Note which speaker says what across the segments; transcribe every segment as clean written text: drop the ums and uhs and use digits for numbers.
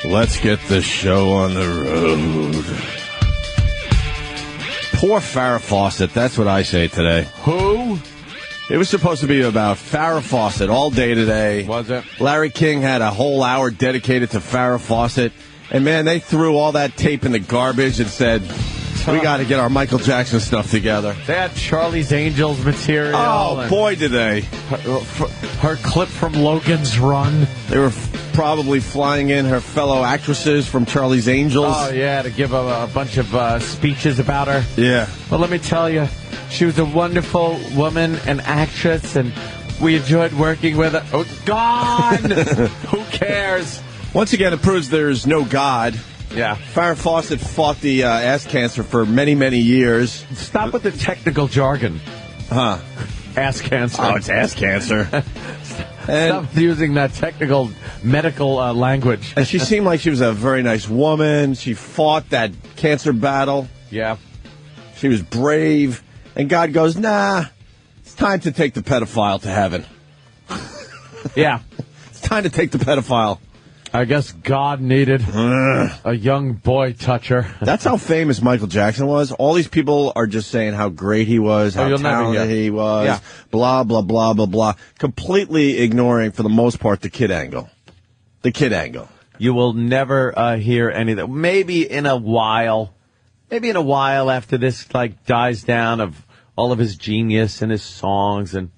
Speaker 1: Let's get the show on the road. Poor Farrah Fawcett. That's what I say today.
Speaker 2: Who?
Speaker 1: It was supposed to be about Farrah Fawcett all day today.
Speaker 2: Was it?
Speaker 1: Larry King had a whole hour dedicated to Farrah Fawcett. And, man, they threw all that tape in the garbage and said, we got to get our Michael Jackson stuff together.
Speaker 2: They had Charlie's Angels material.
Speaker 1: Oh, boy, did they.
Speaker 2: Her clip from Logan's Run.
Speaker 1: They were probably flying in her fellow actresses from Charlie's Angels.
Speaker 2: Oh, yeah, to give a bunch of speeches about her.
Speaker 1: Yeah.
Speaker 2: Well, let me tell you, she was a wonderful woman and actress, and we enjoyed working with her. Oh, gone! Who cares?
Speaker 1: Once again, it proves there's no God.
Speaker 2: Yeah.
Speaker 1: Farrah Fawcett fought the ass cancer for many, many years.
Speaker 2: Stop with the technical jargon.
Speaker 1: Huh.
Speaker 2: Ass cancer.
Speaker 1: Oh, it's ass cancer.
Speaker 2: Stop using that technical medical language.
Speaker 1: And she seemed like she was a very nice woman. She fought that cancer battle.
Speaker 2: Yeah.
Speaker 1: She was brave. And God goes, nah, it's time to take the pedophile to heaven.
Speaker 2: Yeah.
Speaker 1: It's time to take the pedophile.
Speaker 2: I guess God needed a young boy toucher.
Speaker 1: That's how famous Michael Jackson was. All these people are just saying how great he was, how talented he was, blah, blah, blah, blah, blah. Completely ignoring, for the most part, the kid angle. The kid angle.
Speaker 2: You will never hear anything. Maybe in a while after this dies down of all of his genius and his songs and,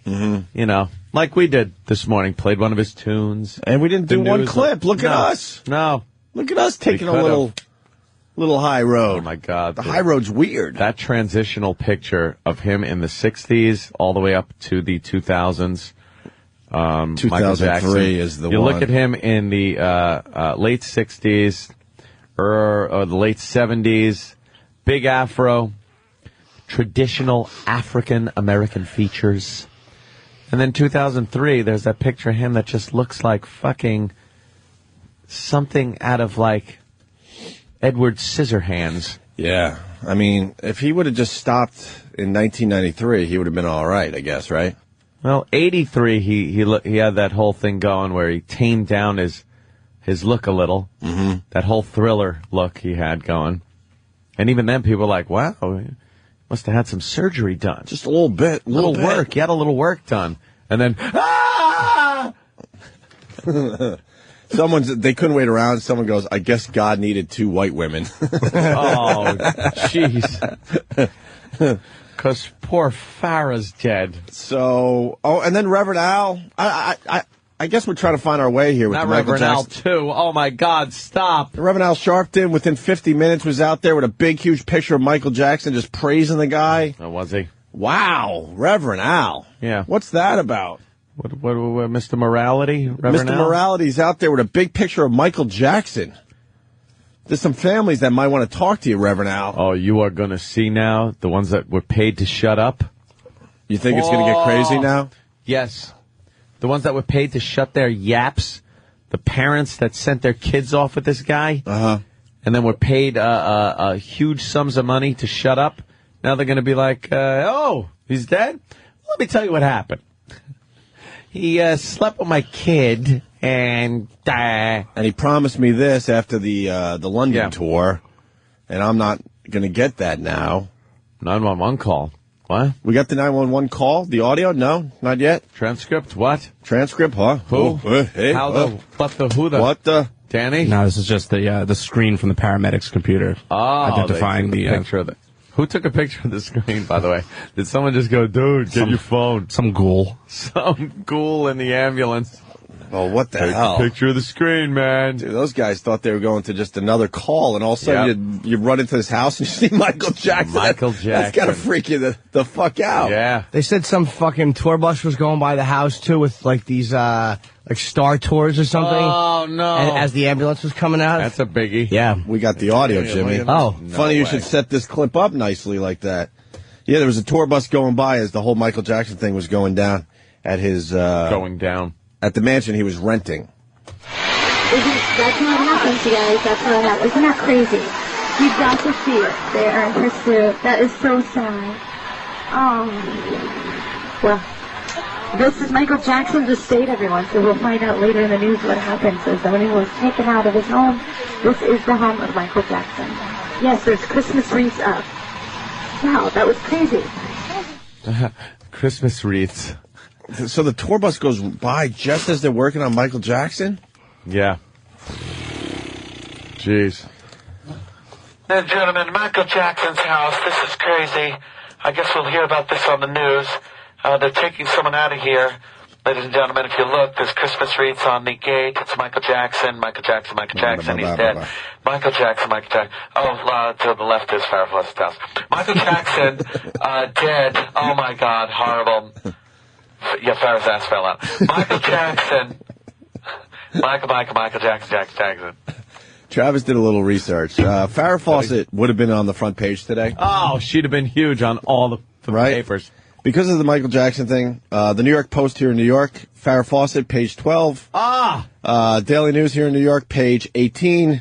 Speaker 2: like we did this morning, played one of his tunes.
Speaker 1: And we didn't do one clip. Look at us.
Speaker 2: No.
Speaker 1: Look at us taking a little high road.
Speaker 2: Oh, my God.
Speaker 1: The high road's weird.
Speaker 2: That transitional picture of him in the 60s all the way up to the 2000s.
Speaker 1: 2003 is the one.
Speaker 2: You look at him in the late 60s or the late 70s, big afro, traditional African-American features. And then 2003, there's that picture of him that just looks like fucking something out of, Edward Scissorhands.
Speaker 1: Yeah. I mean, if he would have just stopped in 1993, he would have been all right, I guess, right?
Speaker 2: Well, 83, he had that whole thing going where he tamed down his look a little. Mm-hmm. That whole Thriller look he had going. And even then, people were like, wow, he must have had some surgery done.
Speaker 1: Just a little bit.
Speaker 2: Little work. He had a little work done. And then,
Speaker 1: they couldn't wait around. Someone goes, I guess God needed 2 white women.
Speaker 2: Oh, jeez. Because poor Farrah's dead.
Speaker 1: So, and then Reverend Al. I guess we're trying to find our way here with
Speaker 2: Not
Speaker 1: the Michael
Speaker 2: Reverend Al,
Speaker 1: Jackson.
Speaker 2: too. Oh, my God, stop.
Speaker 1: Reverend Al Sharpton, within 50 minutes, was out there with a big, huge picture of Michael Jackson just praising the guy.
Speaker 2: Oh, was he?
Speaker 1: Wow, Reverend Al.
Speaker 2: Yeah.
Speaker 1: What's that about?
Speaker 2: What Mr. Morality? Reverend
Speaker 1: Mr.
Speaker 2: Al?
Speaker 1: Morality's out there with a big picture of Michael Jackson. There's some families that might want to talk to you, Reverend Al.
Speaker 2: Oh, you are going to see now the ones that were paid to shut up?
Speaker 1: You think it's going to get crazy now?
Speaker 2: Yes. The ones that were paid to shut their yaps, the parents that sent their kids off with this guy, and then were paid huge sums of money to shut up. Now they're going to be like, oh, he's dead? Let me tell you what happened. He slept with my kid, and
Speaker 1: he promised me this after the London tour, and I'm not going to get that now.
Speaker 2: 911 call. What?
Speaker 1: We got the 911 call? The audio? No, not yet.
Speaker 2: Transcript? What?
Speaker 1: Transcript? Huh?
Speaker 2: Who?
Speaker 1: Hey,
Speaker 2: How the? What the? Who the?
Speaker 1: What the?
Speaker 2: Danny?
Speaker 3: No, this is just the screen from the paramedic's computer. Identifying
Speaker 2: the picture of it. Who took a picture of the screen, by the way? Did someone just go, dude, get your phone?
Speaker 3: Some ghoul.
Speaker 2: Some ghoul in the ambulance.
Speaker 1: Oh, what the
Speaker 2: Take
Speaker 1: hell?
Speaker 2: a picture of the screen, man.
Speaker 1: Dude, those guys thought they were going to just another call, and all of a sudden you run into this house and you see Michael Jackson.
Speaker 2: Michael Jackson.
Speaker 1: That's got to freak you the fuck out.
Speaker 2: Yeah.
Speaker 4: They said some fucking tour bus was going by the house, too, with, these, Star Tours or something.
Speaker 2: Oh, no.
Speaker 4: And as the ambulance was coming out.
Speaker 2: That's a biggie.
Speaker 4: Yeah.
Speaker 1: We got the audio, Jimmy.
Speaker 4: Oh.
Speaker 1: Funny you should set this clip up nicely like that. Yeah, there was a tour bus going by as the whole Michael Jackson thing was going down at his...
Speaker 2: going down.
Speaker 1: At the mansion he was renting.
Speaker 5: That's not happens, you guys. That's not happens. Isn't that crazy? You've got to see it there in pursuit. That is so sad. Well, This is Michael Jackson's estate, everyone, so we'll find out later in the news what happened. So Zoni was taken out of his home. This is the home of Michael Jackson. Yes, there's Christmas wreaths up. Wow, that was crazy.
Speaker 2: Christmas wreaths.
Speaker 1: So the tour bus goes by just as they're working on Michael Jackson?
Speaker 2: Yeah. Jeez.
Speaker 6: And gentlemen, Michael Jackson's house. This is crazy. I guess we'll hear about this on the news. They're taking someone out of here. Ladies and gentlemen, if you look, there's Christmas wreaths on the gate. It's Michael Jackson, Michael Jackson, Michael Jackson. He's dead. Michael Jackson, Michael Jackson. Oh, to the left is Farrah Fawcett's house. Michael Jackson, dead. Oh, my God, horrible. Yeah, Farrah's ass fell out. Michael Jackson. Michael Jackson.
Speaker 1: Travis did a little research. Farrah Fawcett would have been on the front page today.
Speaker 2: Oh, she'd have been huge on all the papers.
Speaker 1: Because of the Michael Jackson thing, the New York Post here in New York, Farrah Fawcett, page 12. Daily News here in New York, page 18.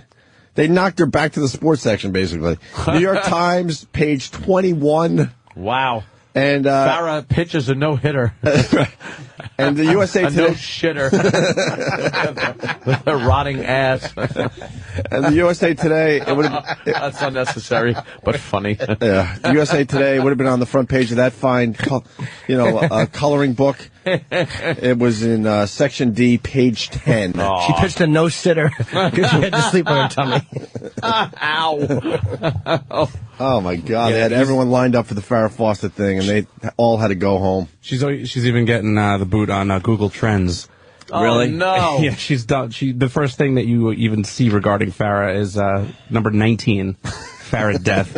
Speaker 1: They knocked her back to the sports section, basically. New York Times, page 21.
Speaker 2: Wow.
Speaker 1: And
Speaker 2: Farrah pitches a no-hitter.
Speaker 1: And the USA Today.
Speaker 2: A no-shitter. With a rotting ass.
Speaker 1: And the USA Today.
Speaker 2: That's unnecessary, but funny.
Speaker 1: Yeah. The USA Today would have been on the front page of that fine, coloring book. It was in Section D, page 10.
Speaker 4: Aww. She pitched a no-sitter because she had to sleep on her tummy.
Speaker 2: Ow.
Speaker 1: Oh, my God. They had everyone lined up for the Farrah Fawcett thing, and they all had to go home.
Speaker 3: She's even getting the boot on Google Trends.
Speaker 2: Really? No.
Speaker 3: Yeah, she's done. The first thing that you even see regarding Farrah is number 19, Farrah death.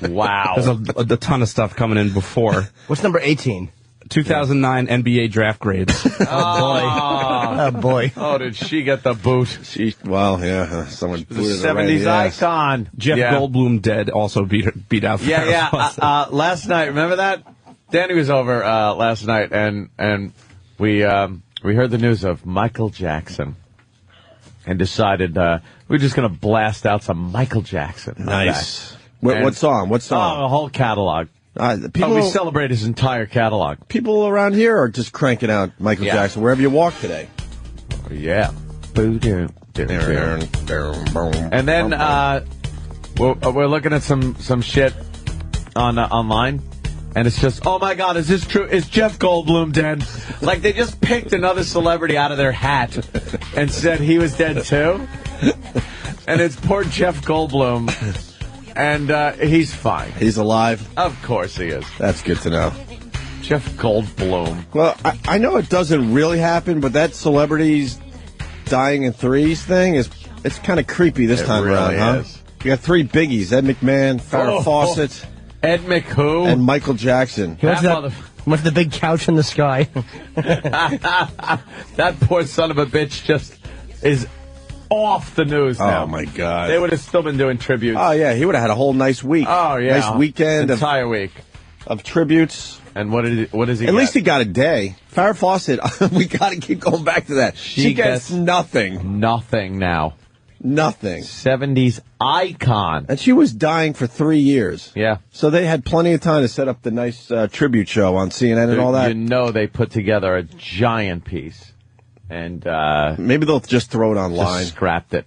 Speaker 2: Wow.
Speaker 3: There's a ton of stuff coming in before.
Speaker 4: What's number 18?
Speaker 3: 2009 NBA draft grades.
Speaker 4: Oh, boy.
Speaker 2: Oh, did she get the boot?
Speaker 1: Someone
Speaker 2: the 70s icon.
Speaker 3: Jeff Goldblum dead also beat out Farrah.
Speaker 2: Last night, remember that? Danny was over last night, and we heard the news of Michael Jackson and decided we're just going to blast out some Michael Jackson.
Speaker 1: Nice. What song?
Speaker 2: Oh, the whole catalog. We celebrate his entire catalog.
Speaker 1: People around here are just cranking out Michael Jackson wherever you walk today.
Speaker 2: Oh, yeah. And then we're looking at some shit online, and it's just, oh my God, is this true? Is Jeff Goldblum dead? Like they just picked another celebrity out of their hat and said he was dead too. And it's poor Jeff Goldblum. And he's fine.
Speaker 1: He's alive?
Speaker 2: Of course he is.
Speaker 1: That's good to know.
Speaker 2: Jeff Goldblum.
Speaker 1: Well, I know it doesn't really happen, but that celebrities dying in threes thing it's kind of creepy this time around, huh? You got three biggies: Ed McMahon, Farrah Fawcett,
Speaker 2: Ed McWho,
Speaker 1: and Michael Jackson.
Speaker 4: What's the big couch in the sky?
Speaker 2: That poor son of a bitch just is off the news now.
Speaker 1: Oh, my God.
Speaker 2: They would have still been doing tributes.
Speaker 1: Oh, yeah. He would have had a whole nice week.
Speaker 2: Oh, yeah.
Speaker 1: Nice weekend.
Speaker 2: Entire week.
Speaker 1: Of tributes.
Speaker 2: And what does he
Speaker 1: At least he got a day. Farrah Fawcett, we got to keep going back to that. She gets nothing.
Speaker 2: Nothing now.
Speaker 1: Nothing.
Speaker 2: 70s icon.
Speaker 1: And she was dying for 3 years.
Speaker 2: Yeah.
Speaker 1: So they had plenty of time to set up the nice tribute show on CNN and all that.
Speaker 2: You know they put together a giant piece. And
Speaker 1: maybe they'll just throw it online.
Speaker 2: Just scrapped it.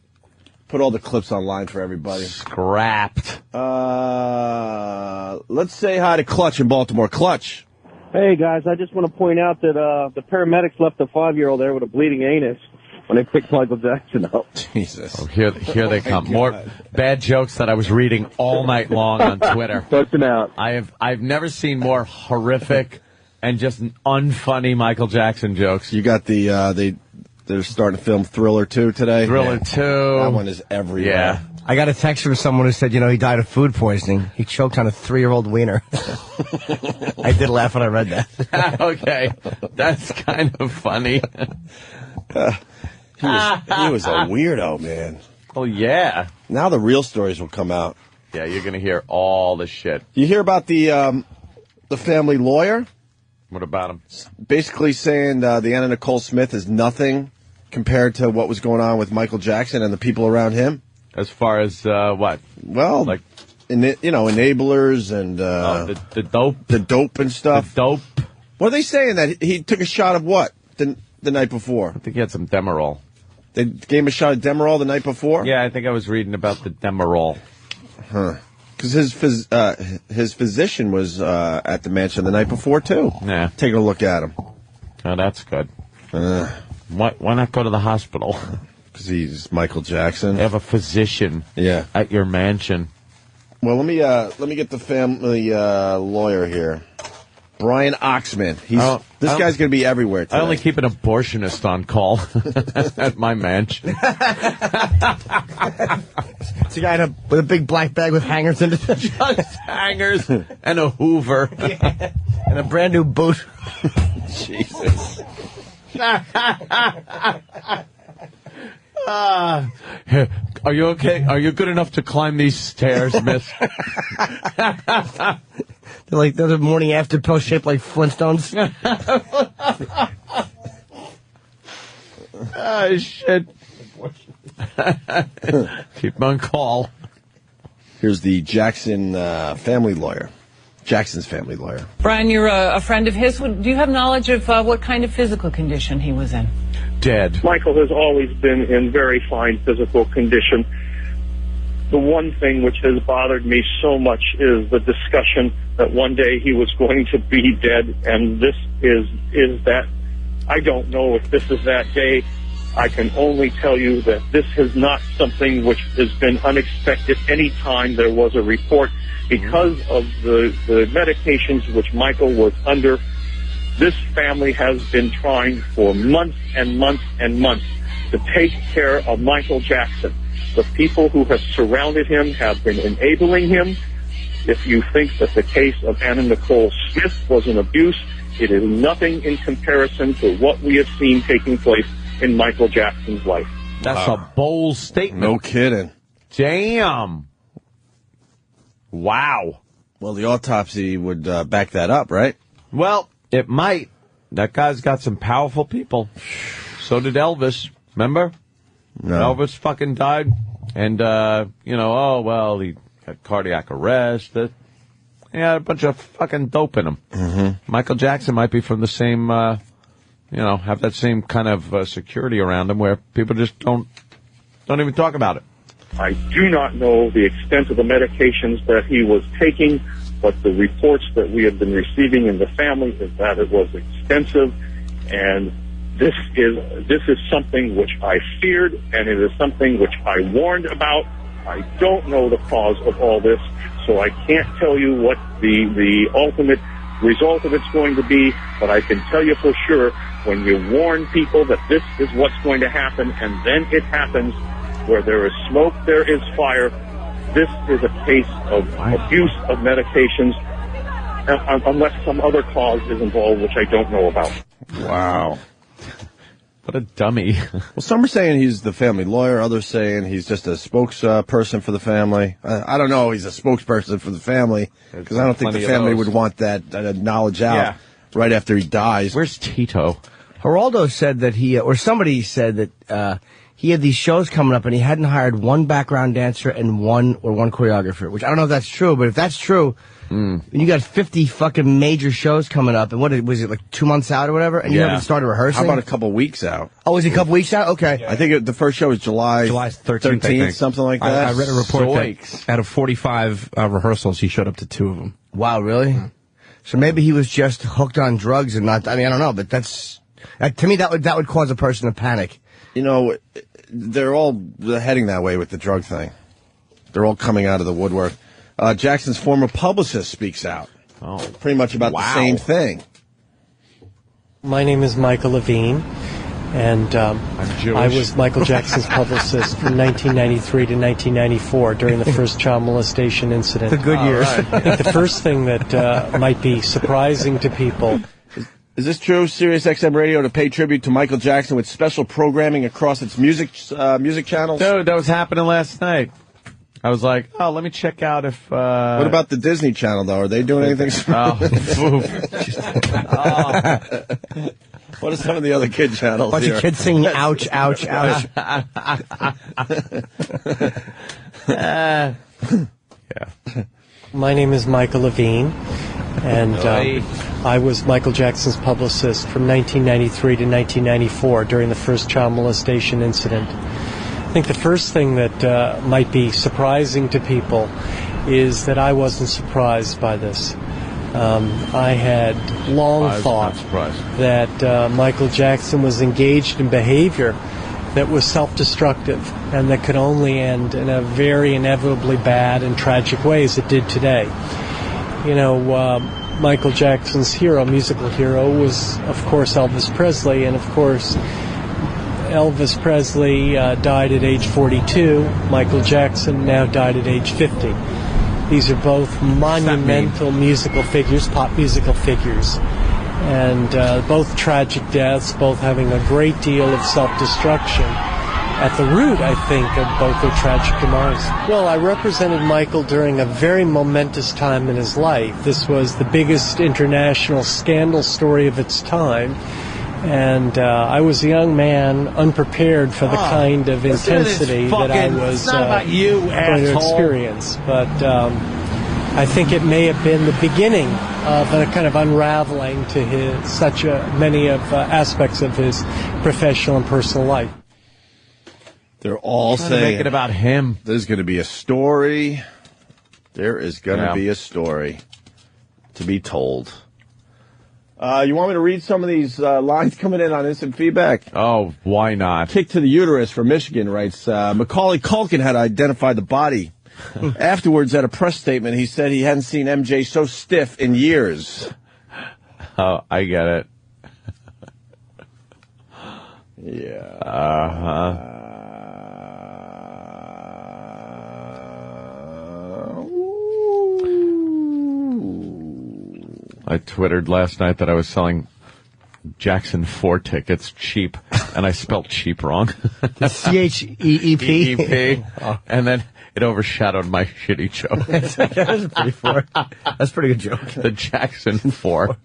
Speaker 1: Put all the clips online for everybody.
Speaker 2: Scrapped.
Speaker 1: Let's say hi to Clutch in Baltimore. Clutch.
Speaker 7: Hey, guys, I just want to point out that the paramedics left a 5-year-old there with a bleeding anus when they picked Michael Jackson up.
Speaker 1: Jesus.
Speaker 2: Oh, here they come. More bad jokes that I was reading all night long on Twitter.
Speaker 7: Busting out.
Speaker 2: I've never seen more horrific and just unfunny Michael Jackson jokes.
Speaker 1: You got they're starting to film Thriller 2 today.
Speaker 2: Thriller 2.
Speaker 1: That one is everywhere.
Speaker 2: Yeah.
Speaker 4: I got a text from someone who said, he died of food poisoning. He choked on a 3-year-old wiener. I did laugh when I read that.
Speaker 2: Okay. That's kind of funny.
Speaker 1: He was a weirdo, man.
Speaker 2: Oh, yeah.
Speaker 1: Now the real stories will come out.
Speaker 2: Yeah, you're going to hear all the shit.
Speaker 1: You hear about the family lawyer?
Speaker 2: What about him?
Speaker 1: Basically saying the Anna Nicole Smith is nothing compared to what was going on with Michael Jackson and the people around him.
Speaker 2: As far as what?
Speaker 1: Well, like enablers and
Speaker 2: the dope,
Speaker 1: the dope and stuff.
Speaker 2: The dope.
Speaker 1: What are they saying? That he took a shot of what the night before?
Speaker 2: I think he had some Demerol.
Speaker 1: They gave him a shot of Demerol the night before?
Speaker 2: Yeah, I think I was reading about the Demerol.
Speaker 1: Huh. Because his physician was at the mansion the night before, too.
Speaker 2: Yeah.
Speaker 1: Taking a look at him.
Speaker 2: Oh, that's good. Why not go to the hospital?
Speaker 1: Because he's Michael Jackson.
Speaker 2: They have a physician at your mansion.
Speaker 1: Well, let me get the family lawyer here. Brian Oxman. This guy's going to be everywhere today.
Speaker 2: I only keep an abortionist on call at my mansion.
Speaker 4: It's a guy with a big black bag with hangers in it.
Speaker 2: Just hangers and a Hoover.
Speaker 4: Yeah. And a brand new boot.
Speaker 1: Jesus.
Speaker 2: Are you okay? Are you good enough to climb these stairs, miss?
Speaker 4: They're the morning after pill shaped like Flintstones.
Speaker 2: Oh, shit. Keep him on call.
Speaker 1: Here's the Jackson family lawyer. Jackson's family lawyer.
Speaker 8: Brian, you're a friend of his. Do you have knowledge of what kind of physical condition he was in?
Speaker 2: Dead.
Speaker 7: Michael has always been in very fine physical condition. The one thing which has bothered me so much is the discussion that one day he was going to be dead, and this is that. I don't know if this is that day. I can only tell you that this is not something which has been unexpected. Any time there was a report, because of the medications which Michael was under, this family has been trying for months and months and months to take care of Michael Jackson. The people who have surrounded him have been enabling him. If you think that the case of Anna Nicole Smith was an abuse, it is nothing in comparison to what we have seen taking place in Michael Jackson's life.
Speaker 2: That's a bold statement.
Speaker 1: No kidding.
Speaker 2: Damn. Wow.
Speaker 1: Well, the autopsy would back that up, right?
Speaker 2: Well, it might. That guy's got some powerful people. So did Elvis. Remember?
Speaker 1: No.
Speaker 2: Elvis fucking died. And, he had cardiac arrest. He had a bunch of fucking dope in him.
Speaker 1: Mm-hmm.
Speaker 2: Michael Jackson might be from the same, have that same kind of security around him where people just don't even talk about it.
Speaker 7: I do not know the extent of the medications that he was taking, but the reports that we have been receiving in the family is that it was extensive, and this is something which I feared, and it is something which I warned about. I don't know the cause of all this, so I can't tell you what the ultimate result of it's going to be, but I can tell you for sure, when you warn people that this is what's going to happen, and then it happens, where there is smoke, there is fire. This is a case of abuse of medications, unless some other cause is involved, which I don't know about.
Speaker 1: Wow.
Speaker 2: What a dummy.
Speaker 1: Well, some are saying he's the family lawyer. Others saying he's just a spokesperson for the family. I don't know. He's a spokesperson for the family because I don't think the family would want that knowledge out right after he dies.
Speaker 2: Where's Tito?
Speaker 4: Geraldo said that somebody said that he had these shows coming up and he hadn't hired one background dancer and one choreographer, which I don't know if that's true, but if that's true, you got 50 fucking major shows coming up, and was it like 2 months out or whatever, and you haven't started rehearsing?
Speaker 1: How about a couple weeks out?
Speaker 4: Oh, is it a couple weeks out? Okay.
Speaker 1: Yeah. I think the first show was July 13th, something like that.
Speaker 3: I read a report that out of 45 rehearsals, he showed up to 2 of them.
Speaker 4: Wow, really? Mm-hmm. So maybe he was just hooked on drugs and not, I don't know, but to me, that would cause a person to panic.
Speaker 1: You know, they're all heading that way with the drug thing. They're all coming out of the woodwork. Jackson's former publicist speaks out.
Speaker 2: Oh,
Speaker 1: pretty much about the same thing.
Speaker 9: My name is Michael Levine, and I was Michael Jackson's publicist from 1993 to 1994 during the first child molestation incident.
Speaker 4: The good years.
Speaker 9: Right. I think the first thing that might be surprising to people.
Speaker 1: Is this true? Sirius XM Radio to pay tribute to Michael Jackson with special programming across its music channels?
Speaker 2: Dude, that was happening last night. I was like, let me check out if...
Speaker 1: What about the Disney Channel, though? Are they doing anything? What are some of the other kid channels
Speaker 4: Bunch of kids singing, ouch, ouch, ouch.
Speaker 9: My name is Michael Levine, And I was Michael Jackson's publicist from 1993 to 1994 during the first child molestation incident. I think the first thing that might be surprising to people is that I wasn't surprised by this. I had long thought that Michael Jackson was engaged in behavior that was self-destructive and that could only end in a very inevitably bad and tragic way, as it did today. You know, Michael Jackson's musical hero, was, of course, Elvis Presley, and, of course, Elvis Presley died at age 42. Michael Jackson now died at age 50. These are both monumental musical figures, pop musical figures, and both tragic deaths, both having a great deal of self-destruction at the root, I think, of both their tragic demise. Well, I represented Michael during a very momentous time in his life. This was the biggest international scandal story of its time. And I was a young man, unprepared for the kind of intensity that I was going to experience. But I think it may have been the beginning of a kind of unraveling to many of aspects of his professional and personal life.
Speaker 1: They're all saying
Speaker 2: make it about him.
Speaker 1: There's going to be a story. There is going to be a story to be told. You want me to read some of these lines coming in on instant feedback?
Speaker 2: Oh, why not?
Speaker 1: Kick to the uterus from Michigan writes, Macaulay Culkin had identified the body. Afterwards, at a press statement, he said he hadn't seen MJ so stiff in years.
Speaker 2: Oh, I get it.
Speaker 1: Yeah.
Speaker 2: Uh-huh. I twittered last night that I was selling Jackson 4 tickets cheap, and I spelled cheap wrong.
Speaker 4: CHEEP.
Speaker 2: EEP. And then it overshadowed my shitty joke.
Speaker 4: That's a pretty good joke.
Speaker 2: The Jackson 4.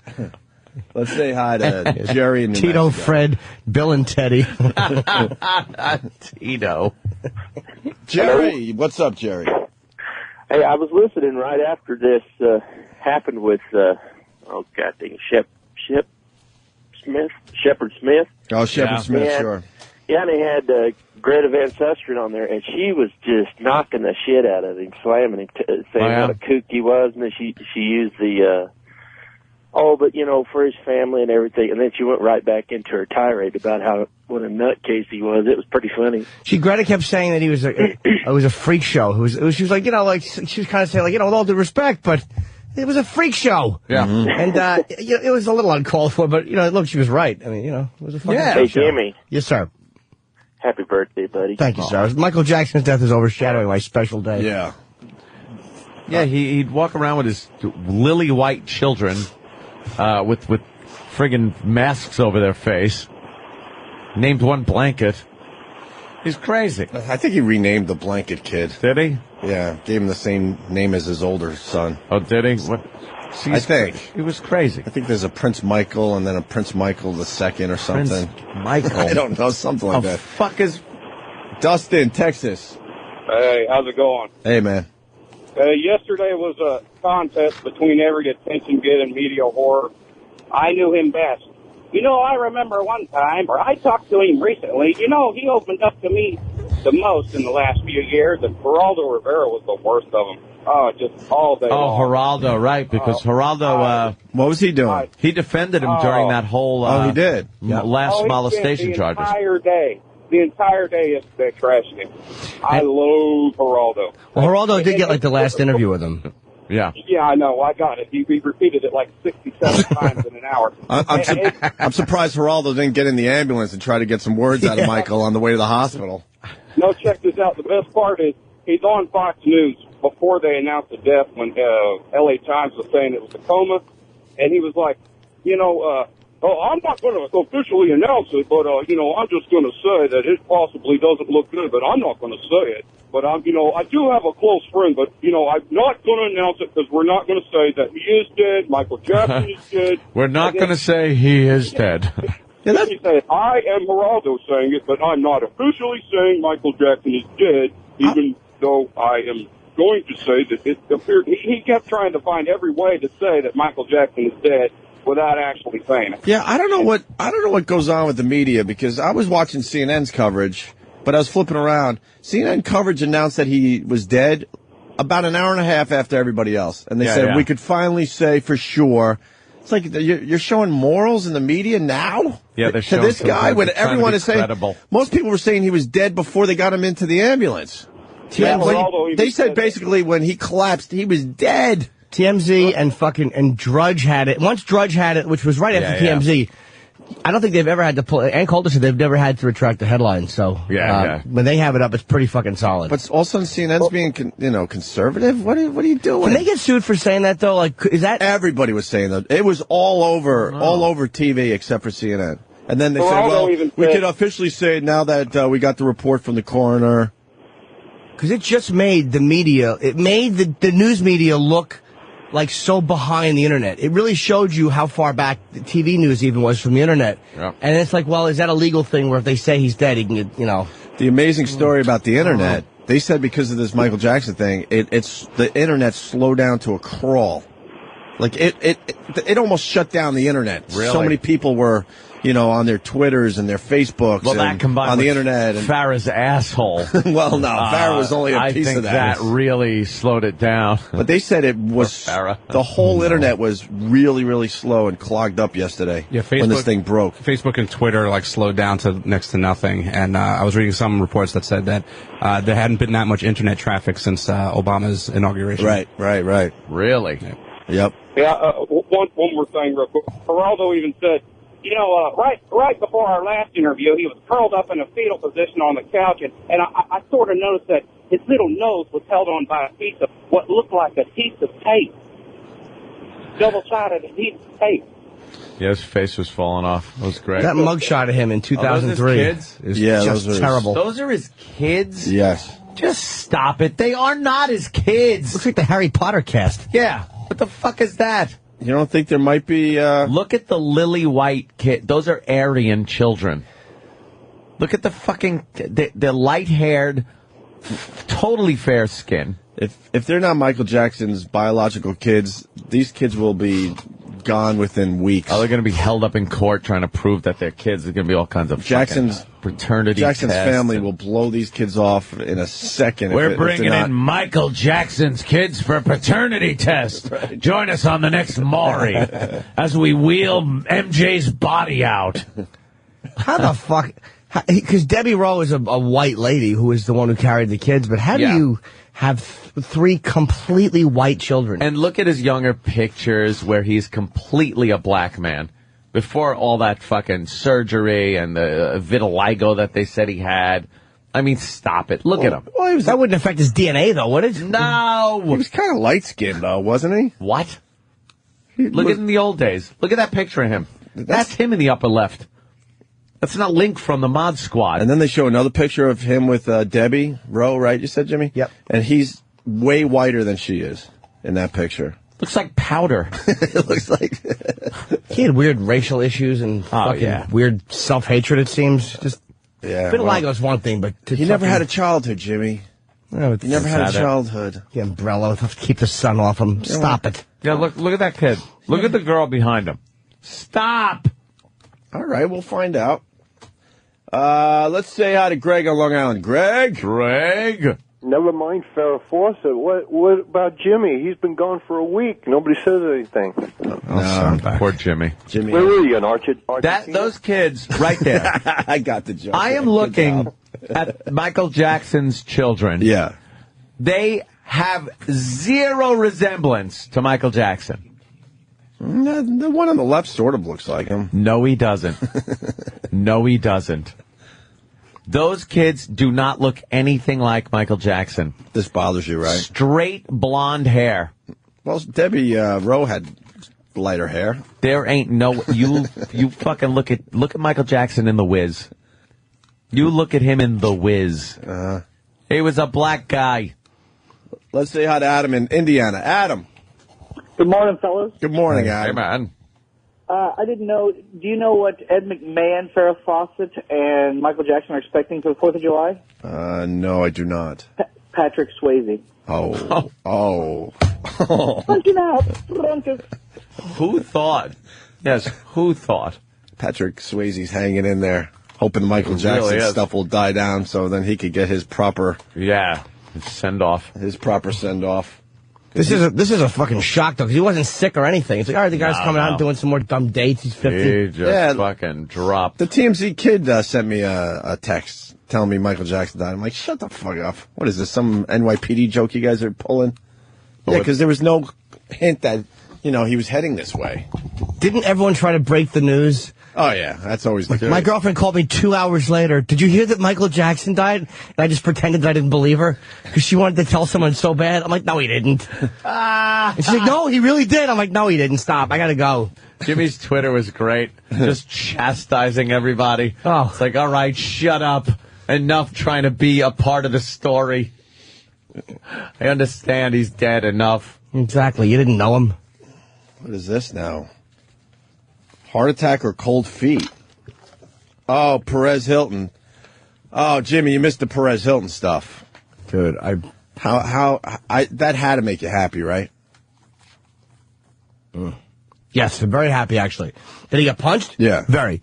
Speaker 1: Let's say hi to Jerry and
Speaker 4: Tito,
Speaker 1: Mexico.
Speaker 4: Fred, Bill, and Teddy.
Speaker 2: Tito.
Speaker 1: Jerry, what's up, Jerry?
Speaker 10: Hey, I was listening right after this happened with, Shepard Smith.
Speaker 1: Oh, Shepard Smith, sure.
Speaker 10: Yeah, and they had Greta Van Susteren on there, and she was just knocking the shit out of him, slamming him, saying what a kook he was, and then she used the, but, for his family and everything, and then she went right back into her tirade about what a nutcase he was. It was pretty funny.
Speaker 4: Greta kept saying that he was it was a freak show. She was like, she was kind of saying, with all due respect, but it was a freak show.
Speaker 2: Yeah.
Speaker 4: And, it was a little uncalled for, but, look, she was right. I mean, it was a fucking
Speaker 10: Hey,
Speaker 4: show.
Speaker 10: Jimmy.
Speaker 4: Yes, sir.
Speaker 10: Happy birthday, buddy.
Speaker 4: Thank you, sir. Michael Jackson's death is overshadowing my special day.
Speaker 1: Yeah.
Speaker 2: Yeah, he'd walk around with his lily white children, with friggin' masks over their face. Named one Blanket. He's crazy.
Speaker 1: I think he renamed the Blanket Kid.
Speaker 2: Did he?
Speaker 1: Yeah, gave him the same name as his older son.
Speaker 2: Oh, did he? What?
Speaker 1: I think.
Speaker 2: He was crazy.
Speaker 1: I think there's a Prince Michael and then a Prince Michael II or something.
Speaker 2: Prince Michael.
Speaker 1: I don't know, something like that.
Speaker 2: Fuck is
Speaker 1: Dustin, Texas.
Speaker 11: Hey, how's it going?
Speaker 1: Hey, man.
Speaker 11: Yesterday was a contest between every attention-getting media whore. I knew him best. I remember one time, or I talked to him recently, he opened up to me the most in the last few years, and Geraldo Rivera was the worst of them. Oh, just all day long.
Speaker 2: Geraldo, right, because Geraldo,
Speaker 1: what was he doing?
Speaker 2: He defended him during that whole,
Speaker 1: he did.
Speaker 2: last molestation charges.
Speaker 11: The entire day they trashed him. I loathe Geraldo.
Speaker 4: Well, Geraldo did get, the last interview with him.
Speaker 2: Yeah.
Speaker 11: Yeah, I know. I got it. He repeated it 67 times in an hour.
Speaker 1: I'm surprised Geraldo didn't get in the ambulance and try to get some words out of Michael on the way to the hospital.
Speaker 11: No, check this out. The best part is he's on Fox News before they announced the death when L.A. Times was saying it was a coma. And he was like, I'm not going to officially announce it, but, I'm just going to say that it possibly doesn't look good, but I'm not going to say it. But, I do have a close friend, but, I'm not going to announce it because we're not going to say that he is dead, Michael Jackson is dead.
Speaker 2: We're not going to say he is dead.
Speaker 11: And then he said, I am Geraldo saying it, but I'm not officially saying Michael Jackson is dead, even though I am going to say that it appeared. He kept trying to find every way to say that Michael Jackson is dead without actually saying it.
Speaker 1: Yeah, I don't know what goes on with the media, because I was watching CNN's coverage, but I was flipping around. CNN coverage announced that he was dead about an hour and a half after everybody else, and they said we could finally say for sure. It's like you're showing morals in the media now.
Speaker 2: Yeah, they're
Speaker 1: to
Speaker 2: showing
Speaker 1: this guy when everyone is saying.
Speaker 2: Credible.
Speaker 1: Most people were saying he was dead before they got him into the ambulance. They said basically when he collapsed, he was dead.
Speaker 4: TMZ and Drudge had it. Once Drudge had it, which was right after TMZ, I don't think they've ever had to pull. And Calder said they've never had to retract the headline. So when they have it up, it's pretty fucking solid.
Speaker 1: But also CNN's being conservative. What are you doing?
Speaker 4: Can they get sued for saying that though? Like, is that
Speaker 1: everybody was saying that? It was all over TV except for CNN. And then they said, well, we can officially say now that we got the report from the coroner.
Speaker 4: Because it just made the media, it made the news media look like so behind the internet. It really showed you how far back the TV news even was from the internet. Yep. And it's like, well, is that a legal thing where if they say he's dead, he can get,
Speaker 1: The amazing story about the internet, they said because of this Michael Jackson thing, it's the internet slowed down to a crawl. Like it almost shut down the internet.
Speaker 2: Really?
Speaker 1: So many people were, on their Twitters and their Facebooks
Speaker 2: that combined
Speaker 1: on the
Speaker 2: with
Speaker 1: internet. And
Speaker 2: Farrah's asshole.
Speaker 1: Well, no, Farrah was only a piece of that.
Speaker 2: I think that really slowed it down.
Speaker 1: But they said it was the whole internet was really, really slow and clogged up yesterday.
Speaker 3: Yeah, Facebook,
Speaker 1: when this thing broke.
Speaker 3: Facebook and Twitter slowed down to next to nothing. And I was reading some reports that said that there hadn't been that much internet traffic since Obama's inauguration.
Speaker 1: Right.
Speaker 2: Really?
Speaker 1: Yep.
Speaker 11: Yeah. One more thing, real quick. Geraldo even said, right before our last interview, he was curled up in a fetal position on the couch, and I sort of noticed that his little nose was held on by a piece of what looked like adhesive tape, double-sided adhesive tape.
Speaker 2: Yeah, his face was falling off. It was great.
Speaker 4: That mugshot of him in 2003
Speaker 2: kids?
Speaker 4: is just terrible.
Speaker 2: Those are his kids?
Speaker 1: Yes.
Speaker 2: Just stop it. They are not his kids.
Speaker 4: Looks like the Harry Potter cast.
Speaker 2: Yeah. What the fuck is that?
Speaker 1: You don't think there might be...
Speaker 2: Look at the lily white kid. Those are Aryan children. Look at the fucking... They're light-haired, totally fair skin.
Speaker 1: If they're not Michael Jackson's biological kids, these kids will be gone within weeks.
Speaker 2: Oh, they're going to be held up in court trying to prove that they're kids. There's going to be all kinds of
Speaker 1: Jackson's
Speaker 2: paternity
Speaker 1: Jackson's
Speaker 2: tests
Speaker 1: family will blow these kids off in a second.
Speaker 2: We're bringing in Michael Jackson's kids for paternity test. Right. Join us on the next Maury as we wheel MJ's body out.
Speaker 4: How the fuck? Because Debbie Rowe is a white lady who is the one who carried the kids, but how do you have three completely white children?
Speaker 2: And look at his younger pictures where he's completely a black man. Before all that fucking surgery and the vitiligo that they said he had. I mean, stop it. Look at him.
Speaker 4: Well, that wouldn't affect his DNA, though, would it?
Speaker 2: No.
Speaker 1: He was kind of light-skinned, though, wasn't he?
Speaker 2: What? Look at in the old days. Look at that picture of him. That's him in the upper left. That's not Link from the Mod Squad.
Speaker 1: And then they show another picture of him with Debbie Rowe, right? You said, Jimmy?
Speaker 4: Yep.
Speaker 1: And he's way whiter than she is in that picture.
Speaker 2: Looks like powder.
Speaker 1: It looks like...
Speaker 4: He had weird racial issues and weird self-hatred, it seems. Just vitiligo's one thing, but...
Speaker 1: He never had a childhood, Jimmy.
Speaker 4: No,
Speaker 1: he never had a childhood.
Speaker 4: The umbrella, have to keep the sun off him. Stop it.
Speaker 2: Yeah, look at that kid. Look at the girl behind him. Stop!
Speaker 1: All right, we'll find out. Let's say hi to Greg on Long Island. Greg?
Speaker 12: Never mind Farrah Fawcett. What about Jimmy? He's been gone for a week. Nobody says anything.
Speaker 2: Poor Jimmy.
Speaker 12: Where were you, in Argentina?
Speaker 2: Those kids right there.
Speaker 1: I got the joke.
Speaker 2: I am looking at Michael Jackson's children.
Speaker 1: Yeah.
Speaker 2: They have zero resemblance to Michael Jackson.
Speaker 1: The one on the left sort of looks like him.
Speaker 2: No, he doesn't. No, he doesn't. Those kids do not look anything like Michael Jackson.
Speaker 1: This bothers you, right?
Speaker 2: Straight blonde hair.
Speaker 1: Well, Debbie Rowe had lighter hair.
Speaker 2: There ain't no... You fucking look at Michael Jackson in The Wiz. You look at him in The Wiz. He was a black guy.
Speaker 1: Let's say hi to Adam in Indiana. Adam.
Speaker 13: Good morning, fellas.
Speaker 1: Good morning, Adam.
Speaker 2: Hey, man.
Speaker 13: I didn't know. Do you know what Ed McMahon, Farrah Fawcett, and Michael Jackson are expecting for the 4th of July?
Speaker 1: No, I do not.
Speaker 13: Patrick Swayze.
Speaker 1: Oh.
Speaker 13: Punching out. Drunken.
Speaker 2: Who thought? Yes, who thought?
Speaker 1: Patrick Swayze's hanging in there, hoping Michael Jackson stuff will die down so then he could get his proper...
Speaker 2: Yeah, send-off.
Speaker 1: His proper send-off.
Speaker 4: This is a fucking shock, though, because he wasn't sick or anything. It's like, all right, the guy's coming out and doing some more dumb dates. He's 50.
Speaker 2: He just fucking dropped.
Speaker 1: The TMZ kid sent me a text telling me Michael Jackson died. I'm like, shut the fuck up. What is this, some NYPD joke you guys are pulling? Yeah, because there was no hint that, he was heading this way.
Speaker 4: Didn't everyone try to break the news?
Speaker 1: Oh, yeah. That's always the case.
Speaker 4: My girlfriend called me 2 hours later. Did you hear that Michael Jackson died? And I just pretended that I didn't believe her because she wanted to tell someone so bad. I'm like, no, he didn't. And she's like, no, he really did. I'm like, no, he didn't. Stop. I got to go.
Speaker 2: Jimmy's Twitter was great. Just chastising everybody. Oh. It's like, all right, shut up. Enough trying to be a part of the story. I understand he's dead enough.
Speaker 4: Exactly. You didn't know him.
Speaker 1: What is this now? Heart attack or cold feet? Oh, Perez Hilton. Oh, Jimmy, you missed the Perez Hilton stuff.
Speaker 4: Dude,
Speaker 1: that had to make you happy, right?
Speaker 4: Yes, I'm very happy, actually. Did he get punched?
Speaker 1: Yeah.
Speaker 4: Very.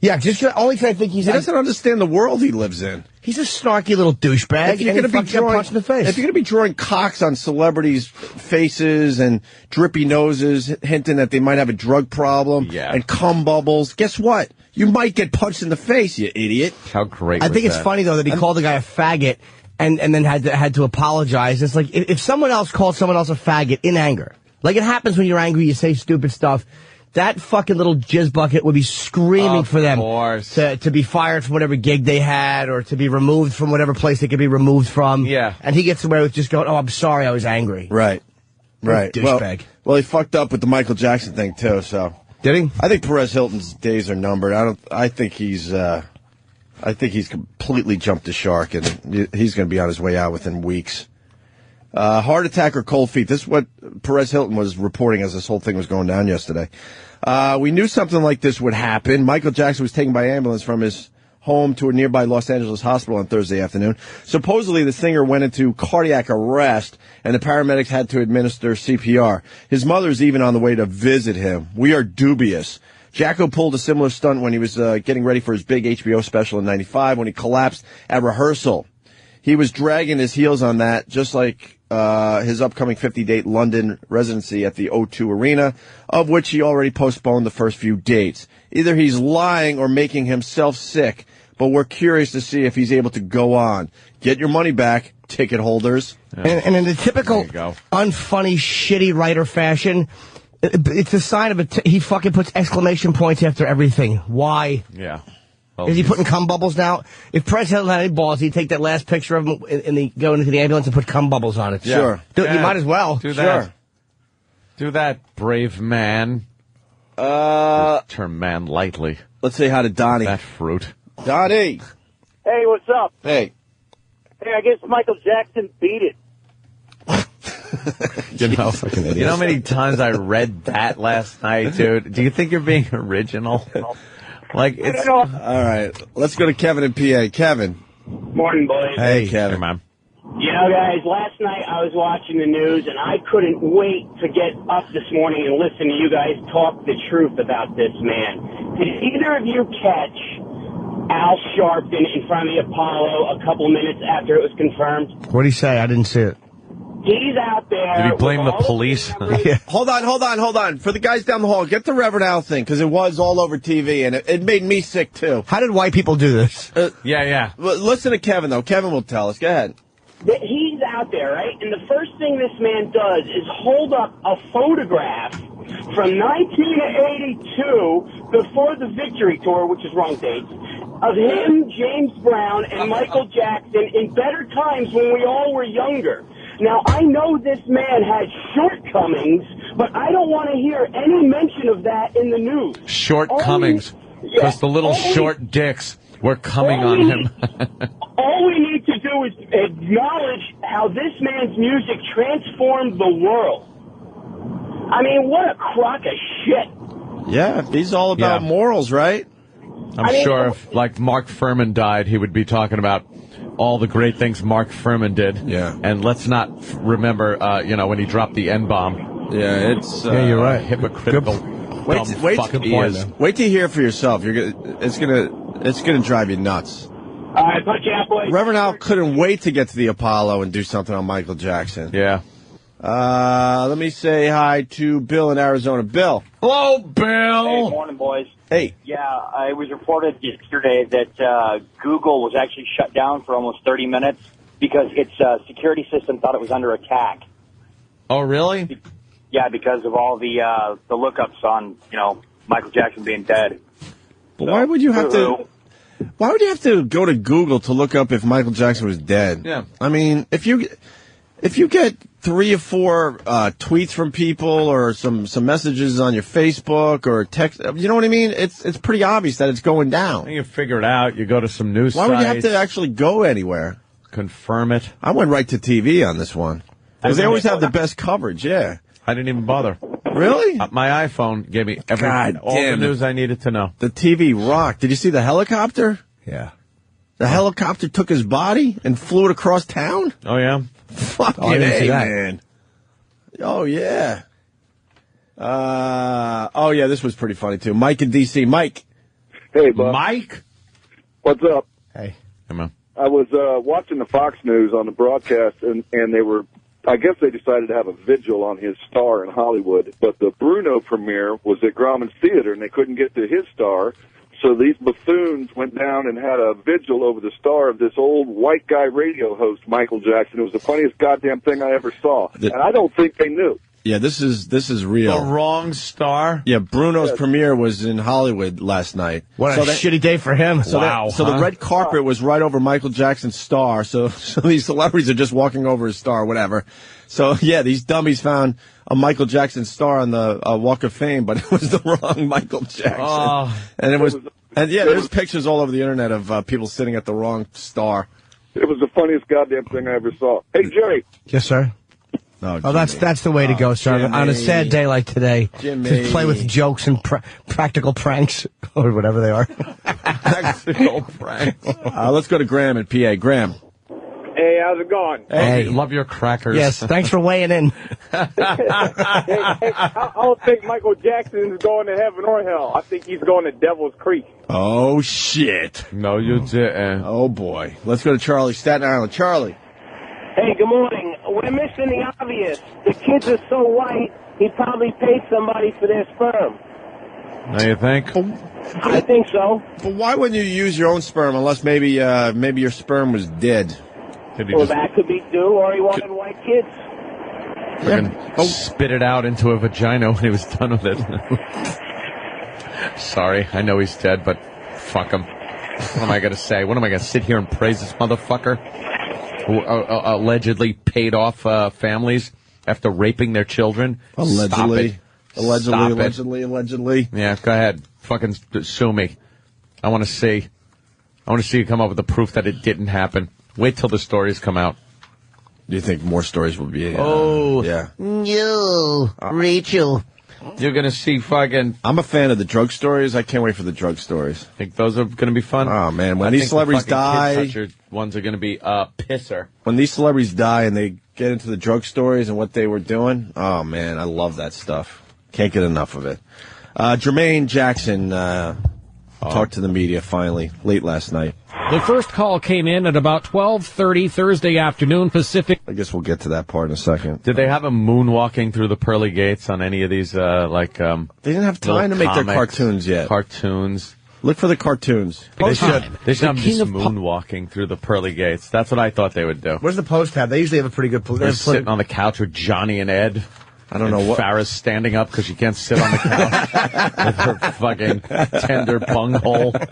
Speaker 4: Yeah, just only because I think he
Speaker 1: doesn't understand the world he lives in.
Speaker 4: He's a snarky little douchebag.
Speaker 1: If you're going to be
Speaker 4: punched in the face.
Speaker 1: If you're going to be drawing cocks on celebrities' faces and drippy noses, hinting that they might have a drug problem and cum bubbles, guess what? You might get punched in the face, you idiot.
Speaker 2: How great!
Speaker 4: I think it's funny though that he called the guy a faggot and then had to apologize. It's like if someone else called someone else a faggot in anger, like it happens when you're angry, you say stupid stuff. That fucking little jizz bucket would be screaming for them to be fired from whatever gig they had or to be removed from whatever place they could be removed from.
Speaker 2: Yeah.
Speaker 4: And he gets away with just going, oh, I'm sorry, I was angry.
Speaker 1: Right.
Speaker 4: Douchebag.
Speaker 1: Well, he fucked up with the Michael Jackson thing, too, so.
Speaker 4: Did he?
Speaker 1: I think Perez Hilton's days are numbered. I think he's completely jumped the shark, and he's going to be on his way out within weeks. Heart attack or cold feet. This is what Perez Hilton was reporting as this whole thing was going down yesterday. We knew something like this would happen. Michael Jackson was taken by ambulance from his home to a nearby Los Angeles hospital on Thursday afternoon. Supposedly, the singer went into cardiac arrest, and the paramedics had to administer CPR. His mother's even on the way to visit him. We are dubious. Jacko pulled a similar stunt when he was getting ready for his big HBO special in '95 when he collapsed at rehearsal. He was dragging his heels on that, just like his upcoming 50-date London residency at the O2 Arena, of which he already postponed the first few dates. Either he's lying or making himself sick, but we're curious to see if he's able to go on. Get your money back, ticket holders.
Speaker 4: Yeah. And in the typical unfunny, shitty writer fashion, it's a sign of he fucking puts exclamation points after everything. Why?
Speaker 2: Yeah.
Speaker 4: Is he putting cum bubbles now? If Perez Hilton had any balls, he'd take that last picture of him go into the ambulance and put cum bubbles on it.
Speaker 1: Yeah. Sure.
Speaker 4: You might as well.
Speaker 2: Do that. Sure. Do that, brave man. Term man lightly.
Speaker 1: Let's say hi to Donnie.
Speaker 2: That fruit.
Speaker 1: Donnie.
Speaker 13: Hey, what's up?
Speaker 1: Hey.
Speaker 13: Hey, I guess Michael Jackson beat it.
Speaker 2: You know how many times I read that last night, dude? Do you think you're being original? Like, it's...
Speaker 1: All right, let's go to Kevin in PA. Kevin.
Speaker 14: Morning, boys.
Speaker 1: Hey, Kevin.
Speaker 2: Hey, man.
Speaker 14: You know, guys, last night I was watching the news, and I couldn't wait to get up this morning and listen to you guys talk the truth about this man. Did either of you catch Al Sharpton in front of the Apollo a couple minutes after it was confirmed?
Speaker 4: What did he say? I didn't see it.
Speaker 14: He's out there.
Speaker 2: Did he blame the police?
Speaker 1: Yeah. Hold on. For the guys down the hall, get the Reverend Al thing, because it was all over TV, and it made me sick, too.
Speaker 4: How did white people do this?
Speaker 2: Yeah.
Speaker 1: Listen to Kevin, though. Kevin will tell us. Go ahead.
Speaker 14: He's out there, right? And the first thing this man does is hold up a photograph from 1982, before the Victory Tour, which is wrong dates, of him, James Brown, and Michael Jackson in better times when we all were younger. Now, I know this man has shortcomings, but I don't want to hear any mention of that in the news.
Speaker 2: Shortcomings. Because the little short dicks were coming on him.
Speaker 14: All we need to do is acknowledge how this man's music transformed the world. I mean, what a crock of shit.
Speaker 1: Yeah, he's all about morals, right?
Speaker 2: I'm sure if, like, Mark Furman died, he would be talking about all the great things Mark Furman did.
Speaker 1: Yeah.
Speaker 2: And let's not remember, when he dropped the N-bomb.
Speaker 1: Yeah, it's...
Speaker 4: yeah, you're right.
Speaker 2: Hypocritical.
Speaker 1: Wait till you hear it for yourself. It's gonna drive you nuts.
Speaker 14: All right, punch out, boys.
Speaker 1: Reverend Al couldn't wait to get to the Apollo and do something on Michael Jackson.
Speaker 2: Yeah.
Speaker 1: Let me say hi to Bill in Arizona. Bill.
Speaker 2: Hello, Bill.
Speaker 15: Hey, morning, boys.
Speaker 1: Hey.
Speaker 15: Yeah, it was reported yesterday that Google was actually shut down for almost 30 minutes because its security system thought it was under attack.
Speaker 2: Oh, really?
Speaker 15: Yeah, because of all the lookups on, Michael Jackson being dead.
Speaker 1: But why would you have to... Why would you have to go to Google to look up if Michael Jackson was dead?
Speaker 2: Yeah.
Speaker 1: I mean, if you get 3 or 4 tweets from people or some messages on your Facebook or text, you know what I mean? It's pretty obvious that it's going down.
Speaker 2: You figure it out. You go to some news
Speaker 1: Why
Speaker 2: sites.
Speaker 1: would you have to actually go anywhere?
Speaker 2: Confirm it.
Speaker 1: I went right to TV on this one. Because they always have the best coverage, yeah.
Speaker 2: I didn't even bother.
Speaker 1: Really?
Speaker 2: My iPhone gave me all the news I needed to know.
Speaker 1: The TV rocked. Did you see the helicopter?
Speaker 4: Yeah.
Speaker 1: The helicopter took his body and flew it across town?
Speaker 2: Oh, yeah?
Speaker 1: Fucking
Speaker 4: I didn't see that.
Speaker 1: man. Oh, yeah. This was pretty funny, too. Mike in D.C. Mike.
Speaker 16: Hey, Bob.
Speaker 2: Mike?
Speaker 16: What's up?
Speaker 4: Hey.
Speaker 2: Come on.
Speaker 16: I was watching the Fox News on the broadcast, and they were, I guess they decided to have a vigil on his star in Hollywood, but the Bruno premiere was at Grauman's Theater, and they couldn't get to his star, so these buffoons went down and had a vigil over the star of this old white guy radio host, Michael Jackson. It was the funniest goddamn thing I ever saw, and I don't think they knew.
Speaker 1: Yeah, this is real.
Speaker 2: The wrong star?
Speaker 1: Yeah, Bruno's premiere was in Hollywood last night.
Speaker 4: What a shitty day for him.
Speaker 1: So the red carpet was right over Michael Jackson's star, so these celebrities are just walking over his star, whatever. So, yeah, these dummies found a Michael Jackson star on the Walk of Fame, but it was the wrong Michael Jackson.
Speaker 2: Oh.
Speaker 1: And there's pictures all over the internet of people sitting at the wrong star.
Speaker 16: It was the funniest goddamn thing I ever saw. Hey, Jerry.
Speaker 4: Yes, sir.
Speaker 1: Oh,
Speaker 4: that's the way to go, sir.
Speaker 1: Jimmy.
Speaker 4: On a sad day like today,
Speaker 1: Jimmy.
Speaker 4: just play with jokes and practical pranks, or whatever they are.
Speaker 2: Practical pranks.
Speaker 1: Let's go to Graham in PA. Graham.
Speaker 11: Hey, how's it going?
Speaker 2: Hey, love your crackers.
Speaker 4: Yes, thanks for weighing in.
Speaker 11: I don't think Michael Jackson is going to heaven or hell. I think he's going to Devil's Creek.
Speaker 1: Oh, shit.
Speaker 2: No, you didn't.
Speaker 1: Oh, boy. Let's go to Charlie, Staten Island. Charlie.
Speaker 14: Hey, good morning. We're missing the obvious. The kids are so white, he probably paid somebody for their sperm.
Speaker 2: Now you think?
Speaker 14: I think so.
Speaker 1: But why wouldn't you use your own sperm unless maybe your sperm was dead?
Speaker 14: Well, that could be due, or he wanted white kids.
Speaker 2: Spit it out into a vagina when he was done with it. Sorry, I know he's dead, but fuck him. What am I going to say? What am I going to sit here and praise this motherfucker who allegedly paid off families after raping their children?
Speaker 1: Allegedly.
Speaker 2: Stop it.
Speaker 1: Allegedly.
Speaker 2: Yeah, go ahead. Fucking sue me. I want to see you come up with the proof that it didn't happen. Wait till the stories come out.
Speaker 1: Do you think more stories will be?
Speaker 2: Yeah.
Speaker 4: No, Rachel.
Speaker 2: You're going to see fucking...
Speaker 1: I'm a fan of the drug stories. I can't wait for the drug stories.
Speaker 2: Think those are going to be fun?
Speaker 1: Oh, man. When these celebrities die...
Speaker 2: Kid ones are going to be pisser.
Speaker 1: When these celebrities die and they get into the drug stories and what they were doing, oh, man, I love that stuff. Can't get enough of it. Jermaine Jackson talked to the media finally, late last night.
Speaker 17: The first call came in at about 12:30 Thursday afternoon Pacific.
Speaker 1: I guess we'll get to that part in a second.
Speaker 2: Did they have him moonwalking through the pearly gates on any of these,
Speaker 1: They didn't have time to make their cartoons yet.
Speaker 2: Cartoons.
Speaker 1: Look for the cartoons.
Speaker 2: They should have him just moonwalking through the pearly gates. That's what I thought they would do.
Speaker 4: Where's the post tab? They usually have a pretty good post.
Speaker 2: They're sitting on the couch with Johnny and Ed.
Speaker 1: I don't know what.
Speaker 2: Farrah's standing up because she can't sit on the couch with her fucking tender bunghole. Poor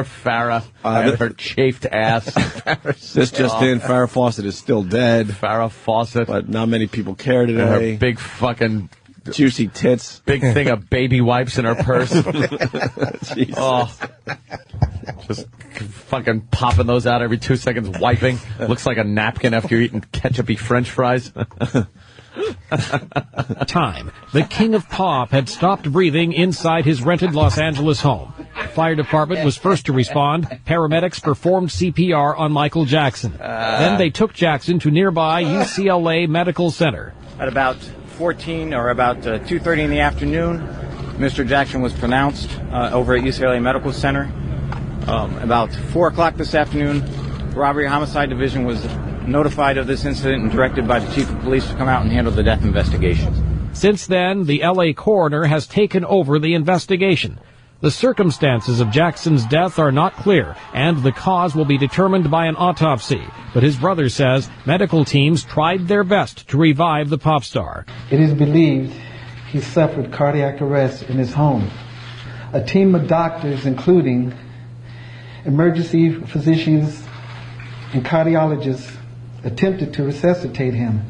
Speaker 2: Farrah and her chafed ass.
Speaker 1: This just in, Farrah Fawcett is still dead.
Speaker 2: Farrah Fawcett.
Speaker 1: But not many people care today.
Speaker 2: And her big fucking...
Speaker 1: juicy tits.
Speaker 2: Big thing of baby wipes in her purse.
Speaker 1: Jesus.
Speaker 2: Oh. Just fucking popping those out every 2 seconds, wiping. Looks like a napkin after you're eating ketchupy French fries.
Speaker 17: Time. The king of pop had stopped breathing inside his rented Los Angeles home. Fire Department was first to respond. Paramedics performed CPR on Michael Jackson. Then they took Jackson to nearby UCLA Medical Center.
Speaker 18: At about 2:30 in the afternoon, Mr. Jackson was pronounced over at UCLA Medical Center. About 4 o'clock this afternoon, the Robbery Homicide Division was notified of this incident and directed by the Chief of Police to come out and handle the death investigations.
Speaker 17: Since then, the L.A. coroner has taken over the investigation. The circumstances of Jackson's death are not clear, and the cause will be determined by an autopsy. But his brother says medical teams tried their best to revive the pop star.
Speaker 19: It is believed he suffered cardiac arrest in his home. A team of doctors, including emergency physicians and cardiologists, attempted to resuscitate him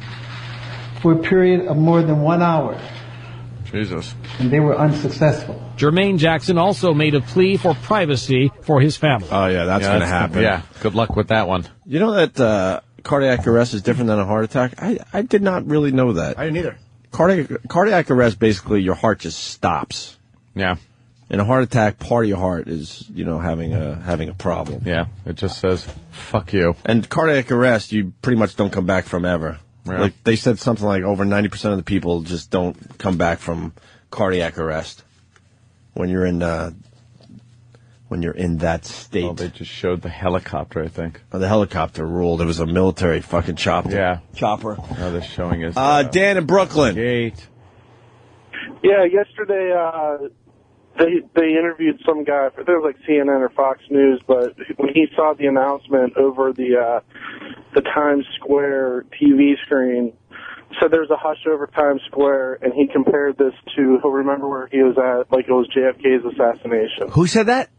Speaker 19: for a period of more than 1 hour.
Speaker 2: Jesus.
Speaker 19: And they were unsuccessful.
Speaker 17: Jermaine Jackson also made a plea for privacy for his family.
Speaker 1: Oh, yeah, that's going to happen.
Speaker 2: Yeah, good luck with that one.
Speaker 1: You know that cardiac arrest is different than a heart attack? I did not really know that.
Speaker 4: I didn't either.
Speaker 1: Cardiac arrest, basically, your heart just stops.
Speaker 2: Yeah.
Speaker 1: In a heart attack, part of your heart is, having a problem.
Speaker 2: Yeah, it just says, fuck you.
Speaker 1: And cardiac arrest, you pretty much don't come back from ever.
Speaker 2: Yeah.
Speaker 1: Like, they said something like over 90% of the people just don't come back from cardiac arrest when you're in that state.
Speaker 2: Well, they just showed the helicopter, I think.
Speaker 1: Oh, the helicopter ruled. It was a military fucking chopper.
Speaker 2: Yeah.
Speaker 1: Chopper.
Speaker 2: Now they're showing us.
Speaker 1: Dan in Brooklyn.
Speaker 2: Gate.
Speaker 10: Yeah, yesterday, they interviewed some guy, it was like CNN or Fox News, but when he saw the announcement over the Times Square TV screen, said there's a hush over Times Square, and he compared this to, he'll remember where he was at, like it was JFK's assassination.
Speaker 4: Who said that?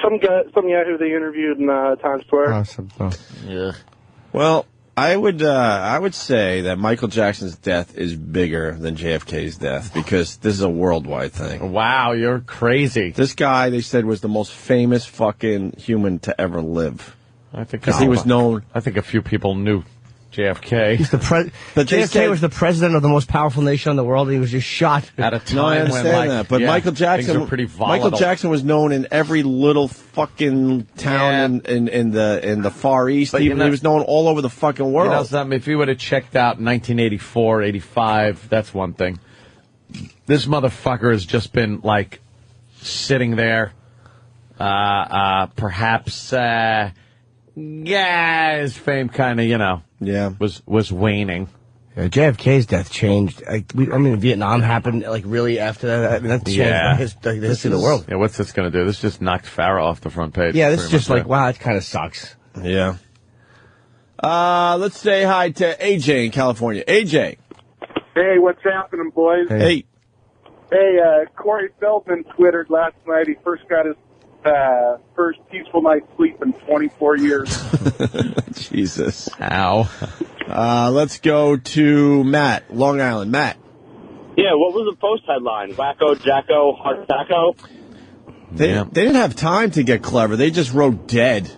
Speaker 10: Some guy who they interviewed in Times Square.
Speaker 1: Yeah. Well, I would say that Michael Jackson's death is bigger than JFK's death because this is a worldwide thing.
Speaker 2: Wow, you're crazy.
Speaker 1: This guy, they said, was the most famous fucking human to ever live.
Speaker 2: I think
Speaker 1: because he was known.
Speaker 2: I think a few people knew JFK.
Speaker 4: He's but JFK was the president of the most powerful nation in the world, and he was just shot
Speaker 2: at a time.
Speaker 1: No, I understand that, but Michael Jackson,
Speaker 2: things are pretty volatile.
Speaker 1: Michael Jackson was known in every little fucking town in the Far East. He was known all over the fucking world.
Speaker 2: You know something? If he would have checked out in 1984, 85, that's one thing. This motherfucker has just been like sitting there, perhaps. His fame kind of, was waning.
Speaker 4: Yeah, JFK's death changed. Vietnam happened really after that. That changed the history of the world.
Speaker 2: Yeah, what's this going to do? This just knocked Farrah off the front page.
Speaker 4: Yeah, this is just wow, it kind of sucks.
Speaker 1: Yeah. Let's say hi to AJ in California. AJ.
Speaker 11: Hey, what's happening, boys?
Speaker 1: Hey.
Speaker 11: Hey, Corey Feldman twittered last night. He first got his first peaceful night's sleep in 24 years.
Speaker 1: Jesus.
Speaker 2: Ow.
Speaker 1: Let's go to Matt, Long Island. Matt.
Speaker 15: Yeah, what was the post headline? Wacko, Jacko, Hard Sacco?
Speaker 1: They didn't have time to get clever. They just wrote dead.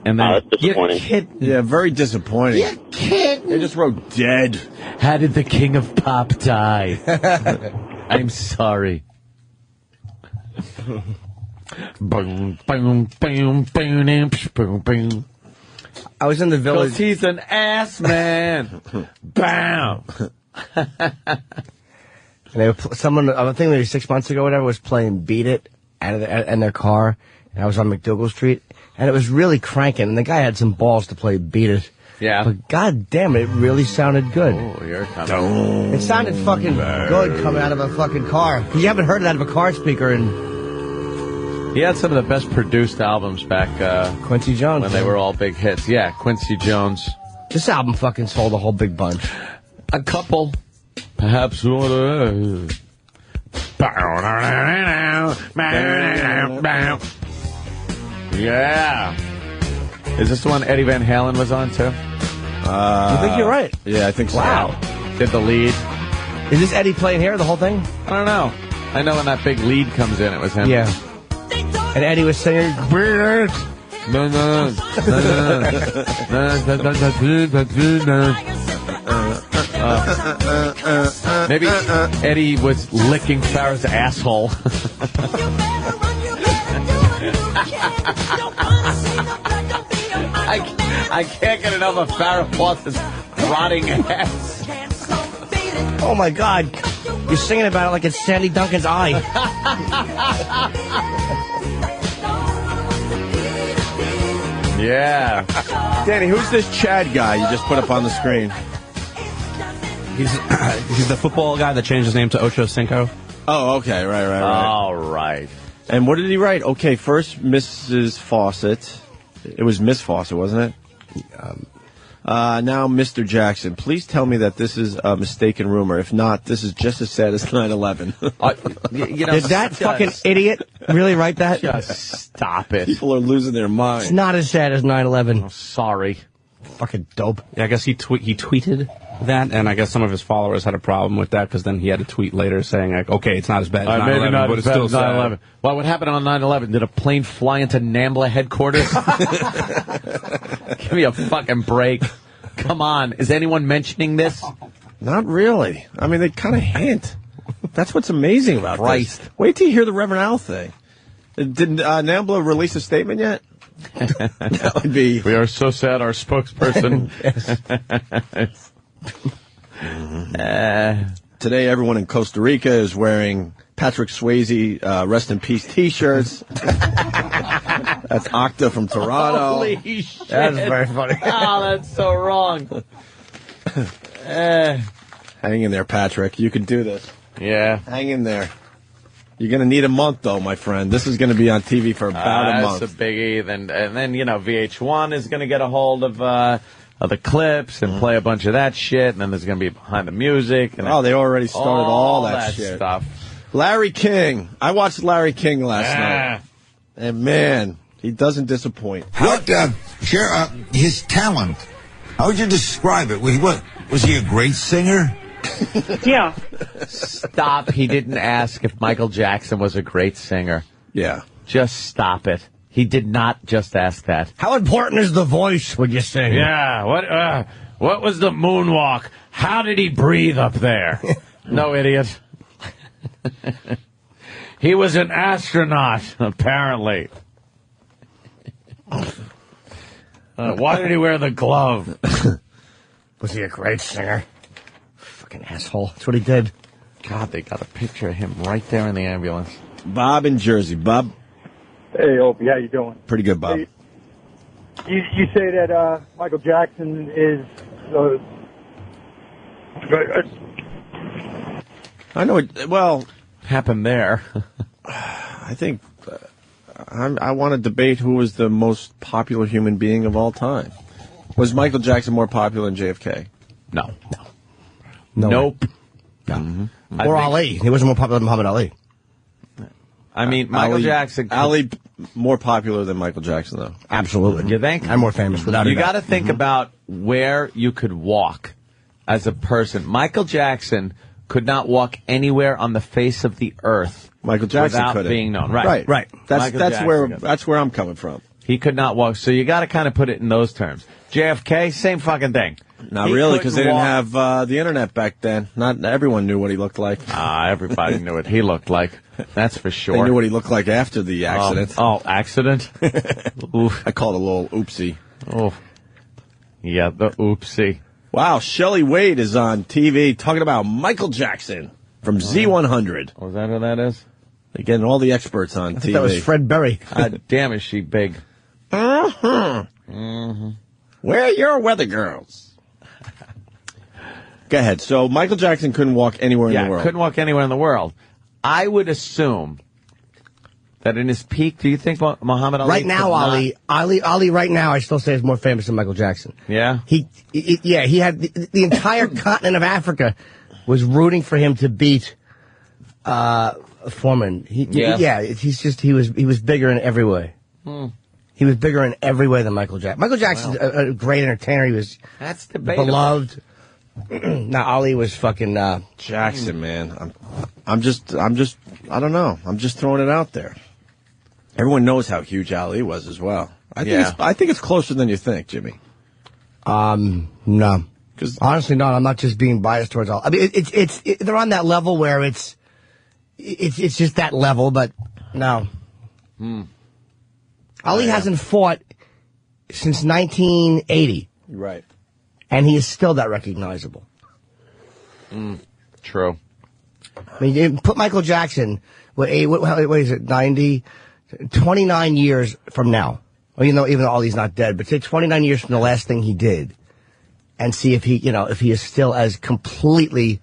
Speaker 2: And then,
Speaker 15: that's disappointing.
Speaker 1: Yeah, very disappointing. They just wrote dead.
Speaker 2: How did the king of pop die? I'm sorry. Boom, boom, boom, boom, boom, boom.
Speaker 4: I was in the village.
Speaker 2: 'Cause he's an ass man. Bam.
Speaker 4: And someone, I think maybe 6 months ago, whatever, was playing "Beat It" in their car, and I was on McDougal Street, and it was really cranking. And the guy had some balls to play "Beat It."
Speaker 2: Yeah.
Speaker 4: But god damn it really sounded good.
Speaker 2: Oh, you're coming.
Speaker 4: It sounded fucking good coming out of a fucking car. Because you haven't heard it out of a car speaker in...
Speaker 2: He had some of the best produced albums back
Speaker 4: Quincy Jones
Speaker 2: when they were all big hits. Yeah, Quincy Jones.
Speaker 4: This album fucking sold a whole big bunch.
Speaker 2: A couple. Perhaps one. Yeah. Is this the one Eddie Van Halen was on, too?
Speaker 4: You think you're right?
Speaker 1: Yeah, I think so.
Speaker 4: Wow.
Speaker 2: Did the lead.
Speaker 4: Is this Eddie playing here, the whole thing?
Speaker 2: I don't know. I know when that big lead comes in, it was him.
Speaker 4: Yeah. And Eddie was singing...
Speaker 2: Maybe Eddie was licking Farrah's asshole. I can't get enough of Farrah Fawcett's rotting ass.
Speaker 4: Oh, my God. You're singing about it like it's Sandy Duncan's eye.
Speaker 2: Yeah.
Speaker 1: Danny, who's this Chad guy you just put up on the screen?
Speaker 3: He's the football guy that changed his name to Ochocinco.
Speaker 1: Oh, okay. Right.
Speaker 2: All right.
Speaker 1: And what did he write? Okay, first Mrs. Fawcett. It was Miss Fawcett, wasn't it? Now, Mr. Jackson, please tell me that this is a mistaken rumor. If not, this is just as sad as 9/11.
Speaker 4: Did that fucking idiot really write that?
Speaker 2: Just stop it.
Speaker 1: People are losing their minds.
Speaker 4: It's not as sad as 9/11.
Speaker 2: Oh, sorry.
Speaker 4: Fucking dope.
Speaker 3: Yeah, I guess he tweeted that, and I guess some of his followers had a problem with that because then he had a tweet later saying, like, okay, it's not as bad as 9/11,
Speaker 2: maybe not
Speaker 3: but
Speaker 2: as
Speaker 3: it's
Speaker 2: bad
Speaker 3: still
Speaker 2: as
Speaker 3: sad.
Speaker 2: 9/11. Well, what happened on 9/11? Did a plane fly into NAMBLA headquarters? Give me a fucking break. Come on. Is anyone mentioning this?
Speaker 1: Not really. I mean, they kind of hint. That's what's amazing about
Speaker 2: Christ.
Speaker 1: this. Wait till you hear the Reverend Al thing. Didn't NAMBLA release a statement yet? That would be...
Speaker 2: We are so sad our spokesperson...
Speaker 1: Today, everyone in Costa Rica is wearing Patrick Swayze Rest in Peace T-shirts. That's Octa from Toronto.
Speaker 2: Holy shit.
Speaker 4: That's very funny.
Speaker 2: Oh, that's so wrong.
Speaker 1: Hang in there, Patrick. You can do this.
Speaker 2: Yeah.
Speaker 1: Hang in there. You're going to need a month, though, my friend. This is going to be on TV for about a month.
Speaker 2: That's a biggie. And then, you know, VH1 is going to get a hold of the clips and play a bunch of that shit. And then there's going to be behind the music. And
Speaker 1: they already started all that shit.
Speaker 2: Stuff.
Speaker 1: Larry King. I watched Larry King last night. And, man, he doesn't disappoint.
Speaker 20: His talent, how would you describe it? Was he a great singer?
Speaker 13: Yeah.
Speaker 2: Stop. He didn't ask if Michael Jackson was a great singer.
Speaker 1: Yeah.
Speaker 2: Just stop it. He did not just ask that.
Speaker 4: How important is the voice, would you say?
Speaker 2: Yeah. What was the moonwalk? How did he breathe up there? No, idiot. He was an astronaut, apparently. Why did he wear the glove?
Speaker 4: Was he a great singer? Fucking asshole. That's what he did.
Speaker 2: God, they got a picture of him right there in the ambulance.
Speaker 1: Bob in Jersey. Bob?
Speaker 21: Hey, Opie, how you doing?
Speaker 1: Pretty good, Bob.
Speaker 21: Hey, you say that Michael Jackson is...
Speaker 1: I know it... Well...
Speaker 2: Happened there.
Speaker 1: I think... I want to debate who was the most popular human being of all time. Was Michael Jackson more popular than JFK?
Speaker 2: No.
Speaker 4: Nope.
Speaker 1: No. Mm-hmm.
Speaker 4: Or Ali. He wasn't more popular than Muhammad Ali.
Speaker 2: I mean, Michael Jackson...
Speaker 1: Ali more popular than Michael Jackson, though.
Speaker 4: Absolutely.
Speaker 2: You think?
Speaker 4: I'm more famous, without a doubt.
Speaker 2: You got to think about where you could walk as a person. Michael Jackson could not walk anywhere on the face of the earth
Speaker 1: Michael Jackson
Speaker 2: without
Speaker 1: couldn't.
Speaker 2: being known. Right.
Speaker 1: That's where I'm coming from.
Speaker 2: He could not walk. So you got to kind of put it in those terms. JFK, same fucking thing.
Speaker 1: Not really, because they didn't have the internet back then. Not everyone knew what he looked like.
Speaker 2: Everybody knew what he looked like. That's for sure.
Speaker 1: They knew what he looked like after the accident.
Speaker 2: Accident?
Speaker 1: Oof. I called it a little oopsie.
Speaker 2: Oh, yeah, the oopsie.
Speaker 1: Wow, Shelley Wade is on TV talking about Michael Jackson from Z100.
Speaker 2: Oh, is that who that is?
Speaker 1: They're getting all the experts on TV.
Speaker 4: That was Fred Berry.
Speaker 2: God damn, is she big.
Speaker 1: Mm-hmm. Where are your weather girls? Go ahead. So Michael Jackson couldn't walk anywhere in the world.
Speaker 2: Couldn't walk anywhere in the world. I would assume that in his peak, do you think Muhammad Ali?
Speaker 4: Right now, Ali right now, I still say is more famous than Michael Jackson.
Speaker 2: Yeah?
Speaker 4: He had the entire continent of Africa was rooting for him to beat Foreman. He was bigger in every way. He was bigger in every way than Michael Jackson. Michael Jackson's a great entertainer. He was beloved. Now Ali was fucking
Speaker 1: Jackson, man. I'm just I don't know. I'm just throwing it out there. Everyone knows how huge Ali was as well. I think it's closer than you think, Jimmy.
Speaker 4: No. Honestly, no, I'm not just being biased towards all. I mean, they're on that level where it's just that level, but no. Ali hasn't fought since 1980.
Speaker 1: Right.
Speaker 4: And he is still that recognizable.
Speaker 2: True.
Speaker 4: I mean, you put Michael Jackson, what is it, 90? 29 years from now. Well, even though Ali's not dead, but say 29 years from the last thing he did. And see if he is still as completely.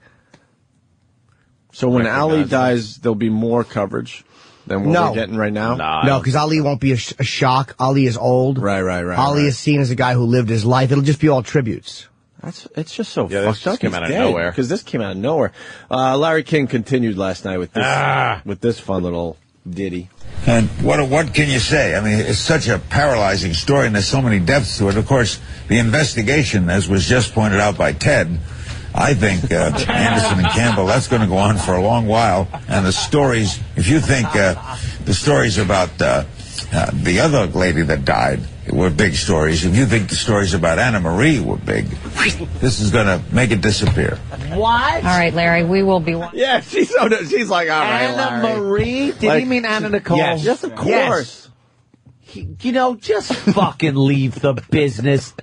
Speaker 1: So when Ali dies, there'll be more coverage than what we're getting right now?
Speaker 4: No, because Ali won't be a shock. Ali is old.
Speaker 1: Right.
Speaker 4: Ali is seen as a guy who lived his life. It'll just be all tributes.
Speaker 1: It's just so fucked up.
Speaker 2: This came out of nowhere.
Speaker 1: Because this came out of nowhere. Larry King continued last night with this fun little ditty.
Speaker 20: And what can you say? I mean, it's such a paralyzing story, and there's so many depths to it. Of course, the investigation, as was just pointed out by Ted, I think Anderson and Campbell, that's going to go on for a long while. And the stories, if you think the stories about the other lady that died were big stories, if you think the stories about Anna Marie were big, this is going to make it disappear.
Speaker 8: What? All right, Larry, we will be...
Speaker 1: Yeah, she's like, all right,
Speaker 2: Anna
Speaker 1: Larry.
Speaker 2: Marie? Did he mean Anna Nicole?
Speaker 1: Yes, of course.
Speaker 2: Just fucking leave the business.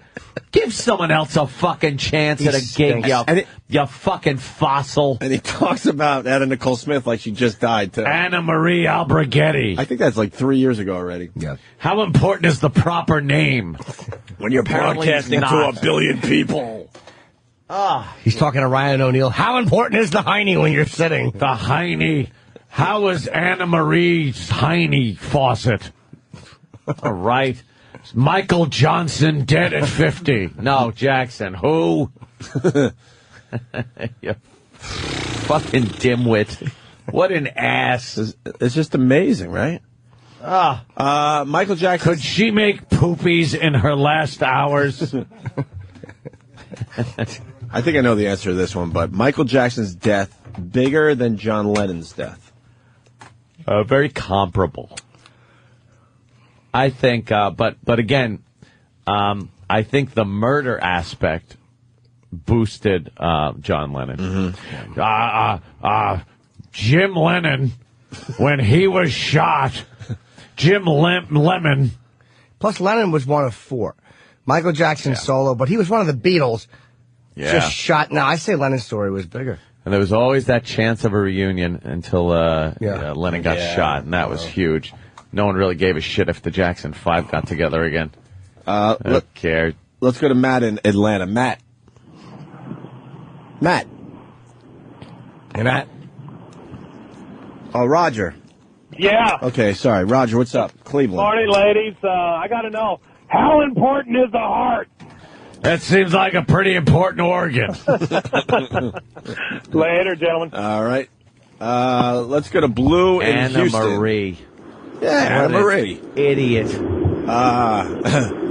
Speaker 2: Give someone else a fucking chance at a gig, you fucking fossil.
Speaker 1: And he talks about Anna Nicole Smith like she just died, too.
Speaker 17: Anna Marie Albrighetti.
Speaker 1: I think that's like 3 years ago already.
Speaker 4: Yeah.
Speaker 17: How important is the proper name?
Speaker 1: When you're broadcasting to 1 billion people.
Speaker 4: He's talking to Ryan O'Neal. How important is the hiney when you're sitting?
Speaker 17: The hiney. How is Anna Marie's hiney faucet?
Speaker 2: All right.
Speaker 17: Michael Johnson dead at 50.
Speaker 2: No, Jackson. Who? You fucking dimwit. What an ass.
Speaker 1: It's just amazing, right? Michael Jackson.
Speaker 17: Could she make poopies in her last hours?
Speaker 1: I think I know the answer to this one, but Michael Jackson's death bigger than John Lennon's death?
Speaker 2: Very comparable. I think, but again, I think the murder aspect boosted John Lennon.
Speaker 17: Jim Lennon, when he was shot, Jim Lemon.
Speaker 4: Plus, Lennon was one of 4. Michael Jackson solo, but he was one of the Beatles.
Speaker 2: Yeah.
Speaker 4: Just shot. Now, I say Lennon's story was bigger.
Speaker 2: And there was always that chance of a reunion until Lennon got shot, and that was huge. No one really gave a shit if the Jackson 5 got together again. Who cared?
Speaker 1: Let's go to Matt in Atlanta. Matt. Hey, Matt. Oh, Roger.
Speaker 21: Yeah.
Speaker 1: Okay, sorry. Roger, what's up? Cleveland.
Speaker 21: Morning, ladies. I got to know, how important is the heart?
Speaker 17: That seems like a pretty important organ.
Speaker 21: Later, gentlemen.
Speaker 1: All right. Let's go to Blue in Houston.
Speaker 2: Anna Marie.
Speaker 1: Yeah, Anna Marie.
Speaker 2: Idiot.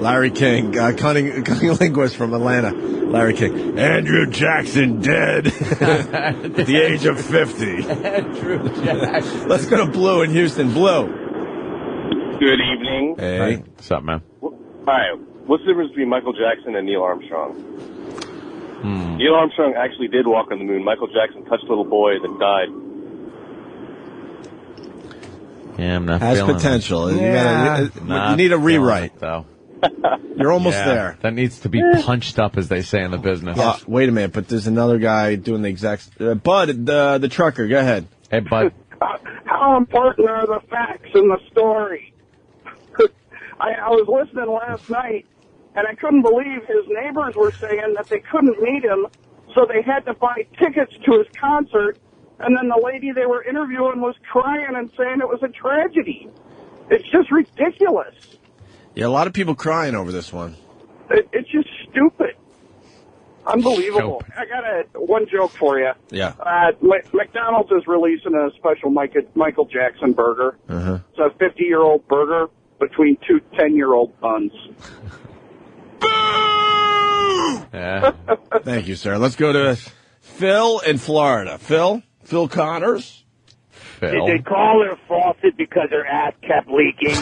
Speaker 1: Larry King, cunning linguist from Atlanta. Larry King. Andrew Jackson dead at the age of 50.
Speaker 2: Andrew Jackson.
Speaker 1: Let's go to Blue in Houston. Blue.
Speaker 5: Good evening.
Speaker 1: Hey.
Speaker 2: What's up, man?
Speaker 5: Hi. What's the difference between Michael Jackson and Neil Armstrong? Neil Armstrong actually did walk on the moon. Michael Jackson touched a little boy, then died.
Speaker 2: Yeah, I'm not
Speaker 1: Has
Speaker 2: feeling
Speaker 1: potential.
Speaker 2: it.
Speaker 1: You need a rewrite,
Speaker 2: though.
Speaker 1: You're almost there.
Speaker 2: That needs to be punched up, as they say in the business.
Speaker 1: Wait a minute, but there's another guy doing the exact... Bud, the trucker, go ahead.
Speaker 2: Hey, Bud.
Speaker 11: How important are the facts in the story? I was listening last night, and I couldn't believe his neighbors were saying that they couldn't meet him, so they had to buy tickets to his concert, and then the lady they were interviewing was crying and saying it was a tragedy. It's just ridiculous.
Speaker 1: Yeah, a lot of people crying over this one.
Speaker 11: It's just stupid. Unbelievable. I got one joke for you.
Speaker 1: Yeah.
Speaker 11: McDonald's is releasing a special Michael Jackson burger. It's a 50-year-old burger between 2 10-year-old buns.
Speaker 2: Yeah.
Speaker 1: Thank you, sir. Let's go to Phil in Florida. Phil Connors.
Speaker 2: Phil.
Speaker 14: Did they call her faucet because her ass kept leaking?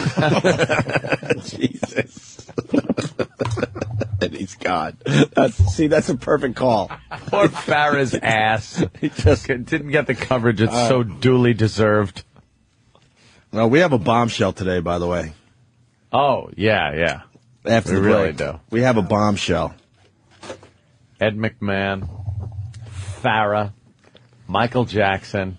Speaker 1: Jesus. And he's gone. That's a perfect call.
Speaker 2: Poor Farrah's ass. He just didn't get the coverage it's so duly deserved.
Speaker 1: No, we have a bombshell today, by the way.
Speaker 2: Oh, yeah.
Speaker 1: After
Speaker 2: we
Speaker 1: the
Speaker 2: really
Speaker 1: break,
Speaker 2: do.
Speaker 1: We have a bombshell.
Speaker 2: Ed McMahon, Farrah, Michael Jackson.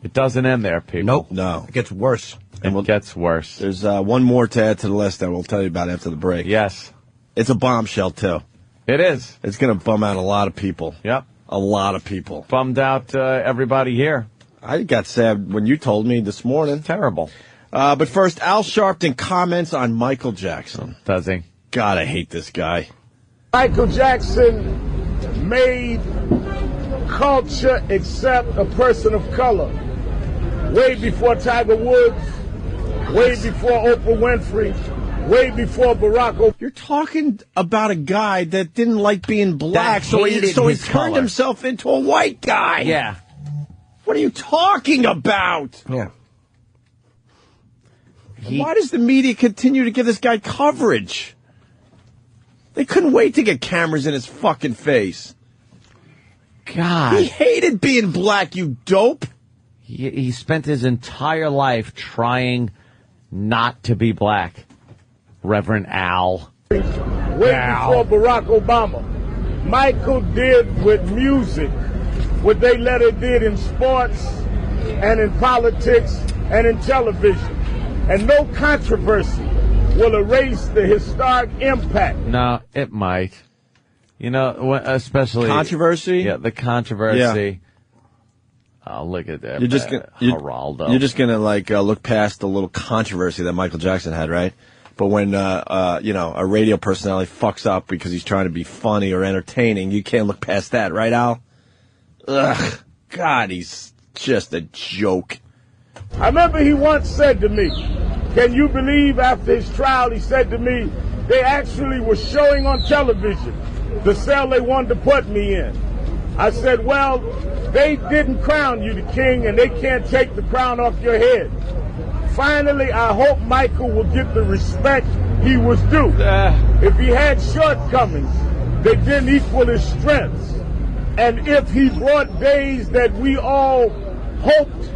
Speaker 2: It doesn't end there, people.
Speaker 1: Nope. No.
Speaker 4: It gets worse.
Speaker 2: It gets worse.
Speaker 1: There's one more to add to the list that we'll tell you about after the break.
Speaker 2: Yes.
Speaker 1: It's a bombshell, too.
Speaker 2: It is.
Speaker 1: It's going to bum out a lot of people.
Speaker 2: Yep.
Speaker 1: A lot of people.
Speaker 2: Bummed out everybody here.
Speaker 1: I got sad when you told me this morning.
Speaker 2: Terrible.
Speaker 1: But first, Al Sharpton comments on Michael Jackson.
Speaker 2: Does he?
Speaker 1: God, I hate this guy.
Speaker 6: Michael Jackson made culture accept a person of color. Way before Tiger Woods, way before Oprah Winfrey, way before Barack Obama.
Speaker 1: You're talking about a guy that didn't like being black, so he turned himself into a white guy.
Speaker 2: Yeah.
Speaker 1: What are you talking about?
Speaker 4: Yeah.
Speaker 1: Why does the media continue to give this guy coverage? They couldn't wait to get cameras in his fucking face.
Speaker 2: God.
Speaker 1: He hated being black, you dope.
Speaker 2: He spent his entire life trying not to be black. Reverend Al.
Speaker 6: Way before Barack Obama. Michael did with music what they later did in sports and in politics and in television. And no controversy will erase the historic impact.
Speaker 2: No, it might. You know, especially...
Speaker 1: Controversy?
Speaker 2: Yeah, the controversy.
Speaker 1: Yeah.
Speaker 2: Oh, look at that.
Speaker 1: You're just gonna,
Speaker 2: Geraldo.
Speaker 1: You're just going to, look past the little controversy that Michael Jackson had, right? But when, a radio personality fucks up because he's trying to be funny or entertaining, you can't look past that, right, Al? Ugh. God, he's just a joke.
Speaker 6: I remember he once said to me, can you believe after his trial, he said to me, they actually were showing on television the cell they wanted to put me in. I said, well, they didn't crown you the king and they can't take the crown off your head. Finally, I hope Michael will get the respect he was due. If he had shortcomings, they didn't equal his strengths. And if he brought days that we all hoped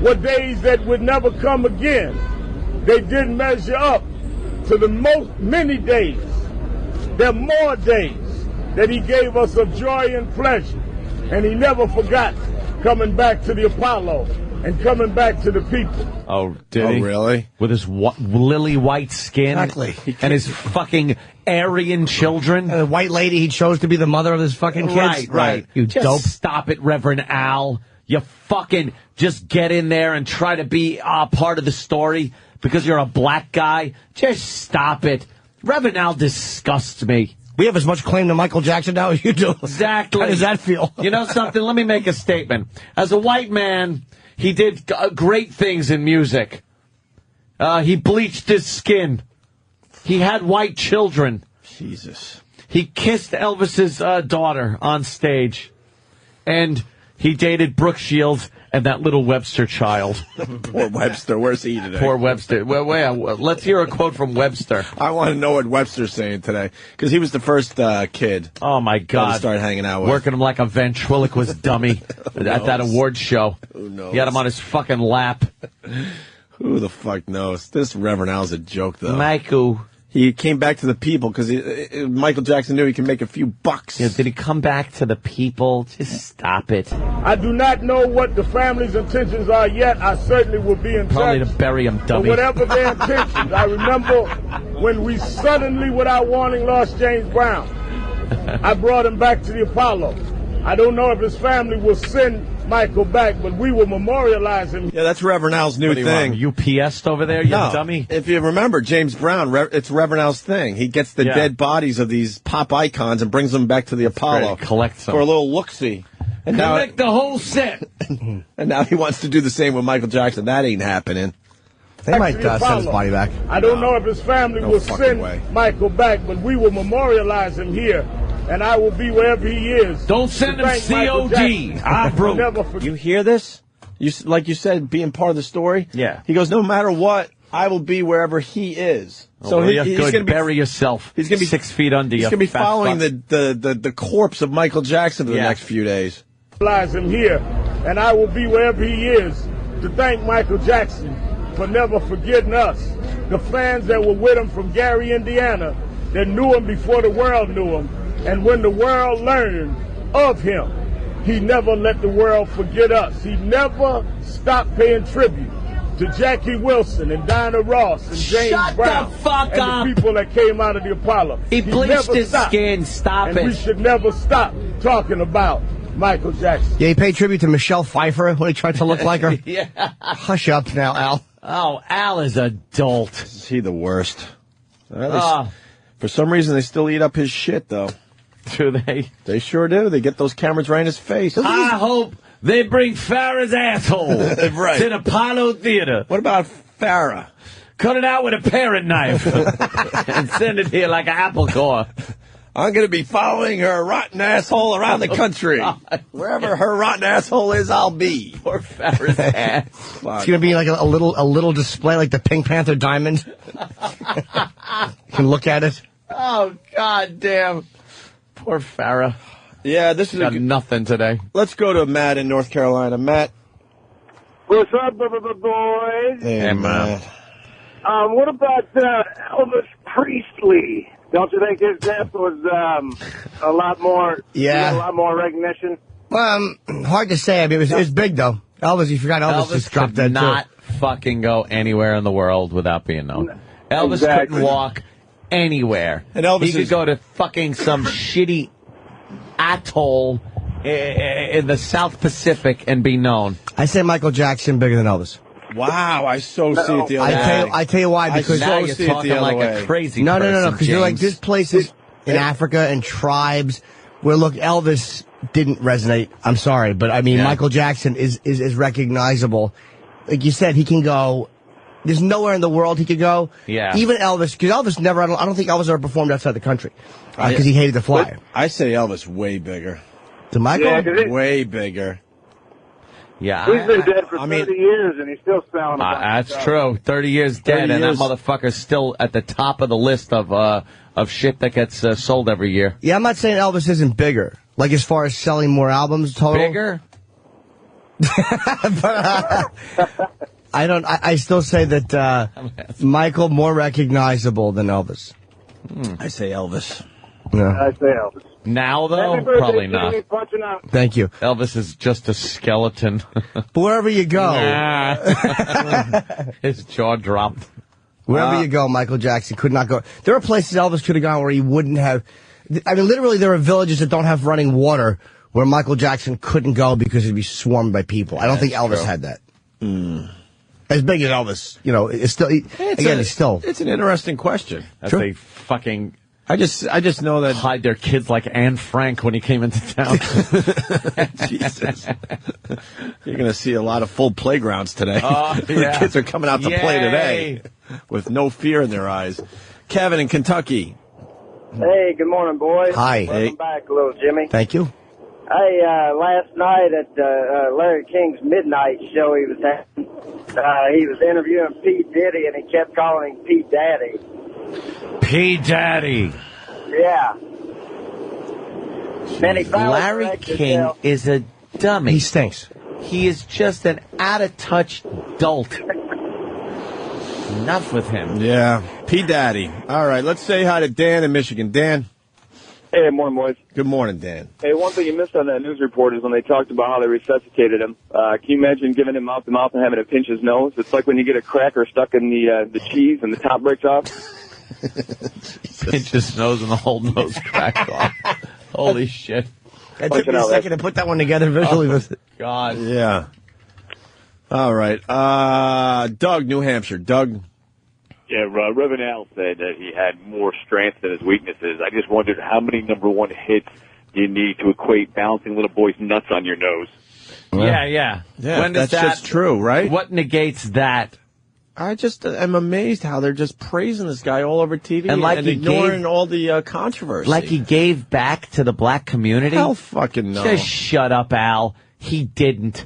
Speaker 6: were days that would never come again, they didn't measure up to the many days. There are more days that he gave us of joy and pleasure. And he never forgot coming back to the Apollo and coming back to the people.
Speaker 2: Oh, did he?
Speaker 1: Really?
Speaker 2: With his lily white skin?
Speaker 4: Exactly.
Speaker 2: And his fucking Aryan children?
Speaker 4: The white lady he chose to be the mother of his fucking kids?
Speaker 2: Right.
Speaker 4: You
Speaker 2: just
Speaker 4: dope.
Speaker 2: Stop it, Reverend Al. You fucking just get in there and try to be part of the story because you're a black guy. Just stop it. Reverend Al disgusts me.
Speaker 4: We have as much claim to Michael Jackson now as you do.
Speaker 2: Exactly.
Speaker 4: How does that feel?
Speaker 2: You know something? Let me make a statement. As a white man, he did great things in music. He bleached his skin. He had white children.
Speaker 1: Jesus.
Speaker 2: He kissed Elvis's daughter on stage. And he dated Brooke Shields and that little Webster child.
Speaker 1: Poor Webster. Where's he today?
Speaker 2: Poor Webster. Well, let's hear a quote from Webster.
Speaker 1: I want to know what Webster's saying today. Because he was the first kid.
Speaker 2: Oh, my God.
Speaker 1: To start hanging out with.
Speaker 2: Working him like a ventriloquist dummy at that award show.
Speaker 1: Who knows?
Speaker 2: He had him on his fucking lap.
Speaker 1: Who the fuck knows? This Reverend Al's a joke, though.
Speaker 2: Michael.
Speaker 1: He came back to the people because Michael Jackson knew he could make a few bucks.
Speaker 2: Yeah, did he come back to the people? Just stop it.
Speaker 6: I do not know what the family's intentions are yet. I certainly will be in touch.
Speaker 2: Probably to bury him, dummy.
Speaker 6: But whatever their intentions, I remember when we suddenly, without warning, lost James Brown. I brought him back to the Apollo. I don't know if his family will send Michael back, but we will memorialize him.
Speaker 1: Yeah, that's Reverend Al's new thing.
Speaker 2: UPS over there, you dummy?
Speaker 1: If you remember, James Brown, it's Reverend Al's thing. He gets the dead bodies of these pop icons and brings them back to the Apollo.
Speaker 2: Collects them.
Speaker 1: For a little look-see. And
Speaker 2: collect the whole set.
Speaker 1: And now he wants to do the same with Michael Jackson. That ain't happening.
Speaker 4: They might send his body back.
Speaker 6: I don't know if his family will send Michael back, but we will memorialize him here. And I will be wherever he is.
Speaker 2: Don't send him COD. I'm broke.
Speaker 1: You hear this? Like you said, being part of the story?
Speaker 2: Yeah.
Speaker 1: He goes, no matter what, I will be wherever he is.
Speaker 2: So he's going to bury yourself. He's going to be 6 feet under you.
Speaker 1: He's going to be following the corpse of Michael Jackson for the next few days.
Speaker 6: Him here, and I will be wherever he is to thank Michael Jackson for never forgetting us, the fans that were with him from Gary, Indiana, that knew him before the world knew him, and when the world learned of him, he never let the world forget us. He never stopped paying tribute to Jackie Wilson and Dinah Ross and James Brown
Speaker 2: the fuck
Speaker 6: and
Speaker 2: up.
Speaker 6: the people that came out of the Apollo.
Speaker 2: He bleached
Speaker 6: never
Speaker 2: his
Speaker 6: stopped.
Speaker 2: skin. Stop
Speaker 6: and
Speaker 2: it.
Speaker 6: we should never stop talking about Michael Jackson.
Speaker 4: Yeah, he paid tribute to Michelle Pfeiffer when he tried to look like her.
Speaker 2: Yeah.
Speaker 4: Hush up now, Al.
Speaker 2: Oh, Al is a dolt.
Speaker 1: Is he the worst? For some reason, they still eat up his shit, though.
Speaker 2: Do they?
Speaker 1: They sure do. They get those cameras right in his face.
Speaker 2: I hope they bring Farrah's asshole
Speaker 1: right.
Speaker 2: to the Apollo Theater.
Speaker 1: What about Farrah?
Speaker 2: Cut it out with a parrot knife and send it here like an apple core.
Speaker 1: I'm going to be following her rotten asshole around the country. Wherever her rotten asshole is, I'll be.
Speaker 2: Poor Farrah's ass.
Speaker 4: It's going to be like a little display like the Pink Panther diamond. You can look at it.
Speaker 2: Oh, God damn. Poor Farrah.
Speaker 1: Yeah, this is
Speaker 2: got nothing today.
Speaker 1: Let's go to Matt in North Carolina. Matt.
Speaker 21: What's up, boys?
Speaker 1: Hey, Matt.
Speaker 21: What about Elvis Presley? Don't you think his death was a lot more?
Speaker 4: Yeah,
Speaker 21: a lot more recognition.
Speaker 4: Well, hard to say. I mean, it was big though. Elvis, you forgot Elvis just dropped
Speaker 2: could
Speaker 4: that
Speaker 2: not
Speaker 4: too.
Speaker 2: fucking go anywhere in the world without being known. Elvis couldn't walk anywhere.
Speaker 1: And Elvis
Speaker 2: he could go to fucking some shitty atoll in the South Pacific and be known.
Speaker 4: I say Michael Jackson bigger than Elvis.
Speaker 1: Wow, I so see it the other way.
Speaker 4: I tell you why, because
Speaker 2: now you're talking like a crazy
Speaker 4: No,
Speaker 2: person,
Speaker 4: because you're like, there's places in Africa and tribes where, look, Elvis didn't resonate. I'm sorry, but I mean, Michael Jackson is recognizable. Like you said, he can go. There's nowhere in the world he could go.
Speaker 2: Yeah.
Speaker 4: Even Elvis, because Elvis never. I don't think Elvis ever performed outside the country because he hated to fly.
Speaker 1: I say Elvis way bigger.
Speaker 4: To Michael,
Speaker 1: way bigger.
Speaker 2: Yeah,
Speaker 21: He's been dead for 30 years, and he's still selling.
Speaker 2: That's true. 30 years dead, and that motherfucker's still at the top of the list of shit that gets sold every year.
Speaker 4: Yeah, I'm not saying Elvis isn't bigger. Like as far as selling more albums total.
Speaker 2: Bigger?
Speaker 4: But, I still say that Michael more recognizable than Elvis.
Speaker 1: I say Elvis.
Speaker 4: Yeah.
Speaker 21: I say Elvis.
Speaker 2: Now, though,
Speaker 21: Happy birthday,
Speaker 2: probably not.
Speaker 21: Jimmy, punching out.
Speaker 4: Thank you.
Speaker 2: Elvis is just a skeleton.
Speaker 4: But wherever you go.
Speaker 2: His jaw dropped.
Speaker 4: Wherever you go, Michael Jackson could not go. There are places Elvis could have gone where he wouldn't have. I mean, literally, there are villages that don't have running water where Michael Jackson couldn't go because he'd be swarmed by people. I don't think Elvis had that. As big as Elvis, it's still. He's still.
Speaker 1: It's an interesting question.
Speaker 2: That's a fucking.
Speaker 1: I just know that
Speaker 2: hide their kids like Anne Frank when he came into town.
Speaker 1: Jesus, you're going to see a lot of full playgrounds today.
Speaker 2: Yeah.
Speaker 1: The kids are coming out to play today with no fear in their eyes. Kevin in Kentucky.
Speaker 21: Hey, good morning, boys.
Speaker 4: Hi.
Speaker 21: Welcome back, little Jimmy.
Speaker 4: Thank you.
Speaker 21: Hey, last night at Larry King's midnight show, he was interviewing P. Diddy, and he kept calling him P. Daddy.
Speaker 2: P. Daddy.
Speaker 21: Yeah.
Speaker 2: Larry King is a dummy.
Speaker 4: He stinks.
Speaker 2: He is just an out-of-touch dolt. Enough with him.
Speaker 1: Yeah. P. Daddy. All right, let's say hi to Dan in Michigan. Dan.
Speaker 7: Hey, morning, boys.
Speaker 1: Good morning, Dan.
Speaker 7: Hey, one thing you missed on that news report is when they talked about how they resuscitated him. Can you imagine giving him mouth-to-mouth and having to pinch his nose? It's like when you get a cracker stuck in the cheese and the top breaks off.
Speaker 2: Pinch his nose and the whole nose cracks off. Holy shit.
Speaker 4: It took me a second to put that one together visually.
Speaker 2: God.
Speaker 1: Yeah. All right. Doug, New Hampshire. Doug.
Speaker 22: Yeah, Reverend Al said that he had more strengths than his weaknesses. I just wondered how many number one hits do you need to equate bouncing little boys' nuts on your nose?
Speaker 2: Yeah. When does
Speaker 1: that's just true, right?
Speaker 2: What negates that?
Speaker 1: I just am amazed how they're just praising this guy all over TV
Speaker 2: and
Speaker 1: ignoring all the controversy.
Speaker 2: Like he gave back to the black community?
Speaker 1: Hell fucking no.
Speaker 2: Just shut up, Al. He didn't.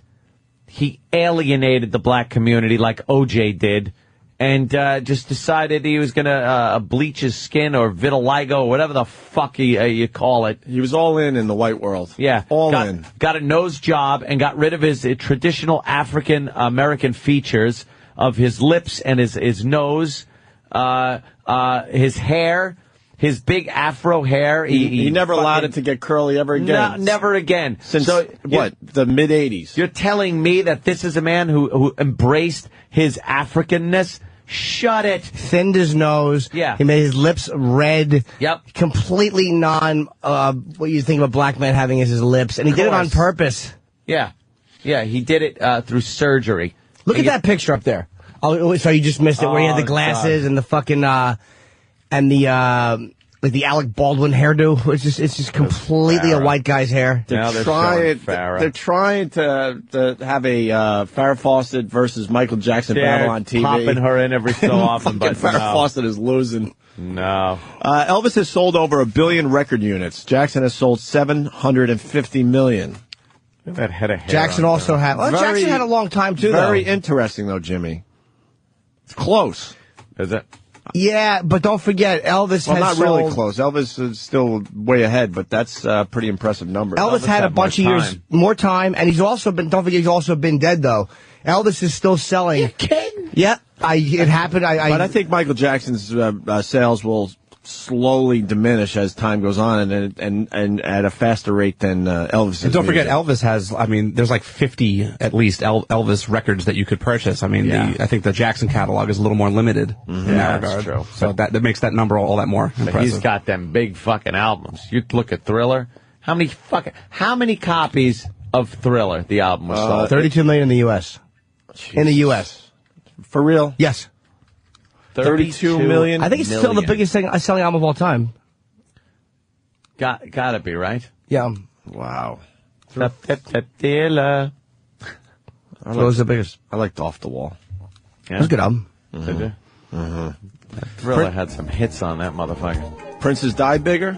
Speaker 2: He alienated the black community like OJ did. and just decided he was going to bleach his skin or vitiligo or whatever the fuck you call it.
Speaker 1: He was all in the white world.
Speaker 2: Yeah.
Speaker 1: All in.
Speaker 2: Got a nose job and got rid of his traditional African American features of his lips and his nose, his hair. His big afro hair.
Speaker 1: He never allowed it to get curly ever again.
Speaker 2: No, never again.
Speaker 1: Since, the mid-'80s?
Speaker 2: You're telling me that this is a man who embraced his Africanness? Shut it.
Speaker 4: Thinned his nose.
Speaker 2: Yeah.
Speaker 4: He made his lips red.
Speaker 2: Yep.
Speaker 4: Completely what you think of a black man having as his lips. And he did it on purpose.
Speaker 2: Yeah. Yeah, he did it through surgery.
Speaker 4: Look at that picture up there. Oh, so you just missed it, where he had the glasses and the fucking... and the Alec Baldwin hairdo. It's just completely a white guy's hair.
Speaker 1: They're trying to have a Farrah Fawcett versus Michael Jackson battle on TV.
Speaker 2: Popping her in every so often, but
Speaker 1: Farrah Fawcett is losing.
Speaker 2: No.
Speaker 1: Elvis has sold over 1 billion record units. Jackson has sold 750 million.
Speaker 2: That head of hair.
Speaker 4: Jackson also had. Well, Jackson had a long time too.
Speaker 1: Very interesting though, Jimmy. It's close.
Speaker 2: Is it?
Speaker 4: Yeah, but don't forget, Elvis
Speaker 1: well,
Speaker 4: has
Speaker 1: not really close. Elvis is still way ahead, but that's a pretty impressive number.
Speaker 4: Elvis had a bunch of years more time, and he's also been, don't forget, he's also been dead, though. Elvis is still selling.
Speaker 2: You kidding?
Speaker 4: Yeah, it happened.
Speaker 1: But I think Michael Jackson's sales will slowly diminish as time goes on, and at a faster rate than Elvis.
Speaker 3: And don't forget, Elvis has, there's like 50 at least Elvis records that you could purchase. I think the Jackson catalog is a little more limited in that regard.
Speaker 2: True.
Speaker 3: So that makes that number all that more impressive.
Speaker 2: He's got them big fucking albums. You look at Thriller. How many copies of Thriller the album was sold?
Speaker 4: 32 million in the U.S.
Speaker 1: Jeez.
Speaker 4: In the U.S.
Speaker 1: For real?
Speaker 4: Yes.
Speaker 1: 32 million?
Speaker 4: I think it's still the biggest selling album of all time.
Speaker 2: Gotta be, right?
Speaker 4: Yeah.
Speaker 1: Wow.
Speaker 4: What was the biggest?
Speaker 1: I liked Off the Wall.
Speaker 2: Yeah.
Speaker 4: It was a good album.
Speaker 2: Did you? That Thriller had some hits on that motherfucker.
Speaker 1: Prince's Die bigger?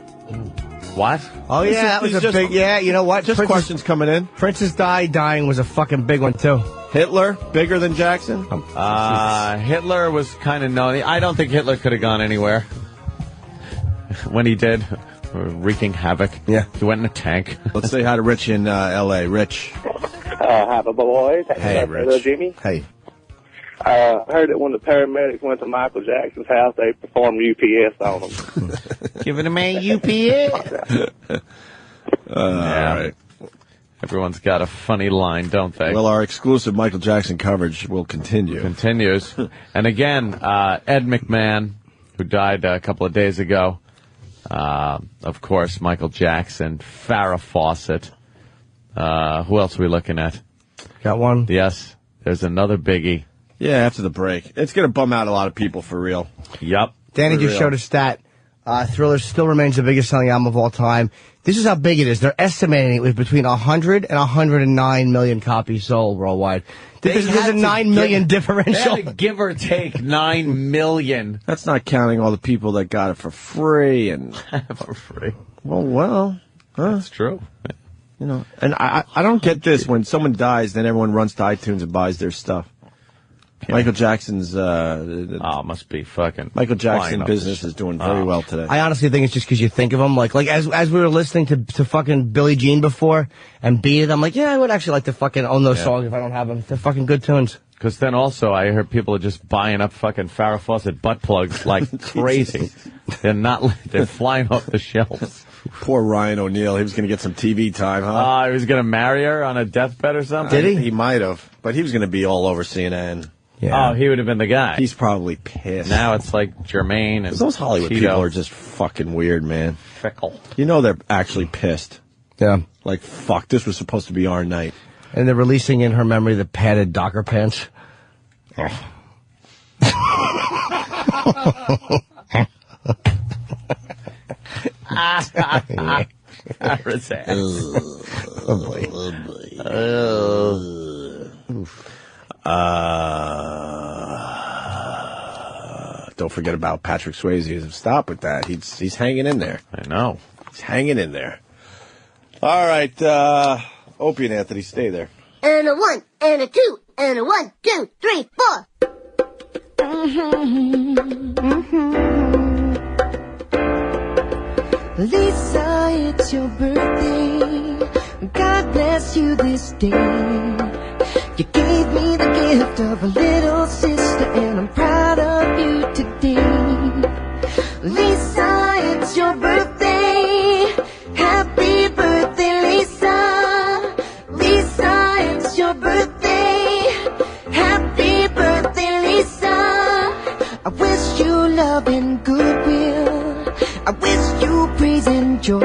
Speaker 2: What?
Speaker 4: Oh, yeah, that was a big, you know what?
Speaker 1: Just questions coming in.
Speaker 4: Princess dying was a fucking big one, too.
Speaker 1: Hitler, bigger than Jackson?
Speaker 2: Hitler was kind of known. I don't think Hitler could have gone anywhere. When he did, wreaking havoc.
Speaker 1: Yeah.
Speaker 2: He went in a tank.
Speaker 1: Let's say hi to Rich in L.A. Rich.
Speaker 21: Hi, boys.
Speaker 1: Hey, Rich.
Speaker 21: Jimmy.
Speaker 1: Hey.
Speaker 21: I heard that when the paramedics went to Michael Jackson's house, they performed UPS on him.
Speaker 2: Giving him a UPS.
Speaker 1: All right.
Speaker 2: Everyone's got a funny line, don't they?
Speaker 1: Well, our exclusive Michael Jackson coverage will continue.
Speaker 2: Continues. And again, Ed McMahon, who died a couple of days ago. Of course, Michael Jackson, Farrah Fawcett. Who else are we looking at?
Speaker 4: Got one?
Speaker 2: Yes. There's another biggie.
Speaker 1: Yeah, after the break. It's going to bum out a lot of people for real.
Speaker 2: Yup.
Speaker 4: Danny just showed a stat. Thriller still remains the biggest selling album of all time. This is how big it is. They're estimating it was between 100 and 109 million copies sold worldwide. There's a 9 million differential.
Speaker 2: They had to give or take 9 million.
Speaker 1: That's not counting all the people that got it for free and
Speaker 2: for free.
Speaker 1: Well,
Speaker 2: that's true.
Speaker 1: You know, and I don't get this. When someone dies, then everyone runs to iTunes and buys their stuff. Yeah. Michael Jackson's
Speaker 2: must be fucking
Speaker 1: Michael Jackson business is doing very well today.
Speaker 4: I honestly think it's just because you think of him like as we were listening to fucking Billie Jean before and Beat It, I'm like, yeah, I would actually like to fucking own those songs if I don't have them. They're fucking good tunes.
Speaker 2: Because then also I heard people are just buying up fucking Farrah Fawcett butt plugs like crazy. They're flying off the shelves.
Speaker 1: Poor Ryan O'Neal. He was going to get some TV time, huh?
Speaker 2: He was going to marry her on a deathbed or something?
Speaker 1: Did he? He might have. But he was going to be all over CNN.
Speaker 2: Yeah. Oh, he would have been the guy.
Speaker 1: He's probably pissed.
Speaker 2: Now it's like Jermaine and
Speaker 1: those Hollywood
Speaker 2: Cheeto.
Speaker 1: people are just fucking weird, man.
Speaker 2: Fickle.
Speaker 1: You know they're actually pissed.
Speaker 4: Yeah.
Speaker 1: Like, fuck, this was supposed to be our night.
Speaker 4: And they're releasing in her memory the padded Docker pants. Oh.
Speaker 1: Don't forget about Patrick Swayze. Stop with that. He's hanging in there.
Speaker 2: I know.
Speaker 1: He's hanging in there. All right, Opie and Anthony, stay there.
Speaker 9: And a 1, and a 2, and a 1, 2, 3, 4. Lisa, it's your birthday. God bless you this day. You gave me the gift of a little sister, and I'm proud of you today. Lisa, it's your birthday. Happy birthday, Lisa. Lisa, it's your birthday. Happy birthday, Lisa. I wish you love and goodwill. I wish you praise and joy.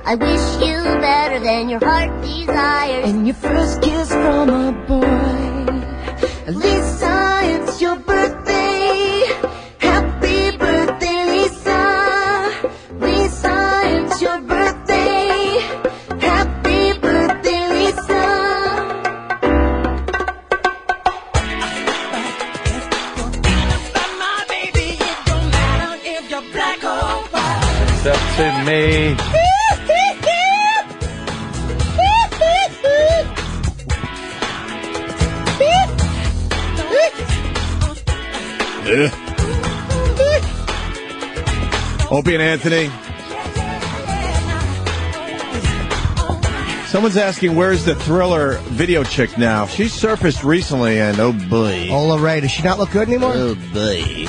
Speaker 9: I wish you better than your heart desires, and your first kiss from a boy. Lisa, it's your birthday. Happy birthday, Lisa. Lisa, it's your birthday. Happy birthday, Lisa.
Speaker 2: Except to me.
Speaker 1: Opie and Anthony. Someone's asking, where's the Thriller video chick now? She surfaced recently, and oh boy.
Speaker 4: Ola Ray, does she not look good anymore?
Speaker 1: Oh boy.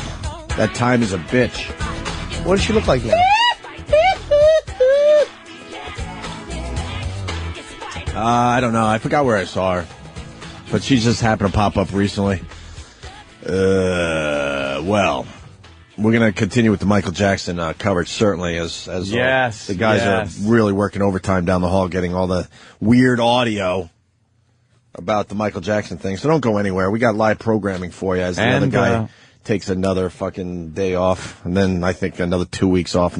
Speaker 1: That time is a bitch.
Speaker 4: What does she look like now?
Speaker 1: I don't know. I forgot where I saw her. But she just happened to pop up recently. Well, we're going to continue with the Michael Jackson coverage, certainly, as
Speaker 2: yes,
Speaker 1: the guys are really working overtime down the hall, getting all the weird audio about the Michael Jackson thing. So don't go anywhere. We got live programming for you as the other guy takes another fucking day off, and then I think another 2 weeks off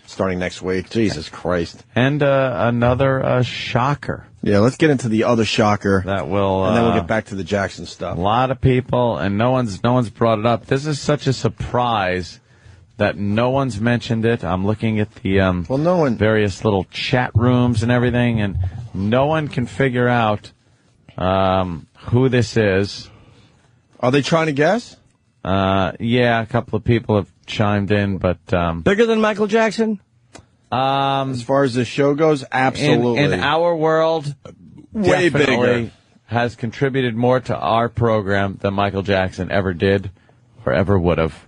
Speaker 1: starting next week. Jesus Christ.
Speaker 2: And another shocker.
Speaker 1: Yeah, let's get into the other shocker.
Speaker 2: That will,
Speaker 1: and then we'll get back to the Jackson stuff.
Speaker 2: A lot of people, and no one's brought it up. This is such a surprise that no one's mentioned it. I'm looking at the various little chat rooms and everything, and no one can figure out who this is.
Speaker 1: Are they trying to guess?
Speaker 2: Yeah, a couple of people have chimed in, but
Speaker 4: bigger than Michael Jackson?
Speaker 1: As far as the show goes, absolutely.
Speaker 2: In our world,
Speaker 1: way bigger.
Speaker 2: Has contributed more to our program than Michael Jackson ever did or ever would have.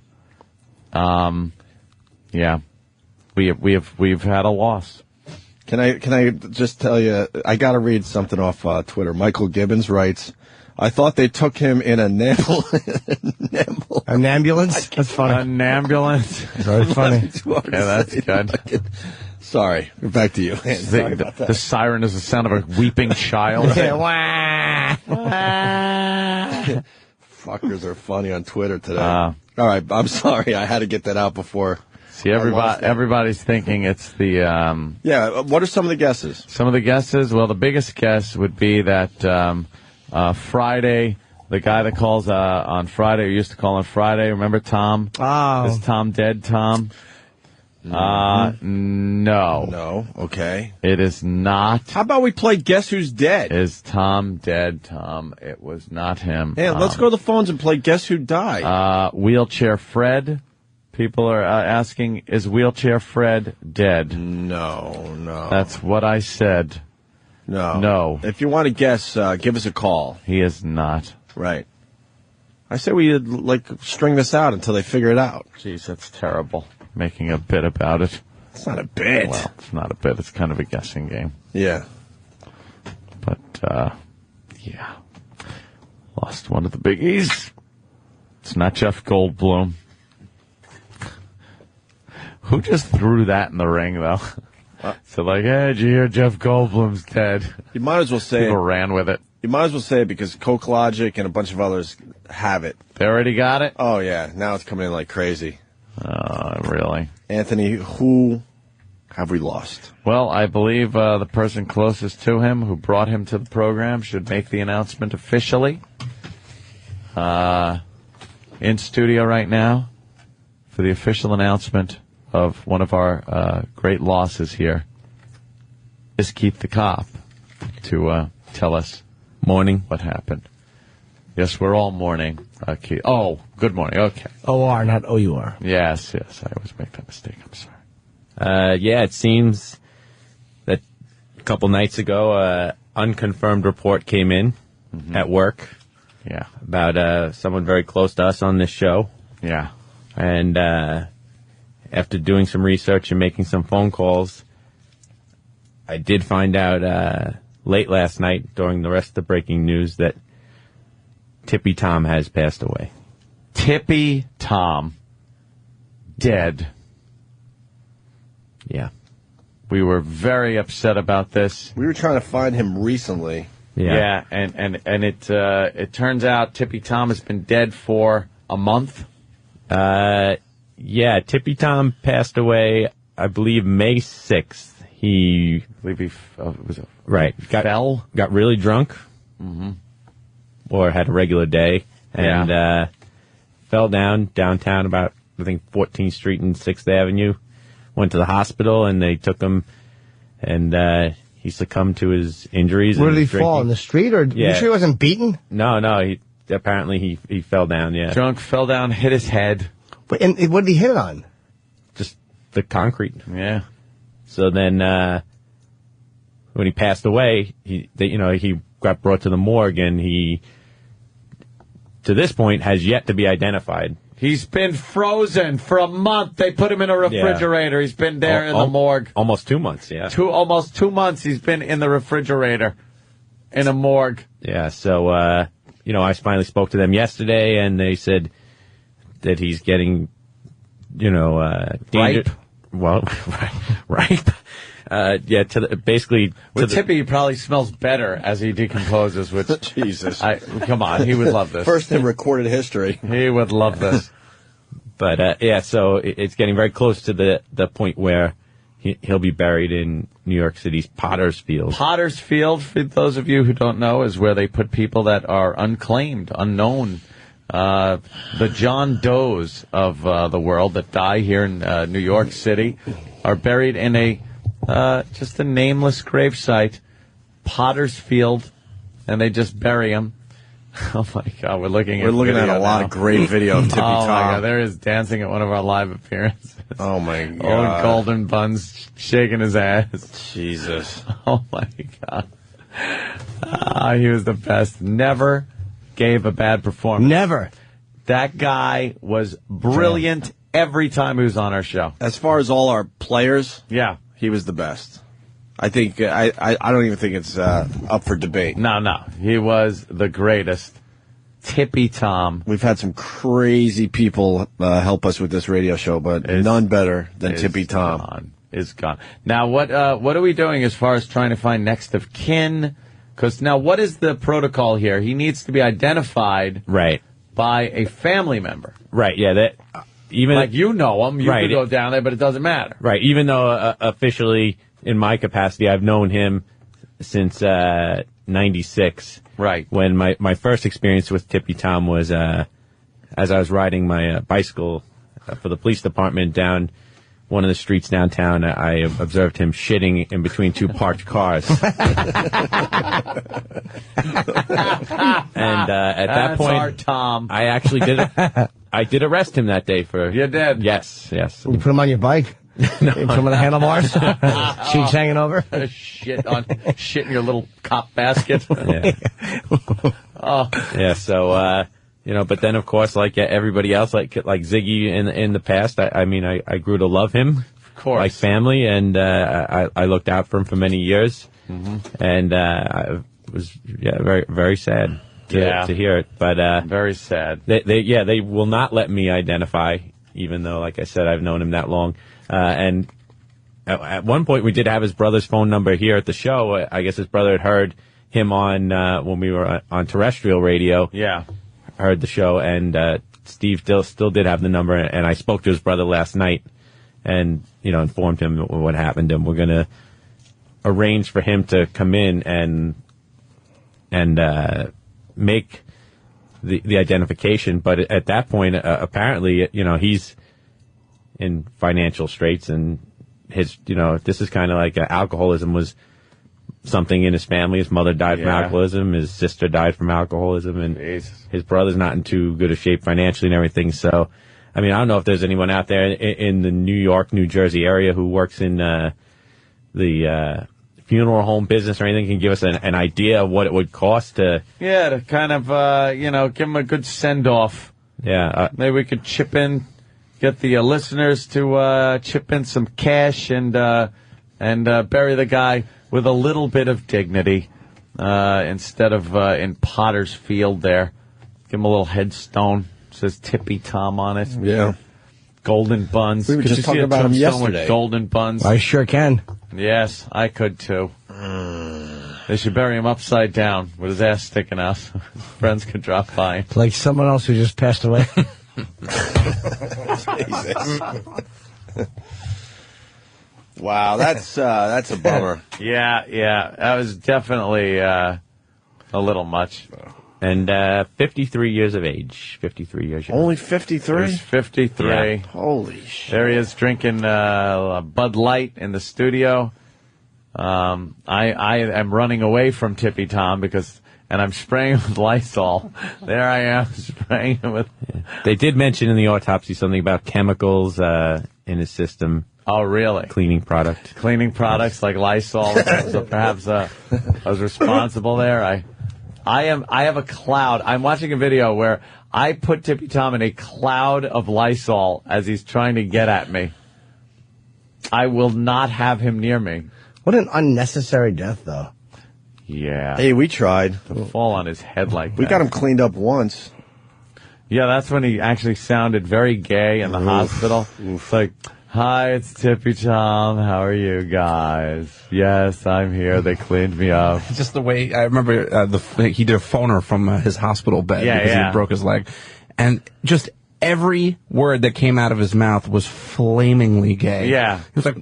Speaker 2: Yeah, we've had a loss.
Speaker 1: Can I just tell you? I got to read something off Twitter. Michael Gibbons writes, I thought they took him in an
Speaker 4: ambulance. That's funny.
Speaker 2: An ambulance.
Speaker 4: That's funny.
Speaker 2: Yeah, that's good.
Speaker 1: Sorry. Back to you.
Speaker 2: The siren is the sound of a weeping child.
Speaker 1: Fuckers are funny on Twitter today. All right. I'm sorry. I had to get that out before.
Speaker 2: See, everybody's thinking it's the...
Speaker 1: Yeah. What are some of the guesses?
Speaker 2: Some of the guesses? Well, the biggest guess would be that... Friday, the guy that calls on Friday, or used to call on Friday, remember Tom?
Speaker 4: Oh.
Speaker 2: Is Tom dead, Tom? No.
Speaker 1: No. Okay.
Speaker 2: It is not.
Speaker 1: How about we play Guess Who's Dead?
Speaker 2: Is Tom dead, Tom? It was not him.
Speaker 1: Hey, let's go to the phones and play Guess Who Died.
Speaker 2: Wheelchair Fred. People are asking, is Wheelchair Fred dead?
Speaker 1: No.
Speaker 2: That's what I said. No.
Speaker 1: If you want to guess, give us a call.
Speaker 2: He is not.
Speaker 1: Right. I say we string this out until they figure it out.
Speaker 2: Jeez, that's terrible. Making a bit about it.
Speaker 1: It's not a bit.
Speaker 2: Well, it's not a bit. It's kind of a guessing game.
Speaker 1: Yeah.
Speaker 2: But, yeah. Lost one of the biggies. It's not Jeff Goldblum. Who just threw that in the ring, though? So hey, did you hear Jeff Goldblum's dead?
Speaker 1: You might as well say
Speaker 2: People ran with it.
Speaker 1: You might as well say it because Coke Logic and a bunch of others have it.
Speaker 2: They already got it?
Speaker 1: Oh, yeah. Now it's coming in like crazy.
Speaker 2: Really?
Speaker 1: Anthony, who have we lost?
Speaker 2: Well, I believe the person closest to him who brought him to the program should make the announcement officially. In studio right now for the official announcement of one of our great losses here is Keith the Cop to tell us
Speaker 3: morning
Speaker 2: what happened. Yes, we're all mourning. Okay. Oh, good morning. Okay.
Speaker 4: O-R, not O-U-R.
Speaker 2: Yes. I always make that mistake. I'm sorry.
Speaker 12: Yeah, it seems that a couple nights ago, unconfirmed report came in at work.
Speaker 2: Yeah.
Speaker 12: About someone very close to us on this show.
Speaker 2: Yeah.
Speaker 12: And after doing some research and making some phone calls, I did find out late last night during the rest of the breaking news that Tippy Tom has passed away.
Speaker 2: Tippy Tom. Dead.
Speaker 12: Yeah.
Speaker 2: We were very upset about this.
Speaker 1: We were trying to find him recently.
Speaker 2: Yeah, and it turns out Tippy Tom has been dead for a month.
Speaker 12: Yeah, Tippy Tom passed away, I believe, May 6th.
Speaker 2: Got
Speaker 12: really drunk, or had a regular day, and fell downtown about, I think, 14th Street and 6th Avenue. Went to the hospital, and they took him, and he succumbed to his injuries.
Speaker 4: Where did he fall? In the street? Or
Speaker 12: Yeah.
Speaker 4: You sure he wasn't beaten?
Speaker 12: No, apparently he fell down, yeah.
Speaker 2: Drunk, fell down, hit his head.
Speaker 4: And what did he hit it on?
Speaker 12: Just the concrete.
Speaker 2: Yeah.
Speaker 12: So then, when he passed away, he got brought to the morgue, and he, to this point, has yet to be identified.
Speaker 2: He's been frozen for a month. They put him in a refrigerator. Yeah. He's been there in the morgue.
Speaker 12: Almost 2 months, yeah.
Speaker 2: Almost 2 months he's been in the refrigerator in a morgue.
Speaker 12: Yeah, so, I finally spoke to them yesterday, and they said that he's getting,
Speaker 2: ripe.
Speaker 12: Well, ripe.
Speaker 2: With Tippy, he probably smells better as he decomposes. Which
Speaker 1: Jesus,
Speaker 2: come on, he would love this.
Speaker 1: First in recorded history,
Speaker 2: he would love this.
Speaker 12: But so it's getting very close to the point where he'll be buried in New York City's Potter's Field.
Speaker 2: Potter's Field, for those of you who don't know, is where they put people that are unclaimed, unknown. The John Does of the world that die here in New York City are buried in just a nameless gravesite, Potter's Field, and they just bury them. Oh my God, we're looking at
Speaker 1: a lot of great video of Tippy Tom.
Speaker 2: Oh my God, there is dancing at one of our live appearances.
Speaker 1: Oh my God,
Speaker 2: old Golden Buns shaking his ass.
Speaker 1: Jesus.
Speaker 2: Oh my God, he was the best. Never gave a bad performance.
Speaker 4: Never.
Speaker 2: That guy was brilliant every time he was on our show.
Speaker 1: As far as all our players,
Speaker 2: yeah,
Speaker 1: he was the best. I think I don't even think it's up for debate.
Speaker 2: No, he was the greatest. Tippy Tom.
Speaker 1: We've had some crazy people help us with this radio show, but none better than Tippy Tom.
Speaker 2: Is gone. Now, what are we doing as far as trying to find next of kin? Because now, what is the protocol here? He needs to be identified,
Speaker 12: right,
Speaker 2: by a family member,
Speaker 12: right? Yeah, that even
Speaker 2: like him, you could go down there, but it doesn't matter,
Speaker 12: right? Even though officially, in my capacity, I've known him since '96,
Speaker 2: right?
Speaker 12: When my first experience with Tippy Tom was as I was riding my bicycle for the police department down one of the streets downtown. I observed him shitting in between two parked cars. And at that point,
Speaker 2: our Tom.
Speaker 12: I actually did arrest him that day for...
Speaker 2: You did?
Speaker 12: Yes.
Speaker 4: You put him on your bike?
Speaker 12: No.
Speaker 4: You put him on the handlebars? Cheeks hanging over?
Speaker 2: Shit in your little cop basket.
Speaker 12: Yeah.
Speaker 2: Oh.
Speaker 12: Yeah, so... but then of course, like everybody else, like Ziggy in the past, I grew to love him,
Speaker 2: of course,
Speaker 12: like family, and I looked out for him for many years, and I was very very sad to hear it, but
Speaker 2: very sad.
Speaker 12: They will not let me identify, even though, like I said, I've known him that long, and at one point we did have his brother's phone number here at the show. I guess his brother had heard him on when we were on terrestrial radio.
Speaker 2: Yeah.
Speaker 12: Heard the show, and Steve still did have the number, and I spoke to his brother last night and informed him what happened, and we're going to arrange for him to come in and make the identification. But at that point, apparently, he's in financial straits, and his this is kind of like alcoholism was something in his family. His mother died from alcoholism. His sister died from alcoholism, and his brother's not in too good a shape financially and everything. So, I mean, I don't know if there's anyone out there in the New York, New Jersey area who works in the funeral home business or anything can give us an idea of what it would cost to
Speaker 2: kind of give him a good send off. Maybe we could chip in, get the listeners to chip in some cash and bury the guy with a little bit of dignity instead of in Potter's Field there. Give him a little headstone. It says Tippy Tom on it.
Speaker 1: Yeah.
Speaker 2: Golden buns.
Speaker 1: We were just talking about him yesterday.
Speaker 2: Golden buns.
Speaker 4: I sure can.
Speaker 2: Yes, I could too. They should bury him upside down with his ass sticking out. Friends could drop by.
Speaker 4: Like someone else who just passed away.
Speaker 1: Jesus. Wow, that's a bummer.
Speaker 2: Yeah, that was definitely a little much.
Speaker 12: And 53 years of age. 53 years young.
Speaker 1: Only 53?
Speaker 2: He's 53.
Speaker 12: Yeah.
Speaker 1: Holy shit.
Speaker 2: There he is drinking Bud Light in the studio. I am running away from Tippy Tom and I'm spraying with Lysol. There I am spraying him with.
Speaker 12: They did mention in the autopsy something about chemicals in his system.
Speaker 2: Oh, really?
Speaker 12: Cleaning products
Speaker 2: like Lysol. So perhaps I was responsible there. I have a cloud. I'm watching a video where I put Tippy Tom in a cloud of Lysol as he's trying to get at me. I will not have him near me.
Speaker 4: What an unnecessary death, though.
Speaker 2: Yeah.
Speaker 1: Hey, we tried.
Speaker 2: To fall on his head like that.
Speaker 1: We got him cleaned up once.
Speaker 2: Yeah, that's when he actually sounded very gay in the hospital. It's like, hi, it's Tippy Tom. How are you guys? Yes, I'm here. They cleaned me up.
Speaker 3: Just the way I remember he did a phoner from his hospital bed because he broke his leg, and just every word that came out of his mouth was flamingly gay.
Speaker 2: Yeah,
Speaker 3: he was like,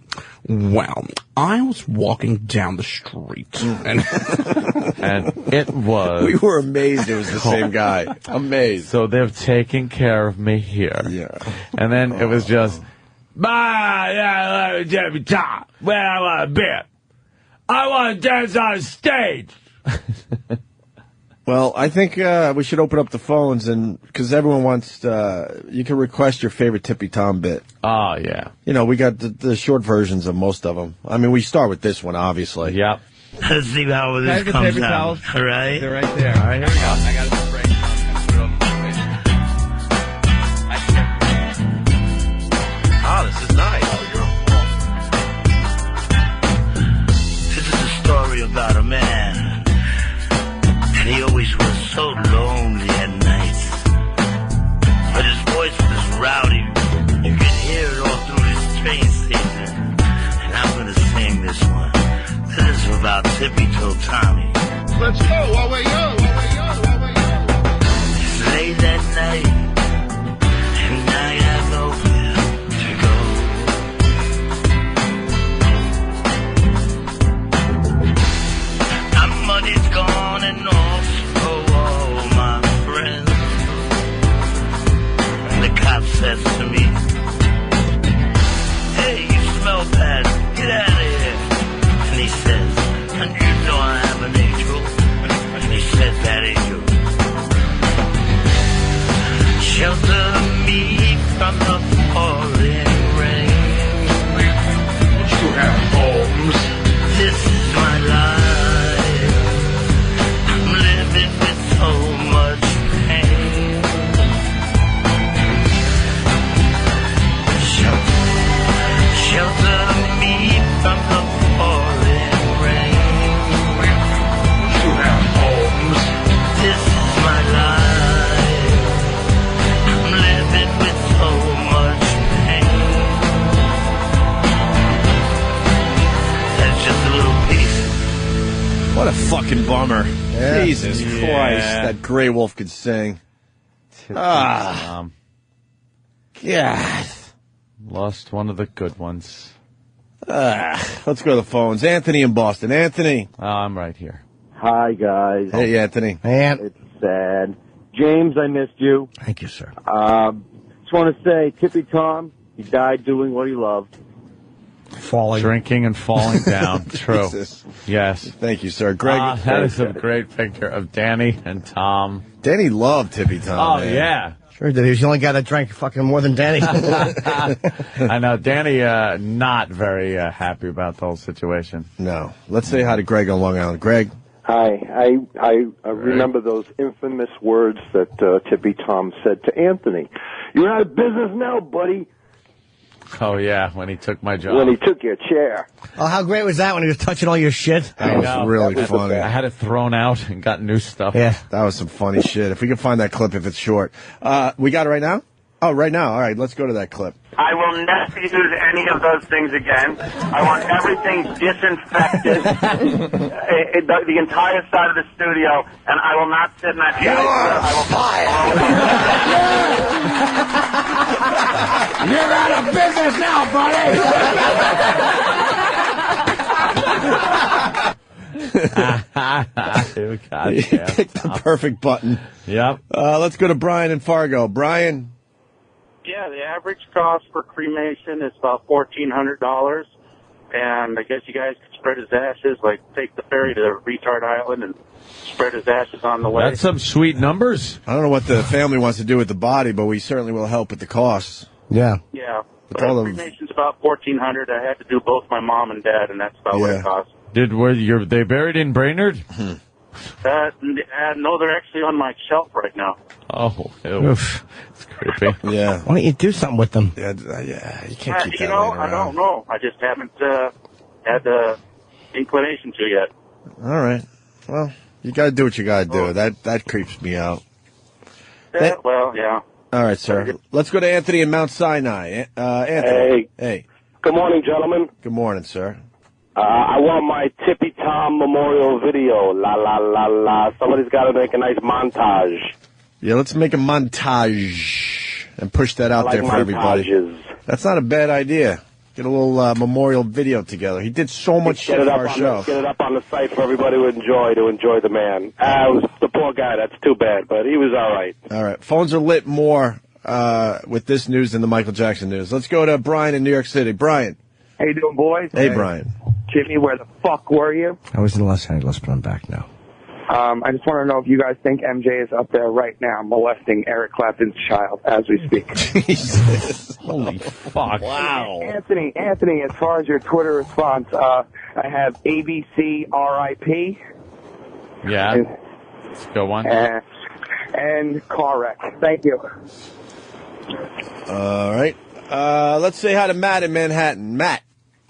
Speaker 3: "Well, I was walking down the street, and
Speaker 2: it was."
Speaker 1: We were amazed it was the same guy. Amazed.
Speaker 2: So they've taken care of me here.
Speaker 1: Yeah,
Speaker 2: and then it was just. Tippy Tom, where I want to be. I want to dance on stage.
Speaker 1: Well, I think we should open up the phones, and because everyone wants, you can request your favorite Tippy Tom bit.
Speaker 2: Oh, yeah.
Speaker 1: You know, we got the short versions of most of them. I mean, we start with this one, obviously.
Speaker 2: Yep.
Speaker 16: Let's see how this comes out. All right?
Speaker 2: They're right there. All right, here we go. I got a spray.
Speaker 16: Oh, this is nice. This is a story about a man, and he always was so lonely at night. But his voice was rowdy. You could hear it all through this train station. And I'm going to sing this one. This is about Tippy Tommy.
Speaker 18: Let's go while we're young.
Speaker 16: It's late at night, and I have nowhere to go. My money's gone and also all my friends. And the cop says to me, hey, you smell bad, get out of here. And he says, and you know I have an angel. And he said, that angel, shelter me from the pouring rain.
Speaker 18: You have homes.
Speaker 16: This is my life. I'm living with so much pain. Shelter me from the pouring rain.
Speaker 18: You have homes.
Speaker 16: This is my life. I'm living with so much pain. That's just a little piece.
Speaker 1: What a fucking bummer.
Speaker 4: Yeah.
Speaker 1: Jesus Christ, that Grey Wolf could sing. God.
Speaker 2: Lost one of the good ones.
Speaker 1: Let's go to the phones. Anthony in Boston. Anthony.
Speaker 2: Oh, I'm right here.
Speaker 23: Hi, guys.
Speaker 1: Hey, Anthony.
Speaker 4: Hey, Ant.
Speaker 23: It's sad. James, I missed you.
Speaker 4: Thank you, sir.
Speaker 23: Just want to say, Tippy Tom, he died doing what he loved.
Speaker 4: falling.
Speaker 2: Drinking and falling down. True.
Speaker 1: Jesus.
Speaker 2: Yes.
Speaker 1: Thank you, sir. Greg.
Speaker 2: That is a great picture of Danny and Tom.
Speaker 1: Danny loved Tippy Tom.
Speaker 2: Oh,
Speaker 1: man.
Speaker 2: yeah.
Speaker 4: Sure did. He was the only guy that drank fucking more than Danny.
Speaker 2: I know. Danny not very happy about the whole situation.
Speaker 1: No. Let's say hi to Greg on Long Island. Greg.
Speaker 10: Hi. I remember those infamous words that Tippy Tom said to Anthony. You're out of business now, buddy.
Speaker 2: Oh, yeah, when he took my job.
Speaker 10: When he took your chair.
Speaker 4: Oh, how great was that when he was touching all your shit?
Speaker 1: That was really funny.
Speaker 2: I had it thrown out and got new stuff.
Speaker 4: Yeah.
Speaker 1: That was some funny shit. If we can find that clip, if it's short. We got it right now? Oh, right now. All right, let's go to that clip.
Speaker 14: I will never use any of those things again. I want everything disinfected, the entire side of the studio, and I will not sit in that chair.
Speaker 18: You're out of business now,
Speaker 1: buddy. You picked the perfect button.
Speaker 2: Yep.
Speaker 1: Let's go to Brian in Fargo. Brian.
Speaker 15: Yeah, the average cost for cremation is about $1,400, and I guess you guys could spread his ashes, like take the ferry to Retard Island and spread his ashes on the way.
Speaker 2: That's some sweet numbers.
Speaker 1: I don't know what the family wants to do with the body, but we certainly will help with the costs.
Speaker 4: Yeah.
Speaker 15: Yeah,
Speaker 1: With
Speaker 15: but
Speaker 1: all of-
Speaker 15: cremation's about $1,400. I had to do both my mom and dad, and that's about what it cost.
Speaker 2: Were they buried in Brainerd?
Speaker 15: No, they're actually on my shelf right now.
Speaker 2: Oh, ew. It's creepy.
Speaker 1: Yeah.
Speaker 4: Why don't you do something with them?
Speaker 1: Yeah, you can't keep that laying
Speaker 15: I
Speaker 1: around.
Speaker 15: don't know. I just haven't had the inclination to yet.
Speaker 1: All right. Well, you got to do what you got to do. That creeps me out.
Speaker 15: Well, yeah.
Speaker 1: All right, sir. Let's go to Anthony in Mount Sinai. Anthony. Hey.
Speaker 19: Good morning, gentlemen.
Speaker 1: Good morning, sir.
Speaker 19: I want my Tippy Tom memorial video. La, la, la, la. Somebody's got to make a nice montage.
Speaker 1: Yeah, let's make a montage and push that out there for everybody. That's not a bad idea. Get a little memorial video together. He did so much shit for our show.
Speaker 19: Get it up on the site for everybody to enjoy the man. The poor guy, that's too bad, but he was all right.
Speaker 1: All right. Phones are lit more with this news than the Michael Jackson news. Let's go to Brian in New York City. Brian.
Speaker 24: How you doing, boys?
Speaker 1: Hey, Brian.
Speaker 24: Jimmy, where the fuck were you?
Speaker 4: I was in Los Angeles, but I'm back now.
Speaker 24: I just want to know if you guys think MJ is up there right now molesting Eric Clapton's child as we speak.
Speaker 1: Jesus.
Speaker 2: Holy fuck.
Speaker 1: Wow.
Speaker 24: Anthony, as far as your Twitter response, I have ABC RIP.
Speaker 2: Yeah. That's a good one.
Speaker 24: And car wreck. Thank you.
Speaker 1: All right. Let's say hi to Matt in Manhattan. Matt.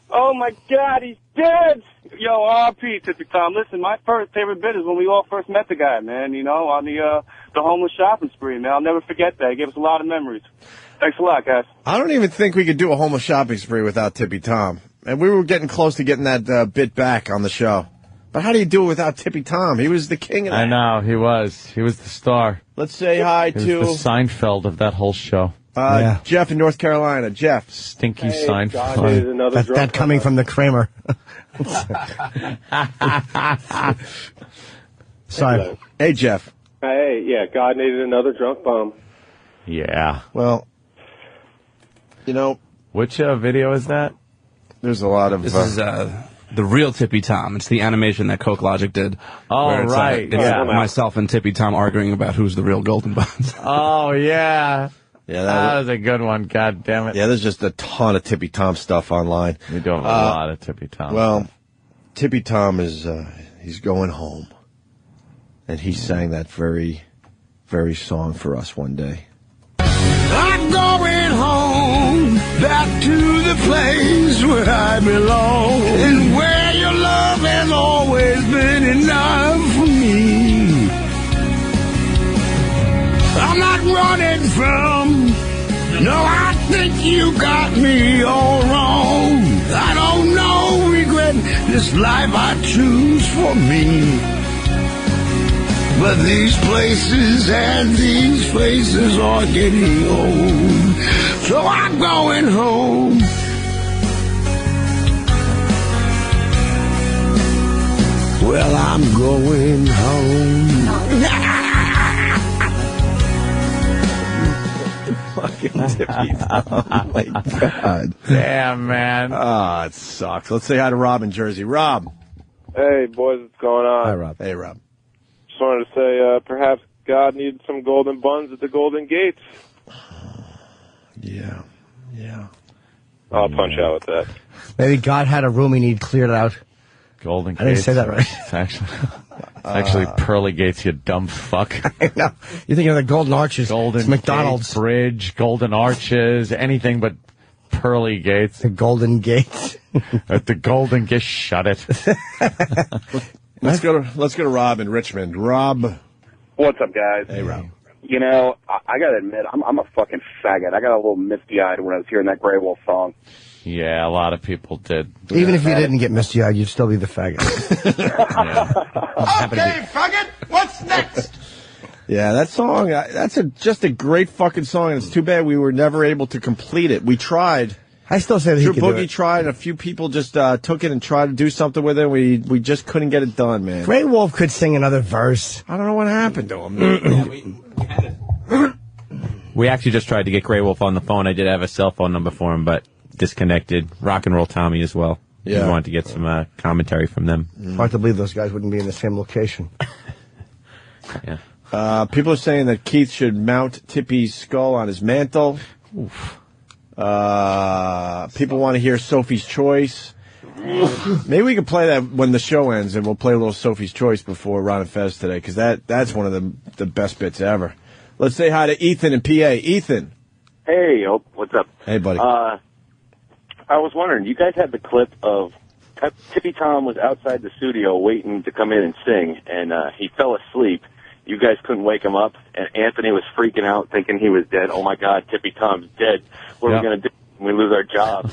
Speaker 11: Oh, my God, he's dead. Yo, RP, Tippy Tom. Listen, my first favorite bit is when we all first met the guy, man, you know, on the homeless shopping spree, man. I'll never forget that. He gave us a lot of memories. Thanks a lot, guys.
Speaker 1: I don't even think we could do a homeless shopping spree without Tippy Tom. And we were getting close to getting that bit back on the show. But how do you do it without Tippy Tom? He was the king of that.
Speaker 2: I know, he was. He was the star.
Speaker 1: Let's say hi
Speaker 2: He
Speaker 1: to
Speaker 2: was the Seinfeld of that whole show.
Speaker 1: Jeff in North Carolina. Jeff.
Speaker 2: Stinky Seinfeld.
Speaker 4: That coming from the Kramer. Sorry.
Speaker 1: Hey, Jeff.
Speaker 25: Hey, yeah, God needed another drunk bum.
Speaker 2: Yeah.
Speaker 1: Well, you know.
Speaker 2: Which video is that?
Speaker 1: There's a lot of...
Speaker 3: This is the real Tippy Tom. It's the animation that Coke Logic did.
Speaker 2: Oh,
Speaker 3: where it's,
Speaker 2: right.
Speaker 3: It's myself and Tippy Tom arguing about who's the real Golden Bonds.
Speaker 2: Oh, yeah.
Speaker 1: Yeah,
Speaker 2: that was a good one. God damn it.
Speaker 1: Yeah, there's just a ton of Tippy Tom stuff online.
Speaker 2: We do have a lot of Tippy Tom.
Speaker 1: Well, Tippy Tom is he's going home. And he sang that very, very song for us one day.
Speaker 18: I'm going home, back to the place where I belong, and where your love has always been enough for me. I'm not running from, no, I think you got me all wrong. I don't know, regret this life I choose for me. But these places and these places are getting old, so I'm going home. Well, I'm going home.
Speaker 1: Fucking Tippy. Oh, my God.
Speaker 2: Damn, man.
Speaker 1: Oh, it sucks. Let's say hi to Rob in Jersey. Rob.
Speaker 5: Hey, boys, what's going on?
Speaker 1: Hi, Rob. Hey, Rob.
Speaker 5: Just wanted to say, perhaps God needed some golden buns at the Golden Gates.
Speaker 1: Yeah.
Speaker 5: I'll punch out with that.
Speaker 4: Maybe God had a room he needed cleared out.
Speaker 2: Golden Gates.
Speaker 4: I didn't say that right.
Speaker 2: It's actually Pearly Gates, you dumb fuck.
Speaker 4: I know. You're thinking of the Golden Arches.
Speaker 2: Golden
Speaker 4: McDonald's.
Speaker 2: Gate Bridge, Golden Arches, anything but Pearly Gates.
Speaker 4: The Golden Gates.
Speaker 2: At the Golden Gate, shut it.
Speaker 1: Let's go to Rob in Richmond. Rob.
Speaker 8: What's up, guys?
Speaker 1: Hey, Rob.
Speaker 8: You know, I gotta admit, I'm a fucking faggot. I got a little misty-eyed when I was hearing that Grey Wolf song.
Speaker 2: Yeah, a lot of people did.
Speaker 4: Even if you didn't get misty-eyed, you'd still be the faggot.
Speaker 18: Okay, faggot, what's next?
Speaker 1: Yeah, that song, that's just a great fucking song, and it's too bad we were never able to complete it. We tried.
Speaker 4: I still say that
Speaker 1: True
Speaker 4: he could do
Speaker 1: Boogie
Speaker 4: it.
Speaker 1: tried, and a few people just took it and tried to do something with it. We just couldn't get it done, man.
Speaker 4: Grey Wolf could sing another verse.
Speaker 1: I don't know what happened to him.
Speaker 12: We actually just tried to get Grey Wolf on the phone. I did have a cell phone number for him, but disconnected. Rock and Roll Tommy as well.
Speaker 1: Yeah.
Speaker 12: We wanted to get some commentary from them.
Speaker 4: Hard to believe those guys wouldn't be in the same location.
Speaker 12: Yeah.
Speaker 1: People are saying that Keith should mount Tippy's skull on his mantle.
Speaker 12: Oof.
Speaker 1: People want to hear Sophie's Choice. Maybe we can play that when the show ends, and we'll play a little Sophie's Choice before Ron and Fez today, because that's one of the best bits ever. Let's say hi to Ethan in PA. Ethan.
Speaker 19: Hey, what's up?
Speaker 1: Hey, buddy.
Speaker 19: I was wondering, you guys had the clip of Tippy Tom was outside the studio waiting to come in and sing, and he fell asleep. You guys couldn't wake him up, and Anthony was freaking out, thinking he was dead. Oh, my God, Tippy Tom's dead. What are we going to do when we lose our job?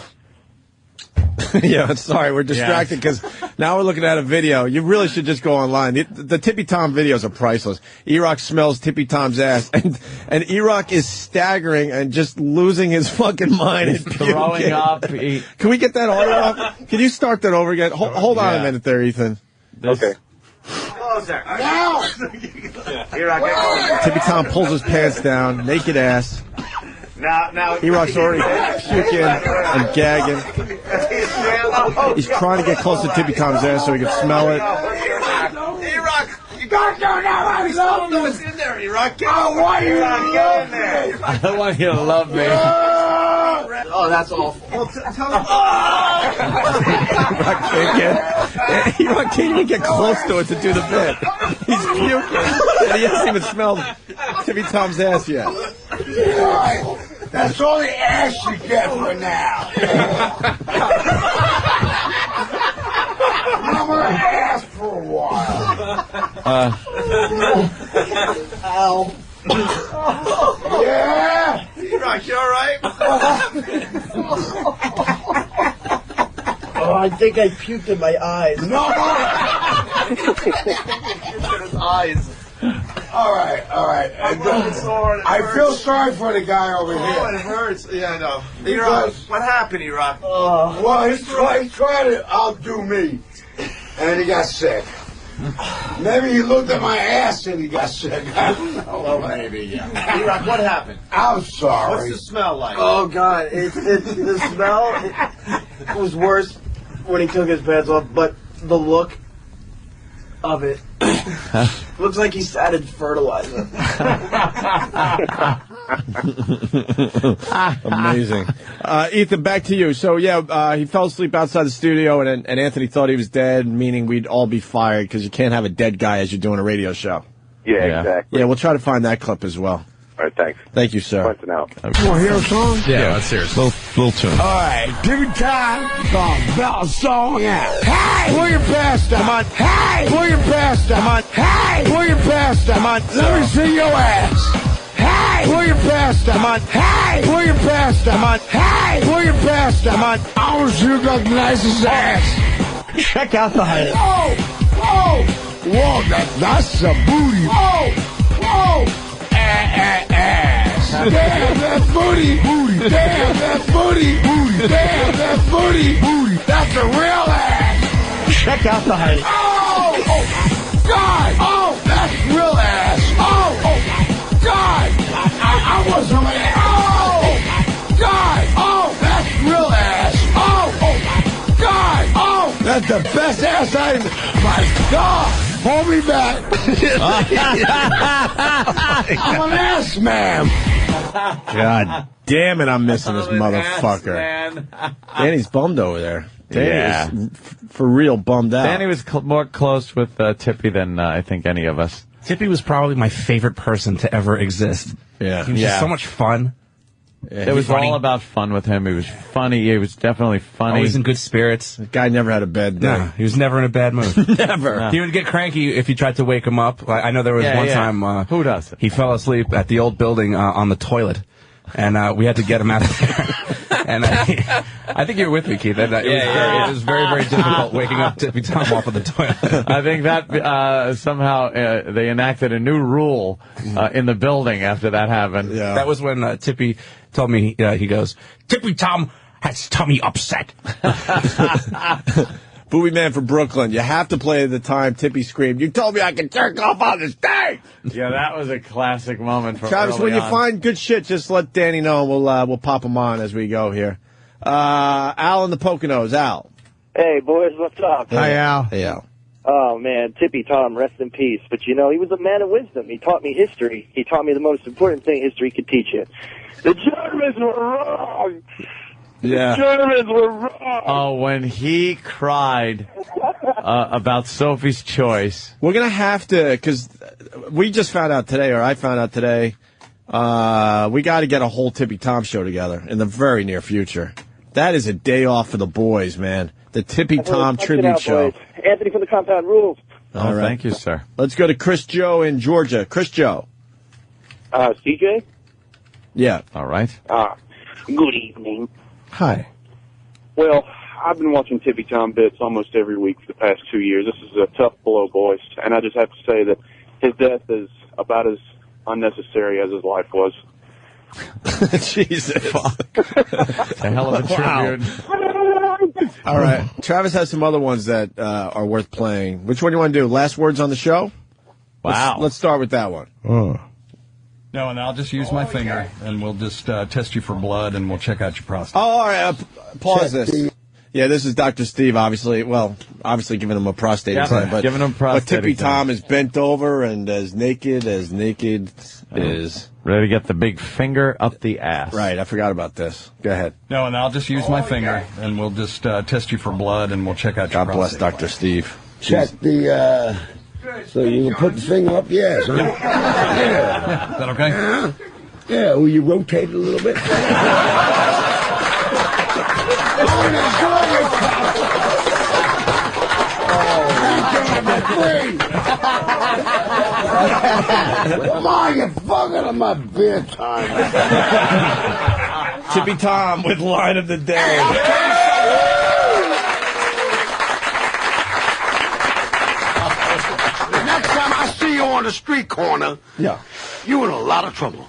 Speaker 1: Yeah, sorry, we're distracted because now we're looking at a video. You really should just go online. The Tippy Tom videos are priceless. E-Rock smells Tippy Tom's ass, and E-Rock is staggering and just losing his fucking mind.
Speaker 2: He's throwing up.
Speaker 1: Can we get that audio off? Can you start that over again? Hold on a minute there, Ethan.
Speaker 19: Okay.
Speaker 18: Closer. Now!
Speaker 1: Tippy Tom pulls his pants down, naked ass.
Speaker 18: Now,
Speaker 1: E-Rock's already puking and gagging. He's trying to get close to Tippy Tom's ass so he can smell it.
Speaker 18: E-Rock, you gotta go now. I love you. What's in there, E-Rock? I want you to get in there.
Speaker 2: I don't want you to love me.
Speaker 18: Oh, that's awful. Well,
Speaker 1: E-Rock can't even get close to it to do the bit. He's puking, and he hasn't even smelled Tippy Tom's ass yet.
Speaker 18: That's all the ass you get for now. I'm gonna ask for a while. Ow. Yeah? E-Rock, you alright?
Speaker 4: Oh, I think I puked in my eyes.
Speaker 18: No! His eyes. All right. I feel sorry for the guy over here.
Speaker 13: Oh, it hurts. Yeah, I know. E-Rock, what happened, E-Rock?
Speaker 18: Well, he tried to outdo me, and he got sick. Maybe he looked at my ass and he got sick. I don't know. Well, maybe, yeah.
Speaker 13: E-Rock, what happened?
Speaker 18: I'm sorry.
Speaker 13: What's the smell like?
Speaker 17: Oh, God. The smell was worse when he took his pants off, but the look of it looks like he sat in fertilizer.
Speaker 1: Amazing. Ethan, back to you. So, he fell asleep outside the studio, and Anthony thought he was dead, meaning we'd all be fired because you can't have a dead guy as you're doing a radio show.
Speaker 19: Yeah, exactly.
Speaker 1: Yeah, we'll try to find that clip as well.
Speaker 19: All right, thanks.
Speaker 1: Thank you, sir.
Speaker 19: Punching out.
Speaker 18: You want to hear a song?
Speaker 3: Yeah, let's hear it. Little tune.
Speaker 18: All right, Tippy Tom, bell song out. Hey, pull your pants down. Come on. Hey, pull your pants down. Come on. Hey, pull your pants down. Come on. Let me see your ass. Hey, pull your pants down. Come on. Hey, pull your pants down. Come on. Hey, pull your pants down. Come on. I want to see you got the nicest ass.
Speaker 4: Check out the height.
Speaker 18: Oh, whoa, that's a booty. Oh. Ass. Damn that booty. Damn that booty. Damn that booty. That's a real ass.
Speaker 4: Check out the height.
Speaker 18: Oh, God. Oh, that's real ass. Oh, God. I want some of that. That's the best ass I... My God! Hold me back. I'm an ass man.
Speaker 1: God damn it, I'm missing this motherfucker. Danny's bummed over there. Danny is for real bummed out.
Speaker 2: Danny was more close with Tippy than I think any of us.
Speaker 3: Tippy was probably my favorite person to ever exist.
Speaker 1: Yeah.
Speaker 3: He was just so much fun.
Speaker 2: Yeah, it was all about fun with him. He was funny. He was definitely funny.
Speaker 3: Always in good spirits.
Speaker 1: The guy never had a bad day.
Speaker 3: No, he was never in a bad mood.
Speaker 1: Never.
Speaker 3: No. He would get cranky if you tried to wake him up. I know there was one time...
Speaker 2: Who does it?
Speaker 3: He fell asleep at the old building on the toilet. And we had to get him out of there. And I think you were with me, Keith. It was very, very difficult waking up Tippy Tom off of the toilet.
Speaker 2: I think that somehow they enacted a new rule in the building after that happened.
Speaker 3: Yeah. That was when Tippy told me, he goes, Tippy Tom has tummy upset.
Speaker 1: Booby Man from Brooklyn, you have to play the time Tippy screamed, "You told me I could jerk off on the stage!"
Speaker 2: Yeah, that was a classic moment from
Speaker 1: Travis, when you
Speaker 2: on.
Speaker 1: find good shit, just let Danny know, and we'll pop him on as we go here. Al in the Poconos. Al.
Speaker 6: Hey, boys, what's up?
Speaker 1: Hi, Al. Hey, Al.
Speaker 6: Oh, man, Tippy Tom, rest in peace. But, you know, he was a man of wisdom. He taught me history. He taught me the most important thing history could teach you. The Germans were wrong!
Speaker 1: Yeah.
Speaker 6: The Germans were wrong!
Speaker 2: Oh, when he cried about Sophie's Choice.
Speaker 1: We're going to have to, because we just found out today, or I found out today, we got to get a whole Tippy Tom show together in the very near future. That is a day off for the boys, man. The Tippy Tom tribute show.
Speaker 6: Boys. Anthony from the Compound Rules.
Speaker 2: All right. Thank you, sir.
Speaker 1: Let's go to Chris Joe in Georgia. Chris Joe.
Speaker 6: CJ?
Speaker 1: Yeah.
Speaker 2: All right.
Speaker 6: Good evening.
Speaker 1: Hi.
Speaker 11: Well, I've been watching Tippy Tom bits almost every week for the past 2 years. This is a tough blow, boys. And I just have to say that his death is about as unnecessary as his life was.
Speaker 1: Jesus.
Speaker 2: A hell of a tribute.
Speaker 1: All right. Travis has some other ones that are worth playing. Which one do you want to do? Last words on the show?
Speaker 2: Wow.
Speaker 1: Let's start with that one.
Speaker 7: No, and I'll just use my finger, and we'll just test you for blood, and we'll check out your prostate.
Speaker 1: Oh, all right. Pause this. Yeah, this is Dr. Steve, obviously. Well, obviously giving him a prostate implant. But,
Speaker 2: giving him prostate
Speaker 1: but Tippy
Speaker 2: exam.
Speaker 1: Tom is bent over and as naked is.
Speaker 2: Ready to get the big finger up the ass.
Speaker 1: Right, I forgot about this. Go ahead.
Speaker 7: No, and I'll just use my finger, and we'll just test you for blood, and we'll check out your
Speaker 1: God bless
Speaker 7: prostate.
Speaker 1: Dr. Steve.
Speaker 18: Check the, so you can put the finger up, yes. Huh? Yeah.
Speaker 7: Is that okay?
Speaker 18: Yeah, will you rotate it a little bit? Come on, you're fucking on my bedtime.
Speaker 1: Tippy Tom with line of the day.
Speaker 18: Next time I see you on the street corner, you in a lot of trouble.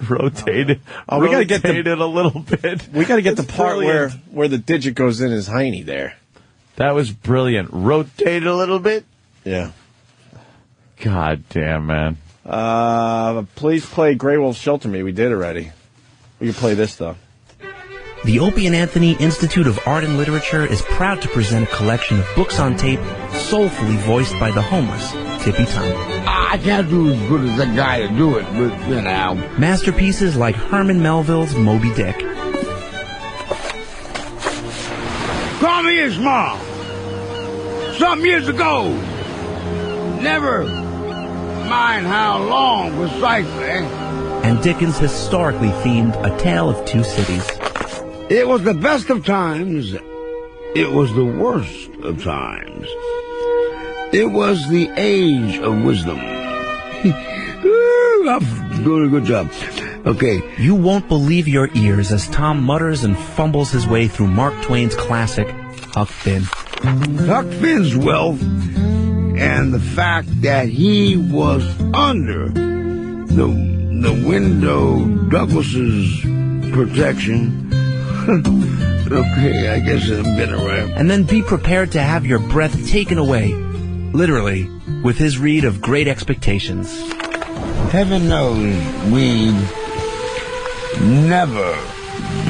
Speaker 2: Rotate it.
Speaker 1: Oh, we got to get
Speaker 2: it a little bit.
Speaker 1: We got to get the part where the digit goes in his hiney there.
Speaker 2: That was brilliant. Rotate a little bit.
Speaker 1: Yeah.
Speaker 2: God damn, man.
Speaker 1: Please play Grey Wolf Shelter Me. We did already. We can play this, though.
Speaker 20: The Opie and Anthony Institute of Art and Literature is proud to present a collection of books on tape soulfully voiced by the homeless Tippy Tom.
Speaker 18: I can't do as good as that guy to do it, but, you know.
Speaker 20: Masterpieces like Herman Melville's Moby Dick.
Speaker 18: Call me his mom. Some years ago. Never mind how long precisely.
Speaker 20: And Dickens' historically themed A Tale of Two Cities.
Speaker 18: It was the best of times. It was the worst of times. It was the age of wisdom. I'm doing a good job. Okay.
Speaker 20: You won't believe your ears as Tom mutters and fumbles his way through Mark Twain's classic, Huck Finn.
Speaker 18: Huck Finn's wealth and the fact that he was under the window Douglas's protection. Okay, I guess I've been around.
Speaker 20: And then be prepared to have your breath taken away, literally, with his read of Great Expectations.
Speaker 18: Heaven knows we never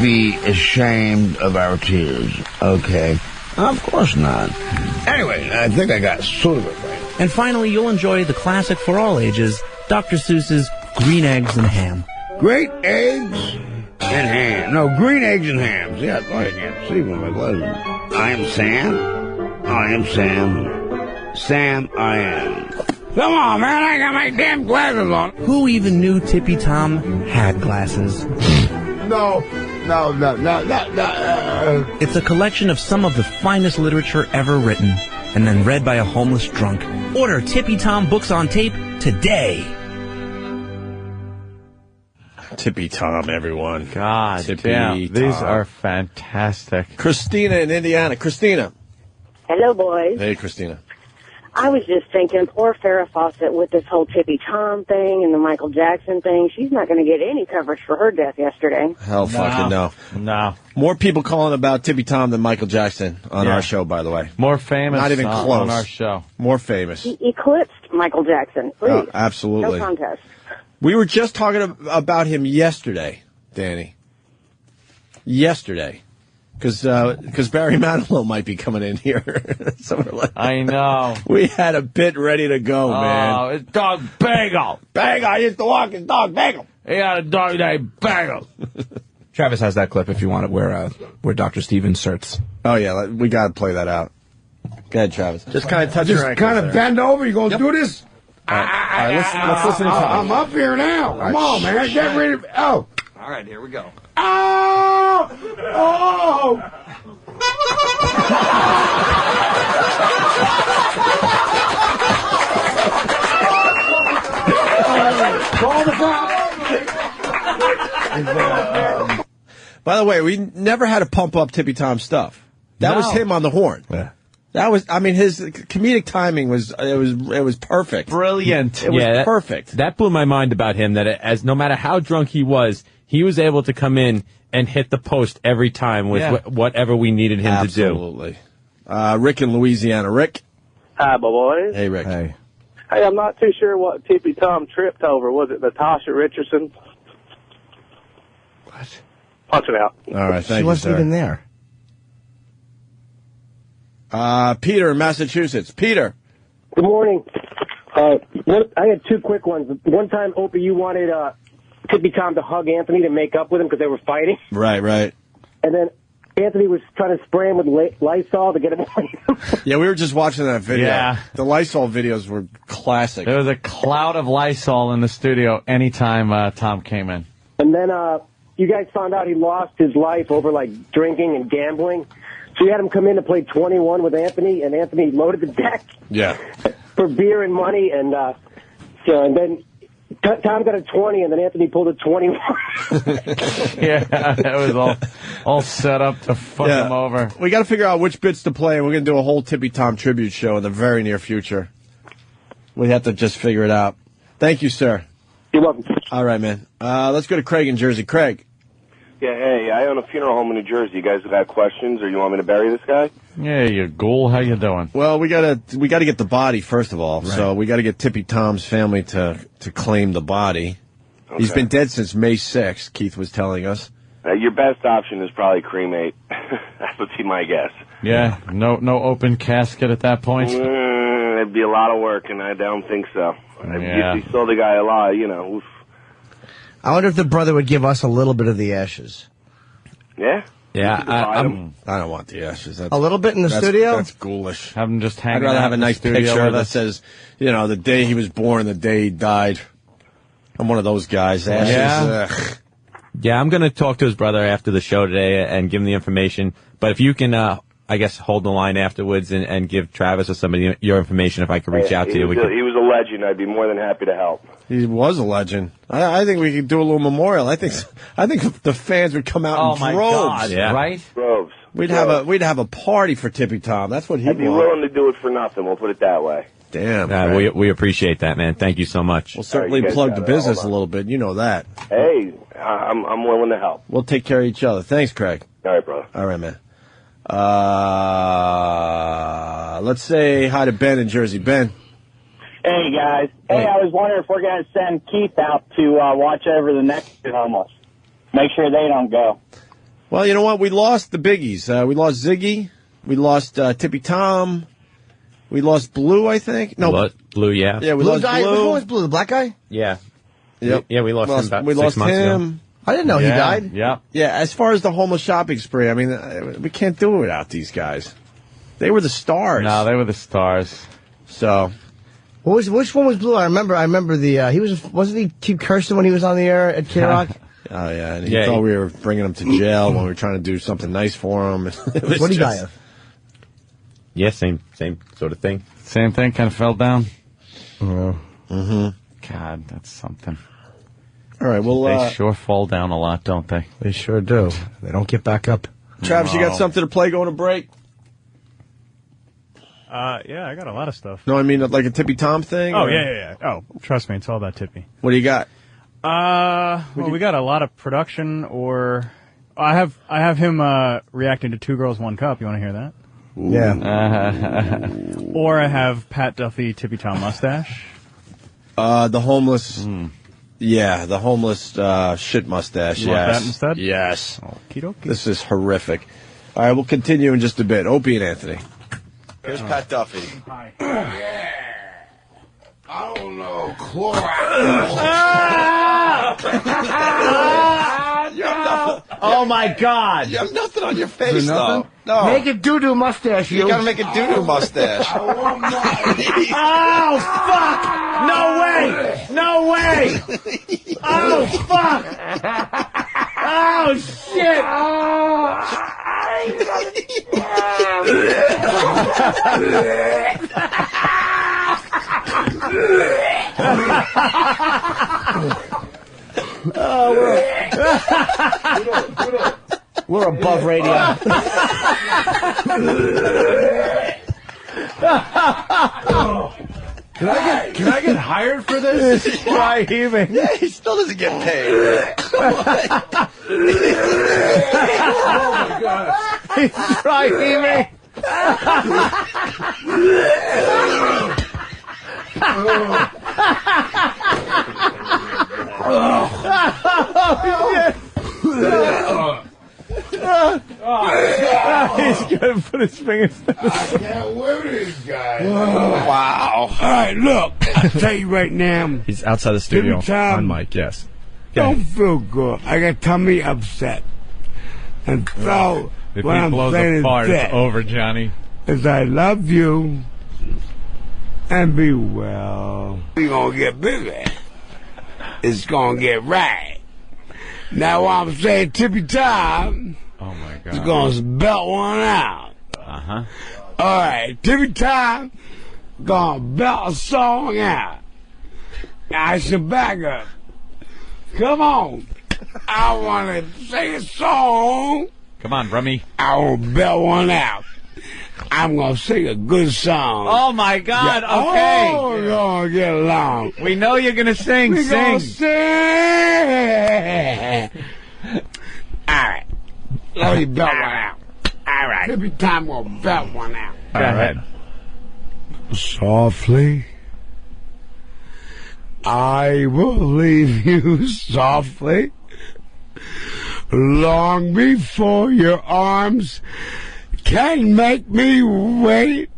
Speaker 18: be ashamed of our tears, okay? Of course not. Anyway, I think I got sort of it right.
Speaker 20: And finally, you'll enjoy the classic for all ages, Dr. Seuss's Green Eggs and Ham.
Speaker 18: Great eggs and ham. No, green eggs and ham. See, I can't see with my glasses. I am Sam. I am Sam. Sam, I am. Come on, man, I got my damn glasses on.
Speaker 20: Who even knew Tippy Tom had glasses?
Speaker 18: No.
Speaker 20: It's a collection of some of the finest literature ever written, and then read by a homeless drunk. Order Tippy Tom books on tape today.
Speaker 1: Tippy Tom, everyone.
Speaker 2: God
Speaker 1: Tippy
Speaker 2: damn,
Speaker 1: Tom.
Speaker 2: these are fantastic.
Speaker 1: Christina in Indiana. Christina.
Speaker 9: Hello, boys.
Speaker 1: Hey, Christina.
Speaker 9: I was just thinking, poor Farrah Fawcett with this whole Tippy Tom thing and the Michael Jackson thing, she's not going to get any coverage for her death yesterday.
Speaker 1: Hell fucking no.
Speaker 2: No.
Speaker 1: More people calling about Tippy Tom than Michael Jackson on our show, by the way.
Speaker 2: More famous
Speaker 1: Not even close.
Speaker 2: on our show.
Speaker 1: More famous.
Speaker 9: He eclipsed Michael Jackson. Please.
Speaker 1: Oh, absolutely.
Speaker 9: No contest.
Speaker 1: We were just talking about him yesterday, Danny. Yesterday. Because Barry Manilow might be coming in here.
Speaker 2: I know.
Speaker 1: We had a bit ready to go, man.
Speaker 2: Oh, it's dog Bagel.
Speaker 1: Bagel, I used to walk his dog Bagel.
Speaker 2: He had a dog named Bagel.
Speaker 3: Travis has that clip if you want it, where Dr. Steve inserts.
Speaker 1: Oh, yeah, we got to play that out. Go ahead, Travis. Just kind of touch your ankles.
Speaker 18: Just kind of bend over. You going to do this?
Speaker 1: All right, let's listen to Tom.
Speaker 18: I'm up here now. Come on, man. Get ready. Oh.
Speaker 7: All right, here we go.
Speaker 18: Oh! Oh! Call the cops.
Speaker 1: By the way, we never had to pump up Tippy Tom stuff. That was him on the horn. Yeah. That was, I mean, his comedic timing was perfect.
Speaker 2: Brilliant.
Speaker 1: It was perfect.
Speaker 12: That blew my mind about him, that as no matter how drunk he was able to come in and hit the post every time with whatever we needed him to do.
Speaker 1: Absolutely. Rick in Louisiana. Rick?
Speaker 16: Hi, my boys.
Speaker 1: Hey, Rick.
Speaker 16: Hey, I'm not too sure what Tippy Tom tripped over. Was it Natasha Richardson?
Speaker 1: What?
Speaker 16: Punch it out.
Speaker 1: All right, thank you,
Speaker 4: She wasn't even there.
Speaker 1: Peter in Massachusetts. Peter.
Speaker 21: Good morning. I had two quick ones. One time, Opie, you wanted Tippy Tom to hug Anthony to make up with him because they were fighting.
Speaker 1: Right.
Speaker 21: And then Anthony was trying to spray him with Lysol to get him away.
Speaker 1: Yeah, we were just watching that video.
Speaker 2: Yeah.
Speaker 1: The Lysol videos were classic.
Speaker 2: There was a cloud of Lysol in the studio anytime Tom came in.
Speaker 21: And then you guys found out he lost his life over, like, drinking and gambling. So you had him come in to play 21 with Anthony, and Anthony loaded the deck for beer and money. And and then Tom got a 20, and then Anthony pulled a 21.
Speaker 2: Yeah, that was all set up to fuck him over.
Speaker 1: We got to figure out which bits to play, and we're going to do a whole Tippy Tom tribute show in the very near future. We have to just figure it out. Thank you, sir.
Speaker 21: You're welcome.
Speaker 1: All right, man. Let's go to Craig in Jersey. Craig.
Speaker 8: Yeah, hey, I own a funeral home in New Jersey. You guys have got questions, or you want me to bury this guy?
Speaker 2: Yeah, you ghoul. How you doing?
Speaker 1: Well, we gotta get the body first of all. Right. So we gotta get Tippy Tom's family to claim the body. Okay. He's been dead since May 6th. Keith was telling us.
Speaker 8: Your best option is probably cremate. That would be my guess.
Speaker 2: Yeah, no open casket at that point.
Speaker 8: It'd be a lot of work, and I don't think so. If you saw the guy alive, oof.
Speaker 4: I wonder if the brother would give us a little bit of the ashes.
Speaker 8: Yeah?
Speaker 1: Yeah, I don't want the ashes.
Speaker 4: A little bit in the studio?
Speaker 1: That's ghoulish.
Speaker 2: Have him just hang
Speaker 1: I'd rather have a nice picture that says, the day he was born, the day he died. I'm one of those guys. Ashes.
Speaker 12: Yeah, I'm going to talk to his brother after the show today and give him the information. But if you can, I guess, hold the line afterwards and give Travis or somebody your information if I could reach out to you.
Speaker 8: He was a legend. I'd be more than happy to help.
Speaker 1: He was a legend. I think we could do a little memorial. I think the fans would come out in droves.
Speaker 2: My God, right?
Speaker 8: Droves.
Speaker 1: We'd have a party for Tippy Tom. That's what he'd
Speaker 8: I'd be willing to do it for nothing. We'll put it that way.
Speaker 1: Damn.
Speaker 12: We appreciate that, man. Thank you so much.
Speaker 1: We'll certainly plug the business a little bit. You know that.
Speaker 8: Hey, I'm willing to help.
Speaker 1: We'll take care of each other. Thanks, Craig.
Speaker 8: All right, brother.
Speaker 1: All right, man. Let's say hi to Ben in Jersey. Ben.
Speaker 14: Hey, guys. Hey, I was wondering if we're going to send Keith out to watch over the next homeless. Make sure they don't go.
Speaker 1: Well, you know what? We lost the biggies. We lost Ziggy. We lost Tippy Tom. We lost Blue, I think. No,
Speaker 12: Blue, yeah.
Speaker 1: Yeah, we
Speaker 4: Blue
Speaker 1: lost
Speaker 4: died.
Speaker 1: Blue.
Speaker 4: Which one was Blue? The black guy?
Speaker 12: Yeah.
Speaker 1: Yep.
Speaker 12: Yeah, we lost him about 6 months ago.
Speaker 4: I didn't know he died.
Speaker 12: Yeah.
Speaker 1: Yeah, as far as the homeless shopping spree, I mean, we can't do it without these guys. They were the stars.
Speaker 2: No, they were the stars.
Speaker 1: So,
Speaker 4: which one was Blue? I remember the wasn't he keep cursing when he was on the air at Kid Rock?
Speaker 1: Oh yeah, and he thought we were bringing him to jail when we were trying to do something nice for him.
Speaker 4: What did he die of?
Speaker 12: Yeah, same sort of thing.
Speaker 2: Same thing, kind of fell down.
Speaker 1: Mm-hmm.
Speaker 2: God, that's something.
Speaker 1: All right, well,
Speaker 2: they sure fall down a lot, don't they?
Speaker 4: They sure do. They don't get back up.
Speaker 1: Travis, you got something to play going to break?
Speaker 10: Yeah, I got a lot of stuff.
Speaker 1: No, I mean like a Tippy Tom thing.
Speaker 10: Oh
Speaker 1: or?
Speaker 10: yeah. Oh, trust me, it's all about Tippy.
Speaker 1: What do you got?
Speaker 10: Well, we got a lot of production. Or I have him reacting to 2 Girls, 1 Cup. You want to hear that?
Speaker 1: Ooh.
Speaker 4: Yeah.
Speaker 10: Or I have Pat Duffy, Tippy Tom mustache.
Speaker 1: The homeless. Yeah, the homeless shit mustache.
Speaker 10: You want that instead?
Speaker 1: Yes.
Speaker 10: Okie dokie.
Speaker 1: This is horrific. All right, we'll continue in just a bit. Opie and Anthony. Here's Pat Duffy.
Speaker 18: Hi. I don't know,
Speaker 2: Oh my God!
Speaker 1: You have nothing on your face, though.
Speaker 4: No. Make a doo-doo mustache,
Speaker 1: you gotta make a doo-doo mustache.
Speaker 2: Oh, fuck! No way! No way! Oh, fuck! Oh, shit!
Speaker 4: We're above radio.
Speaker 18: Can I get hired for this?
Speaker 2: Try heaving.
Speaker 1: Yeah, he still doesn't get paid.
Speaker 18: Oh my God.
Speaker 2: He's try heaving. He's gonna put his fingers down.
Speaker 18: I can't wear this guy.
Speaker 1: Wow.
Speaker 18: All right, look. I'll tell you right now.
Speaker 3: He's outside the studio
Speaker 18: Tom,
Speaker 3: on mic, yes.
Speaker 18: Don't feel good. I got tummy upset. And so,
Speaker 2: If
Speaker 18: what
Speaker 2: he
Speaker 18: I'm
Speaker 2: blows
Speaker 18: saying
Speaker 2: apart,
Speaker 18: is
Speaker 2: it's
Speaker 18: this,
Speaker 2: over, Johnny.
Speaker 18: is I love you and be well. We gonna get busy. It's gonna get right. Now what I'm saying, Tippy Tom
Speaker 2: Oh my
Speaker 18: is
Speaker 2: God.
Speaker 18: gonna belt one out.
Speaker 2: Uh-huh.
Speaker 18: All right, Tippy Tom gonna belt a song out. I should back up. Come on. I want to sing a song.
Speaker 2: Come on, Rummy.
Speaker 18: I will belt one out. I'm going to sing a good song.
Speaker 2: Oh my God,
Speaker 18: Yeah.
Speaker 2: okay.
Speaker 18: Oh, we're going to get along.
Speaker 2: We know you're gonna sing.
Speaker 18: We're going to
Speaker 2: Sing.
Speaker 18: sing. All right. Let me belt one out. All right. Every time we'll belt one out.
Speaker 2: Go ahead.
Speaker 18: Softly, I will leave you softly, long before your arms can make me wait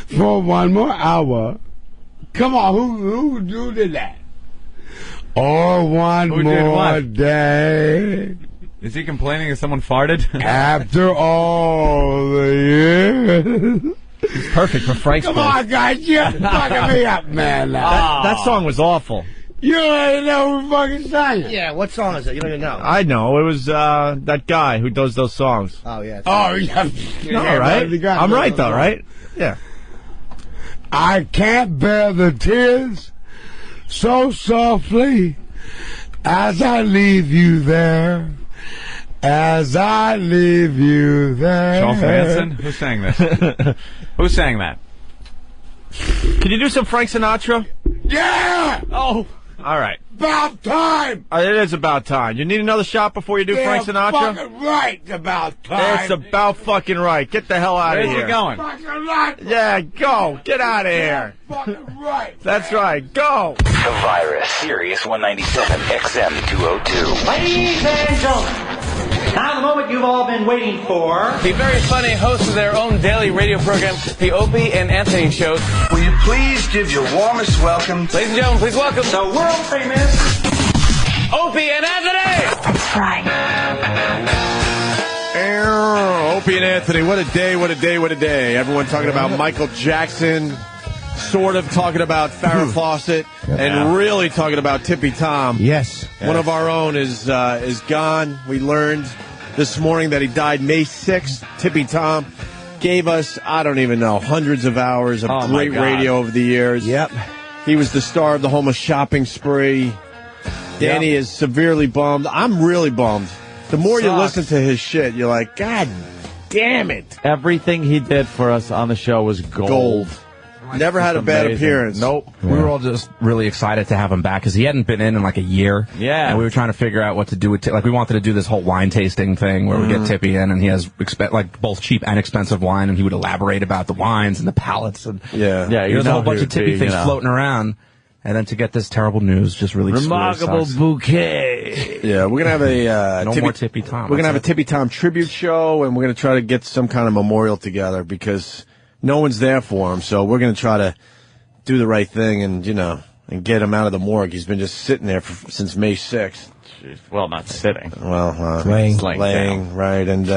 Speaker 18: for one more hour. Come on, who did that? Or one
Speaker 2: Who did
Speaker 18: more
Speaker 2: what?
Speaker 18: day.
Speaker 2: Is he complaining that someone farted?
Speaker 18: After all the years.
Speaker 3: It's perfect for Frank's
Speaker 18: Come
Speaker 3: place.
Speaker 18: on, guys, you're fucking me up, man.
Speaker 3: That song was awful.
Speaker 18: You ain't know who fucking sang it.
Speaker 4: Yeah, what song is it? You don't even know.
Speaker 3: I know. It was that guy who does those songs.
Speaker 4: Oh, yeah.
Speaker 18: Oh, yeah.
Speaker 3: No, right? I'm right, though, right? Yeah.
Speaker 18: I can't bear the tears so softly as I leave you there. As I leave you there.
Speaker 2: Charles Manson? Who sang this? Who sang that?
Speaker 3: Can you do some Frank Sinatra?
Speaker 18: Yeah!
Speaker 3: Oh, all right.
Speaker 18: About time!
Speaker 3: It is about time. You need another shot before you do Frank Sinatra?
Speaker 18: Fucking right about time.
Speaker 3: It's about fucking right. Get the hell out of
Speaker 2: Where's
Speaker 3: here.
Speaker 2: he going?
Speaker 18: Fucking right.
Speaker 3: Yeah, go. Get out of here.
Speaker 18: Fucking right.
Speaker 3: That's right. Go.
Speaker 15: The Virus, Sirius 197, XM 202.
Speaker 22: Ladies and gentlemen,
Speaker 15: Now the moment you've all been waiting for.
Speaker 22: The very funny hosts of their own daily radio program, the Opie and Anthony Show.
Speaker 23: Will you please give your warmest welcome?
Speaker 22: Ladies and gentlemen, please welcome
Speaker 15: the world famous
Speaker 22: Opie and Anthony!
Speaker 15: That's right.
Speaker 1: Opie and Anthony, what a day, what a day, what a day. Everyone talking about Michael Jackson, sort of talking about Farrah Fawcett, and really talking about Tippy Tom.
Speaker 4: Yes.
Speaker 1: One of our own is gone. We learned this morning that he died May 6th. Tippy Tom gave us, I don't even know, hundreds of hours of great radio over the years.
Speaker 4: Yep.
Speaker 1: He was the star of the Homeless Shopping Spree. Danny is severely bummed. I'm really bummed. The more you listen to his shit, you're like, God damn it.
Speaker 2: Everything he did for us on the show was gold.
Speaker 1: Never had a bad appearance.
Speaker 3: Nope. We were all just really excited to have him back because he hadn't been in like a year.
Speaker 2: Yeah.
Speaker 3: And we were trying to figure out what to do with like we wanted to do this whole wine tasting thing where we get Tippy in and he has like both cheap and expensive wine and he would elaborate about the wines and the palates and there's a whole bunch of Tippy things floating around. And then to get this terrible news just really
Speaker 2: remarkable bouquet.
Speaker 1: Yeah, we're gonna have a
Speaker 3: more Tippy Tom.
Speaker 1: We're gonna have a Tippy Tom tribute show, and we're gonna try to get some kind of memorial together because no one's there for him. So we're gonna try to do the right thing and and get him out of the morgue. He's been just sitting there since May 6th.
Speaker 2: Jeez. Well, not sitting.
Speaker 1: Well,
Speaker 4: laying
Speaker 1: right, and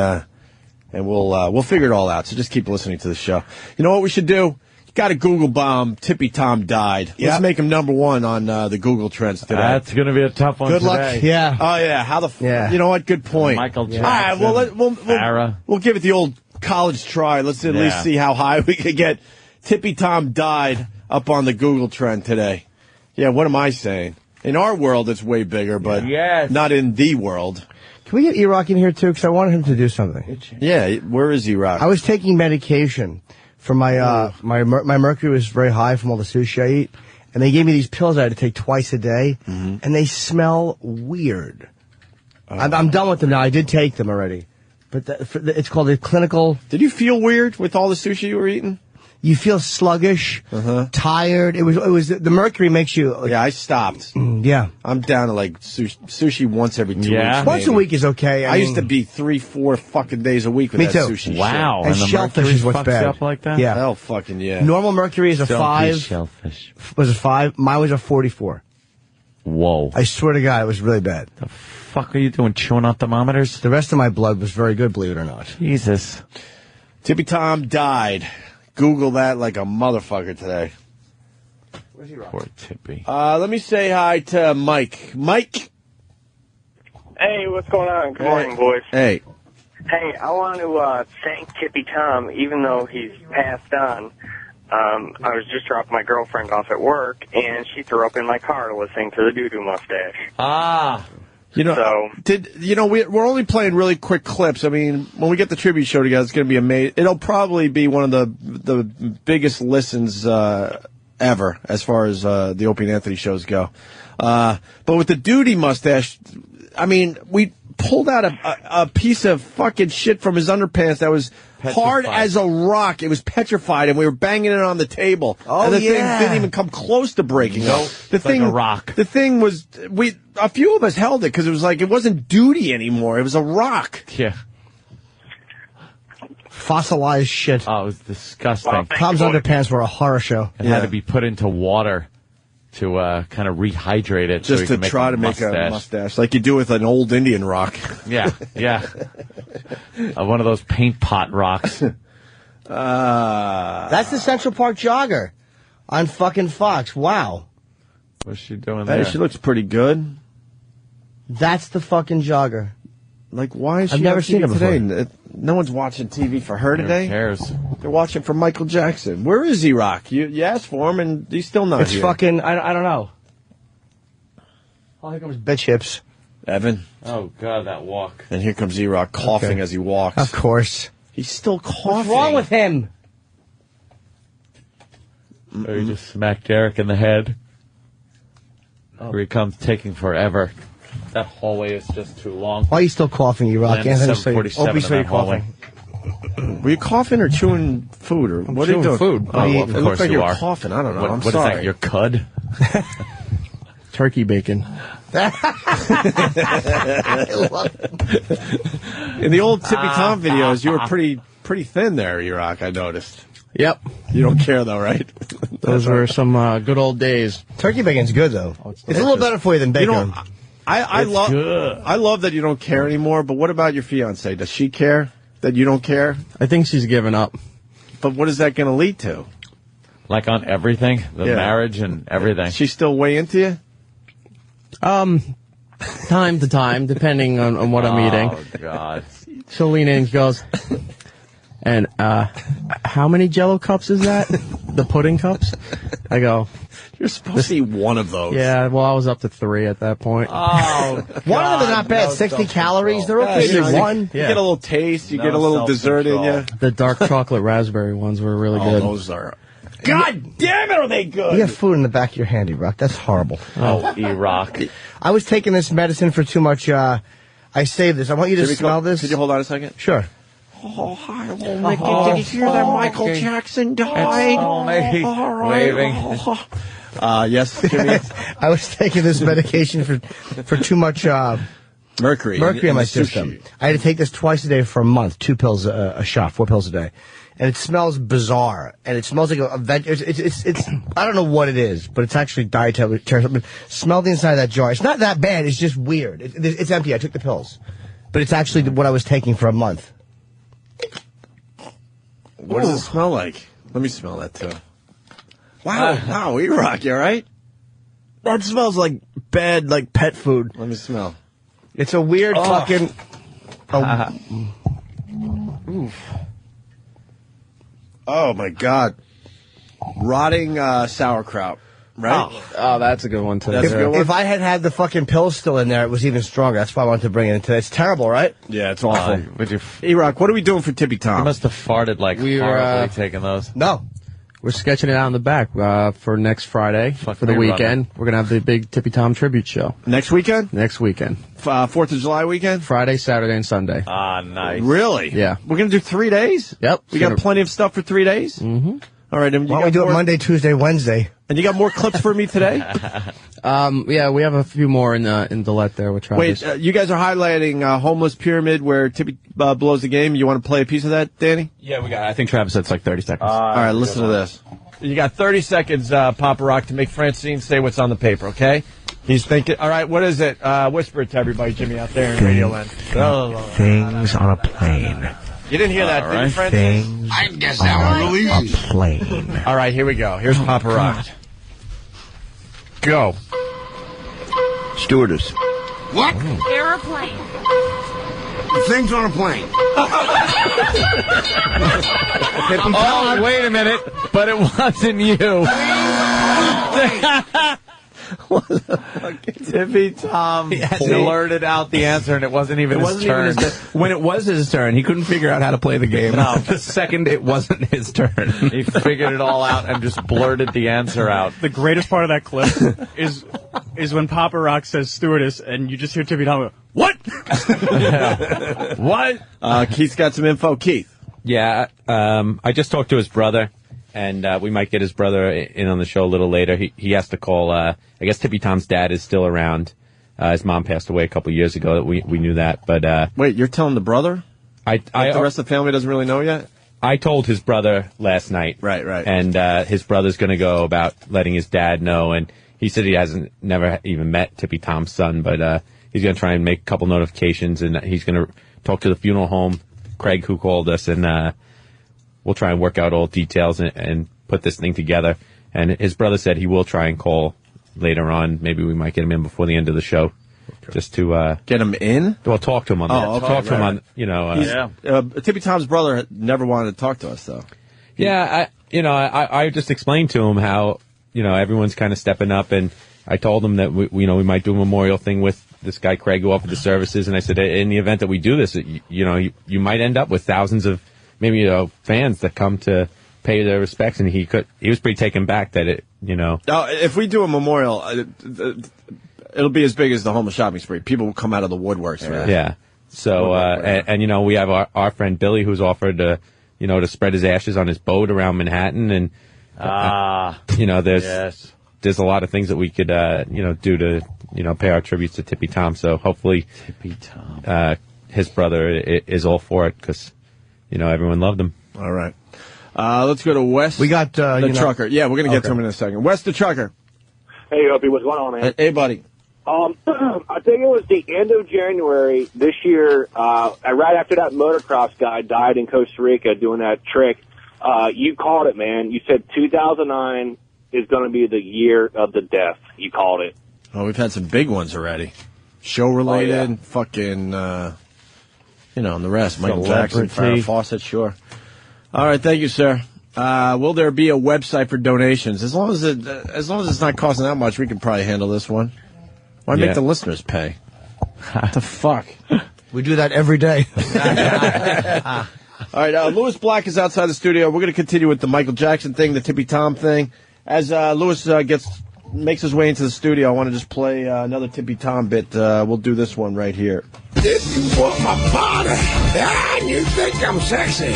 Speaker 1: we'll figure it all out. So just keep listening to the show. You know what we should do? Got to Google bomb. Tippy Tom died. Let's make him number one on the Google trends today.
Speaker 2: That's going to be a tough one.
Speaker 1: Good luck.
Speaker 2: Today.
Speaker 4: Yeah.
Speaker 1: Oh yeah. How the? You know what? Good point.
Speaker 2: Michael Jackson.
Speaker 1: All right. Well, we'll give it the old college try. Let's at least see how high we can get. Tippy Tom died up on the Google trend today. Yeah. What am I saying? In our world, it's way bigger, but not in the world.
Speaker 4: Can we get E-Rock in here too? Because I wanted him to do something.
Speaker 1: Yeah. Where is E-Rock?
Speaker 4: I was taking medication. For my my mercury was very high from all the sushi I eat, and they gave me these pills I had to take twice a day, and they smell weird. I'm done with them now. I did take them already, but it's called a clinical.
Speaker 1: Did you feel weird with all the sushi you were eating?
Speaker 4: You feel sluggish, tired. It was the mercury makes you.
Speaker 1: I stopped. I'm down to like sushi once every 2 weeks.
Speaker 4: Once a week is okay.
Speaker 1: I used to be 3-4 fucking days a week with that sushi.
Speaker 2: Wow.
Speaker 4: And shellfish is what's bad.
Speaker 2: Up like that?
Speaker 4: Yeah.
Speaker 1: Hell fucking yeah.
Speaker 4: Normal mercury is a 5.
Speaker 2: Shellfish.
Speaker 4: Was a 5. Mine was a 44.
Speaker 2: Whoa.
Speaker 4: I swear to God, it was really bad.
Speaker 2: The fuck are you doing? Chewing out thermometers?
Speaker 4: The rest of my blood was very good, believe it or not.
Speaker 2: Jesus.
Speaker 1: Tippy Tom died. Google that like a motherfucker today.
Speaker 4: Where's he, Rob?
Speaker 2: Poor Tippy.
Speaker 1: Let me say hi to Mike. Mike?
Speaker 24: Hey, what's going on? Good morning, boys.
Speaker 1: Hey.
Speaker 24: Hey, I want to thank Tippy Tom, even though he's passed on. I was just dropping my girlfriend off at work, and she threw up in my car listening to the doo-doo mustache.
Speaker 2: Ah.
Speaker 1: We're only playing really quick clips. I mean, when we get the tribute show together, it's going to be amazing. It'll probably be one of the biggest listens ever as far as the Opie and Anthony shows go. But with the duty mustache, I mean, we pulled out a piece of fucking shit from his underpants that was hard as a rock. It was petrified, and we were banging it on the table.
Speaker 4: Oh,
Speaker 1: and the thing didn't even come close to breaking. The thing,
Speaker 2: like a rock.
Speaker 1: The thing was, a few of us held it because it was like, it wasn't duty anymore. It was a rock.
Speaker 2: Yeah.
Speaker 4: Fossilized shit.
Speaker 2: Oh, it was disgusting.
Speaker 4: Tom's underpants were a horror show.
Speaker 2: It had to be put into water to kind of rehydrate it.
Speaker 1: Just to try to make a mustache, like you do with an old Indian rock.
Speaker 2: Yeah. One of those paint pot rocks.
Speaker 4: That's the Central Park jogger on fucking Fox. Wow.
Speaker 2: What's she doing there?
Speaker 1: She looks pretty good.
Speaker 4: That's the fucking jogger.
Speaker 1: Like, why is she
Speaker 4: I've never seen her before.
Speaker 1: Today? No one's watching TV for her today.
Speaker 2: Who cares?
Speaker 1: They're watching for Michael Jackson. Where is E-Rock? You asked for him, and he's still not here.
Speaker 4: It's fucking, I don't know. Oh, here comes bitch hips.
Speaker 1: Evan.
Speaker 2: Oh, God, that walk.
Speaker 1: And here comes E-Rock coughing as he walks.
Speaker 4: Of course.
Speaker 1: He's still coughing.
Speaker 4: What's wrong with him?
Speaker 2: Oh, you just smacked Eric in the head. Oh. Here he comes, taking forever. That hallway is just too long.
Speaker 4: Why are you still coughing, E-Rock?
Speaker 2: Opie, so you're
Speaker 1: coughing. Were you coughing or chewing food? Or what are you doing?
Speaker 2: Food.
Speaker 1: Oh,
Speaker 2: of
Speaker 1: it
Speaker 2: course
Speaker 1: looks like
Speaker 2: you
Speaker 1: you're
Speaker 2: are.
Speaker 1: coughing. I don't know.
Speaker 2: What
Speaker 1: I'm
Speaker 2: is
Speaker 1: sorry.
Speaker 2: that, your cud?
Speaker 4: Turkey bacon.
Speaker 1: In the old Tippy Tom videos, you were pretty thin there, E-Rock, I noticed.
Speaker 4: Yep.
Speaker 1: You don't care, though, right?
Speaker 4: Those were some good old days. Turkey bacon's good, though. It's a little better for you than bacon.
Speaker 1: You know, I love that you don't care anymore, but what about your fiancée? Does she care that you don't care?
Speaker 4: I think she's given up.
Speaker 1: But what is that going to lead to?
Speaker 2: Like on everything? The marriage and everything.
Speaker 1: She's still way into you?
Speaker 4: Time to time, depending on what I'm eating.
Speaker 2: Oh, God.
Speaker 4: She'll lean in and goes, and how many Jell-O cups is that? The pudding cups? I go,
Speaker 1: you're supposed to eat one of those.
Speaker 4: Yeah, well, I was up to 3 at that point.
Speaker 1: Oh,
Speaker 4: one of them are not bad. 60 calories. They're okay. One.
Speaker 1: You get a little taste. You get a little dessert in you.
Speaker 4: The dark chocolate raspberry ones were really good.
Speaker 1: Those are... God damn it, are they good?
Speaker 4: You have food in the back of your hand, E-Rock. That's horrible.
Speaker 2: Oh, E-Rock.
Speaker 4: I was taking this medicine for too much. I saved this. I want you to smell this.
Speaker 1: Could you hold on a second?
Speaker 4: Sure.
Speaker 1: Oh, hi, Mickey. Did you hear that Michael Jackson died?
Speaker 2: All right. Waving.
Speaker 1: Yes, Jimmy.
Speaker 4: I was taking this medication for too much
Speaker 1: mercury
Speaker 4: in my system. I had to take this twice a day for a month, 2 pills a shot, 4 pills a day. And it smells bizarre, and it smells like a veg. It's I don't know what it is, but it's actually dietary. Smell the inside of that jar. It's not that bad. It's just weird. It's empty. I took the pills, but it's actually what I was taking for a month.
Speaker 1: What does it smell like? Let me smell that too. Wow, E-Rock, you all right?
Speaker 4: That smells like bad, like pet food.
Speaker 1: Let me smell.
Speaker 4: It's a weird fucking.
Speaker 1: Oh, my God. Rotting sauerkraut, right?
Speaker 4: Oh, that's a good one, too. If I had the fucking pills still in there, it was even stronger. That's why I wanted to bring it in today. It's terrible, right?
Speaker 1: Yeah, it's awful. E-Rock, what are we doing for Tippy Tom?
Speaker 2: You must have farted like horribly taking those.
Speaker 4: No. We're sketching it out in the back for next Friday, for the weekend. We're going to have the big Tippy Tom tribute show.
Speaker 1: Next weekend?
Speaker 4: Next weekend.
Speaker 1: 4th of July weekend?
Speaker 4: Friday, Saturday, and Sunday.
Speaker 2: Ah, nice.
Speaker 1: Really?
Speaker 4: Yeah.
Speaker 1: We're going to do 3 days?
Speaker 4: Yep.
Speaker 1: We got plenty of stuff for 3 days?
Speaker 4: Mm-hmm.
Speaker 1: All right. And
Speaker 4: why don't we do it Monday, Tuesday, Wednesday?
Speaker 1: And you got more clips for me today?
Speaker 4: Yeah, we have a few more in Dillette there with Travis.
Speaker 1: Wait, you guys are highlighting Homeless Pyramid where Tippy blows the game. You want to play a piece of that, Danny?
Speaker 3: Yeah, we got I think Travis said it's like 30 seconds.
Speaker 1: All right, listen to this. You got 30 seconds, Papa Rock, to make Francine say what's on the paper, okay? He's thinking, all right, what is it? Whisper it to everybody, Jimmy, out there in Radio Land.
Speaker 5: Things on a plane.
Speaker 1: You didn't hear that, did you, Francine?
Speaker 5: Things I guess that was easy. A plane.
Speaker 1: All right, here we go. Here's Papa Rock. Go.
Speaker 18: Stewardess.
Speaker 5: What?
Speaker 13: Airplane.
Speaker 18: Things on a plane.
Speaker 2: Oh, wait a minute. But it wasn't you.
Speaker 1: What the fuck?
Speaker 2: Tippy Tom blurted out the answer, and it wasn't even his turn.
Speaker 3: When it was his turn, he couldn't figure out how to play the game.
Speaker 2: No.
Speaker 3: The second it wasn't his turn.
Speaker 2: He figured it all out and just blurted the answer out.
Speaker 10: The greatest part of that clip is when Papa Rock says stewardess, and you just hear Tippy Tom go, what?
Speaker 2: What?
Speaker 1: Keith's got some info. Keith.
Speaker 12: Yeah, I just talked to his brother, and we might get his brother in on the show a little later. He has to call. I guess Tippy Tom's dad is still around. His mom passed away a couple years ago. We knew that, but
Speaker 1: wait, you're telling the brother? The rest of the family doesn't really know yet.
Speaker 12: I told his brother last night.
Speaker 1: Right.
Speaker 12: And his brother's going to go about letting his dad know, and he said he never even met Tippy Tom's son, but he's going to try and make a couple notifications, and he's going to talk to the funeral home, Craig, who called us, and we'll try and work out all details and put this thing together. And his brother said he will try and call later on. Maybe we might get him in before the end of the show, just to
Speaker 1: get him in.
Speaker 12: Well, talk to him on that. Talk to him on,
Speaker 1: Tippy Tom's brother never wanted to talk to us, though.
Speaker 12: Yeah, I just explained to him how everyone's kind of stepping up, and I told him that we might do a memorial thing with this guy Craig who offered the services, and I said in the event that we do this, you might end up with thousands of maybe fans that come to pay their respects, and he was pretty taken back that it.
Speaker 1: If we do a memorial, it'll be as big as the homeless shopping spree. People will come out of the woodworks, man.
Speaker 12: Yeah. So and we have our friend Billy who's offered to spread his ashes on his boat around Manhattan, and there's a lot of things that we could do to pay our tributes to Tippy Tom. So hopefully,
Speaker 2: Tippy Tom,
Speaker 12: his brother is all for it because everyone loved him.
Speaker 1: All right, let's go to Wes.
Speaker 4: We got
Speaker 1: the trucker. Yeah, we're gonna get to him in a second. Wes the trucker.
Speaker 6: Hey, Opie, what's going on, man?
Speaker 1: Hey, buddy.
Speaker 6: I think it was the end of January this year, right after that motocross guy died in Costa Rica doing that trick. You called it, man. You said 2009 is going to be the year of the death. You called it.
Speaker 1: Oh, we've had some big ones already. Show-related, fucking, and the rest. Michael Jackson, Farrah Fawcett, sure. All right, thank you, sir. Will there be a website for donations? As long as it's not costing that much, we can probably handle this one. Why make the listeners pay? What the fuck?
Speaker 4: We do that every day.
Speaker 1: All right, Louis Black is outside the studio. We're going to continue with the Michael Jackson thing, the Tippy Tom thing. As Louis makes his way into the studio, I want to just play another Tippy Tom bit. We'll do this one right here.
Speaker 18: If you want my body and you think I'm sexy,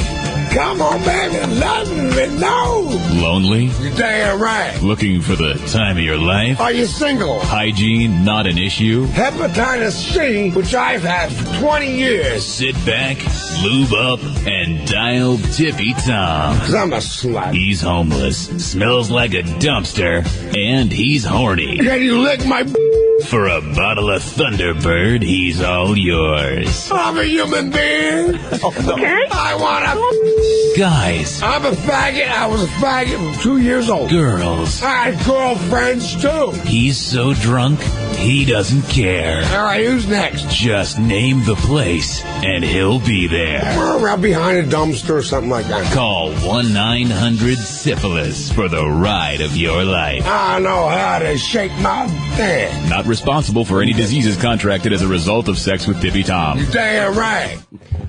Speaker 18: come on, baby, let me know.
Speaker 13: Lonely?
Speaker 18: You're damn right.
Speaker 13: Looking for the time of your life?
Speaker 18: Are you single?
Speaker 13: Hygiene not an issue?
Speaker 18: Hepatitis C, which I've had for 20 years.
Speaker 13: Sit back, lube up, and dial Tippy Tom.
Speaker 18: 'Cause I'm a slut.
Speaker 13: He's homeless, smells like a dumpster, and he's horny.
Speaker 18: Can you lick my
Speaker 13: For a bottle of Thunderbird, he's all yours.
Speaker 18: I'm a human being. Okay. I want to.
Speaker 13: Guys.
Speaker 18: I'm a faggot. I was a faggot from 2 years old.
Speaker 13: Girls.
Speaker 18: I had girlfriends, too.
Speaker 13: He's so drunk, he doesn't care.
Speaker 18: All right, who's next?
Speaker 13: Just name the place, and he'll be there.
Speaker 18: Around behind a dumpster or something like that.
Speaker 13: Call 1-900-SYPHILIS for the ride of your life.
Speaker 18: I know how to shake my head.
Speaker 13: Not responsible for any diseases contracted as a result of sex with Tippy Tom.
Speaker 18: You're damn right.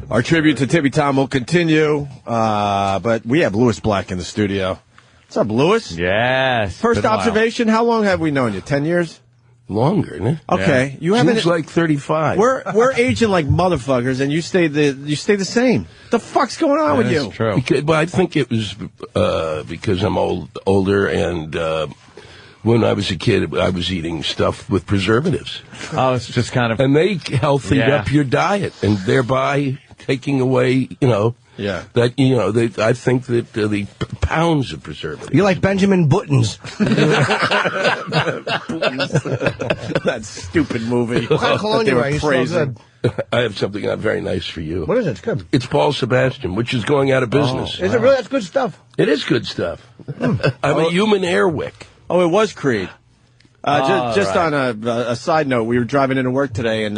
Speaker 1: Our tribute to Tippy Tom will continue, but we have Louis Black in the studio. What's up, Louis?
Speaker 2: Yes.
Speaker 1: First observation, how long have we known you? 10 years?
Speaker 17: Longer, isn't it?
Speaker 1: Okay.
Speaker 17: Yeah.
Speaker 1: You haven't.
Speaker 17: Seems like 35.
Speaker 1: We're aging like motherfuckers, and you stay the same. The fuck's going on with you?
Speaker 17: True. But I think it was because I'm older, and when I was a kid, I was eating stuff with preservatives.
Speaker 2: Oh, it's just kind of...
Speaker 17: And they healthied up your diet, and thereby taking away,
Speaker 1: Yeah.
Speaker 17: That, I think that the pounds of preservatives.
Speaker 4: You're like Benjamin Button's.
Speaker 1: That stupid movie.
Speaker 4: What kind of cologne you wear? You smell good.
Speaker 17: I have something very nice for you.
Speaker 4: What is it? It's good.
Speaker 17: It's Paul Sebastian, which is going out of business.
Speaker 4: Is it really? That's good stuff.
Speaker 17: It is good stuff. I'm a human air wick.
Speaker 1: Oh, it was Creed. Just on a side note, we were driving into work today, and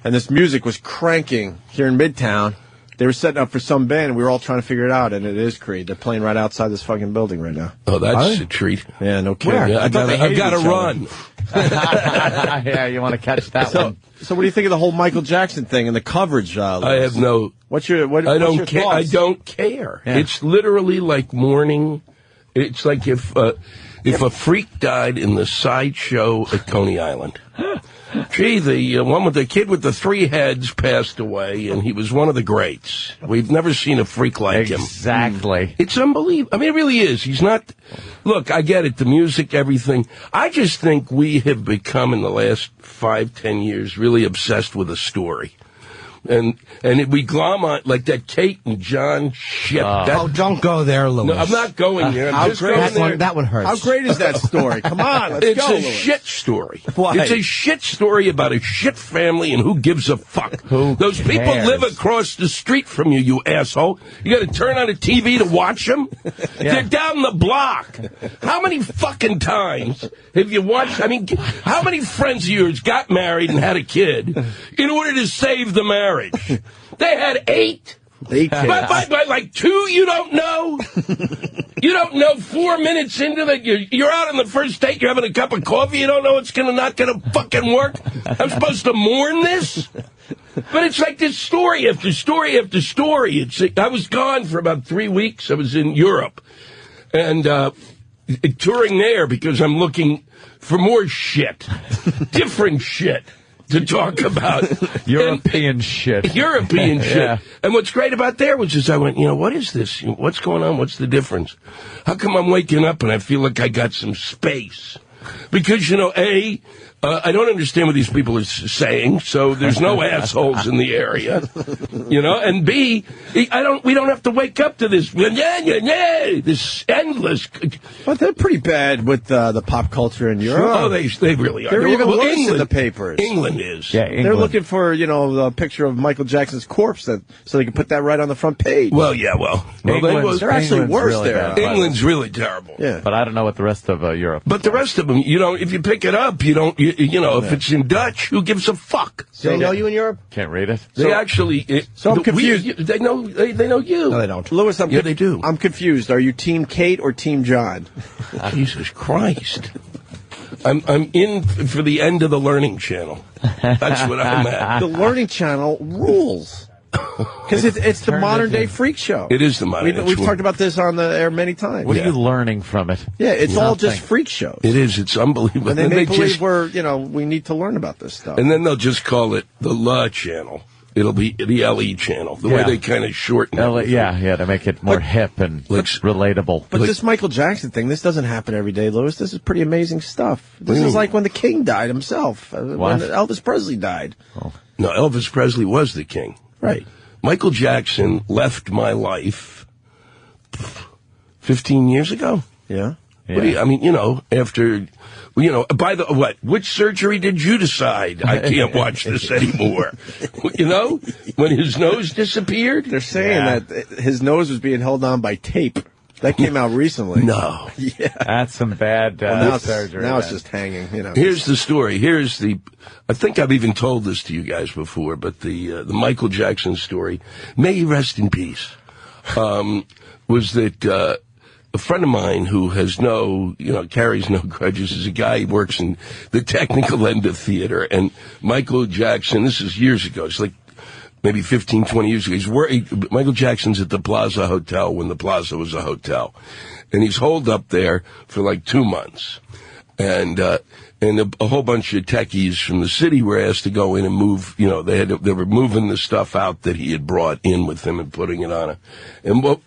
Speaker 1: this music was cranking here in Midtown. They were setting up for some band, and we were all trying to figure it out, and it is Creed. They're playing right outside this fucking building right now.
Speaker 17: Oh, that's a treat.
Speaker 1: Yeah, no kidding.
Speaker 17: Yeah, I've got to run.
Speaker 2: Yeah, you want to catch that one.
Speaker 17: So
Speaker 1: what do you think of the whole Michael Jackson thing and the coverage?
Speaker 17: I have no...
Speaker 1: What's your thoughts?
Speaker 17: I don't care. Yeah. It's literally like mourning. It's like if a freak died in the sideshow at Coney Island. Gee, the one with the kid with the 3 heads passed away, and he was one of the greats. We've never seen a freak like him.
Speaker 2: Exactly.
Speaker 17: It's unbelievable. I mean, it really is. He's not... Look, I get it, the music, everything. I just think we have become, in the last 5-10 years, really obsessed with a story. And we glom on, like that Kate and John shit.
Speaker 4: Don't go there, Louis.
Speaker 17: No, I'm not going there.
Speaker 4: That one hurts.
Speaker 1: How great is that story? Come on, let's go,
Speaker 17: It's a shit story.
Speaker 1: Why?
Speaker 17: It's a shit story about a shit family, and who gives a fuck? Those people live across the street from you, you asshole. You got to turn on a TV to watch them? They're down the block. How many fucking times have you watched? I mean, how many friends of yours got married and had a kid in order to save the marriage? They had 8. By like 2, you don't know. You don't know 4 minutes into that. You're out on the first date. You're having a cup of coffee. You don't know it's not gonna fucking work. I'm supposed to mourn this, but it's like this story after story after story. I was gone for about 3 weeks. I was in Europe and touring there because I'm looking for more shit, different shit to talk about.
Speaker 2: European shit.
Speaker 17: European shit.
Speaker 2: Yeah.
Speaker 17: And what's great about there was I went, what is this? What's going on? What's the difference? How come I'm waking up and I feel like I got some space? Because, I don't understand what these people are saying, so there's no assholes in the area. You know, and B, we don't have to wake up to this, this endless.
Speaker 1: But they're pretty bad with the pop culture in Europe.
Speaker 17: Oh, they really are.
Speaker 1: They're even worse
Speaker 17: England,
Speaker 1: in the papers.
Speaker 17: England is.
Speaker 2: Yeah, England.
Speaker 1: They're looking for, the picture of Michael Jackson's corpse so they can put that right on the front page.
Speaker 17: Well, yeah,
Speaker 1: they're actually worse
Speaker 2: really
Speaker 1: there.
Speaker 2: Bad,
Speaker 17: England's really terrible.
Speaker 1: Yeah.
Speaker 2: But I don't know what the rest of Europe.
Speaker 17: But the rest of them, if you pick it up, if it's in Dutch, who gives a fuck?
Speaker 4: Do they know you in Europe?
Speaker 2: Can't read it.
Speaker 17: They actually.
Speaker 1: So I'm confused.
Speaker 17: They know you.
Speaker 1: No, they don't. Lewis,
Speaker 17: they do.
Speaker 1: I'm confused. Are you Team Kate or Team John?
Speaker 17: Jesus Christ. I'm in for the end of the Learning Channel. That's what I'm at.
Speaker 1: The Learning Channel rules. Because it's the modern-day freak show.
Speaker 17: It is the modern-day
Speaker 1: We've talked about this on the air many times.
Speaker 2: What are you learning from it?
Speaker 1: Yeah, it's all just freak shows.
Speaker 17: It is. It's unbelievable.
Speaker 1: And they make believe we need to learn about this stuff.
Speaker 17: And then they'll just call it the La Channel. It'll be the LE Channel, the way they kind of shorten it.
Speaker 2: Yeah, to make it more hip and relatable.
Speaker 1: But this Michael Jackson thing, this doesn't happen every day, Lewis. This is pretty amazing stuff. This is like when the King died himself, when Elvis Presley died.
Speaker 17: Oh. No, Elvis Presley was the King.
Speaker 1: Right.
Speaker 17: Michael Jackson left my life 15 years ago.
Speaker 1: Yeah.
Speaker 17: After, which surgery did you decide? I can't watch this anymore. When his nose disappeared?
Speaker 1: They're saying that his nose was being held on by tape. That came out recently.
Speaker 17: No.
Speaker 1: Yeah.
Speaker 2: That's some bad surgery.
Speaker 1: Now it's just hanging,
Speaker 17: Here's the story. I think I've even told this to you guys before, but the Michael Jackson story, may he rest in peace, was that a friend of mine who has carries no grudges is a guy who works in the technical end of theater. And Michael Jackson, this is years ago, it's like maybe 15, 20 years ago. Michael Jackson's at the Plaza Hotel when the Plaza was a hotel. And he's holed up there for like 2 months. And a whole bunch of techies from the city were asked to go in and move, they were moving the stuff out that he had brought in with him and putting it on and what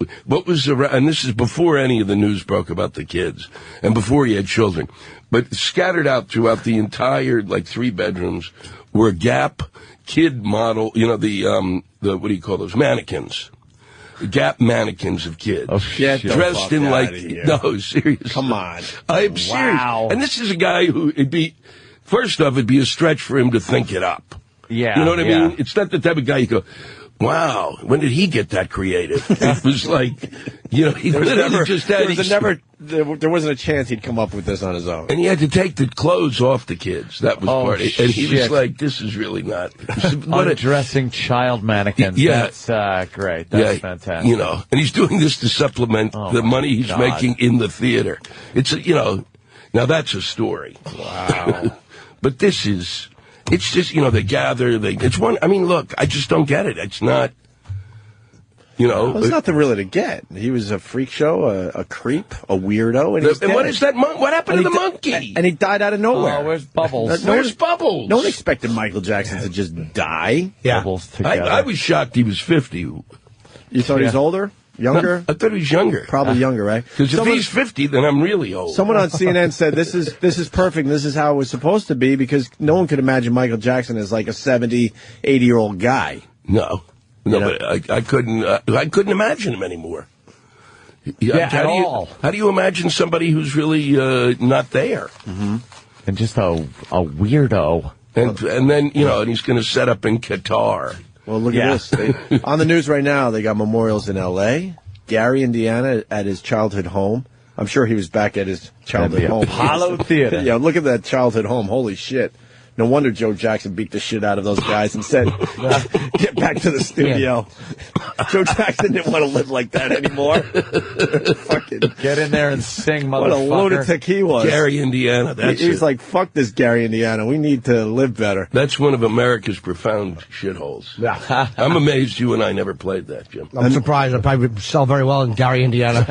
Speaker 17: was and this is before any of the news broke about the kids and before he had children, but scattered out throughout the entire, 3 bedrooms were Gap kid model, the what do you call those, mannequins. Gap mannequins of kids.
Speaker 1: Oh, shit.
Speaker 17: Dressed in no, seriously.
Speaker 1: Come on.
Speaker 17: I'm serious.
Speaker 2: Wow.
Speaker 17: And this is a guy who it'd be a stretch for him to think it up.
Speaker 2: Yeah.
Speaker 17: You know what I mean? It's not the type of guy you go, wow, when did he get that creative? It was like, he literally just had...
Speaker 1: There wasn't a chance he'd come up with this on his own.
Speaker 17: And he had to take the clothes off the kids. That was part of it. And he was like, this is really not...
Speaker 2: Undressing child mannequins.
Speaker 17: Yeah.
Speaker 2: That's great. That's fantastic.
Speaker 17: And he's doing this to supplement the money he's making in the theater. It's, now that's a story.
Speaker 1: Wow.
Speaker 17: But this is... It's just, they gather, look, I just don't get it. It's not,
Speaker 1: There's nothing really to get. He was a freak show, a creep, a weirdo, and
Speaker 17: what is that what happened to the monkey?
Speaker 1: And he died out of nowhere.
Speaker 2: Oh, where's Bubbles?
Speaker 17: Where's Bubbles?
Speaker 1: No one expected Michael Jackson to just die.
Speaker 4: Yeah.
Speaker 2: Bubbles together.
Speaker 17: I was shocked he was 50.
Speaker 1: You thought he was older? Younger?
Speaker 17: I thought he was younger.
Speaker 1: Probably younger, right?
Speaker 17: Because if he's 50, then I'm really old.
Speaker 1: Someone on CNN said this is perfect. This is how it was supposed to be because no one could imagine Michael Jackson as like a 70, 80-year-old guy.
Speaker 17: No, but I couldn't imagine him anymore.
Speaker 2: At all.
Speaker 17: How do you imagine somebody who's really not there?
Speaker 2: Mm-hmm. And just a weirdo.
Speaker 17: And then, and he's going to set up in Qatar.
Speaker 1: Well, look at this. On the news right now, they got memorials in L.A., Gary, Indiana, at his childhood home. I'm sure he was back at his childhood home.
Speaker 2: Apollo Theater.
Speaker 1: Yeah, look at that childhood home. Holy shit. No wonder Joe Jackson beat the shit out of those guys and said, get back to the studio. Yeah. Joe Jackson didn't want to live like that anymore. Fucking
Speaker 2: get in there and sing, motherfucker.
Speaker 1: What a lunatic he was.
Speaker 17: Gary, Indiana.
Speaker 1: He's like, fuck this Gary, Indiana. We need to live better.
Speaker 17: That's one of America's profound shitholes.
Speaker 4: Yeah.
Speaker 17: I'm amazed you and I never played that, Jim.
Speaker 4: I'm surprised. I probably would sell very well in Gary, Indiana.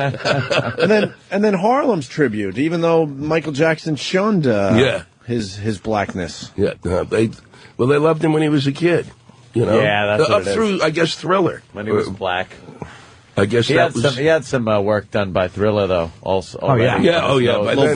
Speaker 1: and then Harlem's tribute, even though Michael Jackson shunned his blackness.
Speaker 17: Yeah, they loved him when he was a kid.
Speaker 2: Yeah, that's what it is.
Speaker 17: Through, I guess, Thriller.
Speaker 2: When he was black.
Speaker 17: I guess
Speaker 2: he had some work done by Thriller, though, also. Already.
Speaker 17: A little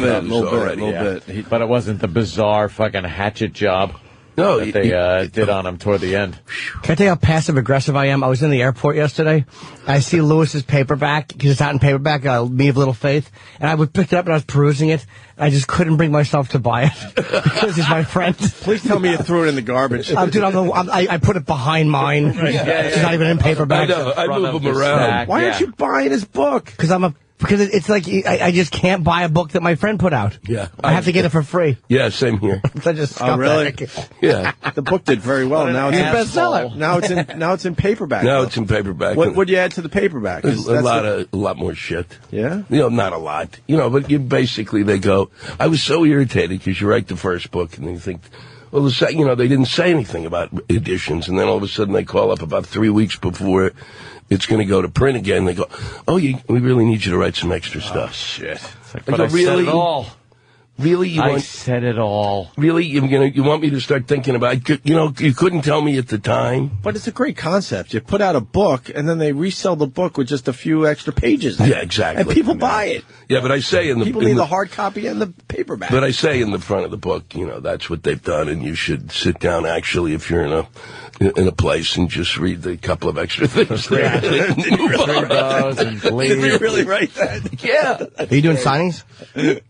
Speaker 2: bit. But it wasn't the bizarre fucking hatchet job.
Speaker 17: No,
Speaker 2: that they did on him toward the end.
Speaker 4: Can I tell you how passive-aggressive I am? I was in the airport yesterday. I see Lewis's paperback, because it's out in paperback, Me of Little Faith, and I picked it up and I was perusing it. I just couldn't bring myself to buy it, because he's my friend.
Speaker 1: Please tell me you threw it in the garbage.
Speaker 4: Dude, I put it behind mine. It's not even in paperback.
Speaker 17: I know, I move them around.
Speaker 1: Why aren't you buying his book?
Speaker 4: Because it's like I just can't buy a book that my friend put out.
Speaker 17: Yeah.
Speaker 4: I have to get it for free.
Speaker 17: Yeah, same here.
Speaker 4: Such a scumbag.
Speaker 1: Oh, really?
Speaker 17: Yeah.
Speaker 1: The book did very well. Now it's a bestseller. Now it's in paperback.
Speaker 17: Now it's in paperback.
Speaker 1: What would you add to the paperback?
Speaker 17: A lot more shit.
Speaker 1: Yeah?
Speaker 17: Not a lot. But they go, I was so irritated because you write the first book and then you think, well, they didn't say anything about editions, and then all of a sudden they call up about 3 weeks before it's going to go to print again. They go, we really need you to write some extra stuff.
Speaker 2: Oh, shit. It's like,
Speaker 17: but I said it all. Really?
Speaker 2: I said it all.
Speaker 17: Really? You want me to start thinking about it? You couldn't tell me at the time.
Speaker 1: But it's a great concept. You put out a book, and then they resell the book with just a few extra pages.
Speaker 17: Yeah, exactly.
Speaker 1: And people buy it.
Speaker 17: Yeah, but I say
Speaker 1: people need the hard copy and the paperback.
Speaker 17: But I say in the front of the book, that's what they've done, and you should sit down, actually, if you're in a place and just read a couple of extra things.
Speaker 1: Yeah. Did you really write that?
Speaker 17: Yeah.
Speaker 4: Are you doing signings?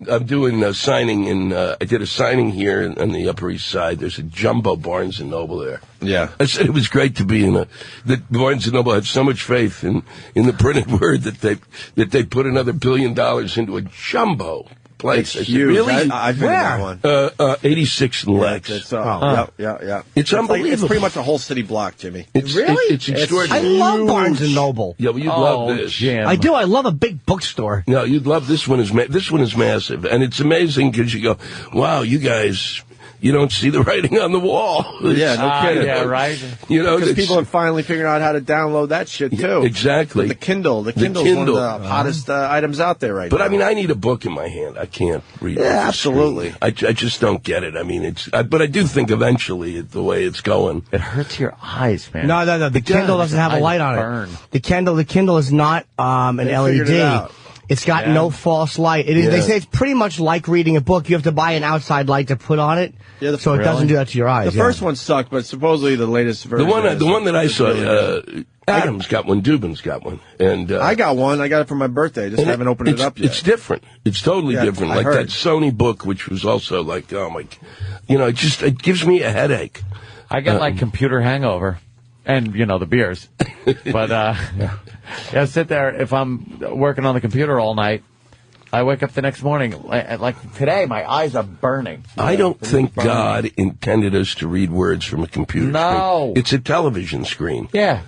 Speaker 17: I'm doing signing I did a signing here on the Upper East Side. There's a jumbo Barnes & Noble there.
Speaker 1: Yeah.
Speaker 17: I said it was great to be that Barnes & Noble had so much faith in the printed word that they put another $1 billion into a jumbo place.
Speaker 1: It's huge.
Speaker 17: Really?
Speaker 1: I've been in that one.
Speaker 17: 86 and Lex.
Speaker 1: Yeah.
Speaker 17: It's unbelievable.
Speaker 1: It's pretty much a whole city block, Jimmy.
Speaker 4: Really?
Speaker 17: It's extraordinary.
Speaker 4: I love Barnes & Noble.
Speaker 17: Yeah, well, you'd love this.
Speaker 2: Jim.
Speaker 4: I do. I love a big bookstore.
Speaker 17: No, you'd love this one. This one is massive, and it's amazing because you go, wow, you guys. You don't see the writing on the wall.
Speaker 1: Yeah, no kidding.
Speaker 2: Yeah, right.
Speaker 1: Because people are finally figuring out how to download that shit too.
Speaker 17: Exactly.
Speaker 1: With the Kindle's one of the hottest items out there right now.
Speaker 17: But I need a book in my hand. I can't read it.
Speaker 1: Yeah, absolutely.
Speaker 17: I just don't get it. But I do think eventually the way it's going,
Speaker 2: it hurts your eyes, man.
Speaker 4: No. The Kindle doesn't have a light on it. The Kindle is not an LED. It's got no false light. It is. They say it's pretty much like reading a book. You have to buy an outside light to put on it, so it doesn't do that to your eyes.
Speaker 1: The first one sucked, but supposedly the latest version.
Speaker 17: The one that I saw, Adam's got one, Dubin's got one, and
Speaker 1: I got one. I got it for my birthday. I just haven't opened it up yet.
Speaker 17: It's different. It's totally different. Like that Sony book, which was also like, oh my, it gives me a headache.
Speaker 2: I get like computer hangover. And, the beers. But, sit there. If I'm working on the computer all night, I wake up the next morning. Like today, my eyes are burning.
Speaker 17: I don't think God intended us to read words from a computer screen. It's a television screen.
Speaker 2: Yeah.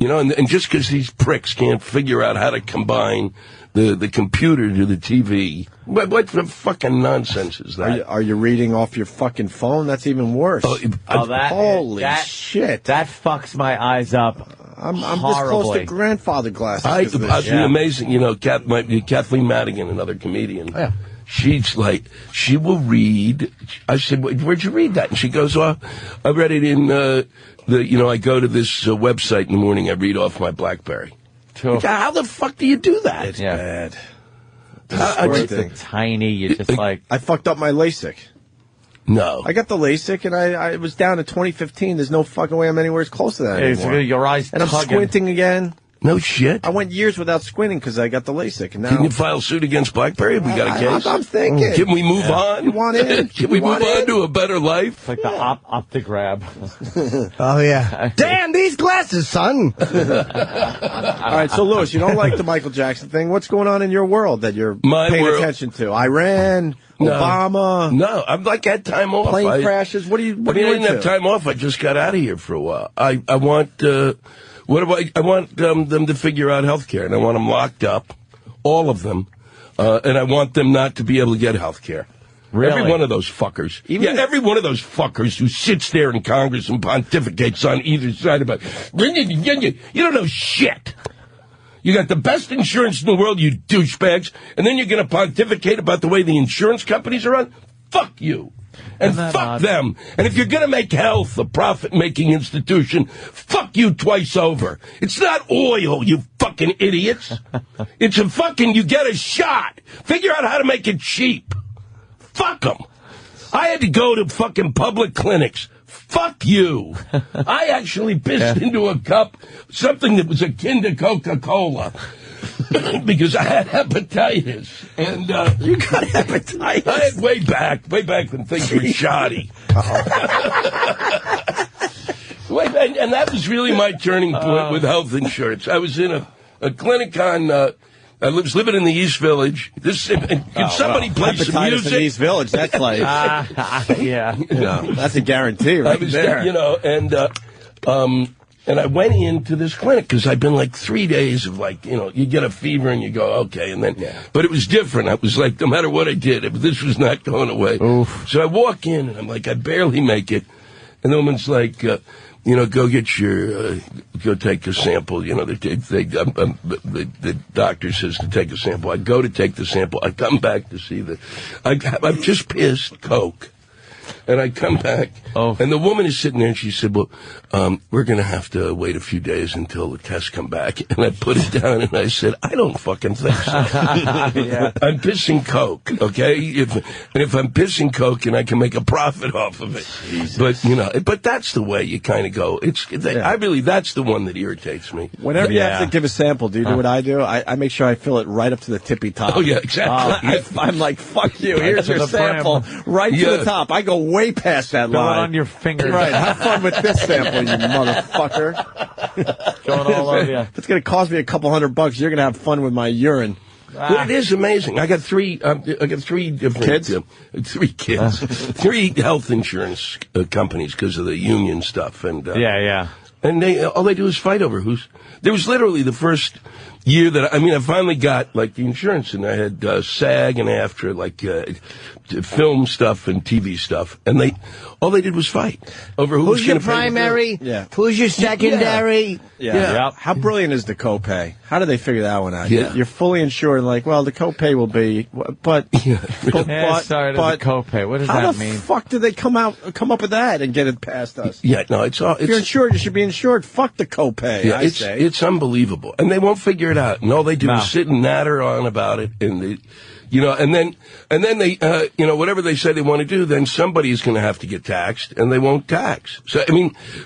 Speaker 17: And just because these pricks can't figure out how to combine the computer to the TV. What fucking nonsense is that?
Speaker 1: Are you reading off your fucking phone? That's even worse. Holy shit.
Speaker 2: That fucks my eyes up.
Speaker 1: I'm this close to grandfather glasses.
Speaker 17: It's amazing. Kathleen Madigan, another comedian.
Speaker 4: Yeah.
Speaker 17: She's like, she will read. I said, where'd you read that? And she goes, I read it in I go to this website in the morning. I read off my BlackBerry. How the fuck do you do that?
Speaker 1: It's bad.
Speaker 2: It's tiny. You just like.
Speaker 1: I fucked up my LASIK.
Speaker 17: No.
Speaker 1: I got the LASIK, and I was down to 2015. There's no fucking way I'm anywhere close to that anymore.
Speaker 2: Your eyes
Speaker 1: and I'm squinting again.
Speaker 17: No shit.
Speaker 1: I went years without squinting because I got the LASIK. And now,
Speaker 17: can you file suit against BlackBerry? We got a case.
Speaker 1: I'm thinking.
Speaker 17: Can we move on?
Speaker 1: You want in?
Speaker 17: Can we move on to a better life?
Speaker 2: It's like the optigrab.
Speaker 4: Oh, yeah. Damn these glasses, son.
Speaker 1: All right, so, Lewis, you don't like the Michael Jackson thing. What's going on in your world that you're paying attention to? Iran? Obama?
Speaker 17: No, I'm like had time off.
Speaker 1: Plane crashes? What are you
Speaker 17: I didn't have time off. I just got out of here for a while. I want... I want them to figure out health care, and I want them locked up, all of them, and I want them not to be able to get health care.
Speaker 2: Really?
Speaker 17: Every one of those fuckers. Every one of those fuckers who sits there in Congress and pontificates on either side about, you don't know shit. You got the best insurance in the world, you douchebags, and then you're going to pontificate about the way the insurance companies are run? Fuck you. And fuck them. And if you're going to make health a profit-making institution, fuck you twice over. It's not oil, you fucking fucking idiots. It's a fucking, you get a shot. Figure out how to make it cheap. Fuck them. I had to go to fucking public clinics. Fuck you. I actually pissed into a cup something that was akin to Coca-Cola. Because I had hepatitis. And,
Speaker 1: you got hepatitis?
Speaker 17: I had way back when things were shoddy. And that was really my turning point with health insurance. I was in a clinic on, I was living in the East Village. Can somebody play some music?
Speaker 1: In the East Village, that's like...
Speaker 2: yeah.
Speaker 1: That's a guarantee right there.
Speaker 17: And I went into this clinic because I'd been like 3 days of like, you get a fever and you go, okay. And then, but it was different. I was like, no matter what I did, this was not going away.
Speaker 2: Oof.
Speaker 17: So I walk in and I'm like, I barely make it. And the woman's like, go get your, go take a sample. The doctor says to take a sample. I go to take the sample. I come back to see I've just pissed Coke. And I come back, and the woman is sitting there, and she said, well, we're going to have to wait a few days until the tests come back. And I put it down, and I said, I don't fucking think so. I'm pissing Coke, okay? If I'm pissing Coke and I can make a profit off of it. Jesus. But that's the way you kind of go. That's the one that irritates me.
Speaker 1: Whenever you have to give a sample, do you do what I do? I make sure I fill it right up to the tippy top.
Speaker 17: Oh, yeah, exactly.
Speaker 1: I'm like, fuck you. Here's your sample. Right to the top. I go way past that line.
Speaker 2: Going on your fingers.
Speaker 1: Right. Have fun with this sample, you motherfucker.
Speaker 2: Going all over you.
Speaker 1: If it's going to cost me a couple $100, you're going to have fun with my urine.
Speaker 17: Well, it is amazing. I got three different
Speaker 1: kids.
Speaker 17: 3 kids. 3 health insurance companies because of the union stuff. And and all they do is fight over who's. There was literally the first year that I finally got like the insurance, and I had SAG and AFTRA, like film stuff and TV stuff, and all they did was fight over
Speaker 4: who's your primary, who's your secondary.
Speaker 1: Yeah. How brilliant is the copay? How do they figure that one out?
Speaker 17: Yeah.
Speaker 1: You're fully insured, like, well, the copay will be, but
Speaker 2: the copay. What does that mean?
Speaker 1: How the fuck did they come up with that and get it past us?
Speaker 17: Yeah, no, if
Speaker 1: you're insured, you should be insured. Fuck the copay.
Speaker 17: Yeah, it's unbelievable, and they won't figure it out. And all they do is sit and natter on about it, and and then they, whatever they say they want to do, then somebody is going to have to get taxed, and they won't tax. So,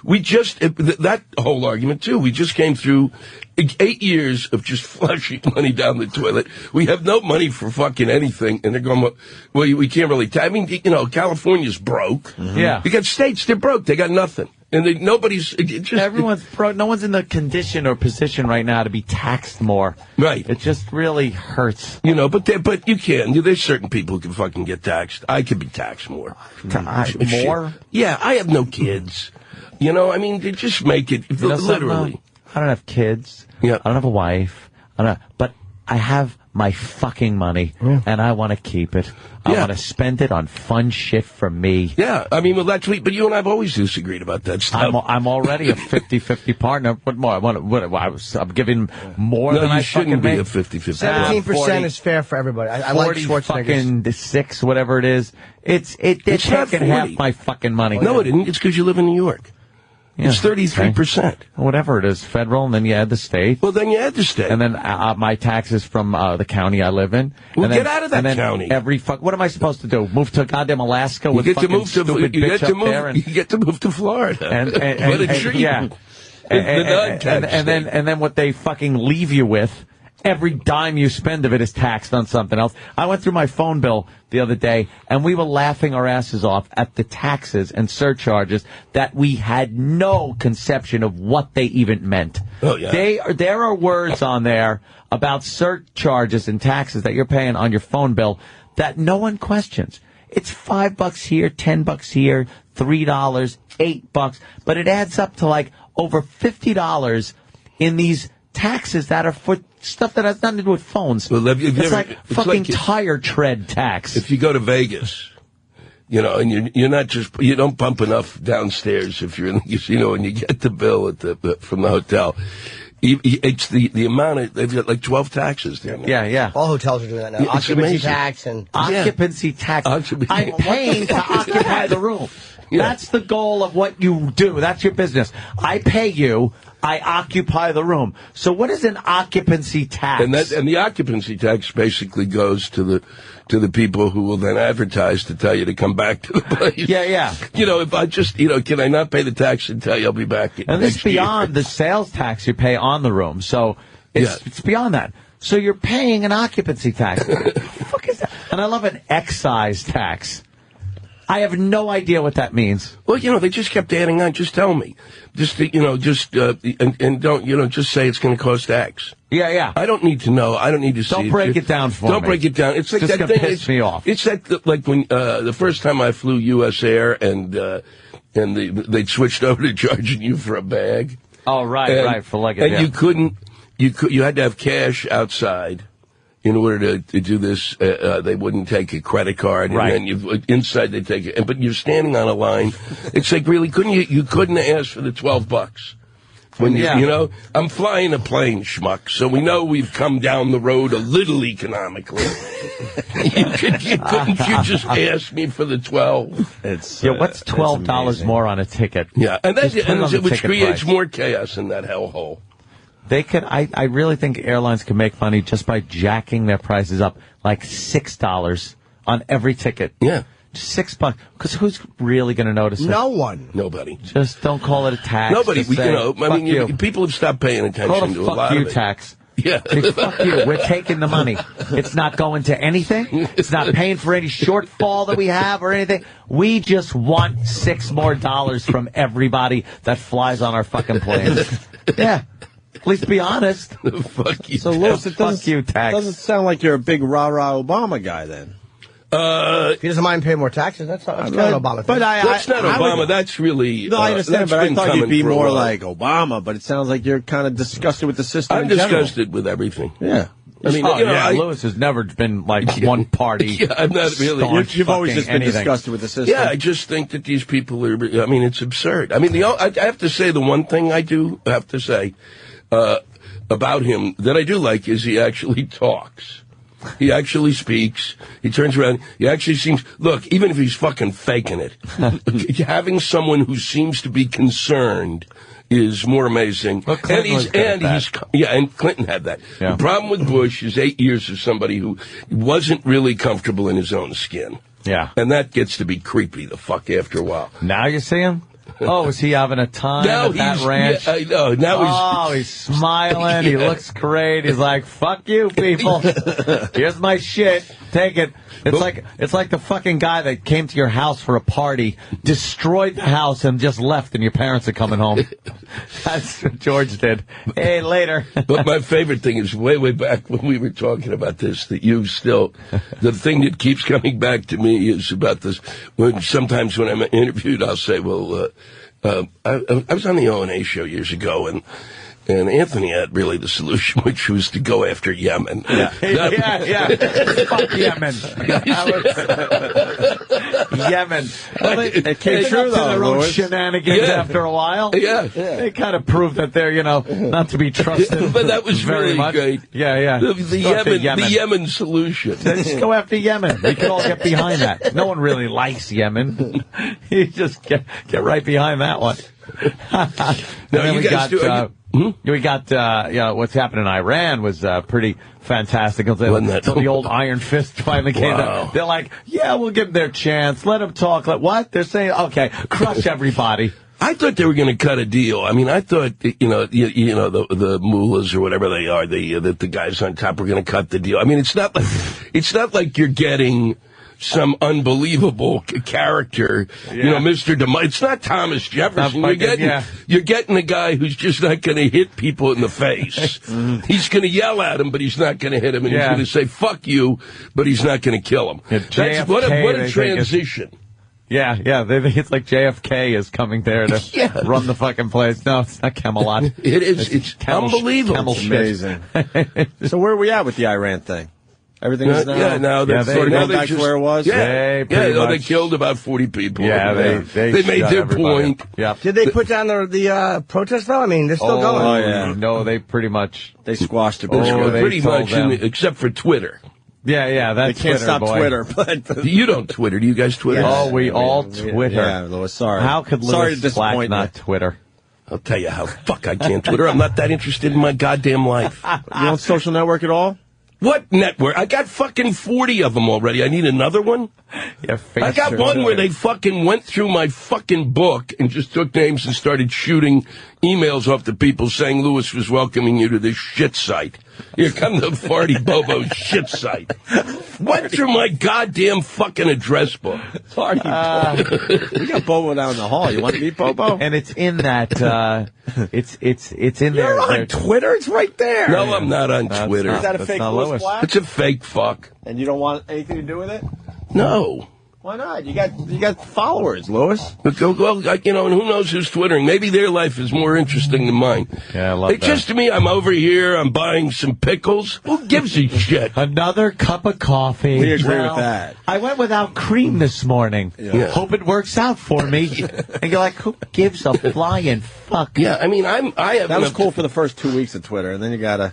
Speaker 17: we just, that whole argument, too, we just came through 8 years of just flushing money down the toilet. We have no money for fucking anything, and they're going, well, we can't really tax. California's broke.
Speaker 2: Mm-hmm. Yeah.
Speaker 17: You got states, they're broke. They got nothing. And
Speaker 2: everyone's broke. No one's in the condition or position right now to be taxed more.
Speaker 17: Right.
Speaker 2: It just really hurts.
Speaker 17: But you can. There's certain people who can fucking get taxed. I could be taxed more.
Speaker 2: More?
Speaker 17: Yeah, I have no kids. They just make it literally.
Speaker 2: I don't have kids.
Speaker 17: Yeah.
Speaker 2: I don't have a wife. But I have my fucking money, and I want to keep it. I want to spend it on fun shit for me.
Speaker 17: Yeah, that's sweet, but you and I have always disagreed about that stuff.
Speaker 2: I'm already a 50-50 partner. What more? I'm giving more than I fucking make.
Speaker 17: No, you shouldn't be a 50-50.
Speaker 4: 17% is fair for everybody. I like Schwarzenegger's.
Speaker 2: Fucking 6, whatever it is. It's taking half my fucking money.
Speaker 17: No, it isn't. It's because you live in New York. Yeah, it's 33%.
Speaker 2: Okay. Whatever it is, federal, and then you add the state.
Speaker 17: Well, then you add the state.
Speaker 2: And then my taxes from the county I live in.
Speaker 17: Well, get out of that county.
Speaker 2: What am I supposed to do? Move to goddamn Alaska with fucking stupid bitch up there?
Speaker 17: You get to move to Florida. And
Speaker 2: then what they fucking leave you with, every dime you spend of it is taxed on something else. I went through my phone bill the other day, and we were laughing our asses off at the taxes and surcharges that we had no conception of what they even meant.
Speaker 17: Oh, yeah.
Speaker 2: There are words on there about surcharges and taxes that you're paying on your phone bill that no one questions. It's $5 here, $10 here, $3, $8, but it adds up to like over $50 in these taxes that are for stuff that has nothing to do with phones.
Speaker 17: Well,
Speaker 2: it's like fucking tire tread tax.
Speaker 17: If you go to Vegas, and you're not you don't pump enough downstairs if you're in the casino and you get the bill from the hotel. It's the amount of, they've got like 12 taxes there now.
Speaker 2: Yeah.
Speaker 4: All hotels are doing that now. Occupancy tax and...
Speaker 2: Occupancy tax. I'm paying to occupy the room.
Speaker 17: Yeah.
Speaker 2: That's the goal of what you do. That's your business. I pay you. I occupy the room. So what is an occupancy tax?
Speaker 17: And the occupancy tax basically goes to the people who will then advertise to tell you to come back to the place.
Speaker 2: Yeah.
Speaker 17: If I just, can I not pay the tax and tell you I'll be back?
Speaker 2: And this is beyond the sales tax you pay on the room. So it's beyond that. So you're paying an occupancy tax. What the fuck is that? And I love an excise tax. I have no idea what that means.
Speaker 17: Well, they just kept adding on. Just tell me. And don't, just say it's going to cost X.
Speaker 2: Yeah.
Speaker 17: I don't need to know. I don't need to see.
Speaker 2: Don't break it down for me.
Speaker 17: Don't break it down. It's like
Speaker 2: just
Speaker 17: that
Speaker 2: thing.
Speaker 17: Piss
Speaker 2: me off.
Speaker 17: It's like when the first time I flew U.S. Air and they switched over to charging you for a bag.
Speaker 2: Oh, right, for luggage.
Speaker 17: And you had to have cash outside. In order to do this, they wouldn't take a credit card, and then inside they take it. But you're standing on a line. It's like, really, you couldn't ask for the $12 when I'm flying a plane, schmuck. So we know we've come down the road a little economically. Couldn't you just ask me for the 12?
Speaker 2: What's $12 more on a ticket?
Speaker 17: Yeah, which creates more chaos in that hellhole.
Speaker 2: They could. I really think airlines can make money just by jacking their prices up, like $6 on every ticket.
Speaker 17: Yeah,
Speaker 2: just $6. Because who's really going to notice it?
Speaker 4: No one.
Speaker 17: Nobody.
Speaker 2: Just don't call it a tax.
Speaker 17: Nobody. People have stopped paying attention to a lot of it.
Speaker 2: Fuck you tax.
Speaker 17: Yeah.
Speaker 2: Fuck you. We're taking the money. It's not going to anything. It's not paying for any shortfall that we have or anything. We just want $6 more from everybody that flies on our fucking planes. Yeah. At least be honest.
Speaker 17: Fuck you.
Speaker 1: So, Lewis,
Speaker 2: fuck you, tax.
Speaker 1: Doesn't sound like you're a big rah-rah Obama guy, then.
Speaker 4: If he doesn't mind paying more taxes, that's not an Obama thing.
Speaker 17: But that's not Obama. That's really...
Speaker 1: No, I understand, but I thought you'd be more like Obama, but it sounds like you're kind of disgusted with the system
Speaker 17: I'm disgusted with everything.
Speaker 1: Yeah.
Speaker 17: I mean,
Speaker 2: Lewis has never been like one party.
Speaker 17: Yeah, I'm not really.
Speaker 1: You've always just been disgusted with the system.
Speaker 17: Yeah, I just think that these people are. I mean, it's absurd. I mean, I have to say the one thing I do have to say about him that I do like is he actually talks. He actually speaks. He turns around. He actually seems. Look, even if he's fucking faking it, having someone who seems to be concerned is more amazing.
Speaker 2: Well,
Speaker 17: and Clinton had that.
Speaker 2: Yeah.
Speaker 17: The problem with Bush is 8 years of somebody who wasn't really comfortable in his own skin.
Speaker 2: Yeah.
Speaker 17: And that gets to be creepy the fuck after a while.
Speaker 2: Now you see him? Oh, is he having a time at that ranch?
Speaker 17: Yeah, I know. Now
Speaker 2: he's smiling. He looks great. He's like, fuck you, people. Here's my shit. Take it. It's like the fucking guy that came to your house for a party, destroyed the house, and just left, and your parents are coming home. That's what George did. Hey, later.
Speaker 17: But my favorite thing is way back when we were talking about this, that you still, the thing that keeps coming back to me is about this. Sometimes when I'm interviewed, I'll say, well, I was on the O&A show years ago, and Anthony had really the solution, which was to go after Yemen.
Speaker 2: Yeah. Fuck Yemen. Yemen. Well, it came true, though. Their own shenanigans after a while.
Speaker 17: Yeah.
Speaker 2: They kind of proved that they're, not to be trusted.
Speaker 17: But that was
Speaker 2: very
Speaker 17: really
Speaker 2: much.
Speaker 17: Great.
Speaker 2: Yeah.
Speaker 17: The Yemen solution.
Speaker 2: Just go after Yemen. We can all get behind that. No one really likes Yemen. You just get right behind that one.
Speaker 17: No, you guys do.
Speaker 2: We got, what's happening in Iran was pretty fantastic. Until the old Iron Fist finally came down. They're like, we'll give them their chance. Let them talk. What? They're saying, okay, crush everybody.
Speaker 17: I thought they were going to cut a deal. I mean, I thought, the mullahs or whatever they are, the guys on top were going to cut the deal. I mean, it's not like you're getting some unbelievable character, Mr. DeMille. It's not Thomas Jefferson. You're getting a guy who's just not going to hit people in the face. He's going to yell at him, but he's not going to hit him, and he's going to say "fuck you," but he's not going to kill him. That's what a transition.
Speaker 2: Yeah, they think it's like JFK is coming there to run the fucking place. No, it's not Camelot.
Speaker 17: It is. It's unbelievable.
Speaker 1: It's amazing. So where are we at with the Iran thing? Everything is now.
Speaker 17: Now they're
Speaker 1: sort of going back to where it was.
Speaker 17: They killed about 40 people.
Speaker 2: Yeah, they
Speaker 17: made their point.
Speaker 2: Yeah.
Speaker 4: Did they put down the protest though? I mean, they're still going.
Speaker 1: Oh yeah.
Speaker 2: No, they pretty much
Speaker 1: squashed it.
Speaker 17: Pretty much, except for Twitter.
Speaker 2: Yeah, that's
Speaker 1: They can't
Speaker 2: Twitter,
Speaker 1: stop
Speaker 2: boy.
Speaker 1: Twitter. But
Speaker 17: You don't Twitter. Do you guys Twitter?
Speaker 2: Oh, we all Twitter.
Speaker 1: Yeah, Louis, sorry.
Speaker 2: How could
Speaker 1: sorry
Speaker 2: Louis
Speaker 1: to
Speaker 2: Black
Speaker 1: disappoint
Speaker 2: not
Speaker 1: you.
Speaker 2: Twitter?
Speaker 17: I'll tell you how I can't Twitter. I'm not that interested in my goddamn life.
Speaker 1: You on social network at all?
Speaker 17: What network? I got fucking 40 of them already. I need another one?
Speaker 2: Yeah,
Speaker 17: I got one where they fucking went through my fucking book and just took names and started shooting emails off to people saying Louis was welcoming you to this shit site. Here come the Farty Bobo shit site. Went through my goddamn fucking address book.
Speaker 1: Farty Bobo. We got Bobo down the hall. You want to meet Bobo?
Speaker 2: And it's in that, it's in there.
Speaker 1: You're on Twitter? It's right there.
Speaker 17: No, I'm not on Twitter.
Speaker 1: Is that a fake Louis Black?
Speaker 17: It's a fake fuck.
Speaker 1: And you don't want anything to do with it?
Speaker 17: No.
Speaker 1: Why not? You got followers, Louis.
Speaker 17: But well, and who knows who's twittering? Maybe their life is more interesting than mine.
Speaker 2: Yeah, I love that.
Speaker 17: Just to me, I'm over here, I'm buying some pickles. Who gives a shit?
Speaker 2: Another cup of coffee.
Speaker 1: We agree with that.
Speaker 2: I went without cream this morning.
Speaker 17: Yeah.
Speaker 2: Hope it works out for me. And you're like, who gives a flying fuck?
Speaker 17: Yeah, I mean,
Speaker 1: that was cool for the first 2 weeks of Twitter, and then you gotta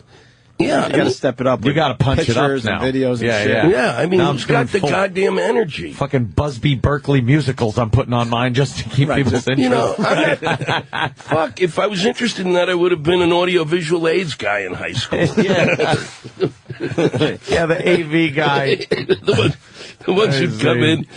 Speaker 1: step it up.
Speaker 2: You gotta punch it up
Speaker 1: pictures
Speaker 2: now.
Speaker 1: and videos and shit.
Speaker 17: Yeah, I mean,
Speaker 2: Now
Speaker 17: who's got the goddamn energy?
Speaker 2: Fucking Busby Berkeley musicals I'm putting on mine just to keep people's interest.
Speaker 17: Fuck, if I was interested in that, I would have been an audiovisual aids guy in high school.
Speaker 2: Yeah, the AV guy.
Speaker 17: The ones who come in,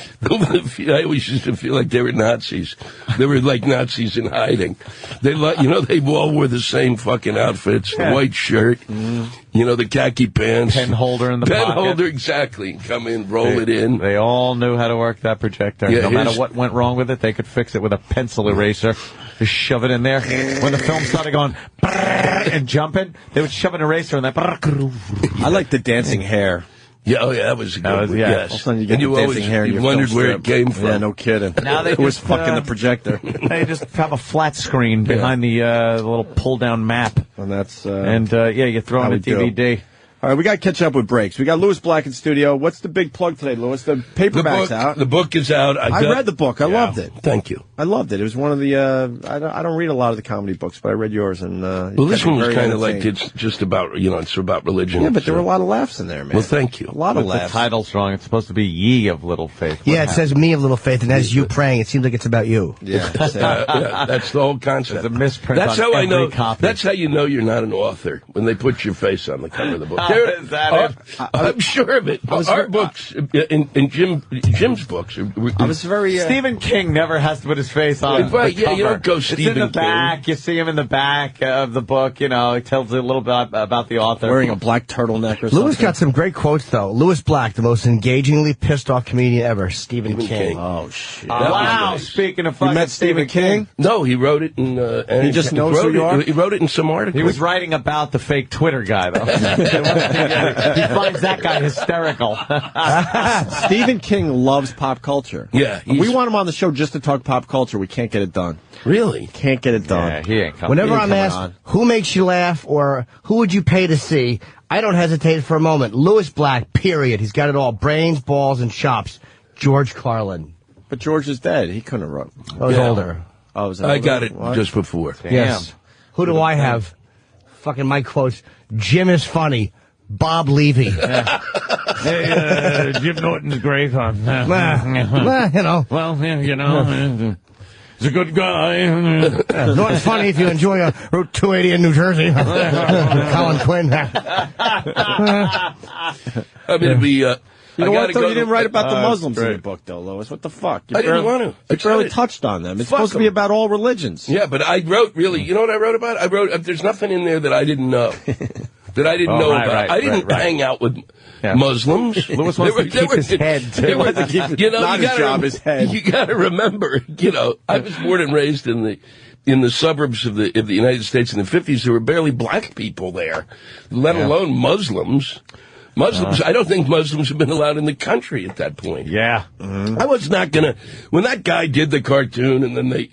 Speaker 17: I always used to feel like they were Nazis. They were like Nazis in hiding. They all wore the same fucking outfits, the white shirt, the khaki pants.
Speaker 2: Pen holder in the pocket.
Speaker 17: Pen holder, exactly. Come in, roll it in.
Speaker 2: They all knew how to work that projector.
Speaker 17: Yeah,
Speaker 2: no matter what went wrong with it, they could fix it with a pencil eraser. Just shove it in there. When the film started going and jumping, they would shove an eraser in that.
Speaker 1: I like the dancing hair.
Speaker 17: Yeah, that was a good one. Yes.
Speaker 1: All of a sudden you get the dancing hair in your
Speaker 17: wondered
Speaker 1: film
Speaker 17: where
Speaker 1: strip.
Speaker 17: it came from.
Speaker 1: Yeah, no kidding.
Speaker 2: Now they
Speaker 1: it was fucking the projector.
Speaker 2: They just have a flat screen behind the little pull-down map.
Speaker 1: And that's...
Speaker 2: you throw in a DVD.
Speaker 1: All right, we got to catch up with breaks. We got Louis Black in studio. What's the big plug today, Louis? The paperback's out.
Speaker 17: The book is out.
Speaker 1: I read the book. I loved it.
Speaker 17: Thank you.
Speaker 1: I loved it. It was one of the... I don't read a lot of the comedy books, but I read yours. And
Speaker 17: well, this one was kind of like it's just about, it's about religion.
Speaker 1: Yeah, but there were a lot of laughs in there, man.
Speaker 17: Well, thank you.
Speaker 1: A lot of laughs.
Speaker 2: The title's wrong. It's supposed to be Ye of Little Faith.
Speaker 4: Yeah, it says Me of Little Faith, and as you praying, it seems like it's about you.
Speaker 1: Yeah.
Speaker 17: That's the whole concept.
Speaker 2: It's a misprint
Speaker 17: That's
Speaker 2: on
Speaker 17: how I
Speaker 2: every
Speaker 17: know.
Speaker 2: copy.
Speaker 17: That's how you know you're not an author, when they put your face on the cover of the book.
Speaker 2: Is that it?
Speaker 17: I'm sure of it. Our books, and Jim's books.
Speaker 1: I was very...
Speaker 2: Stephen King never has to put his face on
Speaker 17: Right,
Speaker 2: the cover.
Speaker 17: you don't go Stephen King.
Speaker 2: It's in the back. You see him in the back of the book. He tells a little bit about the author.
Speaker 1: Wearing a black turtleneck or something.
Speaker 4: Louis got some great quotes, though. Louis Black, the most engagingly pissed off comedian ever. Stephen King.
Speaker 1: Oh, shit.
Speaker 2: Wow,
Speaker 17: nice.
Speaker 2: speaking of fucking
Speaker 1: You met Stephen King?
Speaker 17: No, he wrote it in...
Speaker 1: he just knows who you are?
Speaker 17: He wrote it in some article.
Speaker 2: He was writing about the fake Twitter guy, though. He finds that guy hysterical.
Speaker 1: Stephen King loves pop culture.
Speaker 17: Yeah.
Speaker 1: We want him on the show just to talk pop culture. We can't get it done.
Speaker 17: Really?
Speaker 1: Can't get it done.
Speaker 2: Yeah, he ain't coming.
Speaker 4: Whenever I'm asked, who makes you laugh or who would you pay to see, I don't hesitate for a moment. Louis Black, period. He's got it all. Brains, balls, and chops. George Carlin.
Speaker 1: But George is dead. He couldn't have wrote.
Speaker 4: I was older.
Speaker 1: Oh, was
Speaker 17: I got it just before.
Speaker 2: Damn.
Speaker 4: Yes. Who do I have? Fucking my quotes. Jim is funny. Bob Levy.
Speaker 2: Hey, Jim Norton's great.
Speaker 4: Well,
Speaker 2: Well, he's a good guy.
Speaker 4: Norton's funny if you enjoy Route 280 in New Jersey. Colin Quinn.
Speaker 17: I'm going to be...
Speaker 1: You know what, though? You didn't write about the Muslims in the book, though, Lois. What the fuck?
Speaker 17: I didn't want to.
Speaker 1: You barely touched on them. It's supposed to be about all religions.
Speaker 17: Yeah, but I wrote, really, you know what I wrote about? I wrote, there's nothing in there that I didn't know. That I didn't know about. I didn't hang out with Muslims.
Speaker 2: Louis wants to keep his head, too.
Speaker 1: Not his job, his head.
Speaker 17: You got to remember, I was born and raised in the suburbs of the United States in the 50s. There were barely black people there, let alone Muslims. I don't think Muslims have been allowed in the country at that point.
Speaker 2: Yeah.
Speaker 17: I was not going to... When that guy did the cartoon and then they...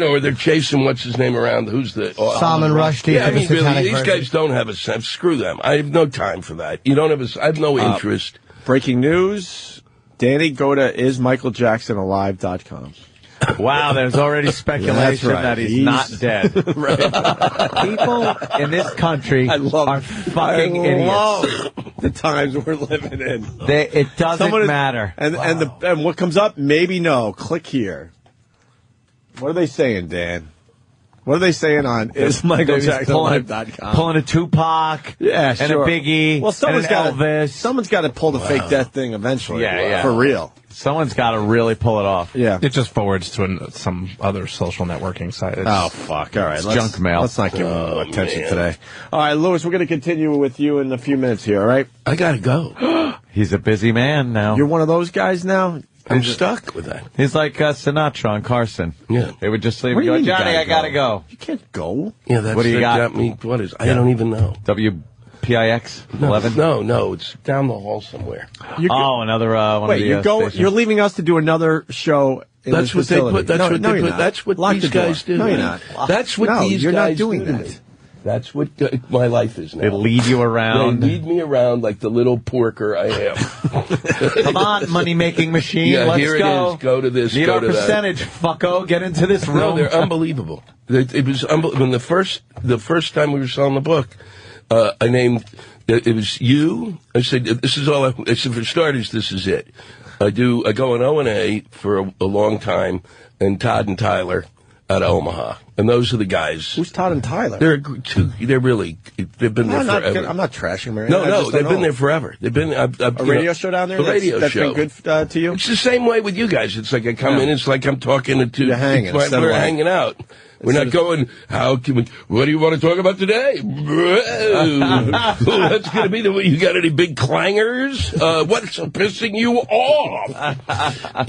Speaker 17: or they're chasing what's-his-name around, who's the...
Speaker 4: Salman Rushdie.
Speaker 17: Yeah, I mean, really, these guys don't have a sense. Screw them. I have no time for that. I have no interest.
Speaker 1: Breaking news. Danny, go to ismichaeljacksonalive.com.
Speaker 2: Wow, there's already speculation that he's not dead. People in this country are fucking idiots.
Speaker 1: the times we're living in.
Speaker 2: It doesn't matter.
Speaker 1: And what comes up? Maybe no. Click here. What are they saying, Dan? What are they saying on ismichaeljacksonlive.com?
Speaker 2: Pulling a Tupac, and a Biggie,
Speaker 1: well,
Speaker 2: and an Elvis.
Speaker 1: Someone's got to pull the fake death thing eventually.
Speaker 2: Yeah.
Speaker 1: For real.
Speaker 2: Someone's got to really pull it off.
Speaker 1: Yeah.
Speaker 3: It just forwards to some other social networking site.
Speaker 1: Oh, fuck. All right.
Speaker 2: Junk mail.
Speaker 1: Let's not give attention today. All right, Lewis, we're going to continue with you in a few minutes here, all right?
Speaker 17: I got to go.
Speaker 2: He's a busy man now.
Speaker 1: You're one of those guys now?
Speaker 17: I'm stuck with that.
Speaker 2: He's like Sinatra on Carson.
Speaker 17: Yeah.
Speaker 2: They would just leave and go, Johnny, I gotta go.
Speaker 1: You can't go.
Speaker 17: Yeah, that's
Speaker 2: what do you
Speaker 17: got me. What is? I don't even know.
Speaker 2: WPIX 11?
Speaker 17: No, it's down the hall somewhere.
Speaker 2: Another one.
Speaker 1: Wait, you're leaving us to do another show.
Speaker 17: That's what
Speaker 1: facility.
Speaker 17: they put. That's what these guys do.
Speaker 1: No, you're not.
Speaker 17: That's what these guys do.
Speaker 1: You're not doing that.
Speaker 17: That's what my life is now.
Speaker 2: They lead you around.
Speaker 17: They lead me around like the little porker I am.
Speaker 2: Come on, money-making machine.
Speaker 17: Yeah,
Speaker 2: let's
Speaker 17: here
Speaker 2: go.
Speaker 17: it is. Go to this.
Speaker 2: Need
Speaker 17: go
Speaker 2: our
Speaker 17: to
Speaker 2: percentage, fucko. Get into this room.
Speaker 17: No, they're unbelievable. It was when the first time we were selling the book, I named it was you. I said, "This is all." I said, for starters, this is it. I go on O&A for a long time, and Todd and Tyler out of Omaha. And those are the guys.
Speaker 1: Who's Todd and Tyler?
Speaker 17: They've been there forever.
Speaker 1: I'm not trashing Marianne.
Speaker 17: No, they've been there forever. They've been
Speaker 1: a radio show down there.
Speaker 17: A radio show.
Speaker 1: Been good to you.
Speaker 17: It's the same way with you guys. It's like I come in. It's like I'm talking to.
Speaker 1: You're hanging.
Speaker 17: We're hanging out. We're not going, what do you want to talk about today? That's going to be the way. You got any big clangers? What's pissing you off?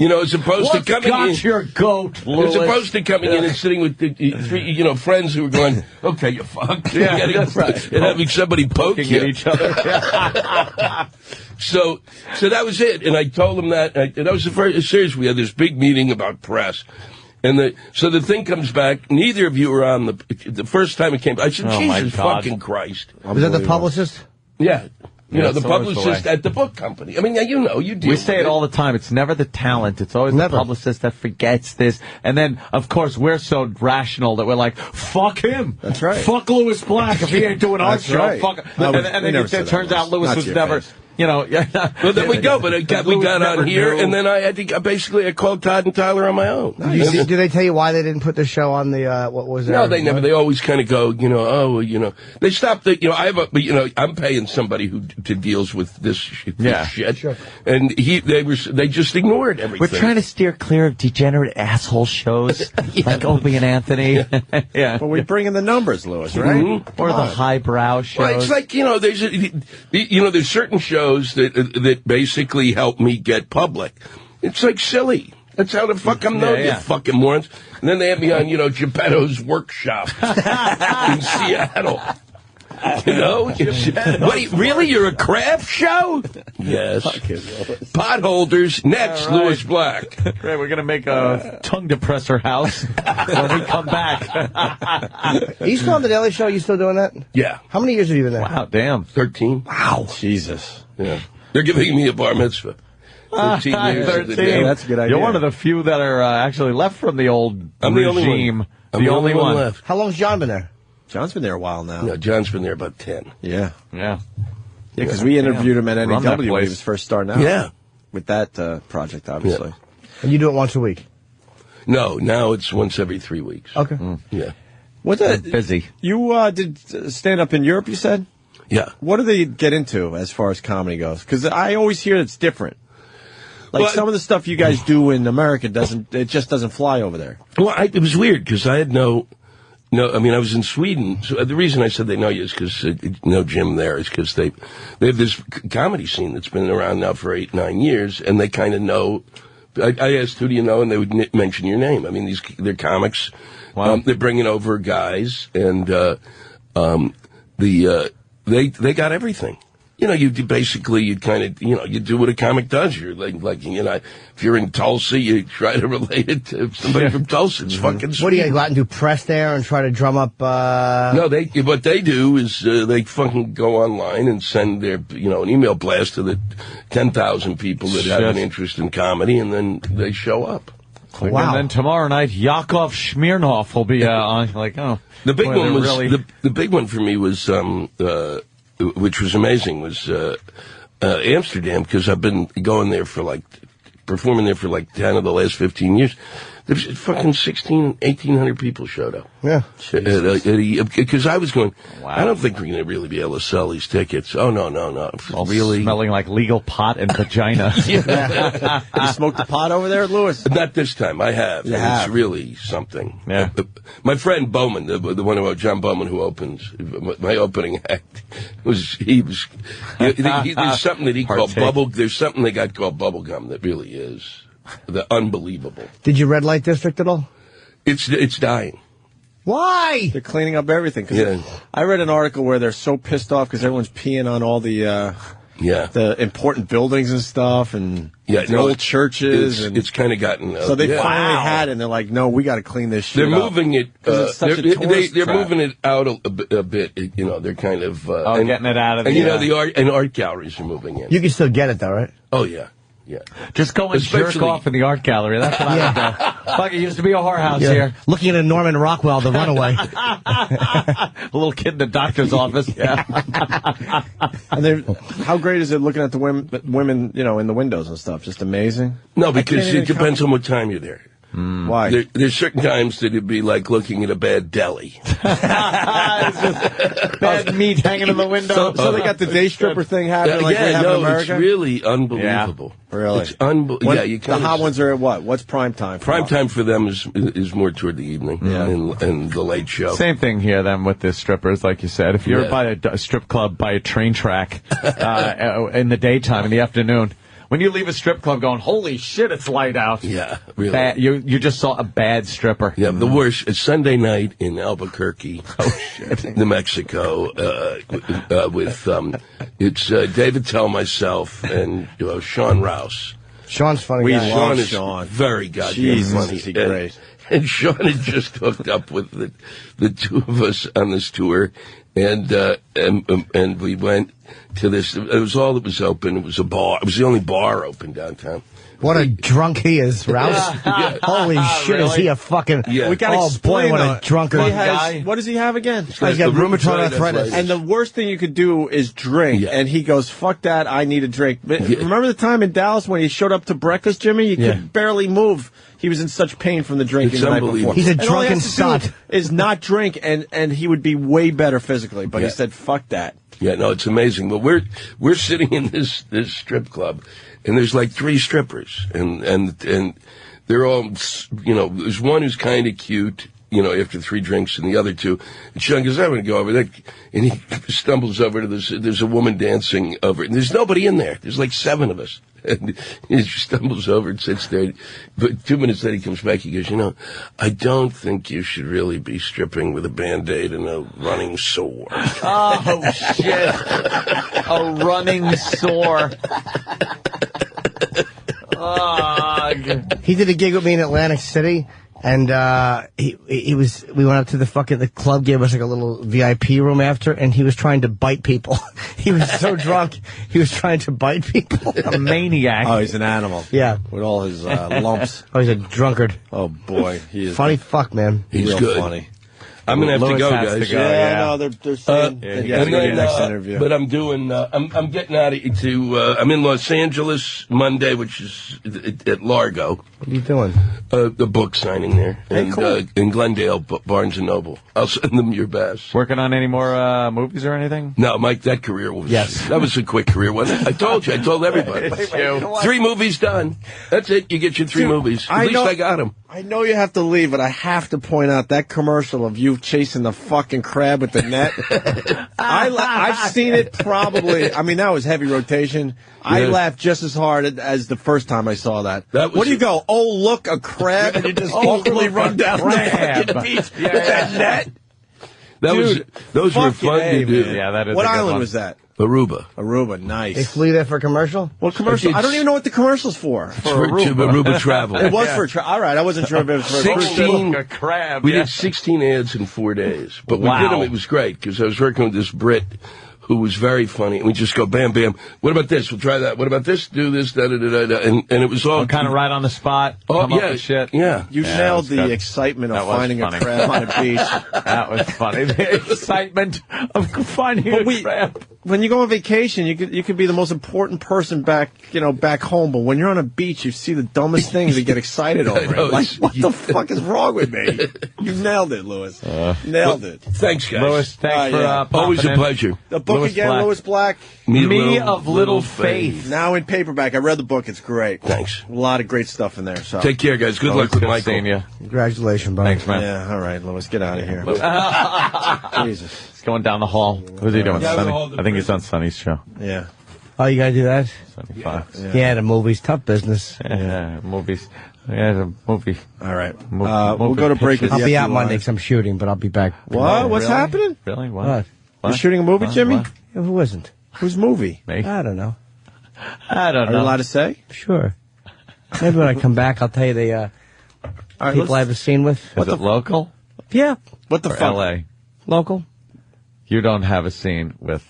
Speaker 17: As opposed to coming in.
Speaker 2: What's got your goat, Louis?
Speaker 17: As opposed to coming in and sitting with three, friends who are going, okay, you fuck.
Speaker 2: Yeah, that's right.
Speaker 17: And having somebody poking
Speaker 2: at each other.
Speaker 17: So that was it. And I told them that. And that was the first, seriously, we had this big meeting about press. And so the thing comes back. Neither of you were on the first time it came. I said, Jesus fucking Christ.
Speaker 4: Was that the Publicist?
Speaker 17: Yeah. The Publicist at the book company. I mean, you deal
Speaker 2: We say it all the time. It's never the talent. It's always the publicist that forgets this. And then, of course, we're so rational that we're like, fuck him.
Speaker 1: That's right.
Speaker 2: Fuck Louis Black if he ain't doing our show.
Speaker 1: Right.
Speaker 2: Fuck him. And then it turns out Louis was never...
Speaker 17: Well, then we go, but we got on here, and then I had to I called Todd and Tyler on my own.
Speaker 4: Did they tell you why they didn't put the show on the what was there?
Speaker 17: No, they never. They always kind of go, they stopped. I'm paying somebody who deals with this shit,
Speaker 2: sure.
Speaker 17: And they just ignored everything.
Speaker 2: We're trying to steer clear of degenerate asshole shows like Opie and Anthony.
Speaker 1: Yeah, but we bring in the numbers, Louis, right?
Speaker 2: Mm-hmm. Or the highbrow shows.
Speaker 17: Well, it's like there's certain shows that basically help me get public. It's like silly. That's how the fuck I'm known, you fucking morons. And then they have me on, Geppetto's workshop in Seattle. Really? You're a craft show? Yes. Potholders next, right. Louis Black.
Speaker 2: Great, we're going to make a tongue depressor house when we come back.
Speaker 4: Are you still on the Daily Show? Are you still doing that?
Speaker 17: Yeah.
Speaker 4: How many years have you been there?
Speaker 2: Wow, damn.
Speaker 17: 13.
Speaker 1: Wow. Jesus.
Speaker 17: Yeah. They're giving me a bar mitzvah. 13 years.
Speaker 2: 13.
Speaker 1: Yeah, that's a good idea.
Speaker 2: You're one of the few that are actually left from the old regime.
Speaker 17: I'm the only one left.
Speaker 4: How long's John been there?
Speaker 1: John's been there a while now.
Speaker 17: No, John's been there about 10.
Speaker 1: Yeah.
Speaker 2: Yeah.
Speaker 1: Because we interviewed him at NEW when he was first starting out.
Speaker 17: Yeah.
Speaker 1: With that project, obviously.
Speaker 4: Yeah. And you do it once a week?
Speaker 17: No, now it's once every 3 weeks.
Speaker 4: Okay.
Speaker 17: Yeah.
Speaker 1: What's that?
Speaker 2: Busy.
Speaker 1: You did stand up in Europe, you said?
Speaker 17: Yeah.
Speaker 1: What do they get into as far as comedy goes? Because I always hear it's different. Like some of the stuff you guys do in America just doesn't fly over there.
Speaker 17: Well, it was weird because I had no, I mean, I was in Sweden. So the reason I said they know you is because Jim there is because they have this comedy scene that's been around now for 8-9 years, and they kind of know. I asked, who do you know, and they would mention your name. I mean, they're comics.
Speaker 2: Wow.
Speaker 17: They're bringing over guys, and they got everything. You kind of, you do what a comic does. You're like, if you're in Tulsa, you try to relate it to somebody from Tulsa. It's fucking sweet.
Speaker 4: What do you go out and do press there and try to drum up,
Speaker 17: No, what they do is, they fucking go online and send their, an email blast to the 10,000 people that have an interest in comedy, and then they show up.
Speaker 2: Wow. And then tomorrow night, Yakov Smirnoff will be on. Like, oh.
Speaker 17: The big one was, the big one for me was, which was amazing, was Amsterdam, because I've been going there performing there for 10 of the last 15 years. There's fucking 1,800 people showed up.
Speaker 4: Yeah.
Speaker 17: Because I was going,
Speaker 2: wow.
Speaker 17: I don't think we're going to really be able to sell these tickets. Oh, no.
Speaker 2: All
Speaker 17: really?
Speaker 2: Smelling like legal pot and vagina.
Speaker 1: You smoked the pot over there, Lewis?
Speaker 17: Not this time. I have. It's really something.
Speaker 2: Yeah.
Speaker 17: My friend Bowman, the one who, John Bowman, who opened my opening act, there's something that he called bubble. There's something they got called bubble gum that really is unbelievable.
Speaker 4: Did you red light district at all?
Speaker 17: It's dying.
Speaker 4: Why?
Speaker 1: They're cleaning up everything.
Speaker 17: Yeah.
Speaker 1: I read an article where they're so pissed off because everyone's peeing on all the important buildings and stuff, and the old churches.
Speaker 17: It's kind of gotten.
Speaker 1: So they finally had it, and they're like, no, we got to clean this shit
Speaker 17: up. They're moving it. They're moving it out a bit. They're kind of
Speaker 2: getting it out of
Speaker 17: the. And art galleries are moving in.
Speaker 4: You can still get it though, right?
Speaker 17: Oh yeah. Yeah.
Speaker 2: Just go and jerk off in the art gallery. That's what I would do. Fuck, it used to be a whorehouse here.
Speaker 4: Looking at a Norman Rockwell, The Runaway.
Speaker 2: A little kid in the doctor's office. Yeah.
Speaker 1: And how great is it looking at the women, in the windows and stuff? Just amazing.
Speaker 17: No, because it depends on what time you're there.
Speaker 1: Why?
Speaker 17: There's certain times that it'd be like looking at a bad deli.
Speaker 2: Bad meat hanging in the window.
Speaker 1: So they got the day stripper thing happening like they have in America?
Speaker 17: It's really unbelievable.
Speaker 1: Yeah. Really?
Speaker 17: It's unbelievable.
Speaker 1: The hot ones are at what? What's prime time?
Speaker 17: Prime time for them is more toward the evening and the late show.
Speaker 2: Same thing here then with the strippers, like you said. If you're by a strip club, by a train track in the daytime, in the afternoon, when you leave a strip club going, holy shit, it's light out.
Speaker 17: Yeah, really.
Speaker 2: You just saw a bad stripper.
Speaker 17: Yeah, the worst. It's Sunday night in Albuquerque, New Mexico, it's David Tell, myself, and Sean Rouse.
Speaker 4: Sean's funny guy.
Speaker 17: Sean is
Speaker 1: Sean.
Speaker 17: very goddamn funny.
Speaker 1: Is he great.
Speaker 17: And Sean had just hooked up with the two of us on this tour, and we went to this. It was all that was open. It was a bar. It was the only bar open downtown.
Speaker 4: What a drunk he is, Rouse.
Speaker 17: Yeah.
Speaker 4: Holy shit,
Speaker 2: really?
Speaker 4: is he a fucking...
Speaker 17: Yeah.
Speaker 1: We gotta explain
Speaker 4: what a drunkard
Speaker 1: guy. What does he have again?
Speaker 4: He's got rheumatoid arthritis.
Speaker 1: And the worst thing you could do is drink. Yeah. And he goes, fuck that, I need a drink. Remember the time in Dallas when he showed up to breakfast, Jimmy? He could barely move. He was in such pain from the drinking the night before.
Speaker 4: He's a drunken sot.
Speaker 1: Is not drink, and he would be way better physically. But he said, fuck that.
Speaker 17: Yeah, no, it's amazing. But we're sitting in this strip club, and there's like 3 strippers, and they're all, there's one who's kind of cute, after 3 drinks, and the other 2. And Sean goes, I'm going to go over there. And he stumbles over to this. There's a woman dancing over, and there's nobody in there. There's like 7 of us. And he stumbles over and sits there. But 2 minutes later, he comes back. He goes, I don't think you should really be stripping with a Band-Aid and a running sore.
Speaker 2: Oh, shit. A running sore.
Speaker 4: He did a gig with me in Atlantic City, and we went up to the club, gave us like a little VIP room after, and he was trying to bite people. He was so drunk, he was trying to bite people.
Speaker 2: A maniac.
Speaker 1: Oh, he's an animal.
Speaker 4: Yeah.
Speaker 1: With all his lumps.
Speaker 4: Oh, he's a drunkard.
Speaker 1: Oh, boy. He is
Speaker 4: funny fuck, man.
Speaker 17: He's
Speaker 1: real
Speaker 17: good.
Speaker 1: Funny.
Speaker 17: I'm going to have to go, guys.
Speaker 1: No, they're saying you have to go to your next interview.
Speaker 17: But I'm doing, I'm getting out I'm in Los Angeles Monday, which is at Largo.
Speaker 4: What are you doing?
Speaker 17: The book signing there.
Speaker 1: Hey, cool.
Speaker 17: In Glendale, Barnes & Noble. I'll send them your best.
Speaker 2: Working on any more movies or anything?
Speaker 17: No, Mike, that career was, that was a quick career, wasn't it? I told you, I told everybody. 3 movies done. That's it, you get your 3 movies. At least I got them.
Speaker 1: I know you have to leave, but I have to point out that commercial of you chasing the fucking crab with the net. I've seen it probably. I mean, that was heavy rotation. I laughed just as hard as the first time I saw that. What do you go? Oh, look, a crab, and you just awkwardly run down the fucking beach with that net.
Speaker 17: Those were fun to do.
Speaker 2: Yeah, that is.
Speaker 1: What island was that?
Speaker 17: Aruba,
Speaker 1: nice.
Speaker 4: They flew there for a commercial?
Speaker 1: Well, commercial. I don't even know what the commercial's for.
Speaker 17: Aruba travel.
Speaker 1: It was for travel. All right, I wasn't sure if it was for
Speaker 17: 16
Speaker 2: a crab.
Speaker 17: We did 16 ads in 4 days, but we did them. It was great because I was working with this Brit who was very funny, and we just go bam, bam. What about this? We'll try that. What about this? Do this, da da da da. And it was all
Speaker 2: kind of right on the spot. Come up with shit.
Speaker 17: Yeah,
Speaker 1: you nailed the excitement of finding a crab on a beach.
Speaker 2: That was funny. The excitement of finding a crab.
Speaker 1: when you go on vacation, you could be the most important person back home, but when you're on a beach, you see the dumbest things and get excited over it. Like, what the fuck is wrong with me? You nailed it, Lewis. Nailed it.
Speaker 17: Thanks, guys.
Speaker 2: Lewis, thanks for
Speaker 17: always a pleasure.
Speaker 1: The book
Speaker 2: Lewis
Speaker 1: again,
Speaker 2: Black.
Speaker 1: Lewis Black.
Speaker 2: Me of Little Faith.
Speaker 1: Now in paperback. I read the book. It's great.
Speaker 17: Thanks.
Speaker 1: A lot of great stuff in there. So
Speaker 17: take care, guys. Good luck with Michael.
Speaker 2: Seeing you.
Speaker 4: Congratulations, buddy.
Speaker 2: Thanks, man.
Speaker 1: Yeah, all right, Lewis, get out of here. Jesus.
Speaker 2: He's going down the hall. Who's he doing?
Speaker 1: Yeah,
Speaker 2: Sonny? I think he's on Sonny's show.
Speaker 1: Yeah.
Speaker 4: Oh, you gotta do that?
Speaker 2: Sonny Fox.
Speaker 4: Yeah, the movies, tough business.
Speaker 2: Yeah, movies. Yeah, the movie.
Speaker 1: All right. We'll go to break.
Speaker 4: I'll be out Monday because I'm shooting, but I'll be back.
Speaker 1: What? What's happening?
Speaker 2: Really? What?
Speaker 1: You're shooting a movie, Jimmy?
Speaker 2: What?
Speaker 4: Yeah, who isn't?
Speaker 1: Whose movie?
Speaker 2: Me.
Speaker 4: I don't know.
Speaker 2: I don't
Speaker 1: know. Are you allowed to say?
Speaker 4: Sure. Maybe when I come back, I'll tell you the people I have a scene with.
Speaker 2: Is it local?
Speaker 4: Yeah.
Speaker 1: What the
Speaker 2: or
Speaker 1: fuck?
Speaker 2: L.A.?
Speaker 4: Local.
Speaker 2: You don't have a scene with...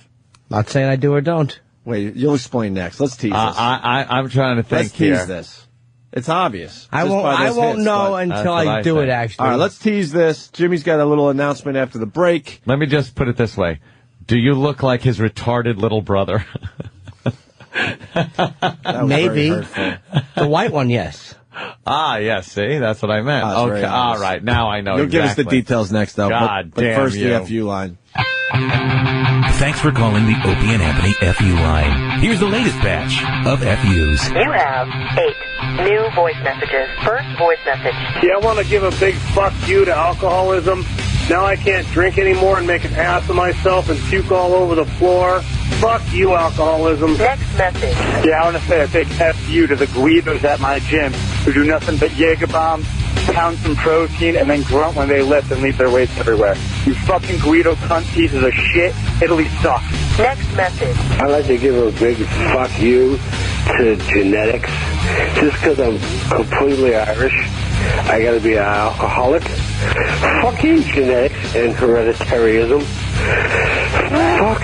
Speaker 4: Not saying I do or don't.
Speaker 1: Wait, you'll explain next. Let's tease this.
Speaker 2: I'm trying to think
Speaker 1: Let's tease
Speaker 2: here.
Speaker 1: this. It's obvious.
Speaker 4: I won't know until I do it, actually.
Speaker 1: All right, let's tease this. Jimmy's got a little announcement after the break.
Speaker 2: Let me just put it this way. Do you look like his retarded little brother?
Speaker 4: Maybe. The white one, yes.
Speaker 2: Yes, see? That's what I meant. Okay, all right. Now I know
Speaker 1: You'll give us the details next, though.
Speaker 2: God
Speaker 1: but
Speaker 2: damn
Speaker 1: first,
Speaker 2: you.
Speaker 1: the FU line.
Speaker 13: Thanks for calling the Opie and Anthony FU line. Here's the latest batch of FUs.
Speaker 9: You have 8 new voice messages. First voice message.
Speaker 16: Yeah, I want to give a big fuck you to alcoholism. Now I can't drink anymore and make an ass of myself and puke all over the floor. Fuck you, alcoholism.
Speaker 9: Next message.
Speaker 16: Yeah, I want to say a big F you to the Guidos at my gym who do nothing but Jaeger bombs, pound some protein, and then grunt when they lift and leave their weights everywhere. You fucking Guido cunt pieces of shit. Italy sucks.
Speaker 9: Next message.
Speaker 11: I'd like to give a big fuck you to genetics. Just because I'm completely Irish, I gotta be an alcoholic. Fucking genetics and hereditaryism. Fuck.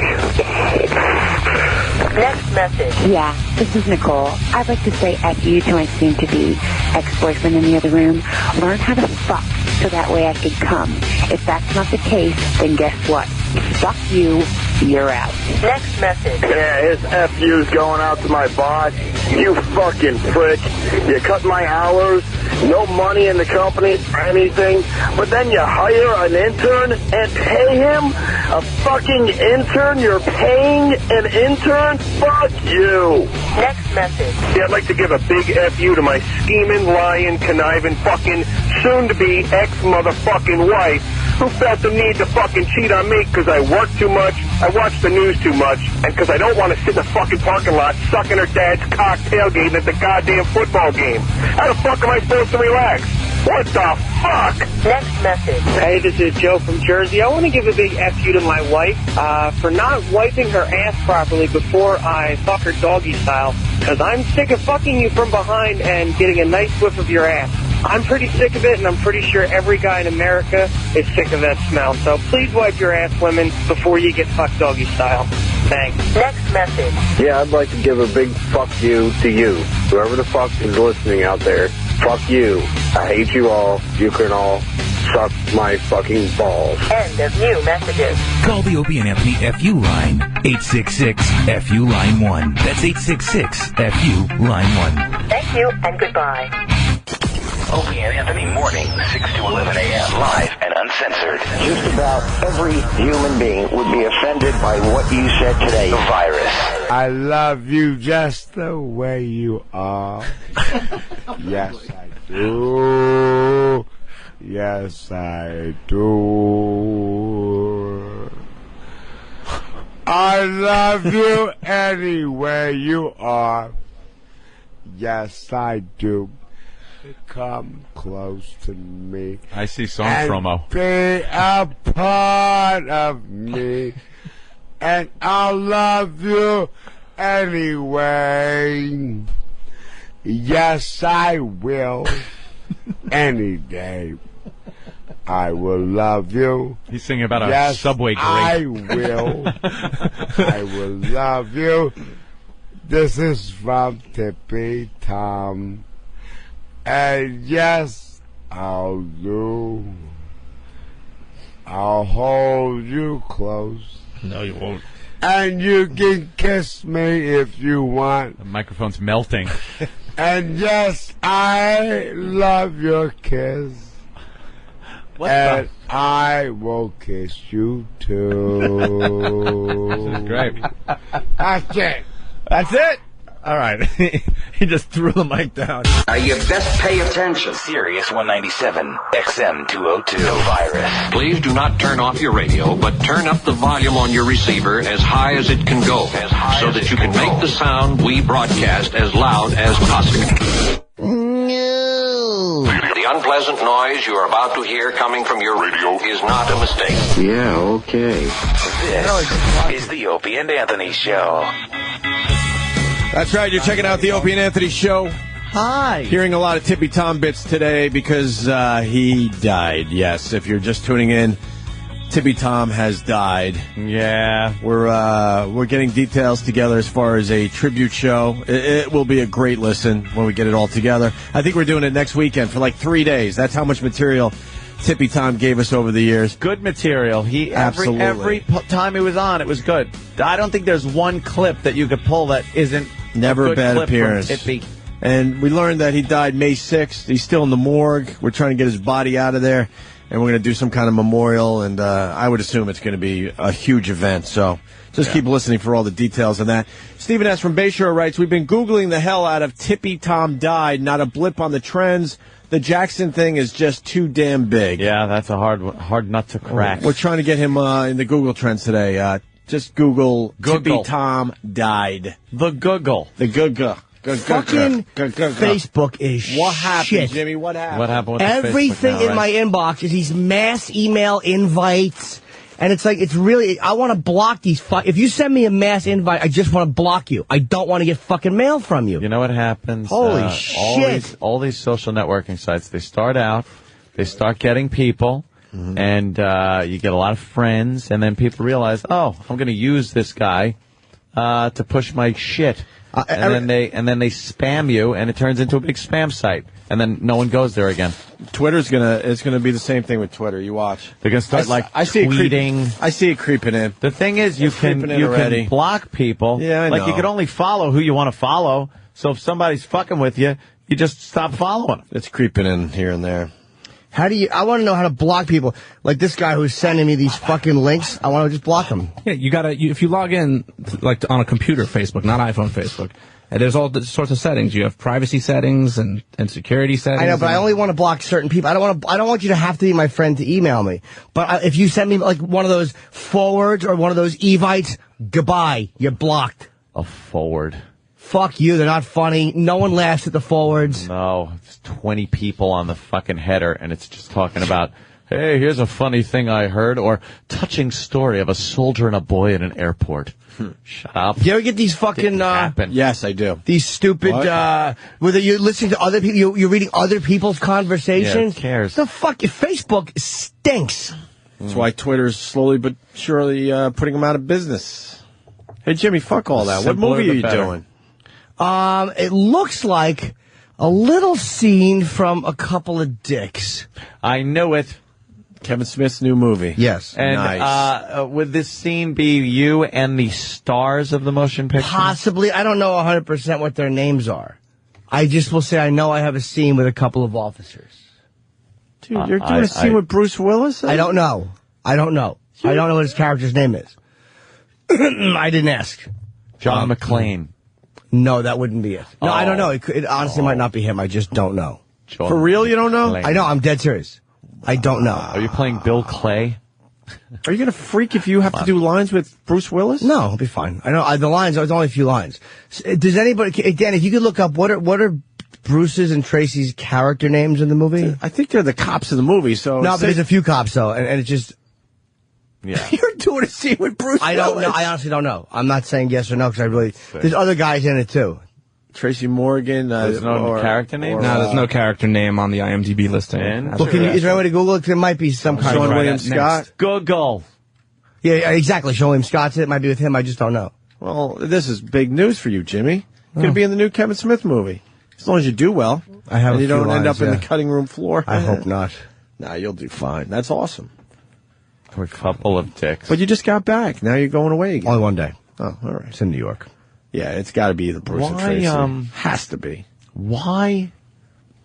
Speaker 9: Next message.
Speaker 19: Yeah, this is Nicole. I'd like to say F you to my soon-to-be ex-boyfriend in the other room. Learn how to fuck so that way I can come. If that's not the case, then guess what? Fuck you. You're out.
Speaker 9: Next message.
Speaker 16: Yeah, his FU's going out to my boss. You fucking prick. You cut my hours, no money in the company or anything, but then you hire an intern and pay him? A fucking intern? You're paying an intern? Fuck you.
Speaker 9: Next message.
Speaker 16: Yeah, I'd like to give a big FU to my scheming, lying, conniving, fucking soon-to-be ex-motherfucking wife who felt the need to fucking cheat on me because I work too much, I watch the news too much, and because I don't want to sit in the fucking parking lot sucking her dad's cock tailgating at the goddamn football game. How the fuck am I supposed to relax? What the fuck?
Speaker 9: Next message.
Speaker 16: Hey, this is Joe from Jersey. I want to give a big F you to my wife for not wiping her ass properly before I fuck her doggy style, because I'm sick of fucking you from behind and getting a nice whiff of your ass. I'm pretty sick of it, and I'm pretty sure every guy in America is sick of that smell. So please wipe your ass, women, before you get fucked doggy style. Thanks.
Speaker 9: Next message.
Speaker 11: Yeah, I'd like to give a big fuck you to you. Whoever the fuck is listening out there, fuck you. I hate you all. You can all suck my fucking balls.
Speaker 9: End of new messages.
Speaker 13: Call the Opie and Anthony FU line. 866-FU line 1. That's 866-FU line 1.
Speaker 9: Thank you and goodbye.
Speaker 20: Opie and Anthony morning, 6 to 11 a.m. live and uncensored.
Speaker 23: Just about every human being would be offended by what you said today.
Speaker 20: The virus.
Speaker 18: I love you just the way you are. Yes, I do. Yes, I do. I love you anywhere you are. Yes, I do. Come close to me.
Speaker 2: I see song
Speaker 18: and
Speaker 2: promo.
Speaker 18: Be a part of me. And I'll love you anyway. Yes, I will. Any day. I will love you.
Speaker 2: He's singing about a subway grate.
Speaker 18: I will. I will love you. This is from Tippy Tom. And yes, I'll do. I'll hold you close.
Speaker 2: No, you won't.
Speaker 18: And you can kiss me if you want.
Speaker 2: The microphone's melting.
Speaker 18: And yes, I love your kiss. And I will kiss you too.
Speaker 2: This is great.
Speaker 18: That's it.
Speaker 4: That's it. All right. He just threw the mic down.
Speaker 20: You best pay attention. Sirius 197, XM 202. No virus.
Speaker 7: Please do not turn off your radio, but turn up the volume on your receiver as high as it can go, so that you can make the sound we broadcast as loud as possible.
Speaker 20: No.
Speaker 7: The unpleasant noise you are about to hear coming from your radio is not a mistake.
Speaker 23: Yeah, okay.
Speaker 20: This is the Opie and Anthony Show.
Speaker 1: That's right. You're checking out the Opie and Anthony Show.
Speaker 4: Hi.
Speaker 1: Hearing a lot of Tippy Tom bits today because he died. Yes, if you're just tuning in, Tippy Tom has died.
Speaker 2: Yeah.
Speaker 1: We're getting details together as far as a tribute show. It will be a great listen when we get it all together. I think we're doing it next weekend for like 3 days. That's how much material Tippy Tom gave us over the years.
Speaker 2: Good material. Every time he was on, it was good. I don't think there's one clip that you could pull that isn't
Speaker 1: never a bad appearance.
Speaker 2: Tippy.
Speaker 1: And we learned that he died May 6th. He's still in the morgue. We're trying to get his body out of there, and we're going to do some kind of memorial, and I would assume it's going to be a huge event. So just keep listening for all the details on that. Stephen S. from Bayshore writes, we've been Googling the hell out of Tippy Tom died, not a blip on the trends. The Jackson thing is just too damn big.
Speaker 2: Yeah, that's a hard nut to crack.
Speaker 1: We're trying to get him in the Google trends today. Just Google Tippy Tom died.
Speaker 2: The Google.
Speaker 1: The Google.
Speaker 4: Fucking Facebook is shit.
Speaker 1: What happened, Jimmy? What happened?
Speaker 2: What happened with
Speaker 4: everything
Speaker 2: Facebook now,
Speaker 4: in my inbox is these mass email invites. And it's like, it's really, I want to block these. If you send me a mass invite, I just want to block you. I don't want to get fucking mail from you.
Speaker 2: You know what happens?
Speaker 4: Holy shit.
Speaker 2: All these social networking sites, they start getting people, and you get a lot of friends, and then people realize, oh, I'm going to use this guy to push my shit. And then they spam you, and it turns into a big spam site, and then no one goes there again.
Speaker 1: Twitter's gonna be the same thing with Twitter. You watch.
Speaker 2: They're gonna start tweeting.
Speaker 1: I see it creeping in.
Speaker 2: The thing is, you can block people.
Speaker 1: Yeah, I know.
Speaker 2: Like you can only follow who you want to follow. So if somebody's fucking with you, you just stop following them.
Speaker 1: It's creeping in here and there.
Speaker 4: I want to know how to block people. Like this guy who's sending me these fucking links, I want to just block him.
Speaker 3: Yeah, if you log in, like on a computer Facebook, not iPhone Facebook, and there's all sorts of settings. You have privacy settings and security settings.
Speaker 4: I know, but I only want to block certain people. I don't want you to have to be my friend to email me. But if you send me like one of those forwards or one of those evites, goodbye, you're blocked.
Speaker 2: A forward.
Speaker 4: Fuck you, they're not funny. No one laughs at the forwards.
Speaker 2: No, it's 20 people on the fucking header, and it's just talking about, hey, here's a funny thing I heard, or touching story of a soldier and a boy at an airport. Shut up.
Speaker 4: Do you ever get these fucking,
Speaker 1: Yes, I do.
Speaker 4: These stupid, whether you're listening to other people, you're reading other people's conversations?
Speaker 2: Yeah, who cares?
Speaker 4: The fuck, Facebook stinks.
Speaker 1: That's why Twitter's slowly but surely putting them out of business. Hey, Jimmy, fuck all that. What movie are you doing?
Speaker 4: It looks like a little scene from A Couple of Dicks.
Speaker 2: I knew it.
Speaker 1: Kevin Smith's new movie.
Speaker 4: Yes.
Speaker 2: And
Speaker 1: nice.
Speaker 2: Would this scene be you and the stars of the motion picture?
Speaker 4: Possibly. I don't know 100% what their names are. I just will say I know I have a scene with a couple of officers.
Speaker 1: Dude, you're doing a scene with Bruce Willis?
Speaker 4: I don't know. I don't know what his character's name is. I didn't ask.
Speaker 2: John McClane.
Speaker 4: No, that wouldn't be it. No, I don't know. It honestly might not be him. I just don't know.
Speaker 1: For real, you don't know?
Speaker 4: I know. I'm dead serious. I don't know.
Speaker 2: Are you playing Bill Clay?
Speaker 1: Are you going to freak if you have to do lines with Bruce Willis?
Speaker 4: No, I'll be fine. I know the lines. There's only a few lines. Does anybody, again, if you could look up what are Bruce's and Tracy's character names in the movie?
Speaker 1: I think they're the cops in the movie. So
Speaker 4: no, but there's a few cops though, and it's just.
Speaker 1: Yeah. You're doing a scene with Bruce Willis.
Speaker 4: I don't know. I honestly don't know. I'm not saying yes or no because there's other guys in it too.
Speaker 1: Tracy Morgan.
Speaker 2: There's no character name?
Speaker 3: No, there's no character name on the IMDb listing.
Speaker 4: Look, is there a way to Google it? There might be some kind of...
Speaker 1: Sean William Scott?
Speaker 2: Google.
Speaker 4: Yeah, exactly. Sean William Scott's it. It might be with him. I just don't know.
Speaker 1: Well, this is big news for you, Jimmy. You're going to be in the new Kevin Smith movie. As long as you do well.
Speaker 4: I have.
Speaker 1: And you don't end up in the cutting room floor.
Speaker 4: I hope not.
Speaker 1: Nah, you'll do fine. That's awesome.
Speaker 2: A couple of dicks.
Speaker 1: But you just got back. Now you're going away again.
Speaker 4: Only one day.
Speaker 1: Oh, all right.
Speaker 4: It's in New York.
Speaker 1: Yeah, it's got to be the Bruce and Tracy. Has to be.
Speaker 2: Why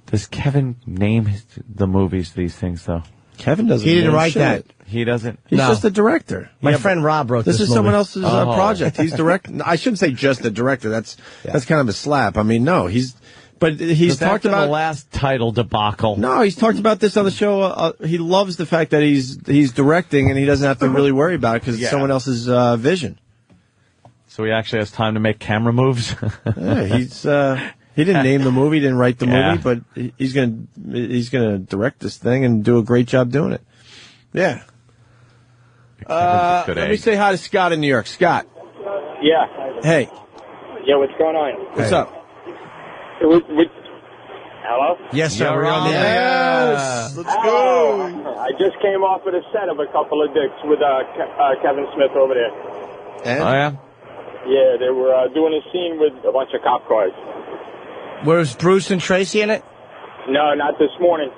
Speaker 2: does Kevin name the movies these things, though?
Speaker 1: Kevin doesn't.
Speaker 4: He didn't write that.
Speaker 2: He doesn't.
Speaker 1: He's just a director.
Speaker 4: My friend Rob wrote this.
Speaker 1: This is someone else's project. He's directing. I shouldn't say just a director. That's kind of a slap. I mean, no, he's talked about
Speaker 2: the last title debacle.
Speaker 1: No, he's talked about this on the show. He loves the fact that he's directing and he doesn't have to really worry about it because it's someone else's vision.
Speaker 2: So he actually has time to make camera moves.
Speaker 1: Yeah, he didn't name the movie, didn't write the movie, but he's gonna direct this thing and do a great job doing it. Yeah. Let me say hi to Scott in New York. Scott.
Speaker 8: Yeah.
Speaker 1: Hey.
Speaker 8: Yeah, what's going on?
Speaker 1: What's up?
Speaker 8: Hello?
Speaker 4: Yes, sir. We're on the air.
Speaker 1: Yes. Let's go.
Speaker 8: I just came off of a set of a couple of dicks with Kevin Smith over there.
Speaker 1: And?
Speaker 2: Oh, yeah?
Speaker 8: Yeah, they were doing a scene with a bunch of cop cars.
Speaker 4: Was Bruce and Tracy in it?
Speaker 8: No, not this morning.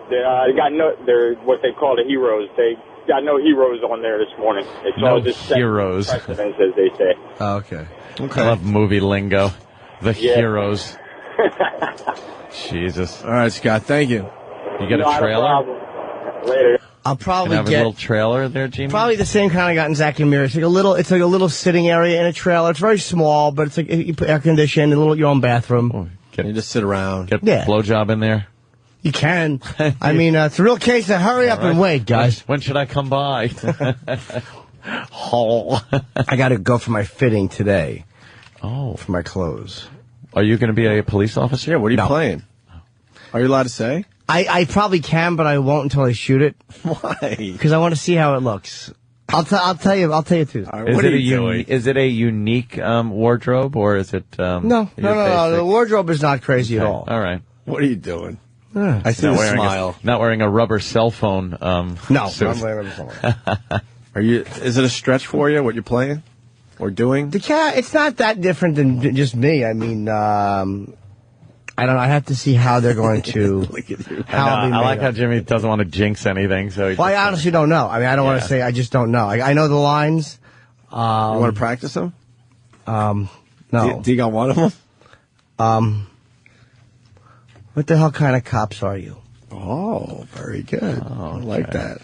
Speaker 8: They're what they call the heroes. They got no heroes on there this morning. It's
Speaker 2: No
Speaker 8: all just
Speaker 2: heroes.
Speaker 8: precedents, as they say.
Speaker 4: Oh, okay.
Speaker 2: I love movie lingo. The heroes. Jesus.
Speaker 1: All right, Scott. Thank you.
Speaker 2: You get a trailer?
Speaker 8: Later.
Speaker 4: I'll probably
Speaker 2: have a little trailer there, Jimmy.
Speaker 4: Probably the same kind I got in Zack and Miri. It's like a little sitting area in a trailer. It's very small, but it's like you put air conditioned, your own bathroom.
Speaker 1: You just sit around.
Speaker 2: Get a blowjob in there.
Speaker 4: You can. I mean, it's a real case of hurry up and wait, guys.
Speaker 2: When should I come by?
Speaker 4: I got to go for my fitting today.
Speaker 2: Oh.
Speaker 4: For my clothes.
Speaker 2: Are you going to be a police officer?
Speaker 1: Yeah, what are you playing? Are you allowed to say?
Speaker 4: I probably can, but I won't until I shoot it.
Speaker 1: Why?
Speaker 4: Because I want to see how it looks. I'll tell you Tuesday.
Speaker 1: Right,
Speaker 2: is it a unique wardrobe, or is it?
Speaker 4: No. The wardrobe is not crazy at all.
Speaker 2: All right.
Speaker 1: What are you doing? I see the smile.
Speaker 2: Not wearing a rubber cell phone.
Speaker 4: No,
Speaker 2: suit.
Speaker 4: I'm wearing a rubber cell phone.
Speaker 1: Is it a stretch for you? What you're playing or doing?
Speaker 4: The cat. It's not that different than just me. I mean, I don't know. I have to see how they're going to.
Speaker 1: Look at you.
Speaker 2: I like how Jimmy doesn't want to jinx anything. So
Speaker 4: I honestly don't know. I mean, I don't want to say. I just don't know. I know the lines.
Speaker 1: You want to practice them?
Speaker 4: No.
Speaker 1: Do you got one of them?
Speaker 4: What the hell kind of cops are you?
Speaker 1: Oh, very good. I like that.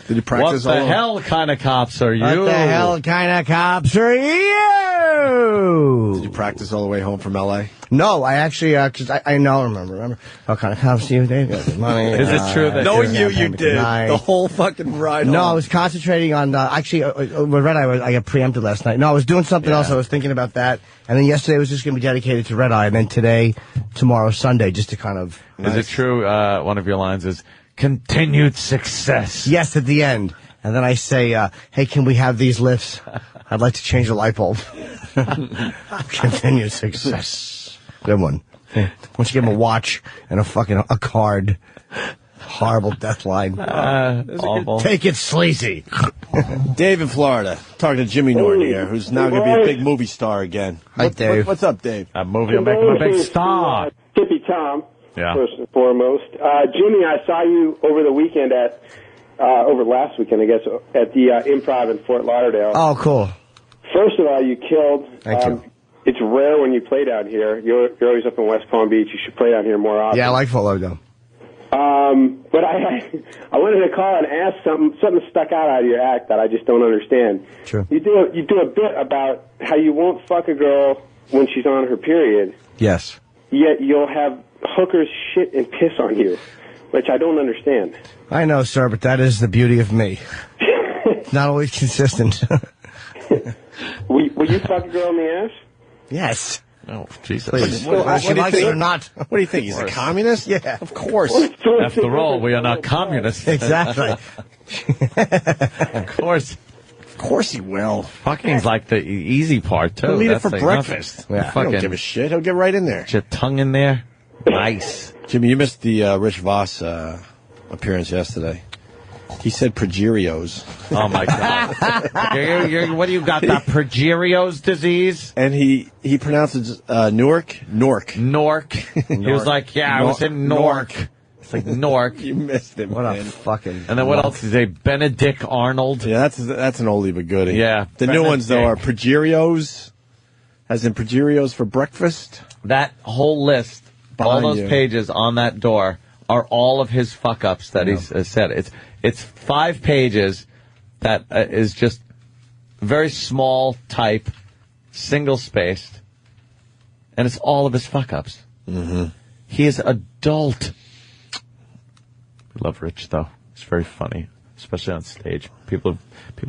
Speaker 1: Did you practice?
Speaker 2: What the hell kind of cops are you?
Speaker 4: What the hell kind of cops are you?
Speaker 1: Did you practice all the way home from L.A.?
Speaker 4: No, I actually, because I remember. What kind of cops do you? They got money.
Speaker 2: Is it true that
Speaker 1: knowing you did the whole fucking ride?
Speaker 4: No, I was concentrating on with Red Eye. I got preempted last night. No, I was doing something else. I was thinking about that, and then yesterday was just going to be dedicated to Red Eye, and then today, tomorrow, Sunday, just to kind of.
Speaker 2: Is it true? One of your lines is continued success.
Speaker 4: Yes, at the end, and then I say, "Hey, can we have these lifts? I'd like to change the light bulb." Continued success. Good one. Why don't you give him a watch and a card? Horrible death line.
Speaker 2: Awful.
Speaker 4: Take it sleazy.
Speaker 1: Dave in Florida, talking to Jimmy Norton here, who's now going to be a big movie star again.
Speaker 4: Hi, Dave.
Speaker 1: What's up, Dave?
Speaker 2: A movie will make him a big star.
Speaker 8: Tippy Tom,
Speaker 2: Yeah.
Speaker 8: first and foremost. Jimmy, I saw you over the weekend over last weekend, I guess, at the Improv in Fort Lauderdale.
Speaker 4: Oh, cool.
Speaker 8: First of all, you killed.
Speaker 4: Thank you.
Speaker 8: It's rare when you play down here. You're always up in West Palm Beach. You should play down here more often.
Speaker 4: Yeah, I like Fort Lauderdale.
Speaker 8: But I wanted to call and ask something stuck out of your act that I just don't understand.
Speaker 4: Sure.
Speaker 8: You do a bit about how you won't fuck a girl when she's on her period.
Speaker 4: Yes.
Speaker 8: Yet you'll have hookers shit and piss on you, which I don't understand.
Speaker 4: I know, sir, but that is the beauty of me. Not always consistent.
Speaker 8: Will you fuck a girl in the ass?
Speaker 4: Yes.
Speaker 2: Oh, Jesus.
Speaker 4: Please. Whether she likes it or not.
Speaker 1: What do you think? He's a communist?
Speaker 4: Yeah.
Speaker 1: Of course.
Speaker 2: After all, we are not communists.
Speaker 4: Exactly.
Speaker 2: Of course.
Speaker 1: Of course he will.
Speaker 2: Fucking's like the easy part, too.
Speaker 1: He'll eat it
Speaker 2: That's
Speaker 1: for
Speaker 2: like
Speaker 1: breakfast.
Speaker 2: Yeah.
Speaker 1: He don't give a shit. He'll get right in there.
Speaker 2: Get your tongue in there. Nice.
Speaker 1: Jimmy, you missed the Rich Voss appearance yesterday. He said progerios.
Speaker 2: Oh, my God. What do you got, the progerios disease?
Speaker 1: And he pronounces Newark.
Speaker 2: He was like, I was in Newark. It's like Nork.
Speaker 1: You missed him.
Speaker 4: What
Speaker 1: man.
Speaker 4: a fucking.
Speaker 2: And then what else is a Benedict Arnold?
Speaker 1: Yeah, that's an oldie but goodie.
Speaker 2: Yeah.
Speaker 1: The new ones, though, are Progerios, as in Progerios for breakfast.
Speaker 2: That whole list,
Speaker 1: Behind
Speaker 2: all those pages on that door, are all of his fuck-ups that he's said. It's 5 pages that is just very small type, single-spaced, and it's all of his fuck-ups.
Speaker 1: Mm-hmm.
Speaker 2: He is adult. I love Rich, though. It's very funny, especially on stage. People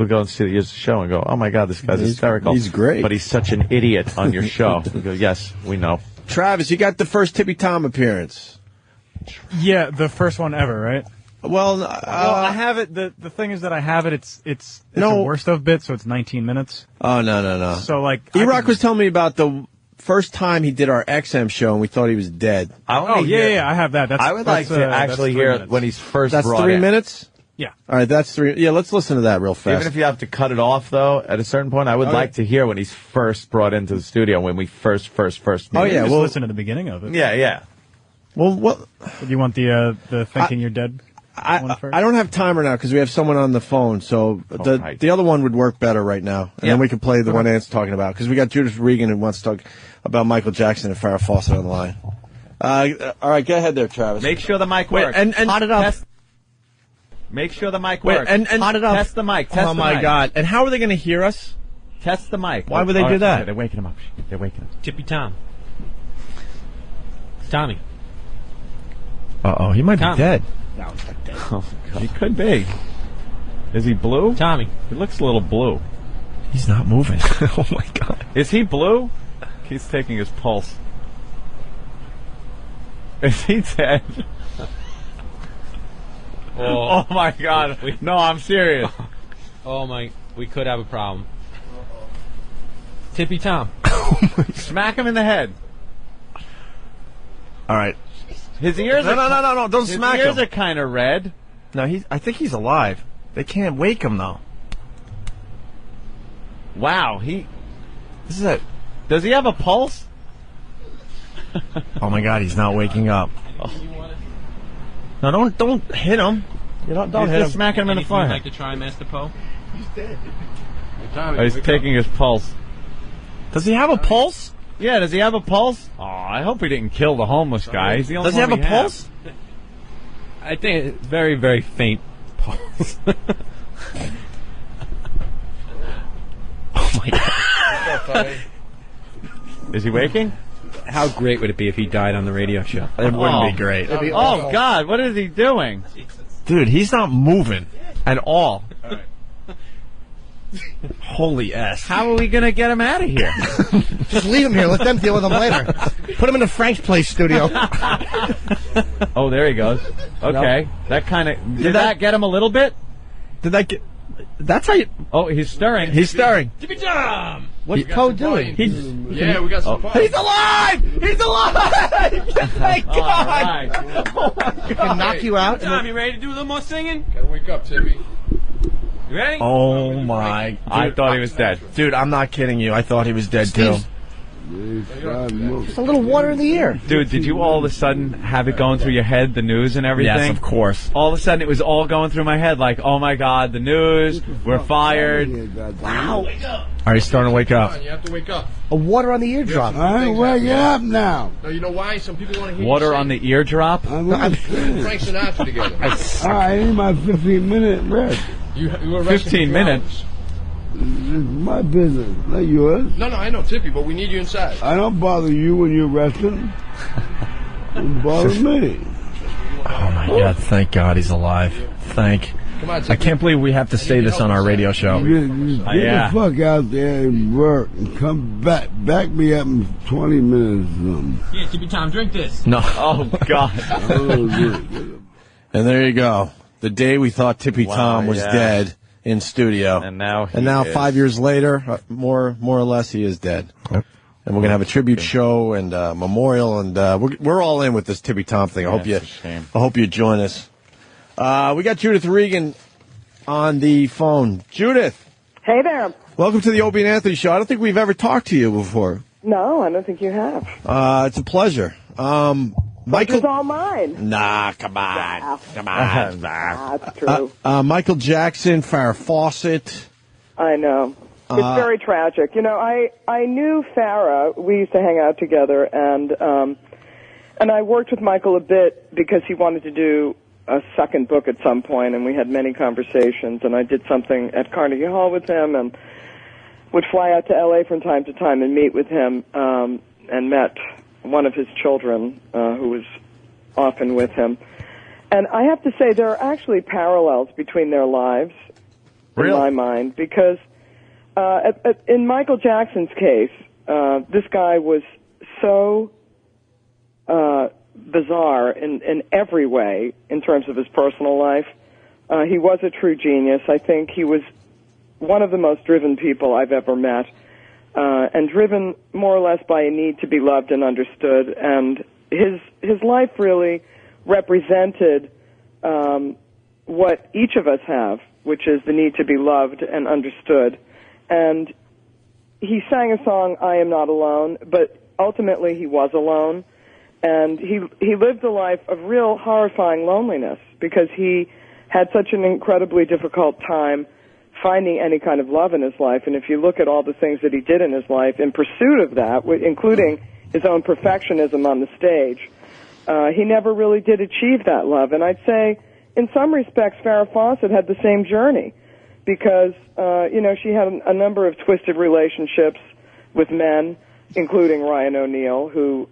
Speaker 2: go and see the show and go, oh, my God, this guy's hysterical.
Speaker 1: He's great.
Speaker 2: But he's such an idiot on your show. We go, yes, we know.
Speaker 1: Travis, you got the first Tippy Tom appearance.
Speaker 10: Yeah, the first one ever, right?
Speaker 1: Well,
Speaker 10: I have it. The thing is that I have it. It's a worst of bit, so it's 19 minutes.
Speaker 1: Oh, no.
Speaker 10: So, like...
Speaker 1: E-Rock was telling me about the first time he did our XM show, and we thought he was dead.
Speaker 10: Yeah, I have that.
Speaker 2: I would like to actually hear when he's first brought in.
Speaker 1: That's 3 minutes?
Speaker 10: Yeah.
Speaker 1: All right, that's 3. Yeah, let's listen to that real fast.
Speaker 2: Even if you have to cut it off, though, at a certain point, I would like to hear when he's first brought into the studio, when we first meet.
Speaker 10: Oh, yeah, we'll listen to the beginning of it.
Speaker 2: Yeah.
Speaker 1: Well, what...
Speaker 10: Do you want the Thinking You're Dead one first?
Speaker 1: I don't have timer now because we have someone on the phone, so the other one would work better right now. And then we can play the one Ant's talking about, because we got Judith Regan who wants to talk about Michael Jackson and Farrah Fawcett on the line. All right, go ahead there, Travis.
Speaker 2: Make sure the mic works.
Speaker 1: And
Speaker 4: hot it up.
Speaker 2: Make sure the mic works.
Speaker 1: And
Speaker 4: hot it up.
Speaker 2: Test the mic. Test
Speaker 1: oh, my
Speaker 2: mic.
Speaker 1: God. And how are they going to hear us?
Speaker 2: Test the mic.
Speaker 1: Why would they do that?
Speaker 2: They're waking him up. They're waking him.
Speaker 12: Tippy Tom. It's Tommy.
Speaker 1: Uh-oh, he might be dead.
Speaker 12: No, he's not dead.
Speaker 2: Oh, God. He could be. Is he blue?
Speaker 12: Tommy.
Speaker 2: He looks a little blue.
Speaker 1: He's not moving. Oh, my God.
Speaker 2: Is he blue? He's taking his pulse. Is he dead? Oh, my God. No, I'm serious.
Speaker 12: Oh, my. We could have a problem. Tippy Tom.
Speaker 2: Smack him in the head.
Speaker 1: All right.
Speaker 2: His ears are...
Speaker 1: No, don't smack him.
Speaker 2: His ears are kind of red.
Speaker 1: No, I think he's alive. They can't wake him, though.
Speaker 2: Wow, This is it. Does he have a pulse?
Speaker 1: Oh, my God, he's not waking up. Oh. No, don't hit him. You don't hit him.
Speaker 2: Smack him in the forehead.
Speaker 12: Would you like to try, Master Poe?
Speaker 17: He's dead.
Speaker 2: He's taking his pulse.
Speaker 1: Does he have a pulse?
Speaker 2: Yeah, does he have a pulse? Oh, I hope he didn't kill the homeless guy. He's the only
Speaker 1: Does he have a pulse?
Speaker 12: I think it's very, very faint pulse.
Speaker 1: Oh, my God.
Speaker 2: Is he waking?
Speaker 12: How great would it be if he died on the radio show?
Speaker 1: It wouldn't be great.
Speaker 2: Oh, God, what is he doing?
Speaker 1: Dude, he's not moving at all. Holy S.
Speaker 2: How are we going to get him out of here?
Speaker 4: Just leave him here. Let them deal with him later. Put him in the Frank's Place studio.
Speaker 2: Oh, there he goes. Okay. That kind of... Did that get him a little bit?
Speaker 1: Did that get... That's how you...
Speaker 2: Oh, he's stirring.
Speaker 1: He's stirring.
Speaker 12: Tippy Tom!
Speaker 4: What's Poe doing?
Speaker 17: Yeah, we got some fun.
Speaker 1: He's alive! He's alive! Thank God!
Speaker 2: Right.
Speaker 1: Oh, my God.
Speaker 4: He can knock you out.
Speaker 12: Tom, you ready to do a little more singing?
Speaker 17: Gotta wake up, Tippy.
Speaker 12: You ready?
Speaker 1: Oh, my...
Speaker 2: I thought he was dead.
Speaker 1: Dude, I'm not kidding you. I thought he was dead, too.
Speaker 4: Just a little water in the ear.
Speaker 2: Dude, did you all of a sudden have it going through your head, the news and everything?
Speaker 1: Yes, of course.
Speaker 2: All of a sudden, it was all going through my head, like, oh my God, the news, we're fired.
Speaker 4: Wow.
Speaker 1: Are you starting to wake up?
Speaker 17: You have to wake up.
Speaker 4: A water on the eardrum.
Speaker 18: I ain't waking up now.
Speaker 17: No, you know why? Some people want to hear
Speaker 2: Water
Speaker 17: you
Speaker 2: on the eardrop?
Speaker 18: I'm
Speaker 17: Frank Sinatra together.
Speaker 18: I need my 15-minute rest.
Speaker 17: You were resting
Speaker 2: 15
Speaker 17: for
Speaker 2: minutes?
Speaker 17: hours.
Speaker 18: It's my business, not yours.
Speaker 17: No, I know, Tippy, but we need you inside.
Speaker 18: I don't bother you when you're resting. It bothers me.
Speaker 1: Oh, my God. Thank God he's alive.
Speaker 17: Come on, Tippy.
Speaker 1: I can't believe we have to say this on our radio show.
Speaker 18: Get the fuck out there and work and come back. Back me up in 20 minutes or something.
Speaker 12: Yeah, Tippy Tom, drink this.
Speaker 1: No.
Speaker 2: Oh, God.
Speaker 1: And there you go. The day we thought Tippy Tom was dead in studio.
Speaker 2: And now
Speaker 1: 5 years later, more or less, he is dead. Yep. And we're going to have a tribute show and memorial, and we're all in with this Tippy Tom thing. I hope you join us. We got Judith Regan on the phone. Judith.
Speaker 14: Hey there.
Speaker 1: Welcome to the Opie and Anthony Show. I don't think we've ever talked to you before.
Speaker 14: No, I don't think you have.
Speaker 1: It's a pleasure. Michael,
Speaker 14: it's all mine.
Speaker 1: Nah, come on. Come on.
Speaker 14: That's true.
Speaker 1: Michael Jackson, Farrah Fawcett.
Speaker 14: I know. It's very tragic. You know, I knew Farrah. We used to hang out together, and I worked with Michael a bit because he wanted to do a second book at some point, and we had many conversations, and I did something at Carnegie Hall with him, and would fly out to L.A. from time to time and meet with him, and met one of his children, who was often with him. And I have to say there are actually parallels between their lives, in my mind, because in Michael Jackson's case, this guy was so bizarre in every way in terms of his personal life. He was a true genius. I think he was one of the most driven people I've ever met, and driven more or less by a need to be loved and understood. And his life really represented what each of us have, which is the need to be loved and understood. And he sang a song, I Am Not Alone, but ultimately he was alone. And he lived a life of real horrifying loneliness because he had such an incredibly difficult time finding any kind of love in his life. And if you look at all the things that he did in his life in pursuit of that, including his own perfectionism on the stage, he never really did achieve that love. And I'd say, in some respects, Farrah Fawcett had the same journey because, she had a number of twisted relationships with men, including Ryan O'Neal, who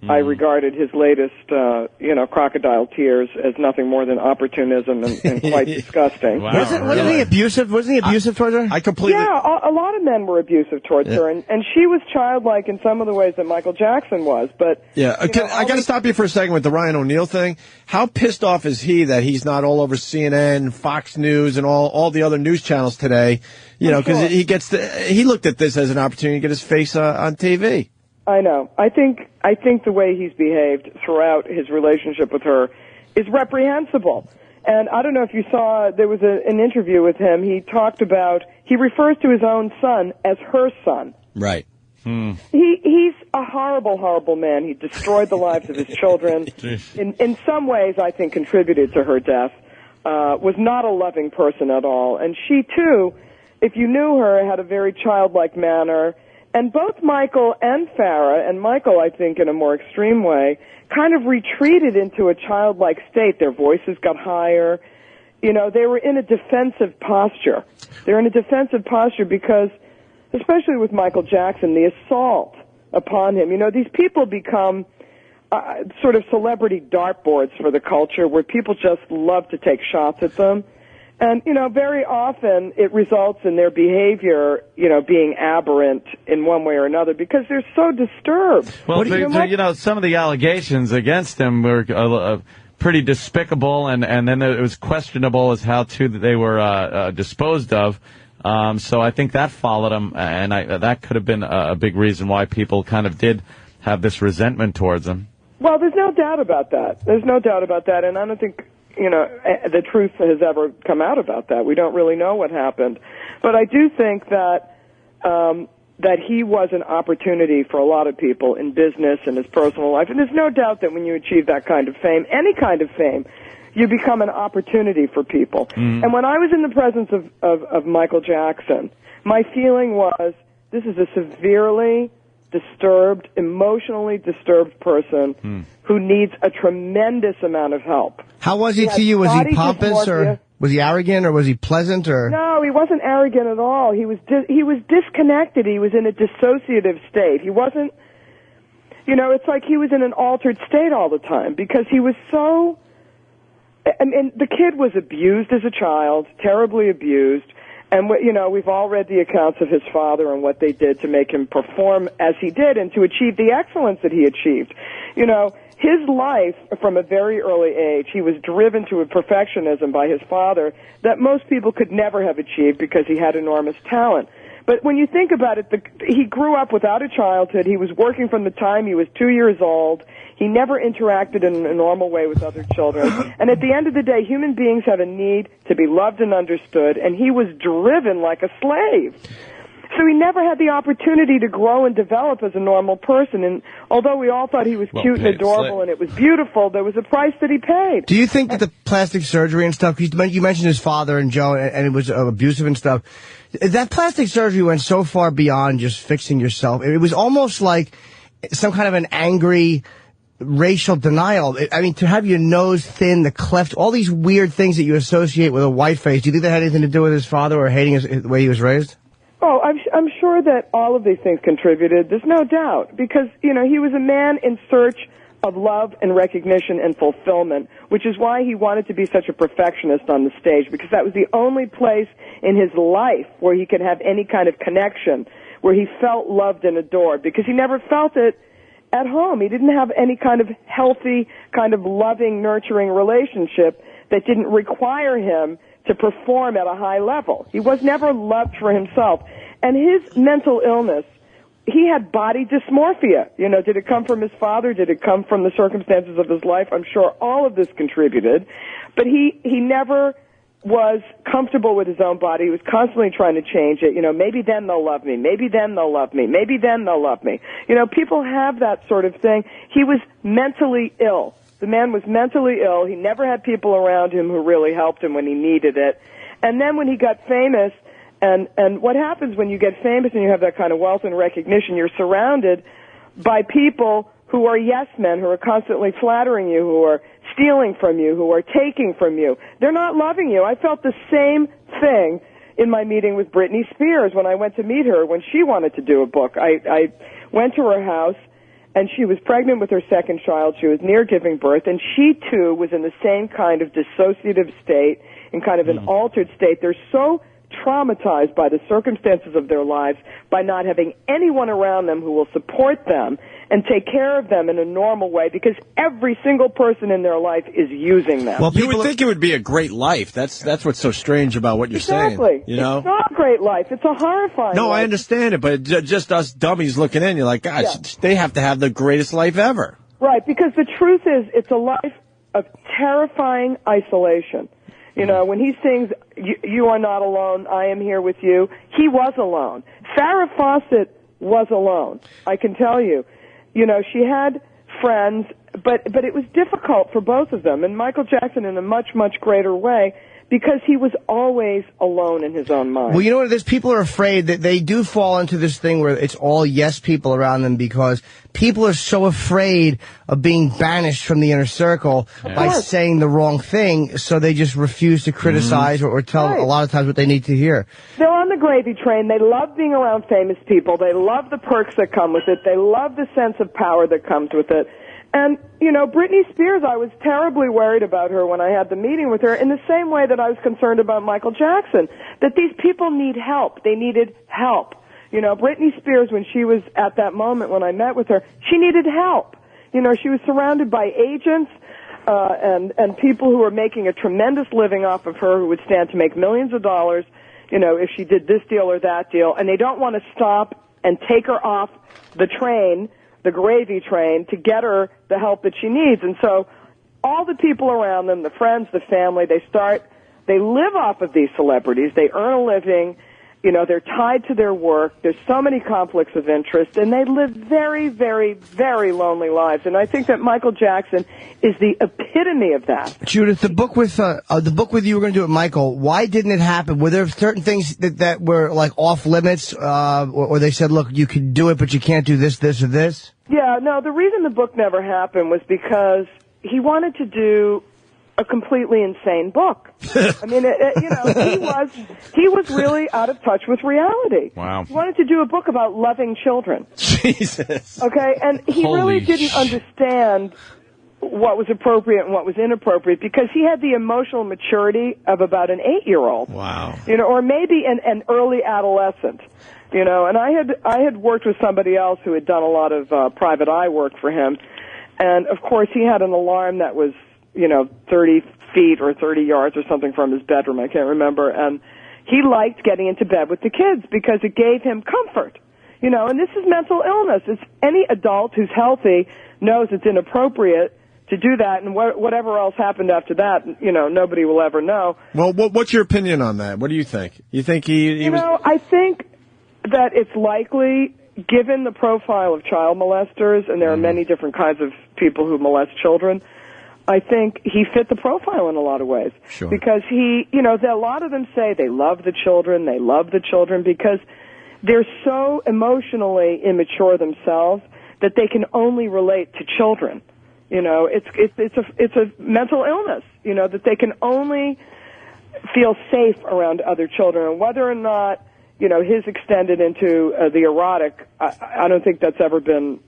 Speaker 14: I regarded his latest, crocodile tears as nothing more than opportunism and quite disgusting.
Speaker 4: Wow, wasn't he abusive? Wasn't he abusive towards her?
Speaker 1: I completely.
Speaker 14: Yeah, a lot of men were abusive towards her, and she was childlike in some of the ways that Michael Jackson was. But
Speaker 1: yeah, I got to stop you for a second with the Ryan O'Neal thing. How pissed off is he that he's not all over CNN, Fox News, and all the other news channels today? Because he looked at this as an opportunity to get his face on TV.
Speaker 14: I know. I think the way he's behaved throughout his relationship with her is reprehensible. And I don't know if you saw, there was an interview with him. He talked about, he refers to his own son as her son.
Speaker 1: Right.
Speaker 14: He's a horrible, horrible man. He destroyed the lives of his children. In some ways, I think, contributed to her death. Was not a loving person at all. And she, too, if you knew her, had a very childlike manner. And both Michael and Farrah, and Michael, I think, in a more extreme way, kind of retreated into a childlike state. Their voices got higher. They were in a defensive posture. They're in a defensive posture because, especially with Michael Jackson, the assault upon him. These people become sort of celebrity dartboards for the culture where people just love to take shots at them. And, very often it results in their behavior, being aberrant in one way or another because they're so disturbed.
Speaker 2: Well, some of the allegations against him were pretty despicable, and then it was questionable as how they were disposed of. So I think that followed him, and that could have been a big reason why people kind of did have this resentment towards him.
Speaker 14: Well, there's no doubt about that. There's no doubt about that, and I don't think the truth has ever come out about that. We don't really know what happened. But I do think that that he was an opportunity for a lot of people in business and his personal life. And there's no doubt that when you achieve that kind of fame, any kind of fame, you become an opportunity for people. And when I was in the presence of Michael Jackson, my feeling was this is a severely disturbed, emotionally disturbed person who needs a tremendous amount of help.
Speaker 4: How was he to you? Was he pompous or was he arrogant or was he pleasant or?
Speaker 14: No, he wasn't arrogant at all. He was disconnected. He was in a dissociative state. He wasn't, it's like he was in an altered state all the time because he was so, the kid was abused as a child, terribly abused. And, we've all read the accounts of his father and what they did to make him perform as he did and to achieve the excellence that he achieved. His life, from a very early age, he was driven to a perfectionism by his father that most people could never have achieved because he had enormous talent. But when you think about it, he grew up without a childhood. He was working from the time he was 2 years old. He never interacted in a normal way with other children. And at the end of the day, human beings have a need to be loved and understood, and he was driven like a slave. So So he never had the opportunity to grow and develop as a normal person. And although we all thought he was cute and adorable and it was beautiful, there was a price that he paid.
Speaker 4: Do you think that the plastic surgery and stuff, you mentioned his father and Joe, and it was abusive and stuff, that plastic surgery went so far beyond just fixing yourself. It was almost like some kind of an angry racial denial. I mean, to have your nose thin, the cleft, all these weird things that you associate with a white face, do you think that had anything to do with his father or hating the way he was raised?
Speaker 14: Oh, I'm sure that all of these things contributed. There's no doubt. Because, you know, he was a man in search of love and recognition and fulfillment, which is why he wanted to be such a perfectionist on the stage, because that was the only place in his life where he could have any kind of connection, where he felt loved and adored, because he never felt it at home. He didn't have any kind of healthy, kind of loving, nurturing relationship that didn't require him to perform at a high level. He was never loved for himself. And his mental illness, he had body dysmorphia. You know, did it come from his father? Did it come from the circumstances of his life? I'm sure all of this contributed. But he never was comfortable with his own body. He was constantly trying to change it. You know, maybe then they'll love me. Maybe then they'll love me. Maybe then they'll love me. You know, people have that sort of thing. He was mentally ill. The man was mentally ill. He never had people around him who really helped him when he needed it. And then when he got famous, and what happens when you get famous and you have that kind of wealth and recognition, you're surrounded by people who are yes men, who are constantly flattering you, who are stealing from you, who are taking from you. They're not loving you. I felt the same thing in my meeting with Britney Spears when I went to meet her when she wanted to do a book. I went to her house, and she was pregnant with her second child. She was near giving birth, and she, too, was in the same kind of dissociative state, in kind of an altered state. They're so traumatized by the circumstances of their lives, by not having anyone around them who will support them and take care of them in a normal way, because every single person in their life is using them.
Speaker 1: Well, you would think it would be a great life. That's what's so strange about what you're saying. You know?
Speaker 14: It's not a great life. It's a horrifying life.
Speaker 1: I understand it, but just us dummies looking in, you're like, God, they have to have the greatest life ever.
Speaker 14: Right, because the truth is, it's a life of terrifying isolation. You know, when he sings, you are not alone, I am here with you, he was alone. Farrah Fawcett was alone, I can tell you. You know, she had friends, but it was difficult for both of them. And Michael Jackson in a much, much greater way, because he was always alone in his own mind.
Speaker 4: Well, you know what it is? People are afraid that they do fall into this thing where it's all yes people around them, because people are so afraid of being banished from the inner circle by saying the wrong thing, so they just refuse to criticize or tell a lot of times what they need to hear.
Speaker 14: They're on the gravy train. They love being around famous people. They love the perks that come with it. They love the sense of power that comes with it. And, you know, Britney Spears, I was terribly worried about her when I had the meeting with her, in the same way that I was concerned about Michael Jackson, that these people need help. They needed help. You know, Britney Spears, when she was at that moment when I met with her, she needed help. You know, she was surrounded by agents and people who were making a tremendous living off of her, who would stand to make millions of dollars, you know, if she did this deal or that deal, and they don't want to stop and take her off the train, the gravy train, to get her the help that she needs. And so all the people around them, the friends, the family, they live off of these celebrities. They earn a living. You know, they're tied to their work. There's so many conflicts of interest, and they live very, very, very lonely lives. And I think that Michael Jackson is the epitome of that.
Speaker 4: Judith, the book with you were going to do with Michael, why didn't it happen? Were there certain things that were like off limits, or they said, look, you can do it, but you can't do this, this, or this?
Speaker 14: Yeah, no, the reason the book never happened was because he wanted to do a completely insane book. I mean, you know, he was really out of touch with reality.
Speaker 2: Wow.
Speaker 14: He wanted to do a book about loving children.
Speaker 1: Jesus.
Speaker 14: Okay, and he really didn't understand what was appropriate and what was inappropriate, because he had the emotional maturity of about an 8-year-old.
Speaker 1: Wow.
Speaker 14: You know, or maybe an early adolescent. You know, and I had worked with somebody else who had done a lot of private eye work for him, and of course he had an alarm that was, you know, 30 feet or 30 yards or something from his bedroom, I can't remember, and he liked getting into bed with the kids because it gave him comfort. You know, and this is mental illness. It's any adult who's healthy knows it's inappropriate to do that, and whatever else happened after that, you know, nobody will ever know.
Speaker 1: Well, what's your opinion on that? What do you think? You think he was...
Speaker 14: You know, I think that it's likely, given the profile of child molesters, and there are many different kinds of people who molest children, I think he fit the profile in a lot of ways.
Speaker 4: Sure.
Speaker 14: Because a lot of them say they love the children because they're so emotionally immature themselves that they can only relate to children. It's a mental illness, that they can only feel safe around other children. And whether or not, his extended into the erotic, I don't think that's ever been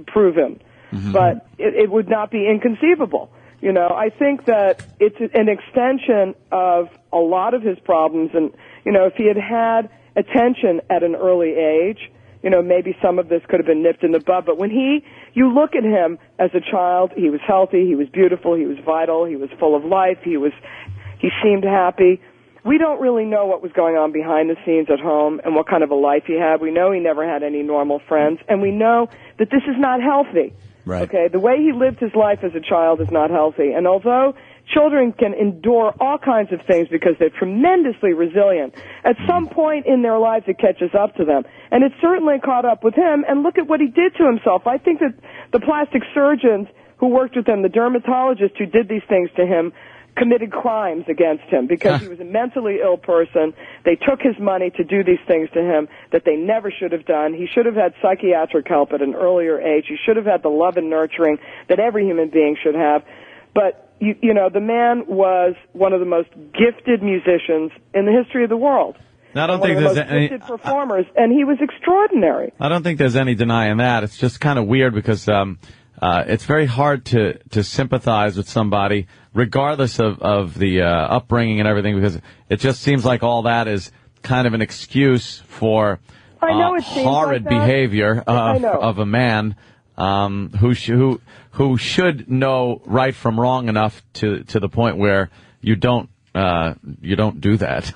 Speaker 14: proven. Mm-hmm. But it would not be inconceivable. I think that it's an extension of a lot of his problems. And, if he had attention at an early age, maybe some of this could have been nipped in the bud. But when you look at him as a child, he was healthy, he was beautiful, he was vital, he was full of life, he seemed happy. We don't really know what was going on behind the scenes at home and what kind of a life he had. We know he never had any normal friends, and we know that this is not healthy.
Speaker 1: Right.
Speaker 14: Okay, the way he lived his life as a child is not healthy. And although children can endure all kinds of things because they're tremendously resilient, at some point in their lives it catches up to them. And it certainly caught up with him, and look at what he did to himself. I think that the plastic surgeons who worked with him, the dermatologists who did these things to him, committed crimes against him because he was a mentally ill person. They took his money to do these things to him that they never should have done. He should have had psychiatric help at an earlier age. He should have had the love and nurturing that every human being should have. But, the man was one of the most gifted musicians in the history of the world.
Speaker 2: I don't think there's any
Speaker 14: gifted performers, and he was extraordinary.
Speaker 2: I don't think there's any denying that. It's just kind of weird because it's very hard to sympathize with somebody, regardless of the upbringing and everything, because it just seems like all that is kind of an excuse for horrid behavior of a man who should know right from wrong enough to the point where you don't do that.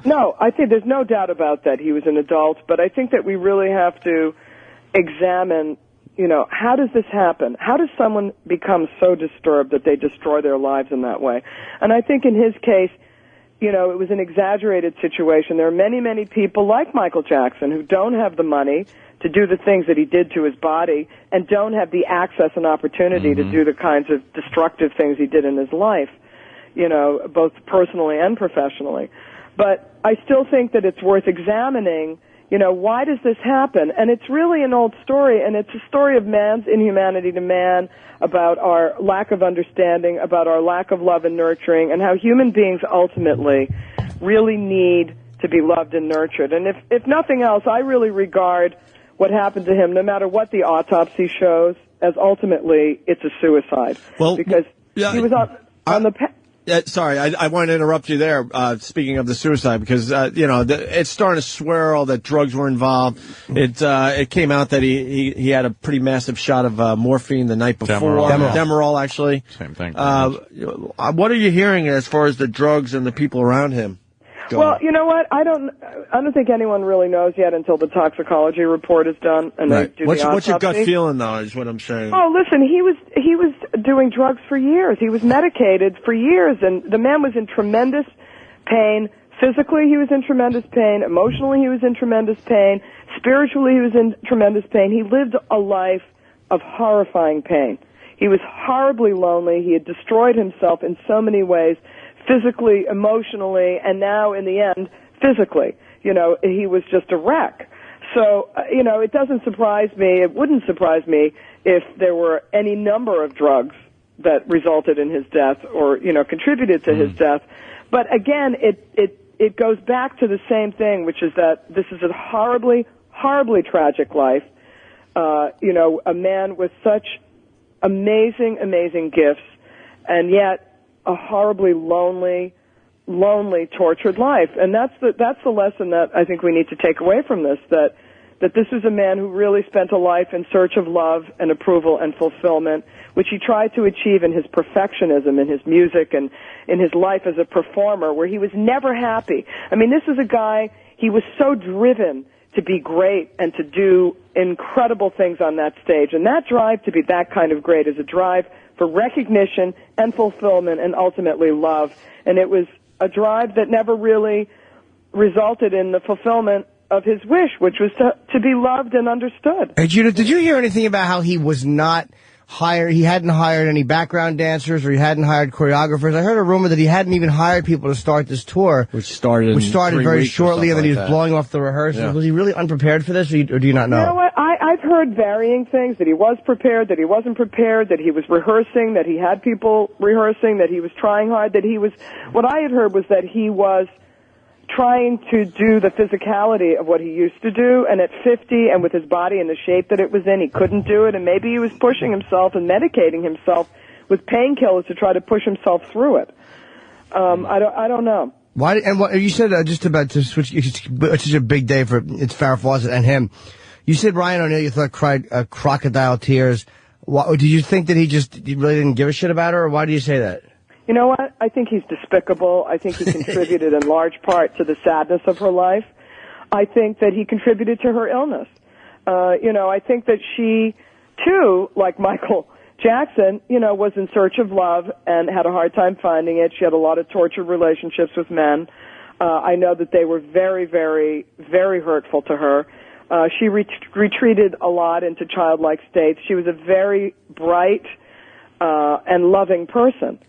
Speaker 14: No, I think there's no doubt about that. He was an adult, but I think that we really have to examine, how does this happen? How does someone become so disturbed that they destroy their lives in that way? And I think in his case, it was an exaggerated situation. There are many, many people like Michael Jackson who don't have the money to do the things that he did to his body and don't have the access and opportunity to do the kinds of destructive things he did in his life, both personally and professionally. But I still think that it's worth examining, why does this happen? And it's really an old story, and it's a story of man's inhumanity to man, about our lack of understanding, about our lack of love and nurturing, and how human beings ultimately really need to be loved and nurtured. And if nothing else, I really regard what happened to him, no matter what the autopsy shows, as ultimately it's a suicide.
Speaker 1: Well,
Speaker 14: because he was on the...
Speaker 1: Sorry, I want to interrupt you there, speaking of the suicide, because, it's starting to swirl that drugs were involved. It came out that he had a pretty massive shot of morphine the night before. Demerol, actually.
Speaker 2: Same thing.
Speaker 1: What are you hearing as far as the drugs and the people around him?
Speaker 14: Well, you know what? I don't think anyone really knows yet until the toxicology report is done and they do the autopsy.
Speaker 1: What's your gut feeling, though, is what I'm saying.
Speaker 14: Oh, listen, he was doing drugs for years. He was medicated for years, and the man was in tremendous pain. Physically, he was in tremendous pain. Emotionally, he was in tremendous pain. Spiritually, he was in tremendous pain. He lived a life of horrifying pain. He was horribly lonely. He had destroyed himself in so many ways, physically, emotionally, and now, in the end, physically. He was just a wreck. So, it doesn't surprise me, it wouldn't surprise me if there were any number of drugs that resulted in his death or, contributed to his death. But again, it goes back to the same thing, which is that this is a horribly, horribly tragic life. A man with such amazing, amazing gifts, and yet a horribly lonely, tortured life. And that's the lesson that I think we need to take away from this, that this is a man who really spent a life in search of love and approval and fulfillment, which he tried to achieve in his perfectionism, in his music, and in his life as a performer, where he was never happy. I mean, this is a guy, he was so driven to be great and to do incredible things on that stage. And that drive to be that kind of great is a drive for recognition and fulfillment and ultimately love. And it was a drive that never really resulted in the fulfillment of his wish, which was to be loved and understood.
Speaker 4: Hey, Judith, did you hear anything about how he was not hired? He hadn't hired any background dancers, or he hadn't hired choreographers. I heard a rumor that he hadn't even hired people to start this tour,
Speaker 1: which started
Speaker 4: very shortly, and then he was blowing off the rehearsals. Yeah. Was he really unprepared for this, or do you not know?
Speaker 14: You know what? I've heard varying things, that he was prepared, that he wasn't prepared, that he was rehearsing, that he had people rehearsing, that he was trying hard, that he was... What I had heard was that he was trying to do the physicality of what he used to do, and at 50 and with his body in the shape that it was in, he couldn't do it, and maybe he was pushing himself and medicating himself with painkillers to try to push himself through it. I don't know.
Speaker 4: Why? And what you said just about to switch? It's such a big day for Farrah Fawcett and him. You said Ryan O'Neal, you thought cried crocodile tears. Did you think that he really didn't give a shit about her, or why do you say that?
Speaker 14: You know what? I think he's despicable. I think he contributed in large part to the sadness of her life. I think that he contributed to her illness. I think that she, too, like Michael Jackson, was in search of love and had a hard time finding it. She had a lot of tortured relationships with men. I know that they were very, very, very hurtful to her. She retreated a lot into childlike states. She was a very bright and loving person.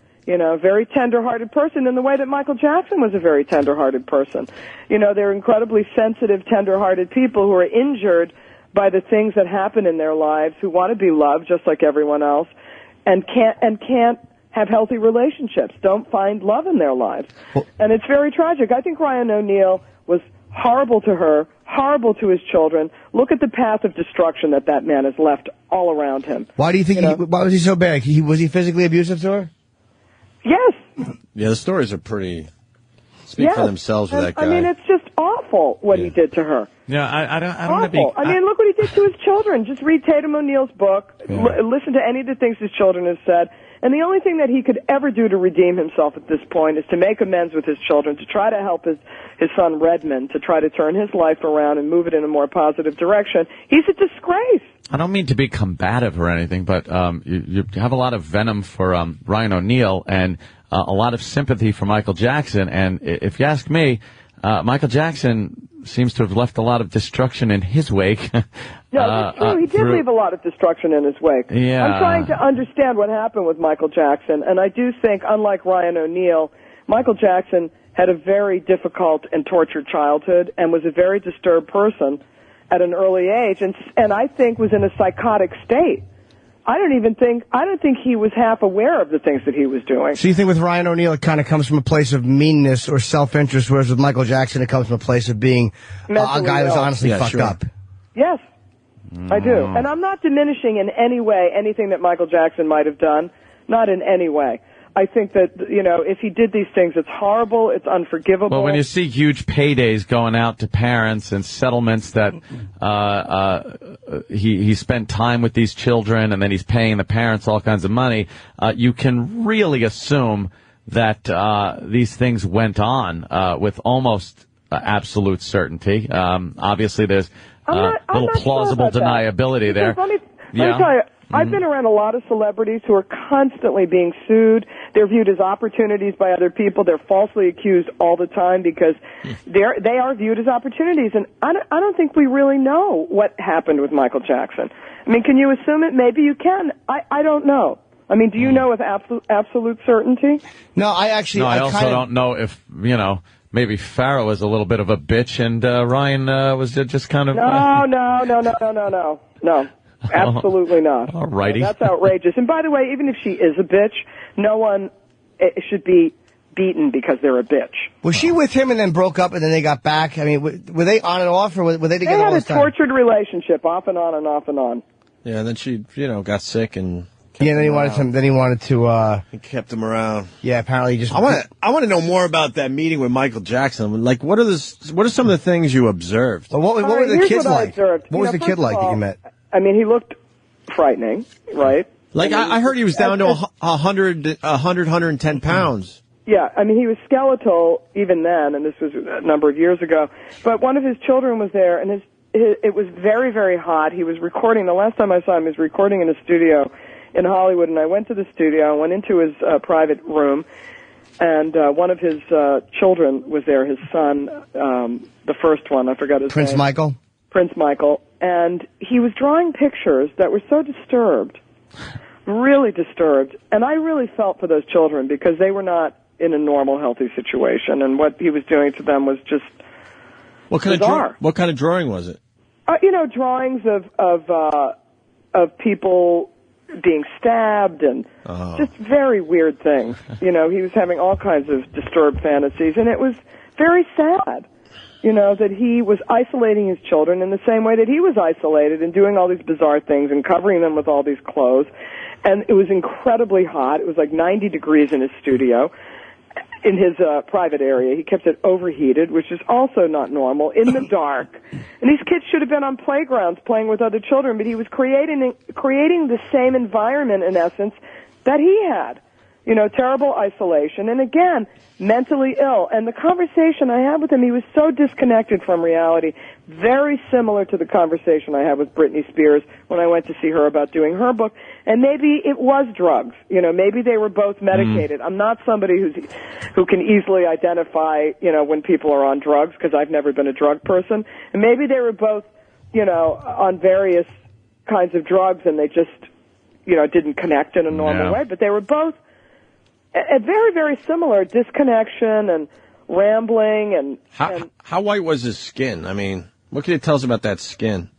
Speaker 14: Very tender-hearted person in the way that Michael Jackson was a very tender-hearted person. They're incredibly sensitive, tender-hearted people who are injured by the things that happen in their lives, who want to be loved just like everyone else, and can't have healthy relationships, don't find love in their lives. And it's very tragic. I think Ryan O'Neal was horrible to her, horrible to his children. Look at the path of destruction that man has left all around him.
Speaker 4: Why do you think why was he so bad? Was he physically abusive to her?
Speaker 14: Yes.
Speaker 1: Yeah, the stories are pretty speak for themselves with that guy.
Speaker 14: I mean, it's just awful what he did to her.
Speaker 2: Yeah, I don't
Speaker 14: awful. I mean, look what he did to his children. Just read Tatum O'Neal's book. Yeah. Listen to any of the things his children have said. And the only thing that he could ever do to redeem himself at this point is to make amends with his children, to try to help his son Redmond, to try to turn his life around and move it in a more positive direction. He's a disgrace.
Speaker 2: I don't mean to be combative or anything, but you have a lot of venom for Ryan O'Neal and a lot of sympathy for Michael Jackson. And if you ask me, Michael Jackson seems to have left a lot of destruction in his wake.
Speaker 14: No, that's true. He did leave a lot of destruction in his wake.
Speaker 2: Yeah.
Speaker 14: I'm trying to understand what happened with Michael Jackson, and I do think, unlike Ryan O'Neal, Michael Jackson had a very difficult and tortured childhood and was a very disturbed person at an early age, and I think was in a psychotic state. I don't think he was half aware of the things that he was doing.
Speaker 4: So you think with Ryan O'Neal it kind of comes from a place of meanness or self-interest, whereas with Michael Jackson it comes from a place of being a guy who's honestly fucked up?
Speaker 14: Yes, I do. And I'm not diminishing in any way anything that Michael Jackson might have done. Not in any way. I think that, if he did these things, it's horrible, it's unforgivable.
Speaker 2: Well, when you see huge paydays going out to parents and settlements that he spent time with these children and then he's paying the parents all kinds of money, you can really assume that these things went on with almost absolute certainty. Obviously, there's a little plausible deniability there.
Speaker 14: Let me tell you, I've been around a lot of celebrities who are constantly being sued. They're viewed as opportunities by other people. They're falsely accused all the time because they are viewed as opportunities. And I don't think we really know what happened with Michael Jackson. I mean, can you assume it? Maybe you can. I don't know. I mean, do you know with absolute certainty?
Speaker 4: No, I
Speaker 2: also don't know if, maybe Farrah was a little bit of a bitch and Ryan was just kind of...
Speaker 14: No. Absolutely not.
Speaker 2: All righty.
Speaker 14: That's outrageous. And by the way, even if she is a bitch, no one should be beaten because they're a bitch.
Speaker 4: Was she with him and then broke up and then they got back? I mean, were they on and off or were they together all the time?
Speaker 14: They had a tortured relationship, off and on and off and on.
Speaker 1: Yeah, and then she, got sick and...
Speaker 4: Yeah, then he wanted to.
Speaker 1: He kept him around.
Speaker 4: Yeah, apparently he just.
Speaker 1: I want to know more about that meeting with Michael Jackson. Like, what are some of the things you observed?
Speaker 4: Well, what were the kids like? What was the kid like that you met?
Speaker 14: I mean, he looked frightening, right?
Speaker 1: Like, I heard he was down to 110 pounds.
Speaker 14: Yeah, I mean, he was skeletal even then, and this was a number of years ago. But one of his children was there, and it was very, very hot. He was recording. The last time I saw him, he was recording in a studio in Hollywood, and I went to the studio, I went into his private room, And one of his children was there, his son, the first one, I forgot his name.
Speaker 4: Prince Michael?
Speaker 14: Prince Michael. And he was drawing pictures that were so disturbed, really disturbed. And I really felt for those children because they were not in a normal, healthy situation. And what he was doing to them was just bizarre.
Speaker 1: What kind of drawing was it?
Speaker 14: Drawings of people being stabbed and just very weird things. He was having all kinds of disturbed fantasies, and it was very sad, that he was isolating his children in the same way that he was isolated and doing all these bizarre things and covering them with all these clothes. And it was incredibly hot. It was like 90 degrees in his studio. In his private area. He kept it overheated, which is also not normal, in the dark. And these kids should have been on playgrounds playing with other children, but he was creating the same environment, in essence, that he had. Terrible isolation. And again, mentally ill. And the conversation I had with him, he was so disconnected from reality. Very similar to the conversation I had with Britney Spears when I went to see her about doing her book. And maybe it was drugs. Maybe they were both medicated. I'm not somebody who can easily identify, when people are on drugs, because I've never been a drug person. And maybe they were both, on various kinds of drugs, and they just, didn't connect in a normal way. But they were both a very, very similar disconnection and rambling. And
Speaker 1: how white was his skin? I mean, what can you tell us about that skin?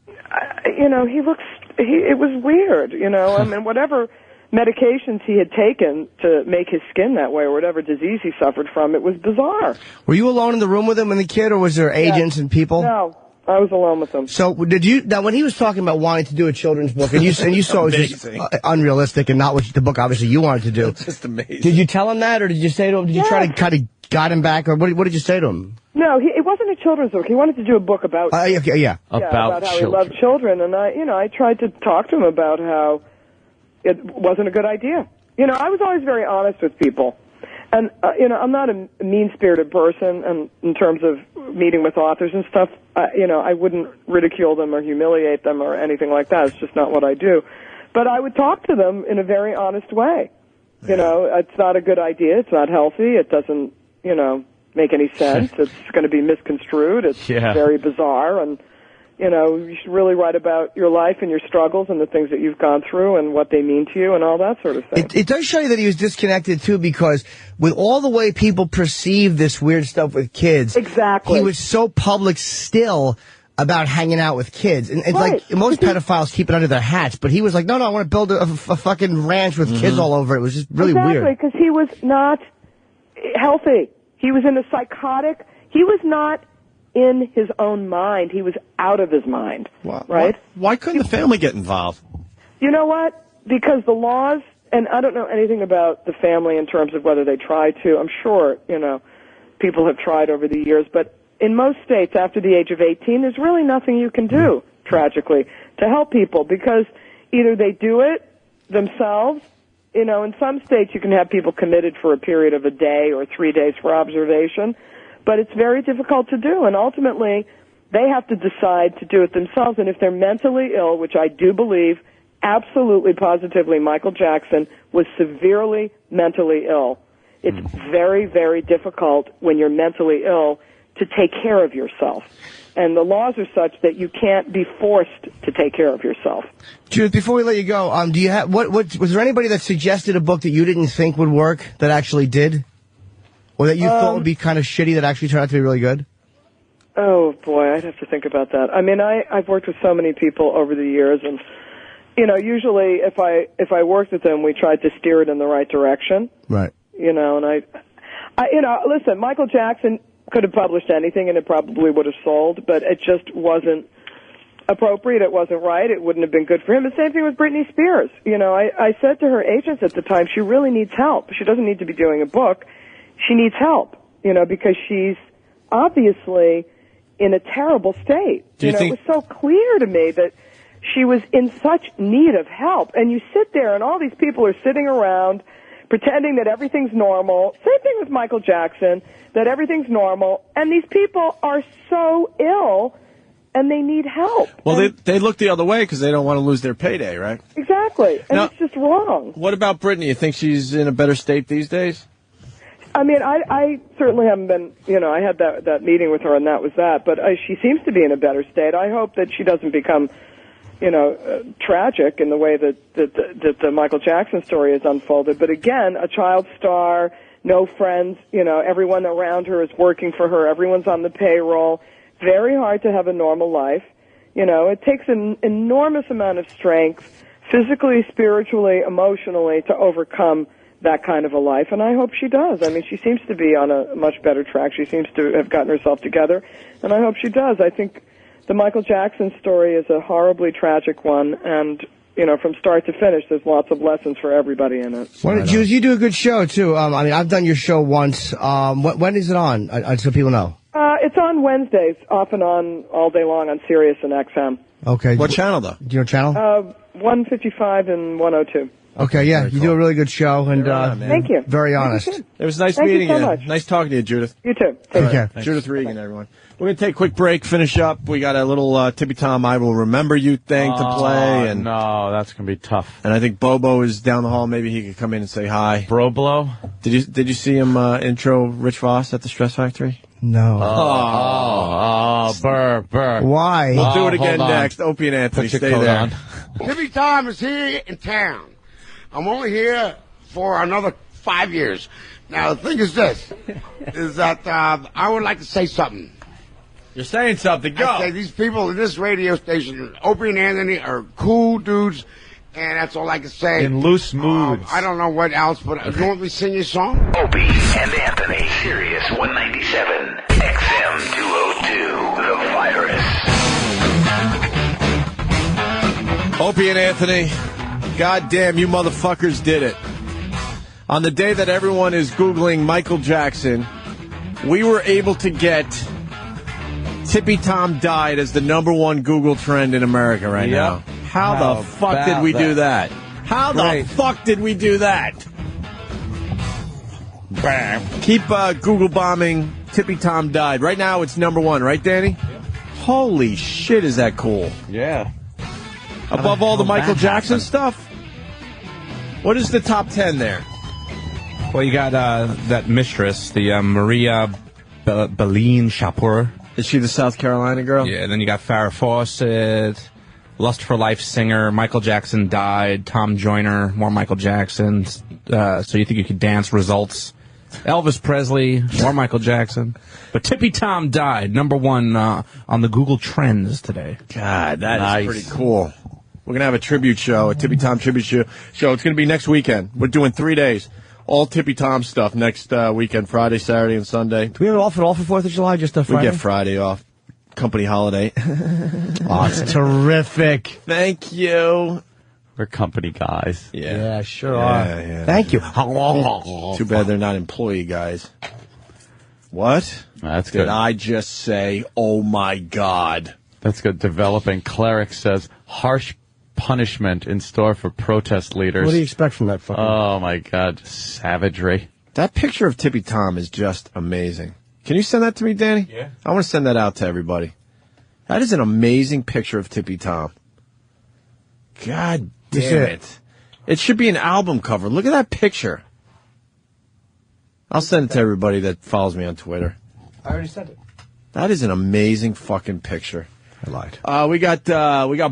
Speaker 14: It was weird, I mean, whatever medications he had taken to make his skin that way, or whatever disease he suffered from, it was bizarre.
Speaker 4: Were you alone in the room with him and the kid, or was there agents and people?
Speaker 14: No, I was alone with him.
Speaker 4: So now when he was talking about wanting to do a children's book, and you saw it was just unrealistic and not what the book obviously you wanted to do.
Speaker 1: It's just amazing.
Speaker 4: Did you tell him that, or did you say to him, did you try to kind of guide him back, or what did you say to him?
Speaker 14: No, it wasn't a children's book. He wanted to do a book about
Speaker 4: about
Speaker 14: how he loved children, and I tried to talk to him about how it wasn't a good idea. I was always very honest with people, and I'm not a mean-spirited person, and in terms of meeting with authors and stuff, I wouldn't ridicule them or humiliate them or anything like that. It's just not what I do. But I would talk to them in a very honest way. It's not a good idea. It's not healthy. It doesn't, make any sense. It's going to be misconstrued. It's very bizarre. And, you should really write about your life and your struggles and the things that you've gone through and what they mean to you and all that sort of thing.
Speaker 4: It does show you that he was disconnected, too, because with all the way people perceive this weird stuff with kids,
Speaker 14: exactly,
Speaker 4: he was so public still about hanging out with kids. And it's like most pedophiles keep it under their hats, but he was like, no, I want to build a fucking ranch with kids all over it. It was just really weird.
Speaker 14: Exactly, because he was not healthy. He was in a psychotic. He was not in his own mind. He was out of his mind, right?
Speaker 1: Why couldn't the family get involved?
Speaker 14: You know what? Because the laws, and I don't know anything about the family in terms of whether they tried to. I'm sure, people have tried over the years, but in most states, after the age of 18, there's really nothing you can do, tragically, to help people, because either they do it themselves. In some states you can have people committed for a period of a day or 3 days for observation, but it's very difficult to do, and ultimately they have to decide to do it themselves. And if they're mentally ill, which I do believe, absolutely, positively, Michael Jackson was severely mentally ill. It's very, very difficult when you're mentally ill to take care of yourself. And the laws are such that you can't be forced to take care of yourself.
Speaker 4: Judith, before we let you go, do you have was there anybody that suggested a book that you didn't think would work that actually did, or that you thought would be kind of shitty that actually turned out to be really good?
Speaker 14: Oh boy, I'd have to think about that. I mean, I've worked with so many people over the years, and usually if I worked with them, we tried to steer it in the right direction.
Speaker 4: Right.
Speaker 14: And I listen, Michael Jackson could have published anything and it probably would have sold, but it just wasn't appropriate. It wasn't right. It wouldn't have been good for him. The same thing with Britney Spears. I said to her agents at the time, she really needs help. She doesn't need to be doing a book. She needs help, because she's obviously in a terrible state. It was so clear to me that she was in such need of help. And you sit there and all these people are sitting around pretending that everything's normal. Same thing with Michael Jackson, that everything's normal. And these people are so ill, and they need help.
Speaker 1: Well, they look the other way because they don't want to lose their payday, right?
Speaker 14: Exactly. And it's just wrong.
Speaker 1: What about Britney? You think she's in a better state these days?
Speaker 14: I mean, I certainly haven't been, I had that meeting with her and that was that, but she seems to be in a better state. I hope that she doesn't become, tragic in the way that the Michael Jackson story has unfolded. But again, a child star, no friends, everyone around her is working for her, everyone's on the payroll. Very hard to have a normal life. It takes an enormous amount of strength, physically, spiritually, emotionally, to overcome that kind of a life, and I hope she does. I mean, she seems to be on a much better track. She seems to have gotten herself together, and I hope she does. I think the Michael Jackson story is a horribly tragic one, and, from start to finish, there's lots of lessons for everybody in it.
Speaker 4: Jules, you do a good show, too. I've done your show once. When is it on, so people know?
Speaker 14: It's on Wednesdays, off and on, all day long on Sirius and XM.
Speaker 4: Okay.
Speaker 1: What channel, though?
Speaker 4: Do you know channel?
Speaker 14: 155 and 102.
Speaker 4: Okay, yeah, you do a really good show, and
Speaker 14: thank you.
Speaker 4: Very honest.
Speaker 1: It was nice
Speaker 14: Thank
Speaker 1: meeting
Speaker 14: you so much.
Speaker 1: Nice talking to you, Judith.
Speaker 14: You too.
Speaker 4: Take care.
Speaker 1: Judith Regan, everyone. We're going to take a quick break, finish up. We got a little Tippy Tom I Will Remember You thing to play. And
Speaker 2: no, that's going to be tough.
Speaker 1: And I think Bobo is down the hall. Maybe he could come in and say hi.
Speaker 2: Bro-blow?
Speaker 1: Did you see him intro Rich Voss at the Stress Factory?
Speaker 4: No.
Speaker 2: Burr.
Speaker 4: Why?
Speaker 1: We'll do it again next. Opie and Anthony,
Speaker 2: Put your
Speaker 1: stay
Speaker 2: coat
Speaker 1: there.
Speaker 2: on.
Speaker 18: Tippy Tom is here in town. I'm only here for another 5 years. Now, the thing is this, is that I would like to say something.
Speaker 1: You're saying something. Go.
Speaker 18: I say these people in this radio station, Opie and Anthony, are cool dudes, and that's all I can say.
Speaker 2: In loose moods.
Speaker 18: I don't know what else, but you want me to sing your song?
Speaker 20: Opie and Anthony, Sirius 197, XM 202, The Virus.
Speaker 1: Opie and Anthony, goddamn, you motherfuckers did it. On the day that everyone is Googling Michael Jackson, we were able to get Tippy Tom died as the #1 Google trend in America right now. How the fuck did we do that? How the fuck did we do that? Keep Google bombing Tippy Tom died. Right now it's #1, right, Danny? Yeah. Holy shit, is that cool?
Speaker 2: Yeah.
Speaker 1: Above all the Michael Jackson stuff? What is the top 10 there?
Speaker 3: Well, you got that mistress, the Maria Beline Shapur.
Speaker 1: Is she the South Carolina girl?
Speaker 3: Yeah, then you got Farrah Fawcett, Lust for Life singer, Michael Jackson died, Tom Joyner, more Michael Jackson, So You Think You Could Dance results, Elvis Presley, more Michael Jackson. But Tippy Tom died, #1 on the Google Trends today.
Speaker 1: God, that is pretty cool. We're going to have a tribute show, a Tippy Tom tribute show. It's going to be next weekend. We're doing 3 days. All Tippy Tom stuff next weekend, Friday, Saturday, and Sunday.
Speaker 4: Do we have it off for 4th of July, just a Friday?
Speaker 1: We get Friday off. Company holiday.
Speaker 4: Oh, it's terrific.
Speaker 1: Thank you.
Speaker 2: We're company guys.
Speaker 4: Yeah, sure are.
Speaker 1: Yeah.
Speaker 4: Thank you.
Speaker 1: Too bad they're not employee guys. What?
Speaker 2: That's
Speaker 1: Did
Speaker 2: good.
Speaker 1: I just say, oh my God?
Speaker 2: That's good. Developing cleric says, harsh punishment in store for protest leaders.
Speaker 4: What do you expect from that fucking...
Speaker 2: Oh, my God. Savagery.
Speaker 1: That picture of Tippy Tom is just amazing. Can you send that to me, Danny?
Speaker 2: Yeah.
Speaker 1: I want to send that out to everybody. That is an amazing picture of Tippy Tom. God damn it. It should be an album cover. Look at that picture. I'll send it to everybody that follows me on Twitter.
Speaker 4: I already sent it.
Speaker 1: That is an amazing fucking picture.
Speaker 4: I lied.
Speaker 1: We got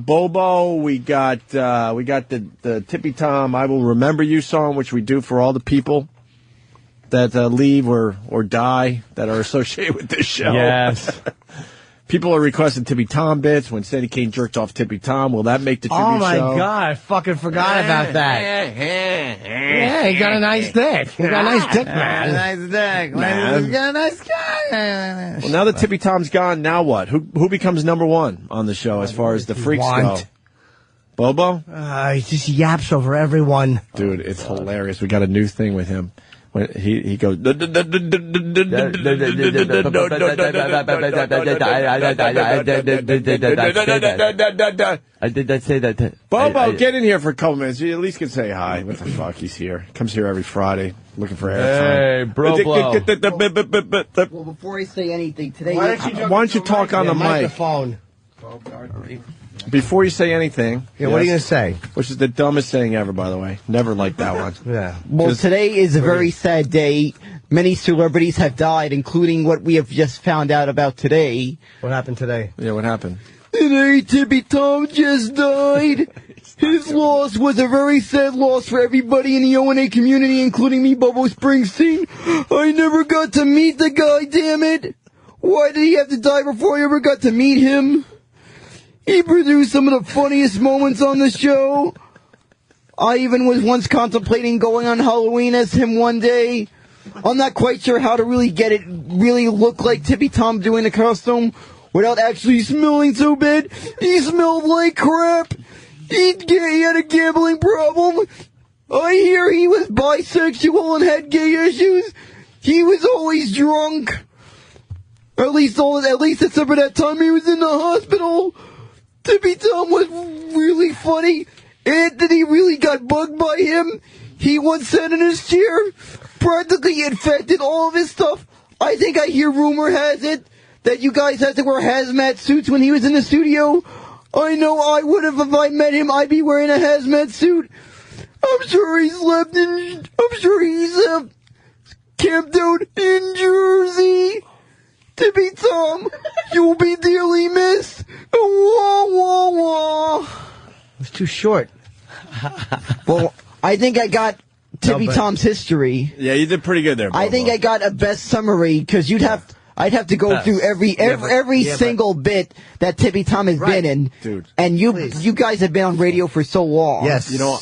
Speaker 1: Bobo. We got the Tippy Tom I Will Remember You song, which we do for all the people that leave or die that are associated with this show.
Speaker 2: Yes.
Speaker 1: People are requesting Tippy Tom bits. When Sandy Kane jerked off Tippy Tom, will that make the tribute show?
Speaker 4: Oh, my God. I fucking forgot about that. Yeah, he got a nice dick. He got a nice dick, man.
Speaker 5: Nice dick. He's got a nice guy.
Speaker 1: Well, now that Tippy Tom's gone, now what? Who becomes #1 on the show as far as the freaks go? Bobo?
Speaker 4: He just yaps over everyone.
Speaker 1: Dude, it's hilarious. We got a new thing with him. When he goes.
Speaker 2: I did not say that.
Speaker 1: Bobo, get in here for a couple minutes. You at least can say hi. What the fuck? He's here. Comes here every Friday looking for airtime.
Speaker 2: Hey, bro.
Speaker 15: Well, before I say anything today,
Speaker 1: why don't you talk on the mic?
Speaker 4: Microphone.
Speaker 1: Before you say anything.
Speaker 4: Yeah, what are you going to say?
Speaker 1: Which is the dumbest saying ever, by the way. Never liked that one.
Speaker 4: Yeah.
Speaker 15: Well, today is a very sad day Many celebrities have died, including what we have just found out about today.
Speaker 4: What happened today?
Speaker 1: Yeah, what happened?
Speaker 15: Today, Tippy Tom just died. His loss was a very sad loss for everybody in the O&A community, including me, Bobo Springsteen. I never got to meet the guy, damn it. Why did he have to die before I ever got to meet him? He produced some of the funniest moments on the show. I even was once contemplating going on Halloween as him one day. I'm not quite sure how to really look like Tippy Tom doing the costume without actually smelling so bad. He smelled like crap. He had a gambling problem. I hear he was bisexual and had gay issues. He was always drunk. At least except for that time he was in the hospital. Tippy Tom was really funny. Anthony really got bugged by him. He once sat in his chair, practically infected all of his stuff. I think I hear rumor has it that you guys had to wear hazmat suits when he was in the studio. I know I would have if I met him. I'd be wearing a hazmat suit. I'm sure he's camped out in Jersey. Tippy Tom, you'll be dearly missed. Wah, wah, wah.
Speaker 4: It's too short.
Speaker 15: Well, I think I got Tippy Tom's history.
Speaker 1: Yeah, you did pretty good there, Bobo.
Speaker 15: I think I got a best summary, because I'd have to go through every single bit that Tippy Tom has been in.
Speaker 1: Dude.
Speaker 15: And you guys have been on radio for so long.
Speaker 1: Yes. You know,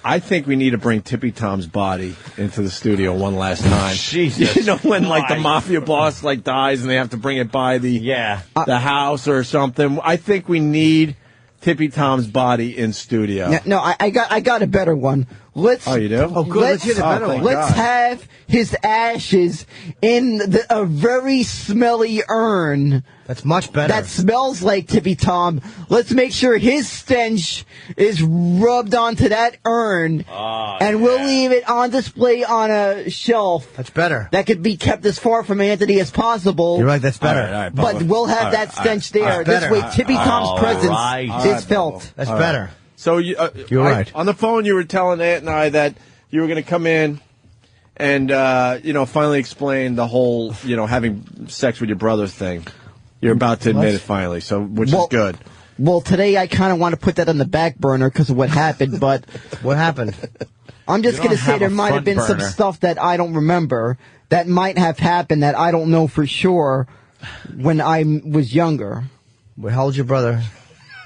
Speaker 1: I think we need to bring Tippy Tom's body into the studio one last time.
Speaker 2: Jesus.
Speaker 1: You know, when like the mafia boss like dies and they have to bring it by the house or something. I think we need Tippy Tom's body in studio.
Speaker 15: No, I got a better one.
Speaker 1: Oh, you do?
Speaker 4: Oh, good. Let's hear the better one.
Speaker 15: Let's have his ashes in a very smelly urn.
Speaker 4: That's much better.
Speaker 15: That smells like Tippy Tom. Let's make sure his stench is rubbed onto that urn, and we'll leave it on display on a shelf.
Speaker 4: That's better.
Speaker 15: That could be kept as far from Anthony as possible.
Speaker 4: You're right, that's better.
Speaker 1: All right,
Speaker 15: but we'll have that stench there. This way, Tippy Tom's presence is felt.
Speaker 4: That's better.
Speaker 1: So
Speaker 4: you're right.
Speaker 1: On the phone, you were telling Aunt and I that you were going to come in and finally explain the whole having sex with your brother thing. You're about to admit it finally, which is good.
Speaker 15: Well, today I kind of want to put that on the back burner because of what happened. But
Speaker 4: what happened?
Speaker 15: I'm just going to say there might have been some stuff that I don't remember that might have happened that I don't know for sure when I was younger.
Speaker 4: Well, how old's your brother?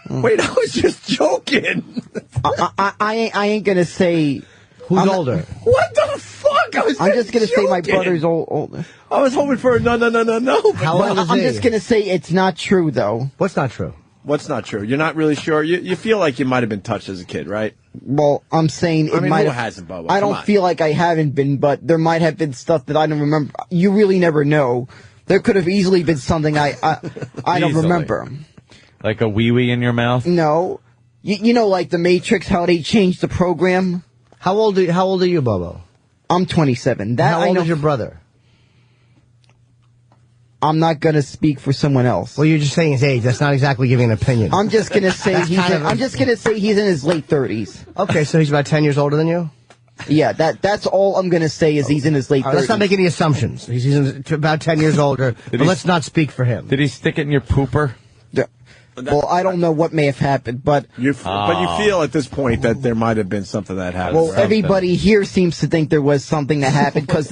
Speaker 1: Wait, I was just joking.
Speaker 15: I ain't gonna say
Speaker 4: who's older.
Speaker 1: What the fuck?
Speaker 15: I'm just gonna say my brother's older.
Speaker 1: I was hoping for a no.
Speaker 4: How old is he?
Speaker 15: I'm just gonna say it's not true though.
Speaker 4: What's not true?
Speaker 1: What's not true? You're not really sure. You feel like you might have been touched as a kid, right?
Speaker 15: Well, I'm saying it might.
Speaker 1: Who hasn't, Bobo?
Speaker 15: I don't feel like I haven't been, but there might have been stuff that I don't remember. You really never know. There could have easily been something I don't remember.
Speaker 2: Like a wee-wee in your mouth?
Speaker 15: No. You know, like the Matrix, how they changed the program?
Speaker 4: How old are you, Bobo?
Speaker 15: I'm 27.
Speaker 4: How old is your brother?
Speaker 15: I'm not going to speak for someone else.
Speaker 4: Well, you're just saying his age. That's not exactly giving an opinion.
Speaker 15: I'm just going to say he's in his late 30s.
Speaker 4: Okay, so he's about 10 years older than you?
Speaker 15: Yeah, that's all I'm going to say is he's in his late 30s.
Speaker 4: Let's not make any assumptions. He's about 10 years older, but let's not speak for him.
Speaker 2: Did he stick it in your pooper?
Speaker 15: Well, I don't know what may have happened, but
Speaker 1: you feel at this point that there might have been something that happened.
Speaker 15: Well, everybody here seems to think there was something that happened because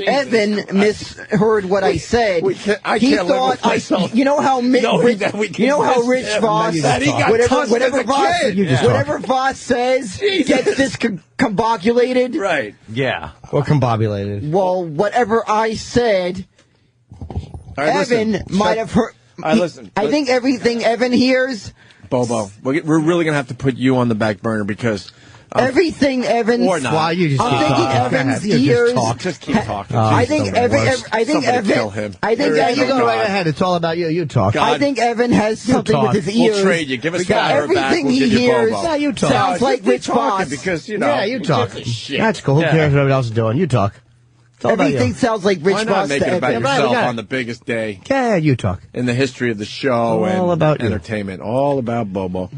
Speaker 15: Evan misheard what I said.
Speaker 1: I can't live with myself.
Speaker 15: You know how Rich Voss, whatever Voss says gets discombobulated.
Speaker 1: Right.
Speaker 2: Yeah.
Speaker 4: Or combobulated.
Speaker 15: Well, whatever I said, Evan might have heard. I think everything Evan hears.
Speaker 1: Bobo, we're really going to have to put you on the back burner because
Speaker 15: everything Evan's.
Speaker 1: Or not.
Speaker 4: Well, you just
Speaker 15: I'm thinking Evan's ears.
Speaker 1: Just keep talking.
Speaker 15: I think Evan.
Speaker 1: Kill him.
Speaker 15: I think
Speaker 4: you go right ahead. It's all about you. You talk.
Speaker 15: I think Evan has something with his ears.
Speaker 1: We'll trade you. Give us
Speaker 15: everything he hears. Sounds like Rich Voss.
Speaker 1: Because
Speaker 4: yeah, you talk. That's cool. Who cares what everybody else is doing? You talk.
Speaker 15: Everything sounds like Rich Voss.
Speaker 1: Why not make it about yourself on the biggest day?
Speaker 4: Yeah, you talk.
Speaker 1: In the history of the show and
Speaker 4: about
Speaker 1: entertainment. All about Bobo.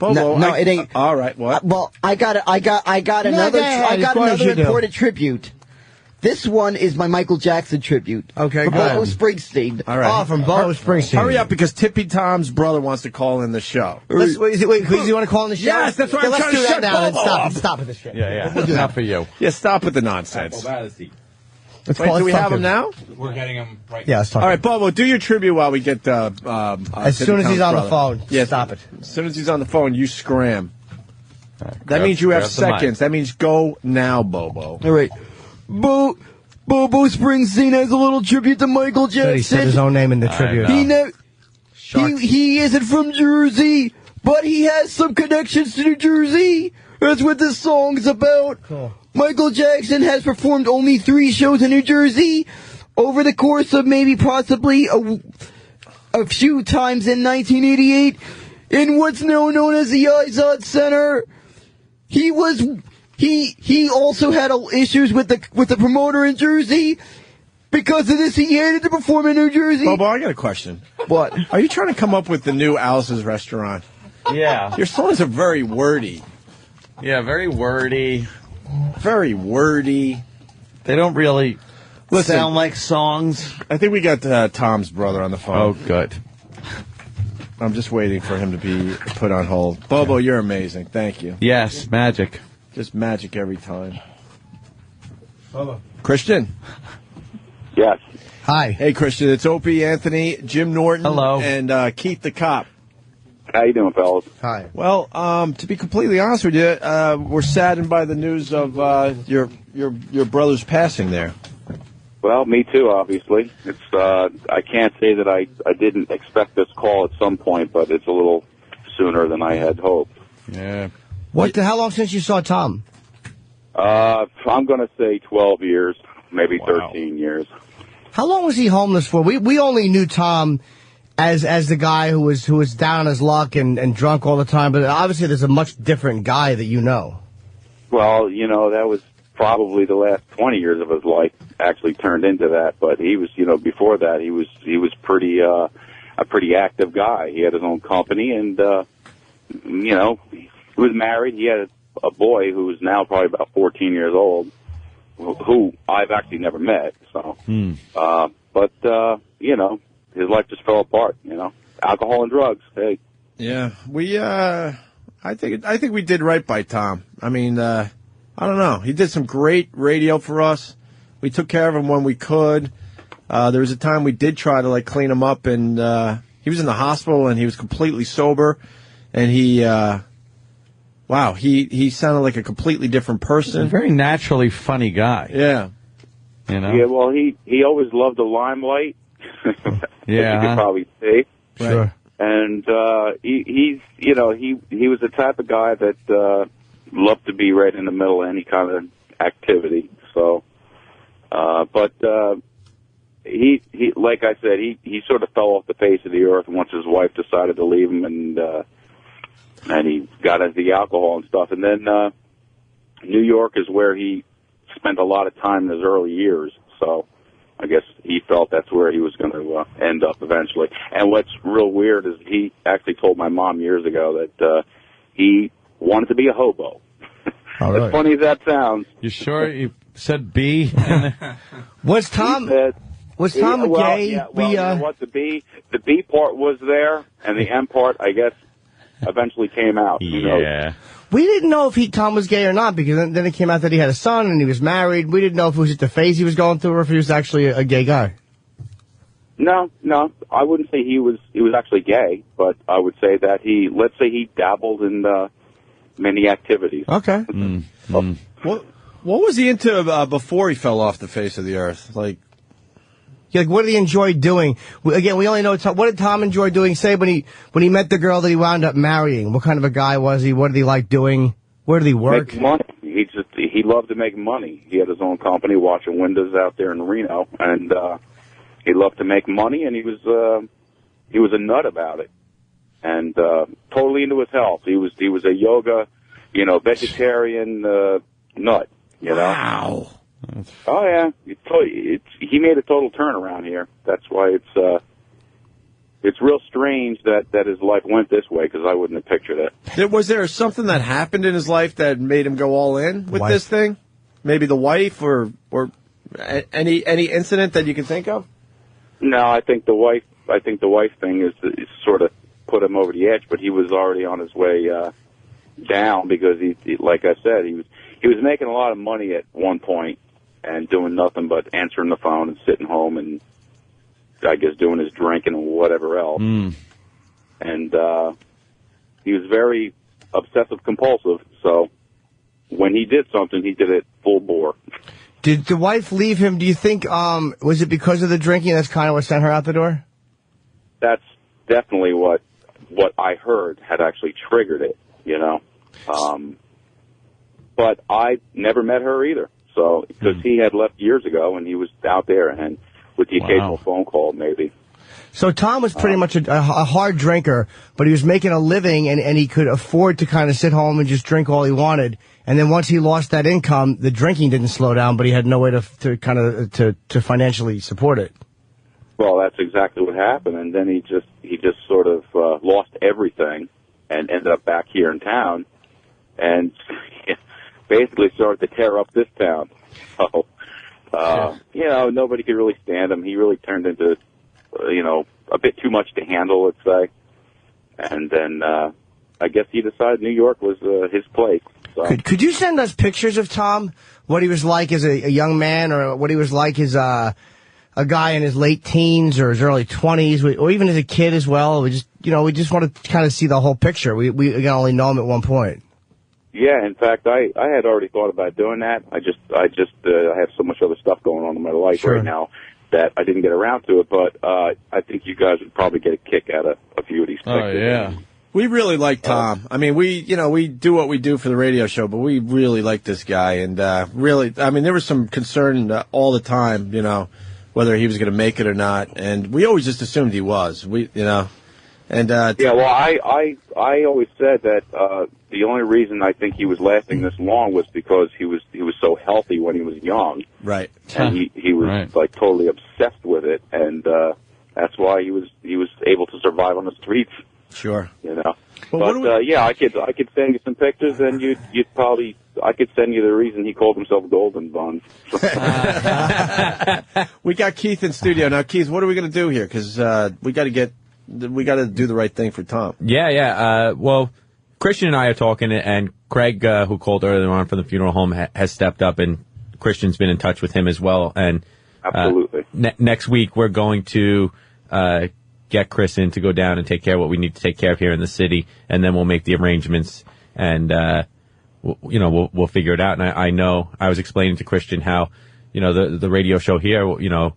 Speaker 1: Bobo,
Speaker 15: no, it ain't.
Speaker 1: All right, what?
Speaker 15: Well, I got another important tribute. This one is my Michael Jackson tribute.
Speaker 4: Okay,
Speaker 15: from Bobo Springsteen.
Speaker 1: All right.
Speaker 4: Oh, from Bobo Springsteen.
Speaker 1: Hurry up, because Tippy Tom's brother wants to call in the show.
Speaker 4: Wait, does he want to call in the show?
Speaker 1: Yes, that's why I'm trying to shut Bobo up.
Speaker 4: Stop with this shit.
Speaker 2: Yeah.
Speaker 4: We'll do
Speaker 2: Not
Speaker 4: that.
Speaker 2: for you.
Speaker 1: Yeah, stop with the nonsense.
Speaker 4: Let's
Speaker 1: Wait,
Speaker 4: call
Speaker 1: do we have him now?
Speaker 12: We're getting him right
Speaker 4: Yeah, let's talk.
Speaker 1: All right, Bobo, do your tribute while we get
Speaker 4: as
Speaker 1: Tippy
Speaker 4: soon as he's
Speaker 1: Tom's
Speaker 4: on
Speaker 1: brother.
Speaker 4: the phone,
Speaker 1: Yeah,
Speaker 4: stop it.
Speaker 1: As soon as he's on the phone, you scram. That
Speaker 2: grab-
Speaker 1: means you have
Speaker 2: grab the mic.
Speaker 1: seconds. That means go now, Bobo.
Speaker 15: All right. Bobo Springsteen has a little tribute to Michael Jackson.
Speaker 4: He said his own name in the tribute.
Speaker 15: He isn't from Jersey, but he has some connections to New Jersey. That's what this song's about.
Speaker 4: Cool.
Speaker 15: Michael Jackson has performed only 3 shows in New Jersey over the course of maybe possibly a few times in 1988 in what's now known as the Izod Center. He also had issues with the promoter in Jersey. Because of this, he hated to perform in New Jersey.
Speaker 1: Bobo, I got a question.
Speaker 15: What?
Speaker 1: Are you trying to come up with the new Alice's Restaurant?
Speaker 2: Yeah.
Speaker 1: Your songs are very wordy.
Speaker 2: Yeah, very wordy.
Speaker 1: Very wordy.
Speaker 2: They don't really sound like songs.
Speaker 1: I think we got Tom's brother on the phone.
Speaker 2: Oh, good.
Speaker 1: I'm just waiting for him to be put on hold. Bobo, you're amazing. Thank you.
Speaker 2: Yes, magic.
Speaker 1: Just magic every time.
Speaker 4: Bobo.
Speaker 1: Christian.
Speaker 8: Yes.
Speaker 4: Hi.
Speaker 1: Hey, Christian. It's Opie, Anthony, Jim Norton,
Speaker 2: hello,
Speaker 1: and Keith the Cop.
Speaker 8: How you doing, fellas?
Speaker 4: Hi.
Speaker 1: Well, to be completely honest with you, we're saddened by the news of your brother's passing there.
Speaker 8: Well, me too, obviously. It's I can't say that I didn't expect this call at some point, but it's a little sooner than I had hoped.
Speaker 1: Yeah.
Speaker 4: How long since you saw Tom?
Speaker 8: I'm going to say 12 years, maybe 13 years.
Speaker 4: How long was he homeless for? We only knew Tom as the guy who was down on his luck and drunk all the time, but obviously there's a much different guy that you know.
Speaker 8: Well, that was probably the last 20 years of his life actually turned into that, but he was, before that he was pretty a pretty active guy. He had his own company and he was married. He had a boy who is now probably about 14 years old, who I've actually never met. So, but his life just fell apart. Alcohol and drugs. Hey.
Speaker 1: Yeah, I think we did right by Tom. I mean, I don't know. He did some great radio for us. We took care of him when we could. There was a time we did try to clean him up, and he was in the hospital and he was completely sober, and he sounded like a completely different person.
Speaker 2: He's a very naturally funny guy.
Speaker 1: Yeah.
Speaker 8: Yeah, well, he always loved the limelight.
Speaker 2: Yeah.
Speaker 8: You could probably see.
Speaker 4: Sure.
Speaker 8: And he was the type of guy that loved to be right in the middle of any kind of activity. So, but he like I said, he sort of fell off the face of the earth once his wife decided to leave him, and he got into the alcohol and stuff. And then New York is where he spent a lot of time in his early years. So I guess he felt that's where he was going to end up eventually. And what's real weird is he actually told my mom years ago that he wanted to be a hobo.
Speaker 4: Really?
Speaker 8: As funny as that sounds.
Speaker 2: You sure you said B?
Speaker 4: Was Tom gay?
Speaker 8: Yeah, well, you know what? The B part was there, and the M part, I guess, eventually came out.
Speaker 2: Yeah.
Speaker 4: We didn't know if Tom was gay or not, because then it came out that he had a son and he was married. We didn't know if it was just a phase he was going through or if he was actually a gay guy.
Speaker 8: No, I wouldn't say he was actually gay, but I would say that let's say he dabbled in many activities.
Speaker 4: Okay.
Speaker 1: What was he into before he fell off the face of the earth?
Speaker 4: What did he enjoy doing? Again, we only know what did Tom enjoy doing? Say when he met the girl that he wound up marrying. What kind of a guy was he? What did he like doing? Where did he work?
Speaker 8: Make money. He loved to make money. He had his own company, washing windows out there in Reno, and he loved to make money. And he was a nut about it, and totally into his health. He was a yoga, vegetarian nut.
Speaker 1: Wow.
Speaker 8: Oh yeah, he made a total turnaround here. That's why it's real strange that his life went this way, because I wouldn't have pictured it.
Speaker 1: Was there something that happened in his life that made him go all in with this thing? Maybe the wife or any incident that you can think of?
Speaker 8: No, I think the wife thing is sort of put him over the edge, but he was already on his way down, because he like I said, he was making a lot of money at one point and doing nothing but answering the phone and sitting home and I guess doing his drinking and whatever else. And he was very obsessive compulsive, so when he did something, he did it full bore.
Speaker 4: Did the wife leave him, do you think, was it because of the drinking that's kind of what sent her out the door?
Speaker 8: That's definitely what I heard had actually triggered it, you know. But I never met her either, so, because he had left years ago and he was out there, and with the occasional phone call, maybe.
Speaker 4: So Tom was pretty much a hard drinker, but he was making a living, and he could afford to kind of sit home and just drink all he wanted. And then once he lost that income, the drinking didn't slow down, but he had no way to kind of to financially support it.
Speaker 8: Well, that's exactly what happened, and then he just sort of lost everything and ended up back here in town, and basically started to tear up this town. So, you know, nobody could really stand him. He really turned into, you know, a bit too much to handle, let's say. And then I guess he decided New York was his place. So.
Speaker 4: Could you send us pictures of Tom, what he was like as a young man, or what he was like as a guy in his late teens or his early 20s, or even as a kid as well? We just want to kind of see the whole picture. We can only know him at one point.
Speaker 8: Yeah, in fact, I had already thought about doing that. I have so much other stuff going on in my life right now that I didn't get around to it. But I think you guys would probably get a kick out of a few of these pictures.
Speaker 1: Oh yeah, we really like Tom. I mean, we do what we do for the radio show, but we really like this guy, and really, I mean, there was some concern all the time, you know, whether he was going to make it or not, and we always just assumed he was. And
Speaker 8: yeah, well, I always said that the only reason I think he was lasting this long was because he was so healthy when he was young,
Speaker 1: right?
Speaker 8: And he was like totally obsessed with it, and that's why he was able to survive on the streets.
Speaker 1: Sure,
Speaker 8: you know. Well, but yeah, I could send you some pictures, and you'd probably I could send you the reason he called himself Golden Bun.
Speaker 1: We got Keith in studio now. Keith, what are we going to do here? Because we got to do the right thing for Tom.
Speaker 12: Yeah. Well, Christian and I are talking, and Craig, who called earlier on from the funeral home, has stepped up, and Christian's been in touch with him as well. And
Speaker 8: absolutely,
Speaker 12: next week we're going to get Chris in to go down and take care of what we need to take care of here in the city, and then we'll make the arrangements, and we'll figure it out. And I know I was explaining to Christian how, you know, the radio show here, you know,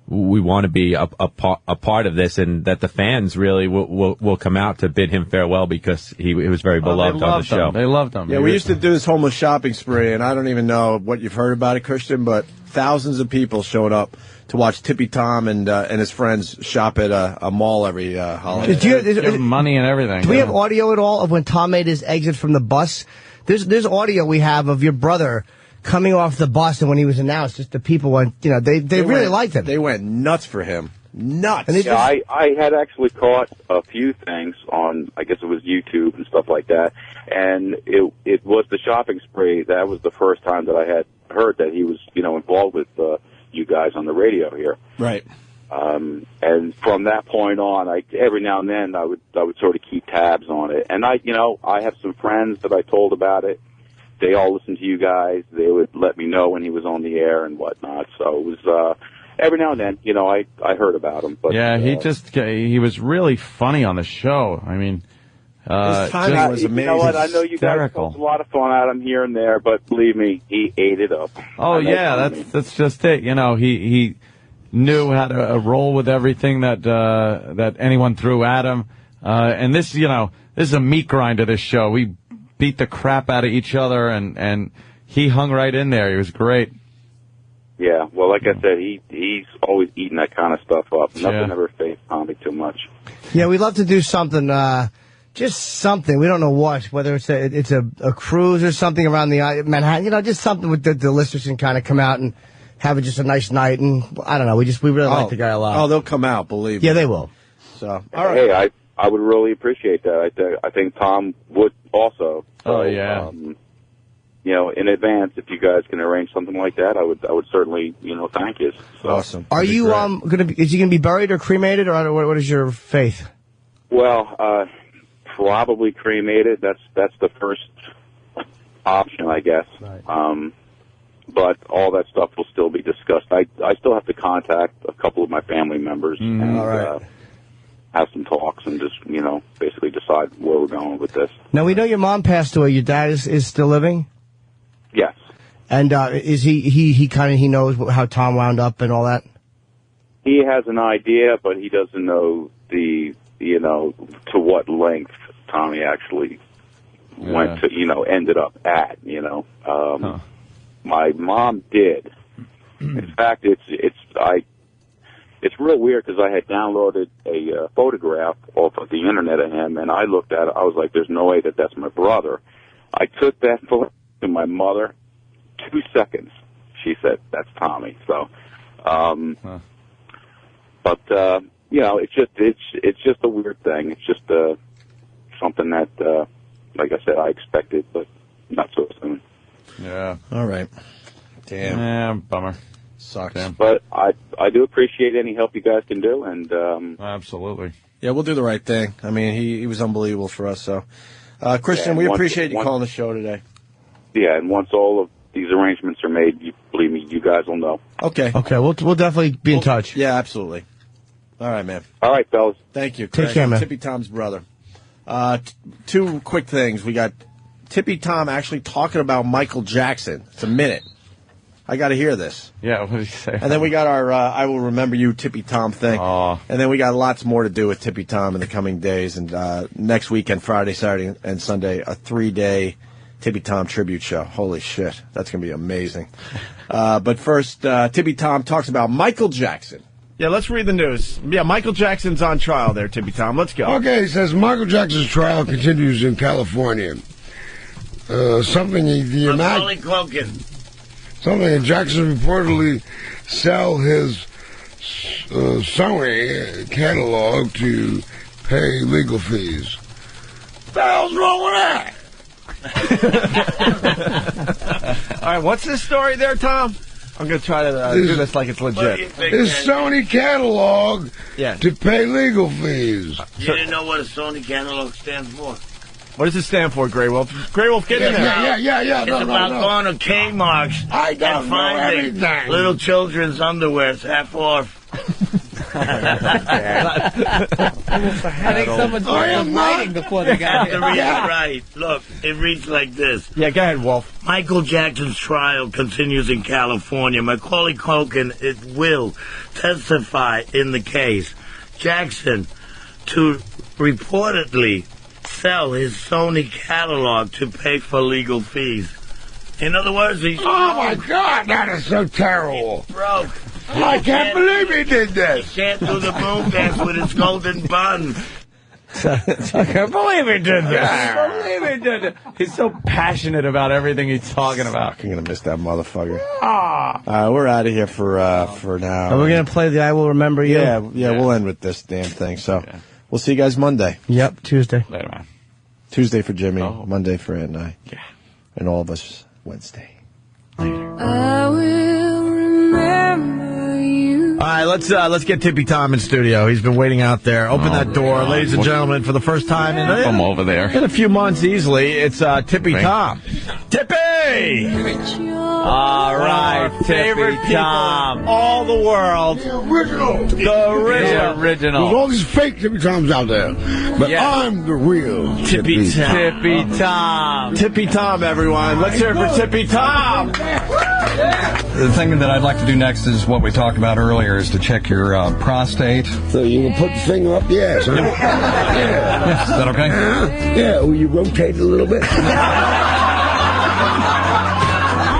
Speaker 12: we want to be a part of this, and that the fans really will come out to bid him farewell, because he was very beloved on the show.
Speaker 2: They loved him.
Speaker 1: Yeah, we used to do this homeless shopping spree, and I don't even know what you've heard about it, Christian, but thousands of people showed up to watch Tippy Tom and his friends shop at a mall every holiday.
Speaker 2: Give him money and everything.
Speaker 4: Do we have audio at all of when Tom made his exit from the bus? There's audio we have of your brother coming off the bus, and when he was announced, just the people went, you know, they really liked him.
Speaker 1: They went nuts for him. Nuts.
Speaker 8: And I had actually caught a few things on, I guess it was YouTube and stuff like that, and it was the shopping spree. That was the first time that I had heard that he was, you know, involved with you guys on the radio here.
Speaker 1: Right.
Speaker 8: And from that point on, every now and then I would sort of keep tabs on it. And I have some friends that I told about it. They all listened to you guys. They would let me know when he was on the air and whatnot. So it was every now and then, you know, I heard about him. But
Speaker 2: yeah, he was really funny on the show. I mean,
Speaker 1: his timing was amazing.
Speaker 8: You know what? I know you guys poked a lot of fun at him here and there, but believe me, he ate it up.
Speaker 2: Oh yeah, that's just it. You know, he knew how to roll with everything that anyone threw at him. And this, you know, this is a meat grinder. This show, we beat the crap out of each other, and he hung right in there. He was great.
Speaker 8: Yeah, well, like I said, he's always eating that kind of stuff up. Nothing ever fazed Tommy too much.
Speaker 4: Yeah, we'd love to do something, just something. We don't know what, whether it's a cruise or something around the Manhattan. You know, just something with the listeners can kind of come out and have just a nice night. And I don't know, we really like the guy a lot.
Speaker 1: Oh, they'll come out, believe me.
Speaker 4: Yeah, they will.
Speaker 1: So, all right.
Speaker 8: Hey, I would really appreciate that. I think Tom would also. So, you know, in advance, if you guys can arrange something like that, I would certainly, you know, thank you. So.
Speaker 1: Awesome.
Speaker 4: Are you is he gonna be buried or cremated, or what is your faith?
Speaker 8: Well, probably cremated. That's the first option, I guess. Right. But all that stuff will still be discussed. I still have to contact a couple of my family members and have some talks and just, you know, basically decide where we're going with this.
Speaker 4: Now, we know your mom passed away. Your dad is still living?
Speaker 8: Yes.
Speaker 4: And is he knows how Tom wound up and all that?
Speaker 8: He has an idea, but he doesn't know to what length Tommy actually went to, ended up at, My mom did. In fact, it's real weird because I had downloaded a photograph off of the internet of him, and I looked at it. I was like, "There's no way that's my brother." I took that photo to my mother. 2 seconds, she said, "That's Tommy." So, but it's just a weird thing. It's just something that, like I said, I expected, but not so soon.
Speaker 2: Yeah.
Speaker 1: All right. Damn.
Speaker 2: Yeah, bummer.
Speaker 1: Sucks.
Speaker 8: Damn. But I do appreciate any help you guys can do, and
Speaker 2: absolutely.
Speaker 1: Yeah, we'll do the right thing. I mean, he was unbelievable for us. So, Christian, we appreciate you calling the show today.
Speaker 8: Yeah, and once all of these arrangements are made, believe me, you guys will know.
Speaker 1: Okay.
Speaker 4: Okay, we'll definitely be in touch.
Speaker 1: Yeah, absolutely. All right, man.
Speaker 8: All right, fellas.
Speaker 1: Thank you.
Speaker 4: Take care, man.
Speaker 1: Tippy Tom's brother. Two quick things. We got Tippy Tom actually talking about Michael Jackson. It's a minute. I got to hear this.
Speaker 2: Yeah, what did he say?
Speaker 1: And then we got our I Will Remember You Tippy Tom thing.
Speaker 2: Oh.
Speaker 1: And then we got lots more to do with Tippy Tom in the coming days. And next weekend, Friday, Saturday, and Sunday, a 3-day Tippy Tom tribute show. Holy shit. That's going to be amazing. But first, Tippy Tom talks about Michael Jackson. Yeah, let's read the news. Yeah, Michael Jackson's on trial there, Tippy Tom. Let's go.
Speaker 18: Okay, it says Michael Jackson's trial continues in California. Something Jackson reportedly sell his Sony catalog to pay legal fees. What the hell's wrong with
Speaker 1: that? All right, what's this story there, Tom? I'm going to try to do this like it's legit.
Speaker 18: His Sony catalog to pay legal fees.
Speaker 5: You didn't know what a Sony catalog stands for?
Speaker 1: What does it stand for, Grey Wolf? Grey Wolf, get in there.
Speaker 18: Yeah.
Speaker 5: It's about going to Kmart's and finding little children's underwear half off.
Speaker 6: I think someone's writing before they got here.
Speaker 5: To read it right. Look, it reads like this.
Speaker 1: Yeah, go ahead, Wolf.
Speaker 5: Michael Jackson's trial continues in California. Macaulay Culkin will testify in the case. Jackson to reportedly sell his Sony catalog to pay for legal fees. In other words, he's
Speaker 18: oh my God, that is so terrible.
Speaker 5: He's broke.
Speaker 18: I can't believe he did this.
Speaker 5: He can't do the moon dance with his golden bun.
Speaker 1: I can't believe he did this.
Speaker 2: He's so passionate about everything he's talking about.
Speaker 1: I'm gonna miss that motherfucker. We're out of here for now.
Speaker 4: Are we gonna play the I Will Remember You?
Speaker 1: Yeah. We'll end with this damn thing. So we'll see you guys Monday.
Speaker 4: Yep, Tuesday.
Speaker 2: Later, man.
Speaker 1: Tuesday for Jimmy, Monday for Ed and I.
Speaker 2: Yeah.
Speaker 1: And all of us Wednesday.
Speaker 6: Later. I will remember you.
Speaker 1: All right, let's get Tippy Tom in studio. He's been waiting out there. Open that door, ladies and gentlemen, for the first time
Speaker 2: from over there
Speaker 1: in a few months easily. It's Tippy Tom. Tippy! All right, Tippy Tom. All the world.
Speaker 18: The original.
Speaker 1: The original.
Speaker 18: There's all these fake Tippy Toms out there. But I'm the real
Speaker 1: Tippy Tom. Tippy Tom. Tippy Tom, everyone. Let's hear it for Tippy Tom.
Speaker 3: The thing that I'd like to do next is what we talked about earlier, is to check your prostate.
Speaker 18: So you will put the finger up the ass, huh?
Speaker 3: Yeah. Is that okay?
Speaker 18: Yeah, will you rotate it a little bit?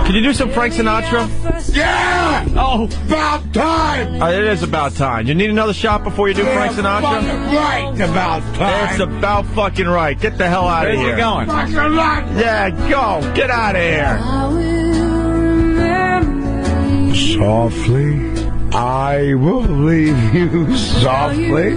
Speaker 1: Can you do some Frank Sinatra?
Speaker 18: Yeah!
Speaker 1: Oh,
Speaker 18: about time!
Speaker 1: It is about time. You need another shot before you do Frank Sinatra?
Speaker 18: Right, about time.
Speaker 1: It's about fucking right. Get the hell out of here.
Speaker 2: Where's he going?
Speaker 1: Yeah, go. Get out of here.
Speaker 18: Softly, I will leave you softly.